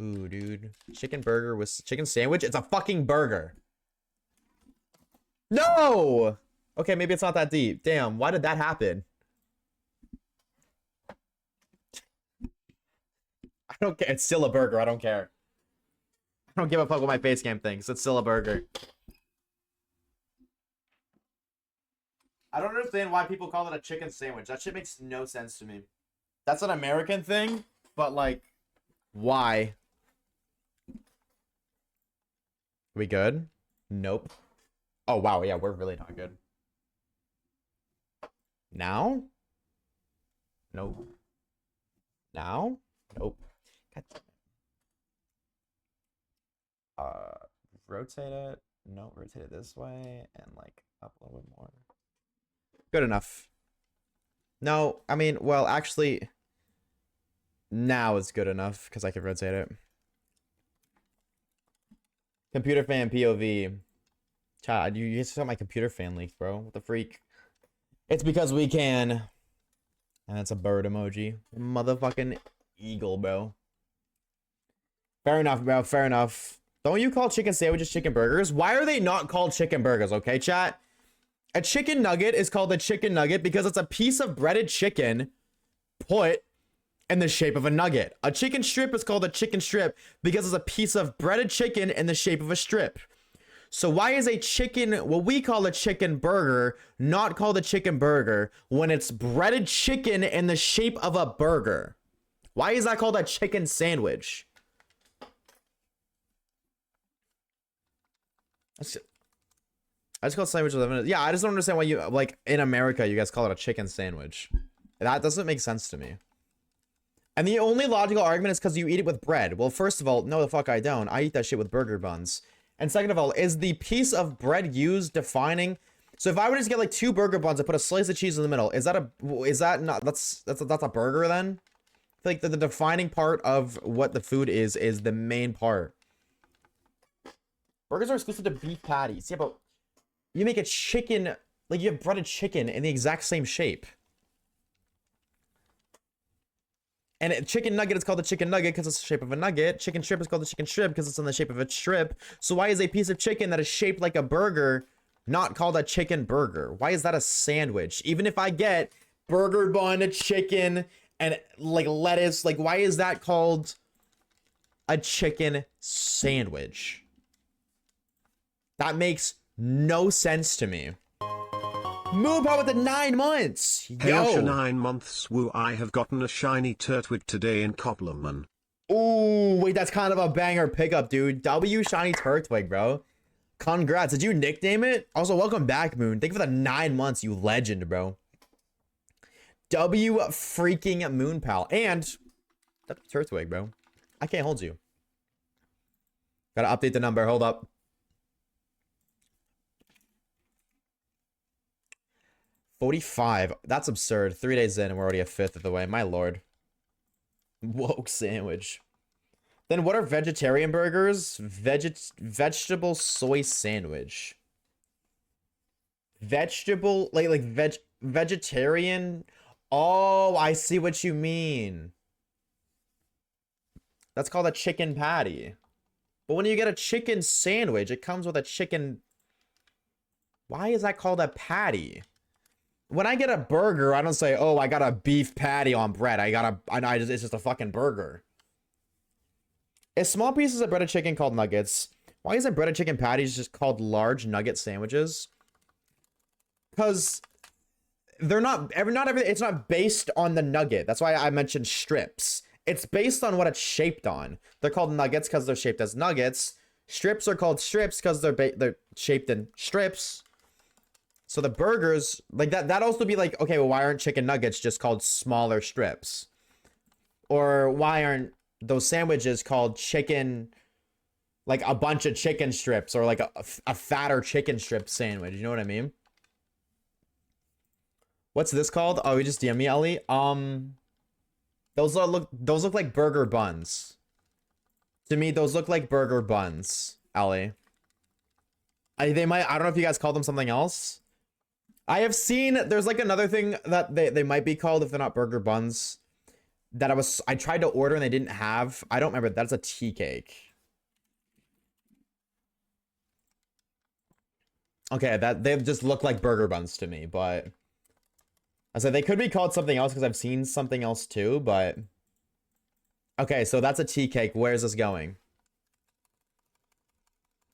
Ooh, dude. Chicken burger with chicken sandwich? It's a fucking burger. No! Okay, maybe it's not that deep. Damn, why did that happen? I don't care. It's still a burger. I don't care. I don't give a fuck what my face cam thinks. It's still a burger. I don't understand why people call it a chicken sandwich. That shit makes no sense to me. That's an American thing, but like, why? We good? Nope. Oh, wow. Yeah, we're really not good. Now? Nope. Now? Nope. God damn it. Rotate it. No, rotate it this way and like up a little bit more. Good enough. No, I mean, well, actually, now it's good enough because I can rotate it. Computer fan POV. Chad, you just saw my computer fan leaks, bro. What the freak? It's because we can. And it's a bird emoji. Motherfucking eagle, bro. Fair enough, bro. Fair enough. Don't you call chicken sandwiches chicken burgers? Why are they not called chicken burgers, okay, chat? A chicken nugget is called a chicken nugget because it's a piece of breaded chicken put in the shape of a nugget. A chicken strip is called a chicken strip because it's a piece of breaded chicken in the shape of a strip. So why is a chicken, what we call a chicken burger, not called a chicken burger when it's breaded chicken in the shape of a burger? Why is that called a chicken sandwich? I just call it sandwich with yeah, I just don't understand why you, like, in America, you guys call it a chicken sandwich. That doesn't make sense to me. And the only logical argument is because you eat it with bread. Well, first of all, no, the fuck I don't. I eat that shit with burger buns. And second of all, is the piece of bread used defining? So if I were to just get like 2 burger buns and put a slice of cheese in the middle, is that not, that's a burger then? I feel like the defining part of what the food is the main part. Burgers are exclusive to beef patties. Yeah, but you make a chicken, like you have breaded chicken in the exact same shape. And a chicken nugget is called a chicken nugget because it's the shape of a nugget. Chicken strip is called a chicken strip because it's in the shape of a strip. So why is a piece of chicken that is shaped like a burger not called a chicken burger? Why is that a sandwich? Even if I get burger bun, chicken, and like lettuce, like why is that called a chicken sandwich? That makes no sense to me. Move out with the 9 months. Hey, Yo. Osha 9 months. Woo, I have gotten a shiny turtwig today in Copperman. Ooh, wait, that's kind of a banger pickup, dude. W shiny turtwig, bro. Congrats. Did you nickname it? Also, welcome back, Moon. Thank you for the 9 months, you legend, bro. W freaking Moon pal. And that's turtwig, bro. I can't hold you. Gotta update the number. Hold up. 45. That's absurd. 3 days in and we're already a fifth of the way. My lord. Woke sandwich. Then what are vegetarian burgers? Vegetable soy sandwich. Vegetable vegetarian. Oh, I see what you mean. That's called a chicken patty. But when you get a chicken sandwich, it comes with a chicken. Why is that called a patty? When I get a burger, I don't say, oh, I got a beef patty on bread. It's just a fucking burger. Is small pieces of breaded chicken called nuggets? Why isn't breaded chicken patties just called large nugget sandwiches? Because they're not everything, it's not based on the nugget. That's why I mentioned strips. It's based on what it's shaped on. They're called nuggets because they're shaped as nuggets. Strips are called strips because they're shaped in strips. So the burgers, like that'd also be like, okay, well, why aren't chicken nuggets just called smaller strips? Or why aren't those sandwiches called chicken, like a bunch of chicken strips, or like a fatter chicken strip sandwich? You know what I mean? What's this called? Oh, you just DM me, Ellie. Those look like burger buns. To me, those look like burger buns, Ellie. They might, I don't know if you guys call them something else. I have seen, there's like another thing that they might be called if they're not burger buns. That I tried to order and they didn't have. I don't remember. That's a tea cake. Okay, that they just look like burger buns to me, but I said they could be called something else because I've seen something else too, but okay, so that's a tea cake. Where's this going?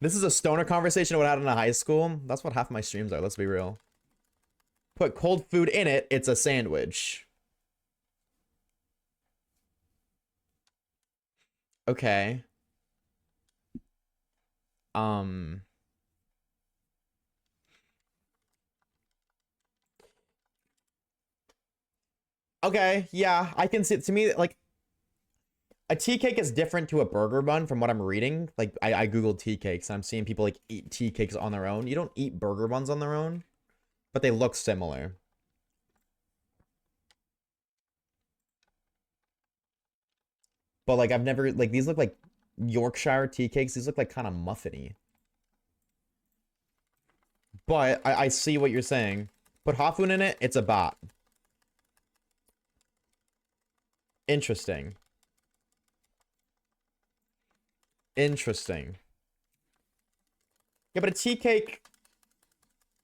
This is a stoner conversation of what I had in high school. That's what half my streams are, let's be real. Put cold food in it, it's a sandwich. Okay. Okay, yeah, I can see it. To me, like, a tea cake is different to a burger bun from what I'm reading. Like, I googled tea cakes and I'm seeing people like eat tea cakes on their own. You don't eat burger buns on their own, but they look similar. But like, I've never, like, these look like Yorkshire tea cakes. These look like kind of muffiny. But I see what you're saying. Put hot food in it, it's a bot. Interesting. Interesting. Yeah, but a tea cake...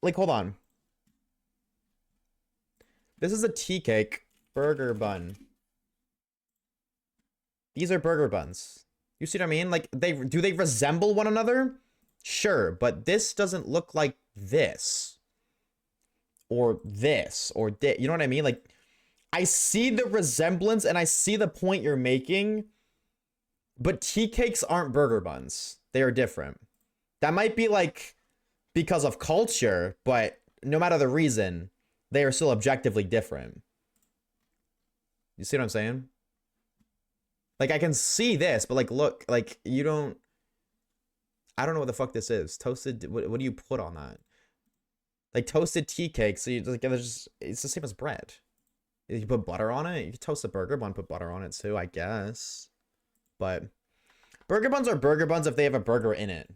Like, hold on. This is a tea cake burger bun. These are burger buns. You see what I mean? Like, do they resemble one another? Sure, but this doesn't look like this. Or this. Or this. You know what I mean? Like, I see the resemblance and I see the point you're making. But tea cakes aren't burger buns. They are different. That might be, like, because of culture, but no matter the reason, they are still objectively different. You see what I'm saying? Like, I can see this, but, like, look, like, you don't... I don't know what the fuck this is. Toasted... What do you put on that? Like, toasted tea cake, so you like, it's the same as bread. You put butter on it? You can toast a burger bun, put butter on it, too, I guess. But... burger buns are burger buns if they have a burger in it.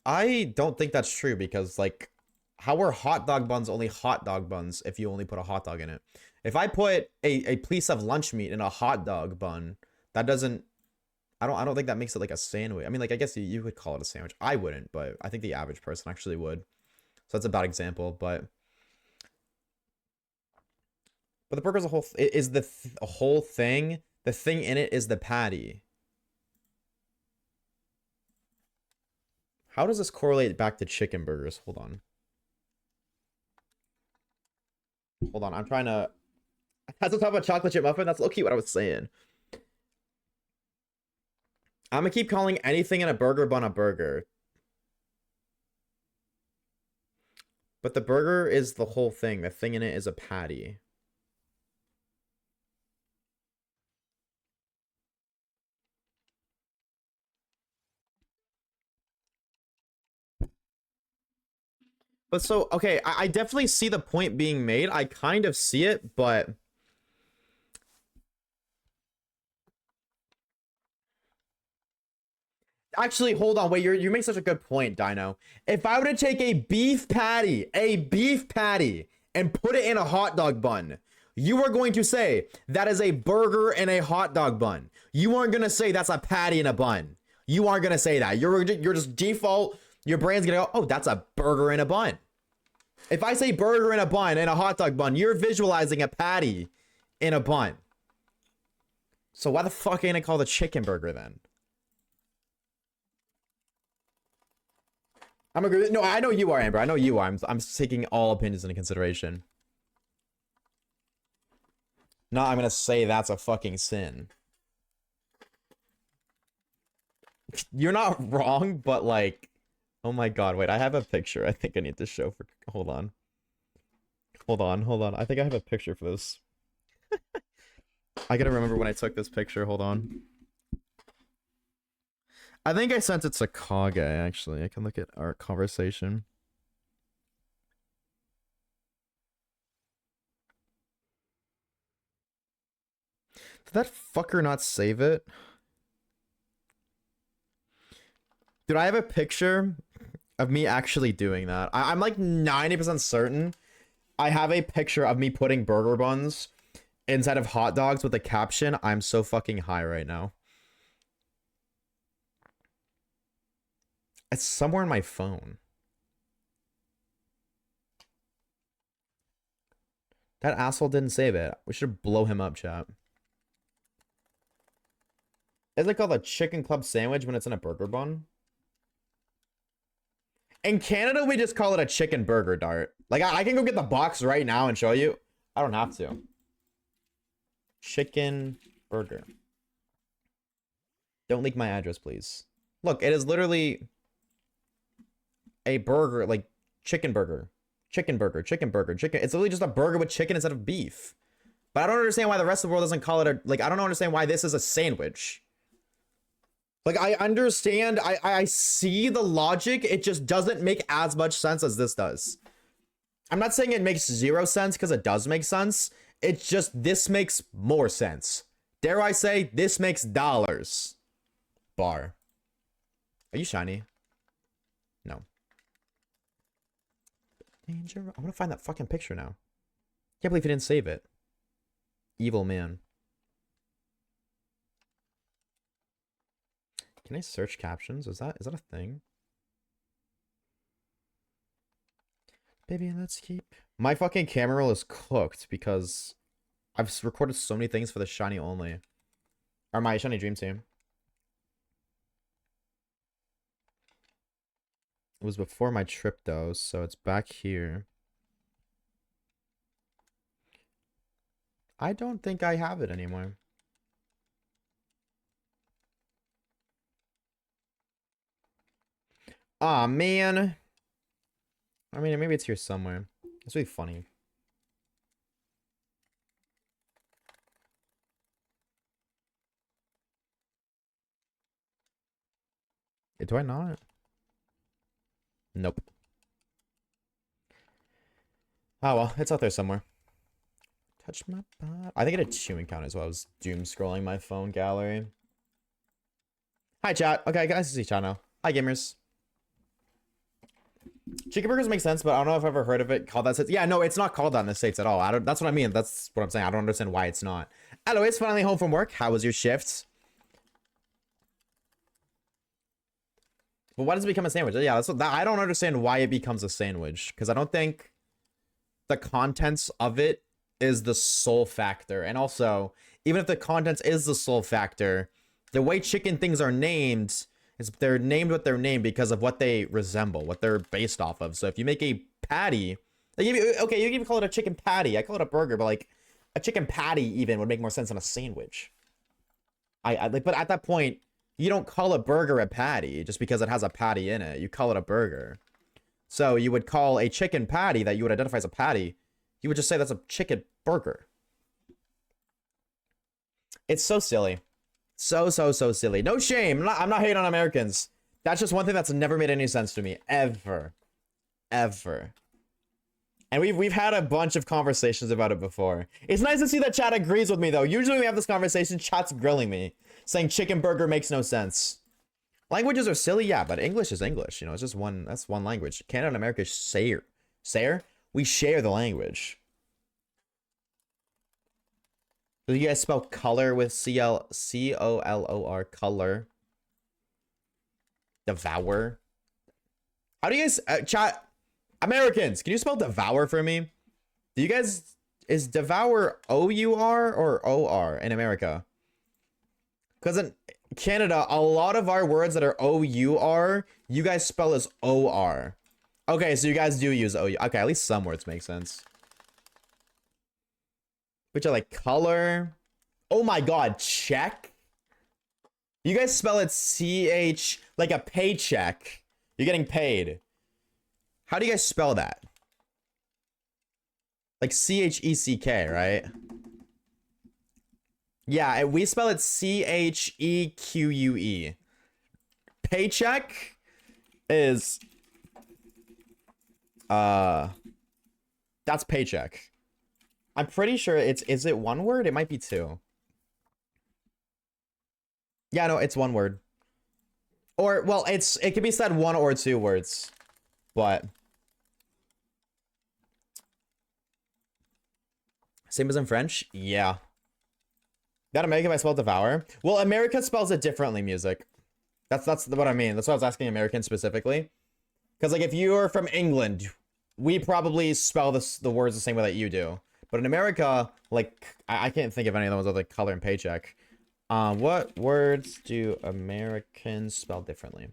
I don't think that's true because, like, how are hot dog buns only hot dog buns if you only put a hot dog in it? If I put a piece of lunch meat in a hot dog bun, that doesn't... I don't think that makes it like a sandwich. I mean, like, I guess you could call it a sandwich. I wouldn't, but I think the average person actually would. So that's a bad example, but the burger's a whole... is the a whole thing. The thing in it is the patty. How does this correlate back to chicken burgers? Hold on. Hold on, I'm trying to... Has to talk about chocolate chip muffin? That's low-key what I was saying. I'm gonna keep calling anything in a burger bun a burger. But the burger is the whole thing. The thing in it is a patty. But so, okay, I definitely see the point being made. I kind of see it, but... Actually, hold on, wait, you make such a good point, Dino. If I were to take a beef patty, and put it in a hot dog bun, you are going to say that is a burger and a hot dog bun. You aren't gonna say that's a patty in a bun. You aren't gonna say that. You're just default, your brain's gonna go, oh, that's a burger in a bun. If I say burger in a bun and a hot dog bun, you're visualizing a patty in a bun. So why the fuck ain't it called a chicken burger then? I'm agree. No, I know you are, Amber. I know you are. I'm taking all opinions into consideration. No, I'm gonna say that's a fucking sin. You're not wrong, but like, oh my god, wait, I have a picture I think I need to show for... Hold on. Hold on. I think I have a picture for this. I gotta remember when I took this picture. Hold on. I think I sent it to Kage, actually. I can look at our conversation. Did that fucker not save it? Dude, I have a picture of me actually doing that. I'm like 90% certain I have a picture of me putting burger buns inside of hot dogs with the caption, "I'm so fucking high right now." It's somewhere in my phone. That asshole didn't save it. We should blow him up, chat. Is it called a chicken club sandwich when it's in a burger bun? In Canada, we just call it a chicken burger, Dart. Like, I can go get the box right now and show you. I don't have to. Chicken burger. Don't leak my address, please. Look, it is literally a burger, like chicken burger. Chicken burger, chicken burger, chicken. It's literally just a burger with chicken instead of beef. But I don't understand why the rest of the world doesn't call it a, like, I don't understand why this is a sandwich. Like, I understand, I see the logic, it just doesn't make as much sense as this does. I'm not saying it makes zero sense, because it does make sense. It's just, this makes more sense. Dare I say, this makes dollars. Bar. Are you shiny? No. Danger. I want to find that fucking picture now. Can't believe he didn't save it. Evil man. Can I search captions? Is that a thing? Baby, let's keep... My fucking camera roll is cooked because I've recorded so many things for the shiny only. Or my shiny dream team. It was before my trip though, so it's back here. I don't think I have it anymore. Aw, man. I mean, maybe it's here somewhere. It's really funny. Do I not? Nope. Oh well, it's out there somewhere. Touch my butt. I think it had chewing count as well. I was doom scrolling my phone gallery. Hi chat. Okay, guys, see chat now. Hi gamers. Chicken burgers make sense, but I don't know if I've ever heard of it called that. Yeah, no, it's not called that in the States at all. That's what I mean. That's what I'm saying. I don't understand why it's not. Hello, it's finally home from work. How was your shift? But why does it become a sandwich? Yeah, that's what I don't understand why it becomes a sandwich, because I don't think the contents of it is the sole factor. And also, even if the contents is the sole factor, the way chicken things are named is they're named what they're named because of what they resemble, what they're based off of. So if you make a patty, like okay, you can call it a chicken patty. I call it a burger, but like a chicken patty even would make more sense than a sandwich. I like, but at that point, you don't call a burger a patty just because it has a patty in it. You call it a burger. So you would call a chicken patty that you would identify as a patty, you would just say that's a chicken burger. It's so silly. So silly. No shame. I'm not hating on Americans. That's just one thing that's never made any sense to me. Ever. And we've had a bunch of conversations about it before. It's nice to see that chat agrees with me, though. Usually when we have this conversation, chat's grilling me, saying chicken burger makes no sense. Languages are silly, yeah, but English is English. You know, it's just one, that's one language. Canada and America share. We share the language. Do you guys spell color with C-O-L-O-R, color? Devour? How do you guys, chat, Americans, can you spell devour for me? Do you guys, is devour O-U-R or O-R in America? Because in Canada, a lot of our words that are O-U-R, you guys spell as O-R. Okay, so you guys do use O-U. Okay, at least some words make sense. Which are like color. Oh my god, check. You guys spell it C-H, like a paycheck. You're getting paid. How do you guys spell that? Like C-H-E-C-K, right? Yeah, we spell it C-H-E-Q-U-E. Paycheck is that's paycheck. I'm pretty sure is it one word? It might be two. Yeah, no, it's one word. Or, well, it can be said one or two words. But same as in French? Yeah. That American I spelled devour? Well, America spells it differently, music. That's what I mean. That's why I was asking American specifically. Because, like, if you're from England, we probably spell the words the same way that you do. But in America, like, I can't think of any of the ones other than color and paycheck. What words do Americans spell differently?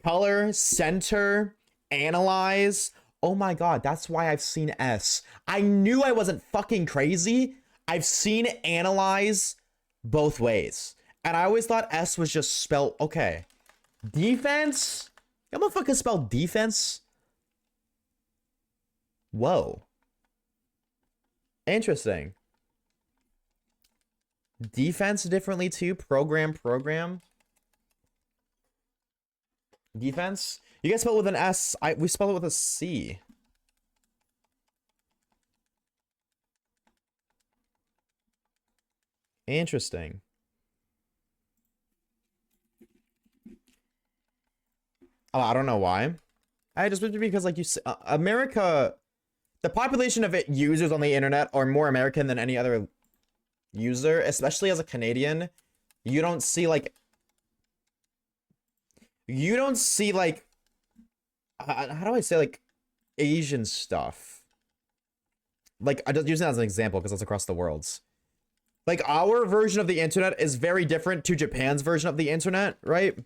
Color, center, analyze. Oh my god, that's why I've seen S. I knew I wasn't fucking crazy. I've seen analyze both ways. And I always thought S was just spelled, okay. Defense? You motherfuckers spell defense? Whoa. Interesting. Defense differently too? Program. Defense? You guys spell it with an S. We spell it with a C. Interesting. Oh, I don't know why. I just because, like, America, the population of users on the internet are more American than any other user, especially as a Canadian. You don't see like how do I say, like, Asian stuff. Like, I just use that as an example because it's across the worlds. Like, our version of the internet is very different to Japan's version of the internet, right?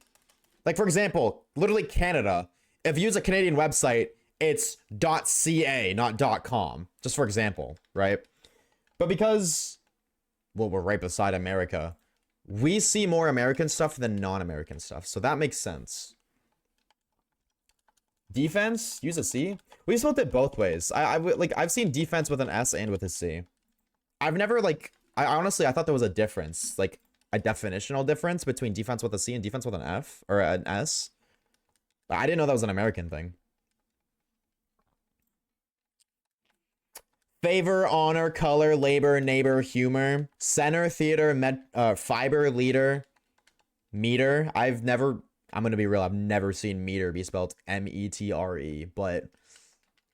Like, for example, literally Canada. If you use a Canadian website, it's .ca, not .com. Just for example, right? But because, well, we're right beside America, we see more American stuff than non-American stuff. So that makes sense. Defense, use a C. We spelled it both ways. I've seen defense with an S and with a C. I've never, like, I honestly thought there was a difference, like a definitional difference between defense with a C and defense with an F or an S. I didn't know that was an American thing. Favor, honor, color, labor, neighbor, humor, center, theater, fiber, leader, meter. I'm gonna be real, I've never seen meter be spelled M-E-T-R-E, but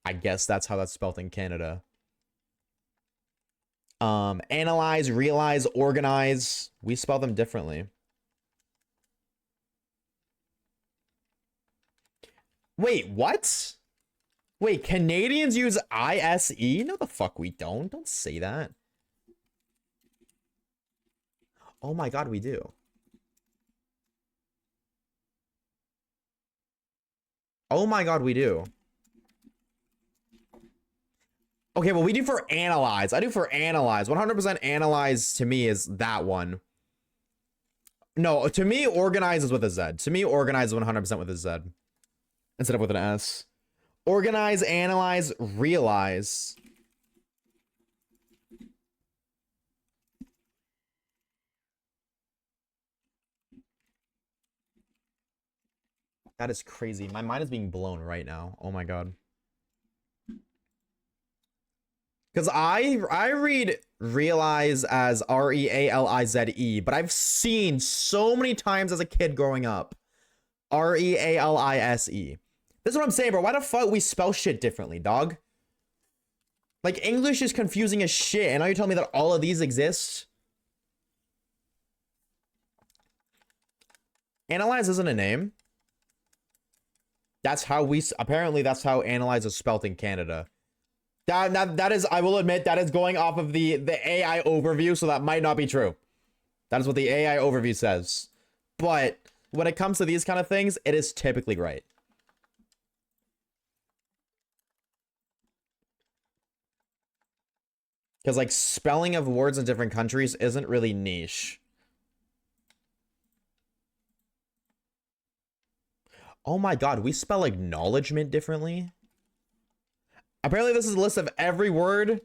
I guess that's how that's spelled in Canada. Analyze, realize, organize. We spell them differently. Wait, what? Wait, Canadians use I-S-E? No, the fuck we don't. Don't say that. Oh my god, we do. Oh my god, we do. Okay, well, we do for analyze. I do for analyze. 100% analyze to me is that one. No, to me, organize is with a Z. To me, organize is 100% with a Z. Instead of with an S. Organize, analyze, realize. That is crazy. My mind is being blown right now. Oh my god. Because I read realize as R-E-A-L-I-Z-E, but I've seen so many times as a kid growing up R-E-A-L-I-S-E. This is what I'm saying, bro. Why the fuck we spell shit differently, dog? Like, English is confusing as shit, and now you're telling me that all of these exist? Analyze isn't a name. That's how apparently that's how analyze is spelt in Canada. That is, I will admit, that is going off of the AI overview, so that might not be true. That is what the AI overview says. But when it comes to these kind of things, it is typically right. Because, like, spelling of words in different countries isn't really niche. Oh my god, we spell acknowledgement differently? Apparently this is a list of every word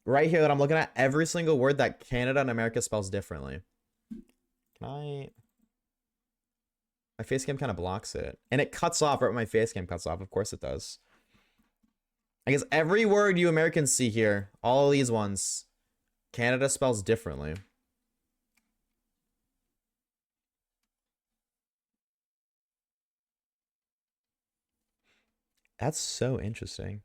right here that I'm looking at. Every single word that Canada and America spells differently. Can I... My face cam kind of blocks it. And it cuts off right when my face cam cuts off. Of course it does. I guess every word you Americans see here, all of these ones, Canada spells differently. That's so interesting.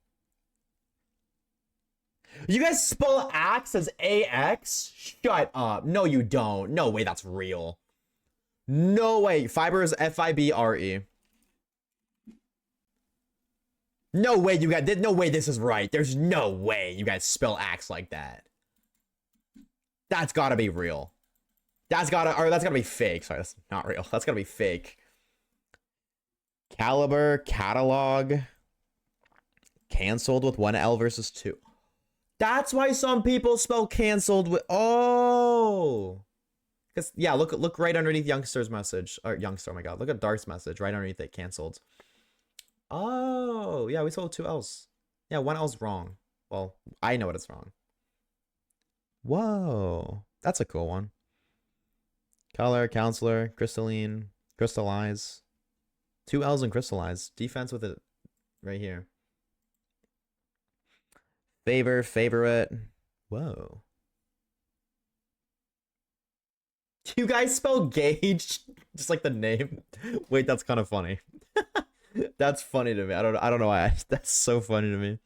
You guys spell axe as AX? Shut up. No, you don't. No way that's real. No way. Fiber is FIBRE. No way you guys no way this is right. There's no way you guys spell axe like that. That's gotta be real. That's gotta be fake. Sorry, that's not real. That's gotta be fake. Caliber, catalog. Cancelled with 1L versus 2. That's why some people spell canceled with oh. Cause yeah, look right underneath Youngster's message. Or Youngster, oh my god. Look at Darth's message right underneath it, canceled. Oh, yeah, we spelled 2 L's. Yeah, 1 L's wrong. Well, I know what it's wrong. Whoa. That's a cool one. Color, counselor, crystalline, crystallize. 2 L's and crystallize. Defense with it right here. Favor, favorite. Whoa. You guys spell gauge just like the name? Wait, that's kind of funny. That's funny to me. I don't know why. That's so funny to me.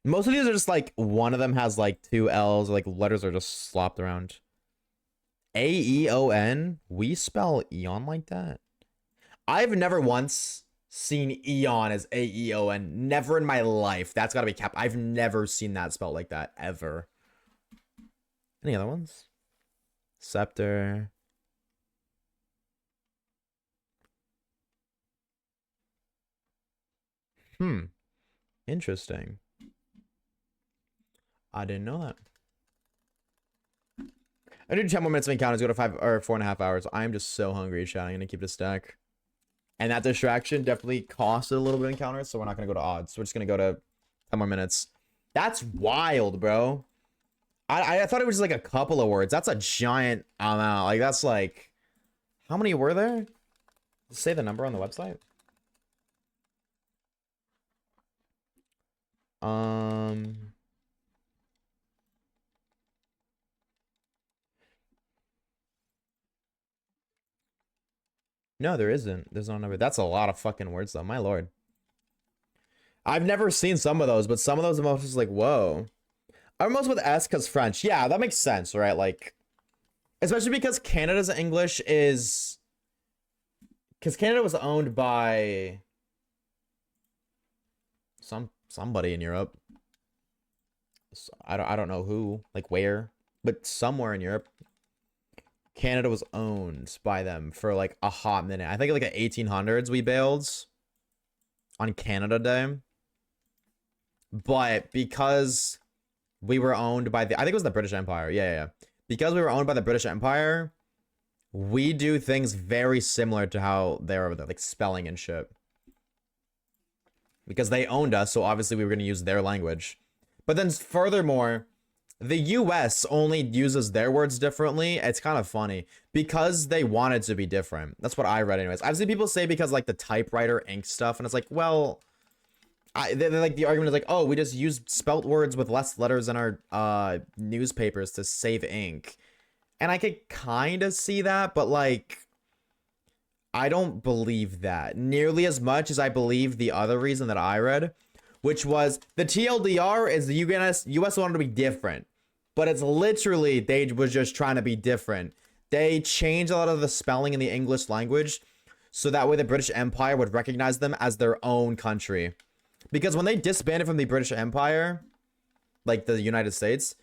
Most of these are just like one of them has like 2 L's, like letters are just slopped around. AEON? We spell Eon like that? I've never once seen Eon as AEON. Never in my life. That's gotta be cap. I've never seen that spelled like that ever. Any other ones? Scepter. Interesting. I didn't know that. I do 10 more minutes of encounters, go to 5 or 4.5 hours. I'm just so hungry, chat. I'm gonna keep the stack. And that distraction definitely costed a little bit of encounters, so we're not gonna go to odds. We're just gonna go to 10 more minutes. That's wild, bro. I thought it was just like a couple of words. That's a giant amount. Like that's like, how many were there? Say the number on the website. No, there isn't. There's no number. That's a lot of fucking words, though. My lord. I've never seen some of those, but some of those emotions just like, whoa. I'm most with S because French. Yeah, that makes sense, right? Like, especially because Canada's English is... Because Canada was owned by... somebody in Europe. I don't know who, like where, but somewhere in Europe. Canada was owned by them for like a hot minute. I think like the 1800s we bailed on Canada Day. But because we were owned by the, I think it was the British Empire. Yeah. Because we were owned by the British Empire, we do things very similar to how they are, like spelling and shit. Because they owned us, so obviously we were going to use their language. But then furthermore, the US only uses their words differently. It's kind of funny because they want it to be different. That's what I read anyways. I've seen people say because like the typewriter ink stuff, and it's like, well, they're like the argument is like, oh, we just use spelt words with less letters in our newspapers to save ink. And I could kind of see that, but like, I don't believe that nearly as much as I believe the other reason that I read, which was the TLDR is the US wanted to be different, but it's literally they was just trying to be different. They changed a lot of the spelling in the English language so that way the British Empire would recognize them as their own country. Because when they disbanded from the British Empire, like the United States,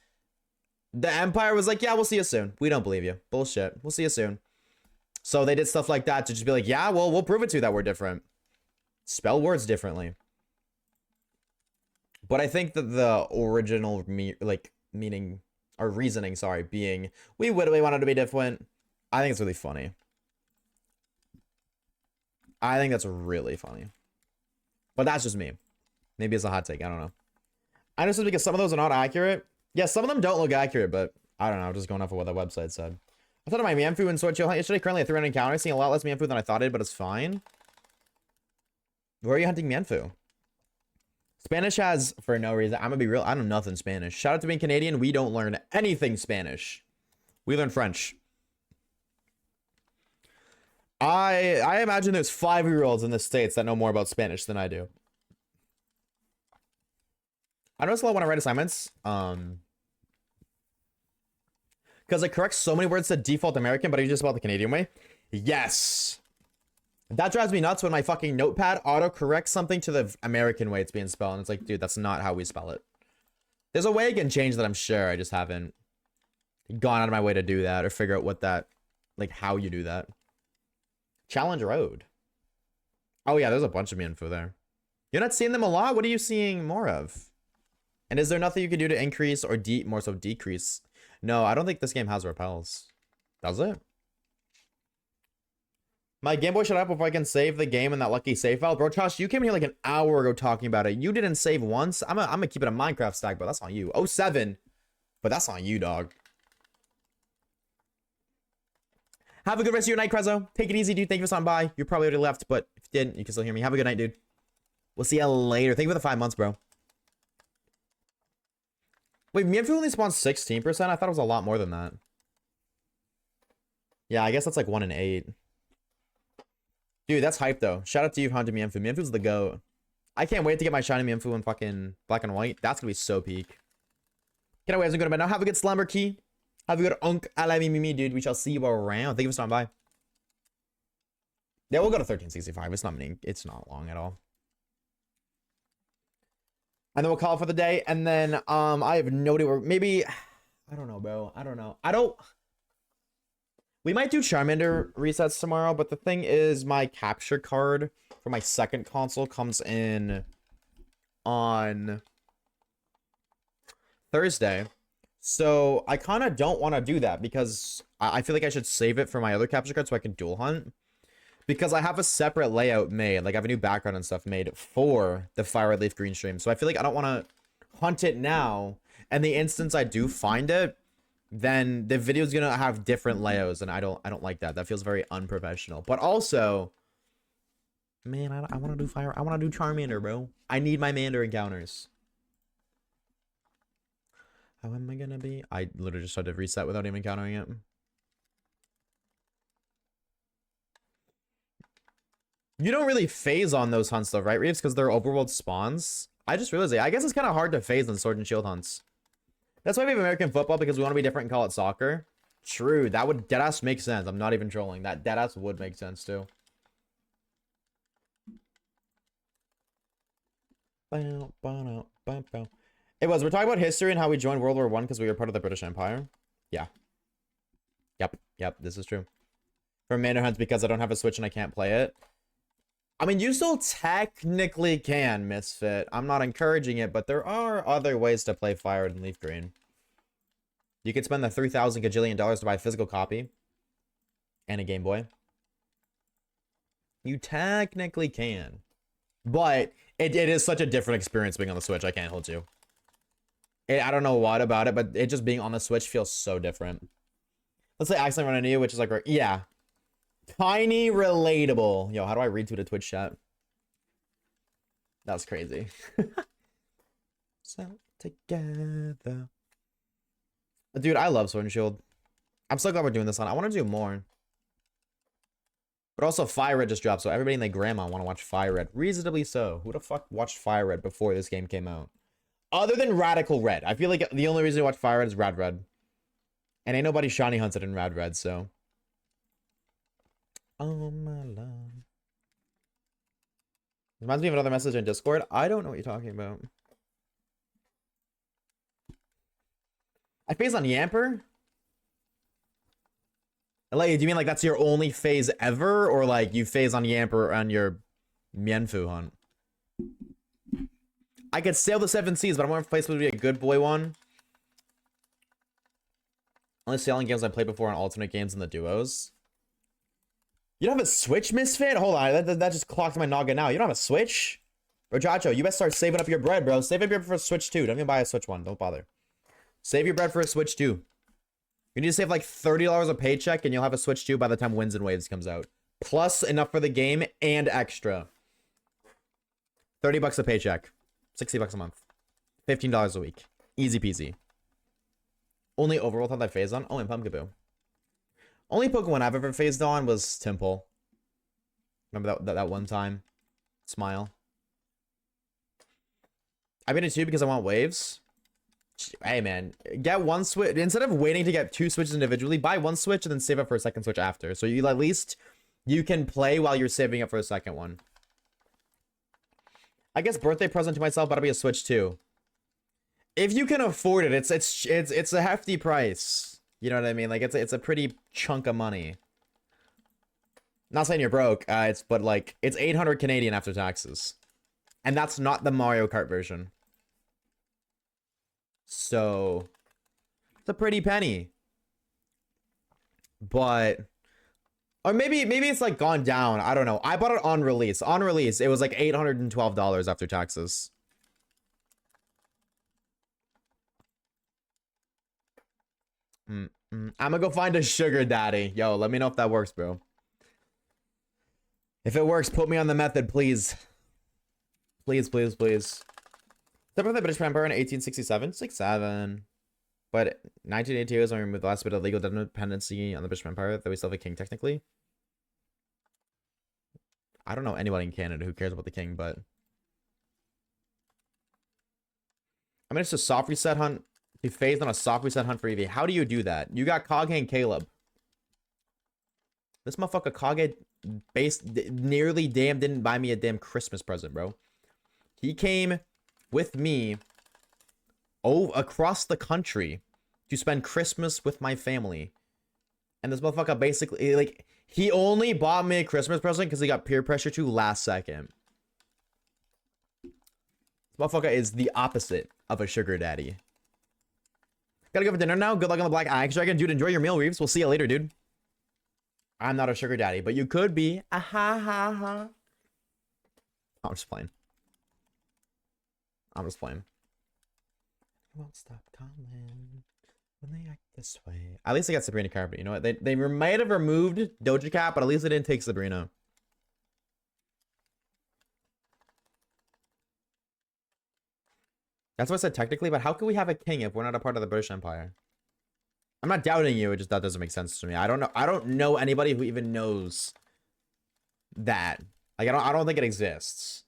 the Empire was like, yeah, we'll see you soon. We don't believe you. Bullshit. We'll see you soon. So they did stuff like that to just be like, yeah, well, we'll prove it to you that we're different. Spell words differently. But I think that the original meaning or reasoning, sorry, being we literally wanted to be different. I think it's really funny. I think that's really funny. But that's just me. Maybe it's a hot take. I don't know. I just because some of those are not accurate. Yeah, some of them don't look accurate, but I don't know. I'm just going off of what the website said. I thought of my Mianfu and Sword Chill Hunt yesterday. Currently at 300 encounters. Seeing a lot less Mianfu than I thought it, but it's fine. Where are you hunting Mianfu? Spanish has, for no reason, I'm gonna be real, I know nothing Spanish. Shout out to being Canadian, we don't learn anything Spanish. We learn French. I imagine there's 5-year-olds in the States that know more about Spanish than I do. I notice a lot when I write assignments. Because it corrects so many words to default American, but I just spell the Canadian way. Yes. That drives me nuts when my fucking notepad auto-corrects something to the American way it's being spelled. And it's like, dude, that's not how we spell it. There's a way it can change that, I'm sure. I just haven't gone out of my way to do that or figure out what that, like, how you do that. Challenge Road. Oh, yeah, there's a bunch of me info there. You're not seeing them a lot? What are you seeing more of? And is there nothing you can do to increase or more so decrease? No, I don't think this game has repels. Does it? My Game Boy shut up before I can save the game in that lucky save file. Bro, Josh, you came in here like an hour ago talking about it. You didn't save once. I'm gonna keep it a Minecraft stack, but that's on you. 07. But that's on you, dog. Have a good rest of your night, Krezo. Take it easy, dude. Thank you for stopping by. You probably already left, but if you didn't, you can still hear me. Have a good night, dude. We'll see you later. Thank you for the 5 months, bro. Wait, Mienfoo only spawns 16%? I thought it was a lot more than that. Yeah, I guess that's like 1 in 8. Dude, that's hype, though. Shout out to you, Hunter Mienfoo. Mienfoo's the GOAT. I can't wait to get my shiny Mienfoo in fucking black and white. That's gonna be so peak. Get away as I'm going to bed now. Have a good slumber, Key. Have a good unk. I love me, dude. We shall see you around. Thank you for stopping by. Yeah, we'll go to 1365. It's not long at all. And then we'll call it for the day. And then I have no idea where, maybe, I don't know, bro. I don't know. We might do Charmander resets tomorrow, but the thing is my capture card for my second console comes in on Thursday. So I kind of don't want to do that because I feel like I should save it for my other capture card so I can dual hunt. Because I have a separate layout made, like I have a new background and stuff made for the Fire Red Leaf Green stream. So I feel like I don't want to hunt it now. And the instance I do find it, then the video is gonna have different layouts, and I don't like that. That feels very unprofessional. But also, man, I want to do Fire. I want to do Charmander, bro. I need my Mander encounters. How am I gonna be? I literally just tried to reset without even encountering it. You don't really phase on those hunts though, right, Reeves? Because they're overworld spawns. I just realized it. I guess it's kind of hard to phase on Sword and Shield hunts. That's why we have American football, because we want to be different and call it soccer. True, that would deadass make sense. I'm not even trolling. That deadass would make sense too. Hey, we're talking about history and how we joined World War I because we were part of the British Empire. Yeah. Yep, this is true. For Mander hunts, because I don't have a Switch and I can't play it. I mean, you still technically can, Misfit. I'm not encouraging it, but there are other ways to play Fire and Leaf Green. You could spend the $3,000 gajillion to buy a physical copy and a Game Boy. You technically can. But it is such a different experience being on the Switch, I can't hold you. I don't know what about it, but it just being on the Switch feels so different. Let's say accidentally run into you, which is like, yeah. Tiny relatable. Yo, how do I retweet a Twitch chat? That was crazy. So together. Dude, I love Sword and Shield. I'm so glad we're doing this on. I want to do more. But also Fire Red just dropped, so everybody and their grandma want to watch Fire Red. Reasonably so. Who the fuck watched Fire Red before this game came out? Other than Radical Red. I feel like the only reason to watch Fire Red is Rad Red. And ain't nobody shiny hunted in Rad Red, so. Oh my love. Reminds me of another message in Discord. I don't know what you're talking about. I phase on Yamper? Like, do you mean like that's your only phase ever? Or like you phase on Yamper on your Mienfoo hunt? I could sail the 7 seas, but I want to place would be a good boy one. Only sailing games I played before on alternate games in the duos. You don't have a Switch, Misfit? Hold on, that just clocked my noggin now. You don't have a Switch? Bro, Jacho, you best start saving up your bread, bro. Save up your bread for a Switch 2. Don't even buy a Switch 1. Don't bother. Save your bread for a Switch 2. You need to save like $30 a paycheck, and you'll have a Switch 2 by the time Winds and Waves comes out. Plus enough for the game and extra. 30 bucks a paycheck. 60 bucks a month. $15 a week. Easy peasy. Only overworld hunt I phased on? Oh, and Pumpkaboo. Only Pokemon I've ever phased on was Temple. Remember that one time? Smile. I made it 2 because I want waves. Hey man, get 1 switch instead of waiting to get 2 switches individually. Buy 1 switch and then save up for a second switch after. So you at least you can play while you're saving up for a second one. I guess birthday present to myself, but it'll be a switch too. If you can afford it, it's a hefty price. You know what I mean? Like it's a pretty chunk of money. Not saying you're broke, but like it's 800 Canadian after taxes, and that's not the Mario Kart version. So it's a pretty penny. But or maybe it's like gone down. I don't know. I bought it on release. On release, it was like $812 after taxes. I'm gonna go find a sugar daddy. Yo, let me know if that works, bro. If it works, put me on the method, please. Please, please, please. Except for the British Empire in 1867? 67. But 1982 is when we removed the last bit of legal dependency on the British Empire, though we still have a king, technically. I don't know anybody in Canada who cares about the king, but... I mean, it's a soft reset hunt. He phased on a soft reset hunt for EV. How do you do that? You got Kage and Caleb. This motherfucker Kage nearly didn't buy me a damn Christmas present, bro. He came with me across the country to spend Christmas with my family. And this motherfucker basically, like, he only bought me a Christmas present because he got peer pressure to last second. This motherfucker is the opposite of a sugar daddy. Gotta go for dinner now. Good luck on the Black Axe Dragon. Dude, enjoy your meal, Reeves. We'll see you later, dude. I'm not a sugar daddy, but you could be. Ah ha ha ha. I'm just playing. I'm just playing. I won't stop calling when they act this way. At least I got Sabrina Carpet. You know what? They might have removed Doja Cat, but at least they didn't take Sabrina. That's what I said technically, but how can we have a king if we're not a part of the British Empire? I'm not doubting you, it just that doesn't make sense to me. I don't know anybody who even knows that. Like I don't think it exists.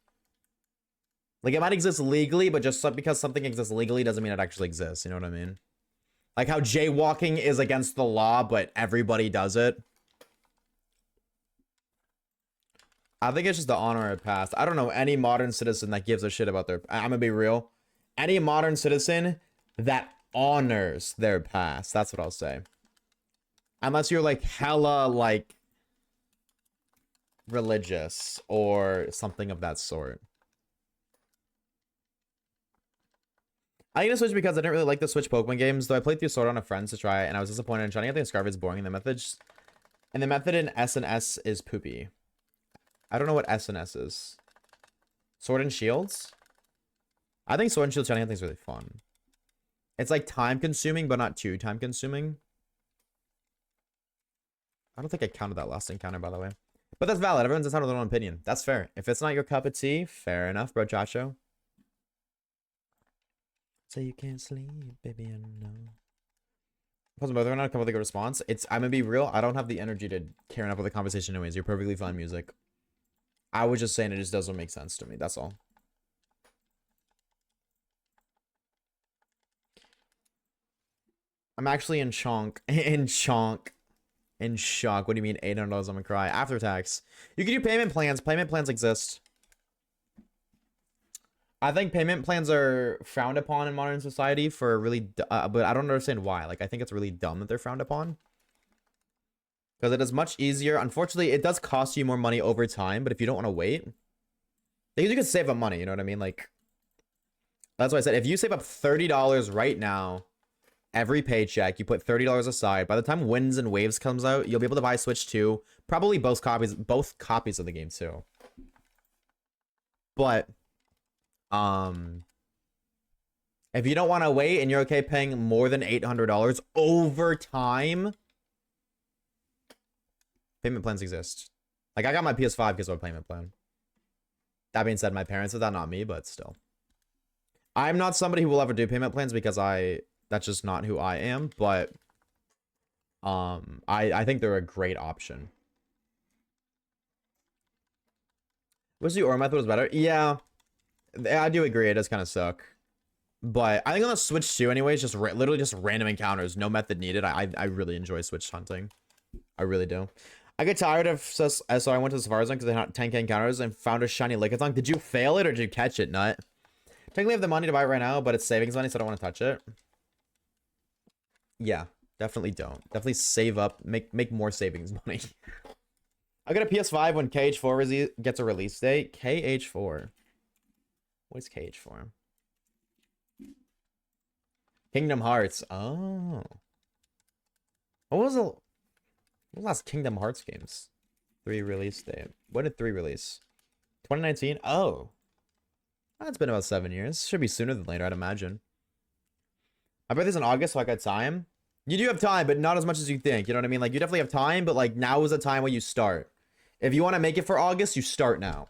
Like it might exist legally, but just because something exists legally doesn't mean it actually exists, you know what I mean? Like how jaywalking is against the law, but everybody does it. I think it's just the honor it passed. I don't know any modern citizen that gives a shit about their... I'm gonna be real. Any modern citizen that honors their past. That's what I'll say. Unless you're like hella like religious or something of that sort. I need to switch because I didn't really like the Switch Pokemon games, though I played through Sword on a Friends to try it, and I was disappointed in trying. I think Scarf is boring, and the method in S and S is poopy. I don't know what S and S is. Sword and Shields? I think Sword and Shield Shining is really fun. It's like time consuming, but not too time consuming. I don't think I counted that last encounter, by the way. But that's valid. Everyone's entitled to their own opinion. That's fair. If it's not your cup of tea, fair enough, bro, Chacho. So you can't sleep, baby, I know. Whether or not come with a good response, I'm gonna be real. I don't have the energy to carry up with the conversation anyways. You're perfectly fine music. I was just saying it just doesn't make sense to me. That's all. I'm actually in shock. In shock. What do you mean $800? I'm gonna cry. After tax. You can do payment plans. Payment plans exist. I think payment plans are frowned upon in modern society for really, but I don't understand why. Like, I think it's really dumb that they're frowned upon. Because it is much easier. Unfortunately, it does cost you more money over time, but if you don't want to wait, you can save up money, you know what I mean? Like, that's why I said, if you save up $30 right now, every paycheck, you put $30 aside, by the time Winds and Waves comes out, you'll be able to buy Switch 2, probably both copies of the game too. But, if you don't want to wait and you're okay paying more than $800 over time, payment plans exist. Like, I got my PS5 because of a payment plan. That being said, my parents did that, not me, but still. I'm not somebody who will ever do payment plans because that's just not who I am, but I think they're a great option. Wish the ore method was better. Yeah, I do agree. It does kind of suck. But I think on the Switch 2 anyways, just literally just random encounters, no method needed. I really enjoy Switch hunting. I really do. I get tired of so I went to the Safari Zone because they had 10k encounters and found a shiny Lickitung. Did you fail it or did you catch it, Nut? Technically I have the money to buy it right now, but it's savings money, so I don't want to touch it. Yeah, definitely don't. Definitely save up, make more savings money. I'll get a PS5 when KH4 gets a release date. KH4. What is KH4? Kingdom Hearts. Oh. What was the last Kingdom Hearts games? 3 release date. When did 3 release? 2019? Oh. That's been about 7 years. Should be sooner than later, I'd imagine. My birthday's in August, so I got time. You do have time, but not as much as you think. You know what I mean? Like, you definitely have time, but, like, now is the time when you start. If you want to make it for August, you start now.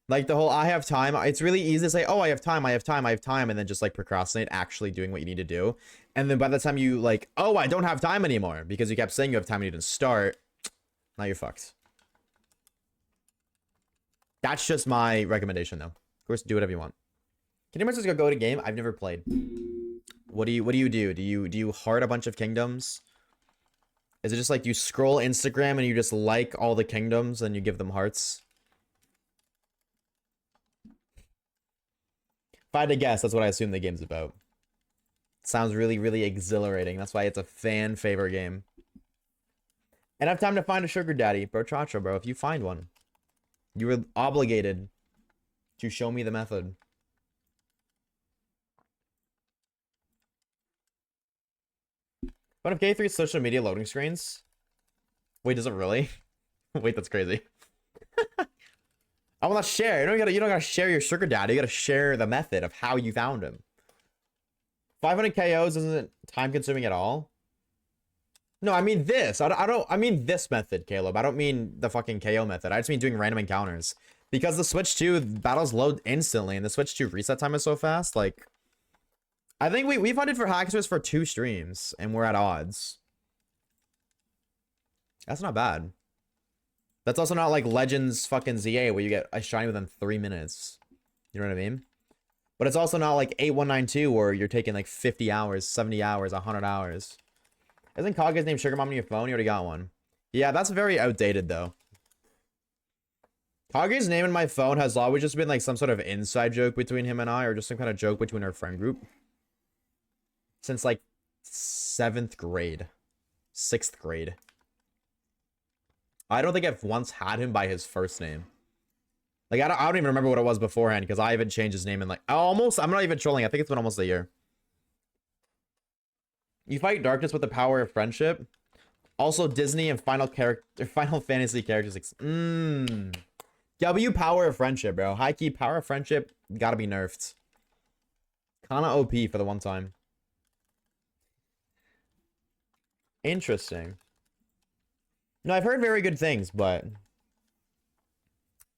Like, the whole I have time, it's really easy to say, oh, I have time, and then just, like, procrastinate actually doing what you need to do. And then by the time you, like, oh, I don't have time anymore, because you kept saying you have time and you didn't start, now you're fucked. That's just my recommendation, though. Of course, do whatever you want. Kingdom Hearts is go to game. I've never played. What do you do? Do you heart a bunch of kingdoms? Is it just like you scroll Instagram and you just like all the kingdoms and you give them hearts? If I had to guess, that's what I assume the game's about. Sounds really, really exhilarating. That's why it's a fan favorite game. And I have time to find a sugar daddy, bro. Chacho, bro. If you find one, you were obligated to show me the method. One of K3's social media loading screens. Wait, does it really? Wait, that's crazy. I will not share. You don't gotta share your sugar daddy. You gotta share the method of how you found him. 500 KOs isn't time consuming at all. No, I mean this. I mean this method, Caleb. I don't mean the fucking KO method. I just mean doing random encounters. Because the Switch 2 battles load instantly, and the Switch 2 reset time is so fast, like... I think we've hunted for Haxorus for 2 streams, and we're at odds. That's not bad. That's also not like Legends fucking ZA, where you get a shiny within 3 minutes. You know what I mean? But it's also not like 8192, where you're taking like 50 hours, 70 hours, 100 hours. Isn't Kaga's name Sugar Mom on your phone? You already got one. Yeah, that's very outdated, though. Kage's name in my phone has always just been like some sort of inside joke between him and I, or just some kind of joke between our friend group. Since like 7th grade. 6th grade. I don't think I've once had him by his first name. Like, I don't even remember what it was beforehand, because I haven't changed his name in like... I'm not even trolling. I think it's been almost a year. You fight darkness with the power of friendship. Also, Disney and Final Fantasy characters... W power of friendship, bro. High key power of friendship gotta be nerfed. Kinda OP for the one time. Interesting. No, I've heard very good things, but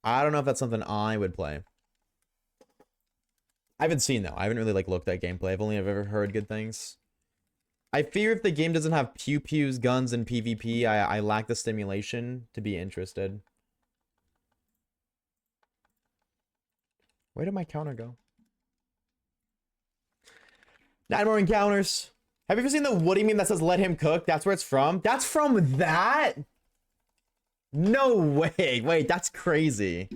I don't know if that's something I would play. I haven't seen though. I haven't really like looked at gameplay. I've only ever heard good things. I fear if the game doesn't have pew-pews, guns, and PvP, I lack the stimulation to be interested. Where did my counter go? 9 more encounters. Have you ever seen the Woody meme that says let him cook? That's where it's from. That's from that? No way. Wait, that's crazy.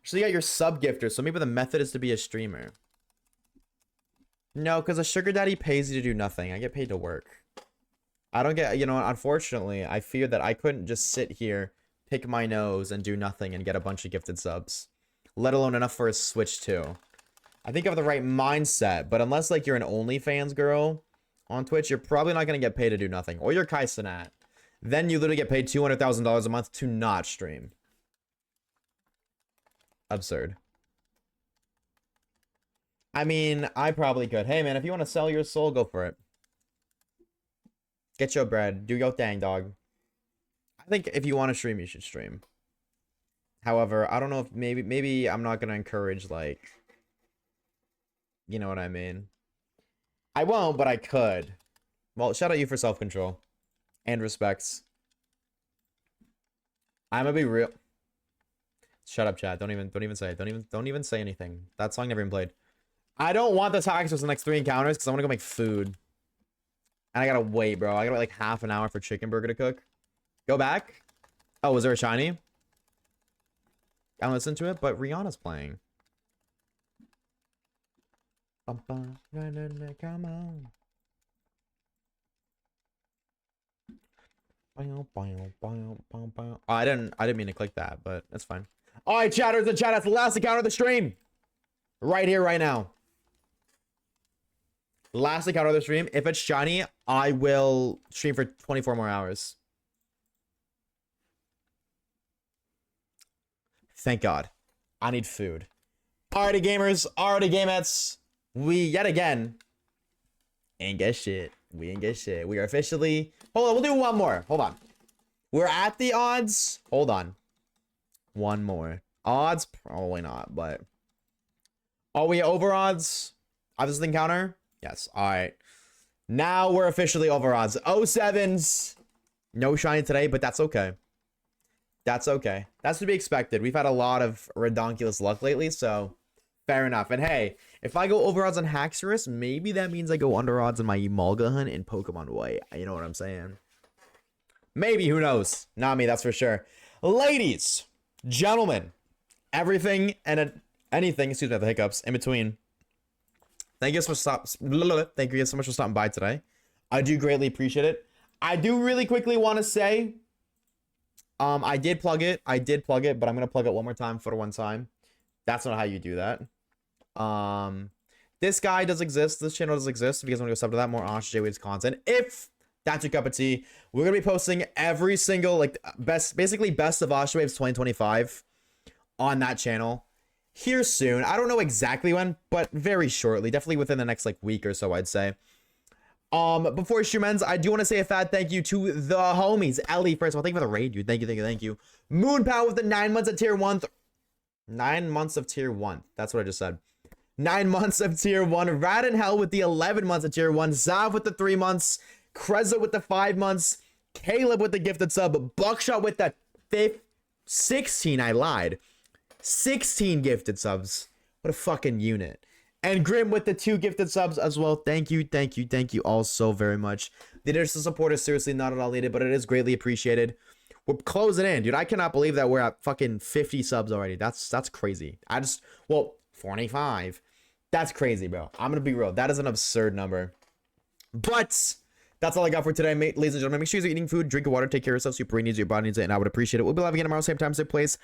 So you got your sub gifter, so maybe the method is to be a streamer. No, because a sugar daddy pays you to do nothing. I get paid to work. I don't get, you know, unfortunately, I fear that I couldn't just sit here, pick my nose, and do nothing and get a bunch of gifted subs. Let alone enough for a Switch 2. I think I have the right mindset, but unless like you're an OnlyFans girl on Twitch, you're probably not going to get paid to do nothing. Or you're Kai Cenat. Then you literally get paid $200,000 a month to not stream. Absurd. I mean, I probably could. Hey man, if you want to sell your soul, go for it. Get your bread. Do your thing, dog. I think if you want to stream, you should stream. However, I don't know if maybe I'm not going to encourage like... You know what I mean? I won't, but I could. Well, shout out you for self-control. And respects. I'm gonna be real. Shut up, chat. Don't even say it. Don't even say anything. That song never even played. I don't want the Haxorus the next 3 encounters because I want to go make food. And I gotta wait, bro. I gotta wait like half an hour for chicken burger to cook. Go back. Oh, was there a shiny? I don't listen to it, but Rihanna's playing. Come on. Oh, I didn't mean to click that, but that's fine. All right, chatters and chat. That's the last encounter of the stream. Right here, right now. Last encounter of the stream. If it's shiny, I will stream for 24 more hours. Thank God. I need food. Alrighty, gamers. Alrighty, gamettes. We, yet again, ain't get shit. We ain't get shit. We are officially... Hold on, we'll do one more. Hold on. We're at the odds. Hold on. One more. Odds? Probably not, but... Are we over odds? Of this encounter? Yes. Alright. Now we're officially over odds. 07s. No shiny today, but that's okay. That's okay. That's to be expected. We've had a lot of redonkulous luck lately, so... Fair enough. And hey, if I go over odds on Haxorus, maybe that means I go under odds on my Emolga hunt in Pokemon White. You know what I'm saying? Maybe, who knows? Not me, that's for sure. Ladies, gentlemen, everything and anything, excuse me, the hiccups, in between. Thank you so much for stopping by today. I do greatly appreciate it. I do really quickly want to say, I did plug it, but I'm going to plug it one more time for one time. That's not how you do that. This guy does exist. This channel does exist. If you guys want to go sub to that, more Oshawaves content. If that's your cup of tea, we're gonna be posting every single like basically best of Oshawaves 2025 on that channel here soon. I don't know exactly when, but very shortly, definitely within the next like week or so, I'd say. Before stream ends, I do want to say a fat thank you to the homies. Ellie, first of all, thank you for the raid, dude. Thank you. Moonpow with the 9 months of tier 1. 9 months of tier 1. That's what I just said. 9 months of tier 1. Rad and Hell with the 11 months of tier 1. Zav with the 3 months. Kreza with the 5 months. Caleb with the gifted sub. Buckshot with the 16. I lied. 16 gifted subs. What a fucking unit. And Grim with the 2 gifted subs as well. Thank you all so very much. The additional support is seriously not at all needed, but it is greatly appreciated. We're closing in, dude. I cannot believe that we're at fucking 50 subs already. That's crazy. Well, 45. That's crazy, bro. I'm gonna be real. That is an absurd number. But that's all I got for today, mate. Ladies and gentlemen. Make sure you're eating food, drinking water, take care of yourself. Your brain needs it, your body needs it, and I would appreciate it. We'll be live again tomorrow, same time, same place.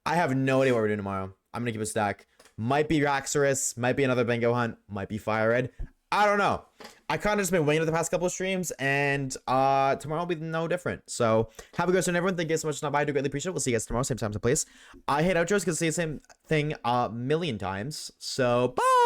I have no idea what we're doing tomorrow. I'm gonna keep a stack. Might be Haxorus, might be another bingo hunt, might be Fire Red. I don't know. I kind of just been waiting for the past couple of streams, and tomorrow will be no different. So have a good one, everyone. Thank you so much for stopping by. I do greatly appreciate it. We'll see you guys tomorrow, same time, same place. I hate outros because I say the same thing a million times. So bye.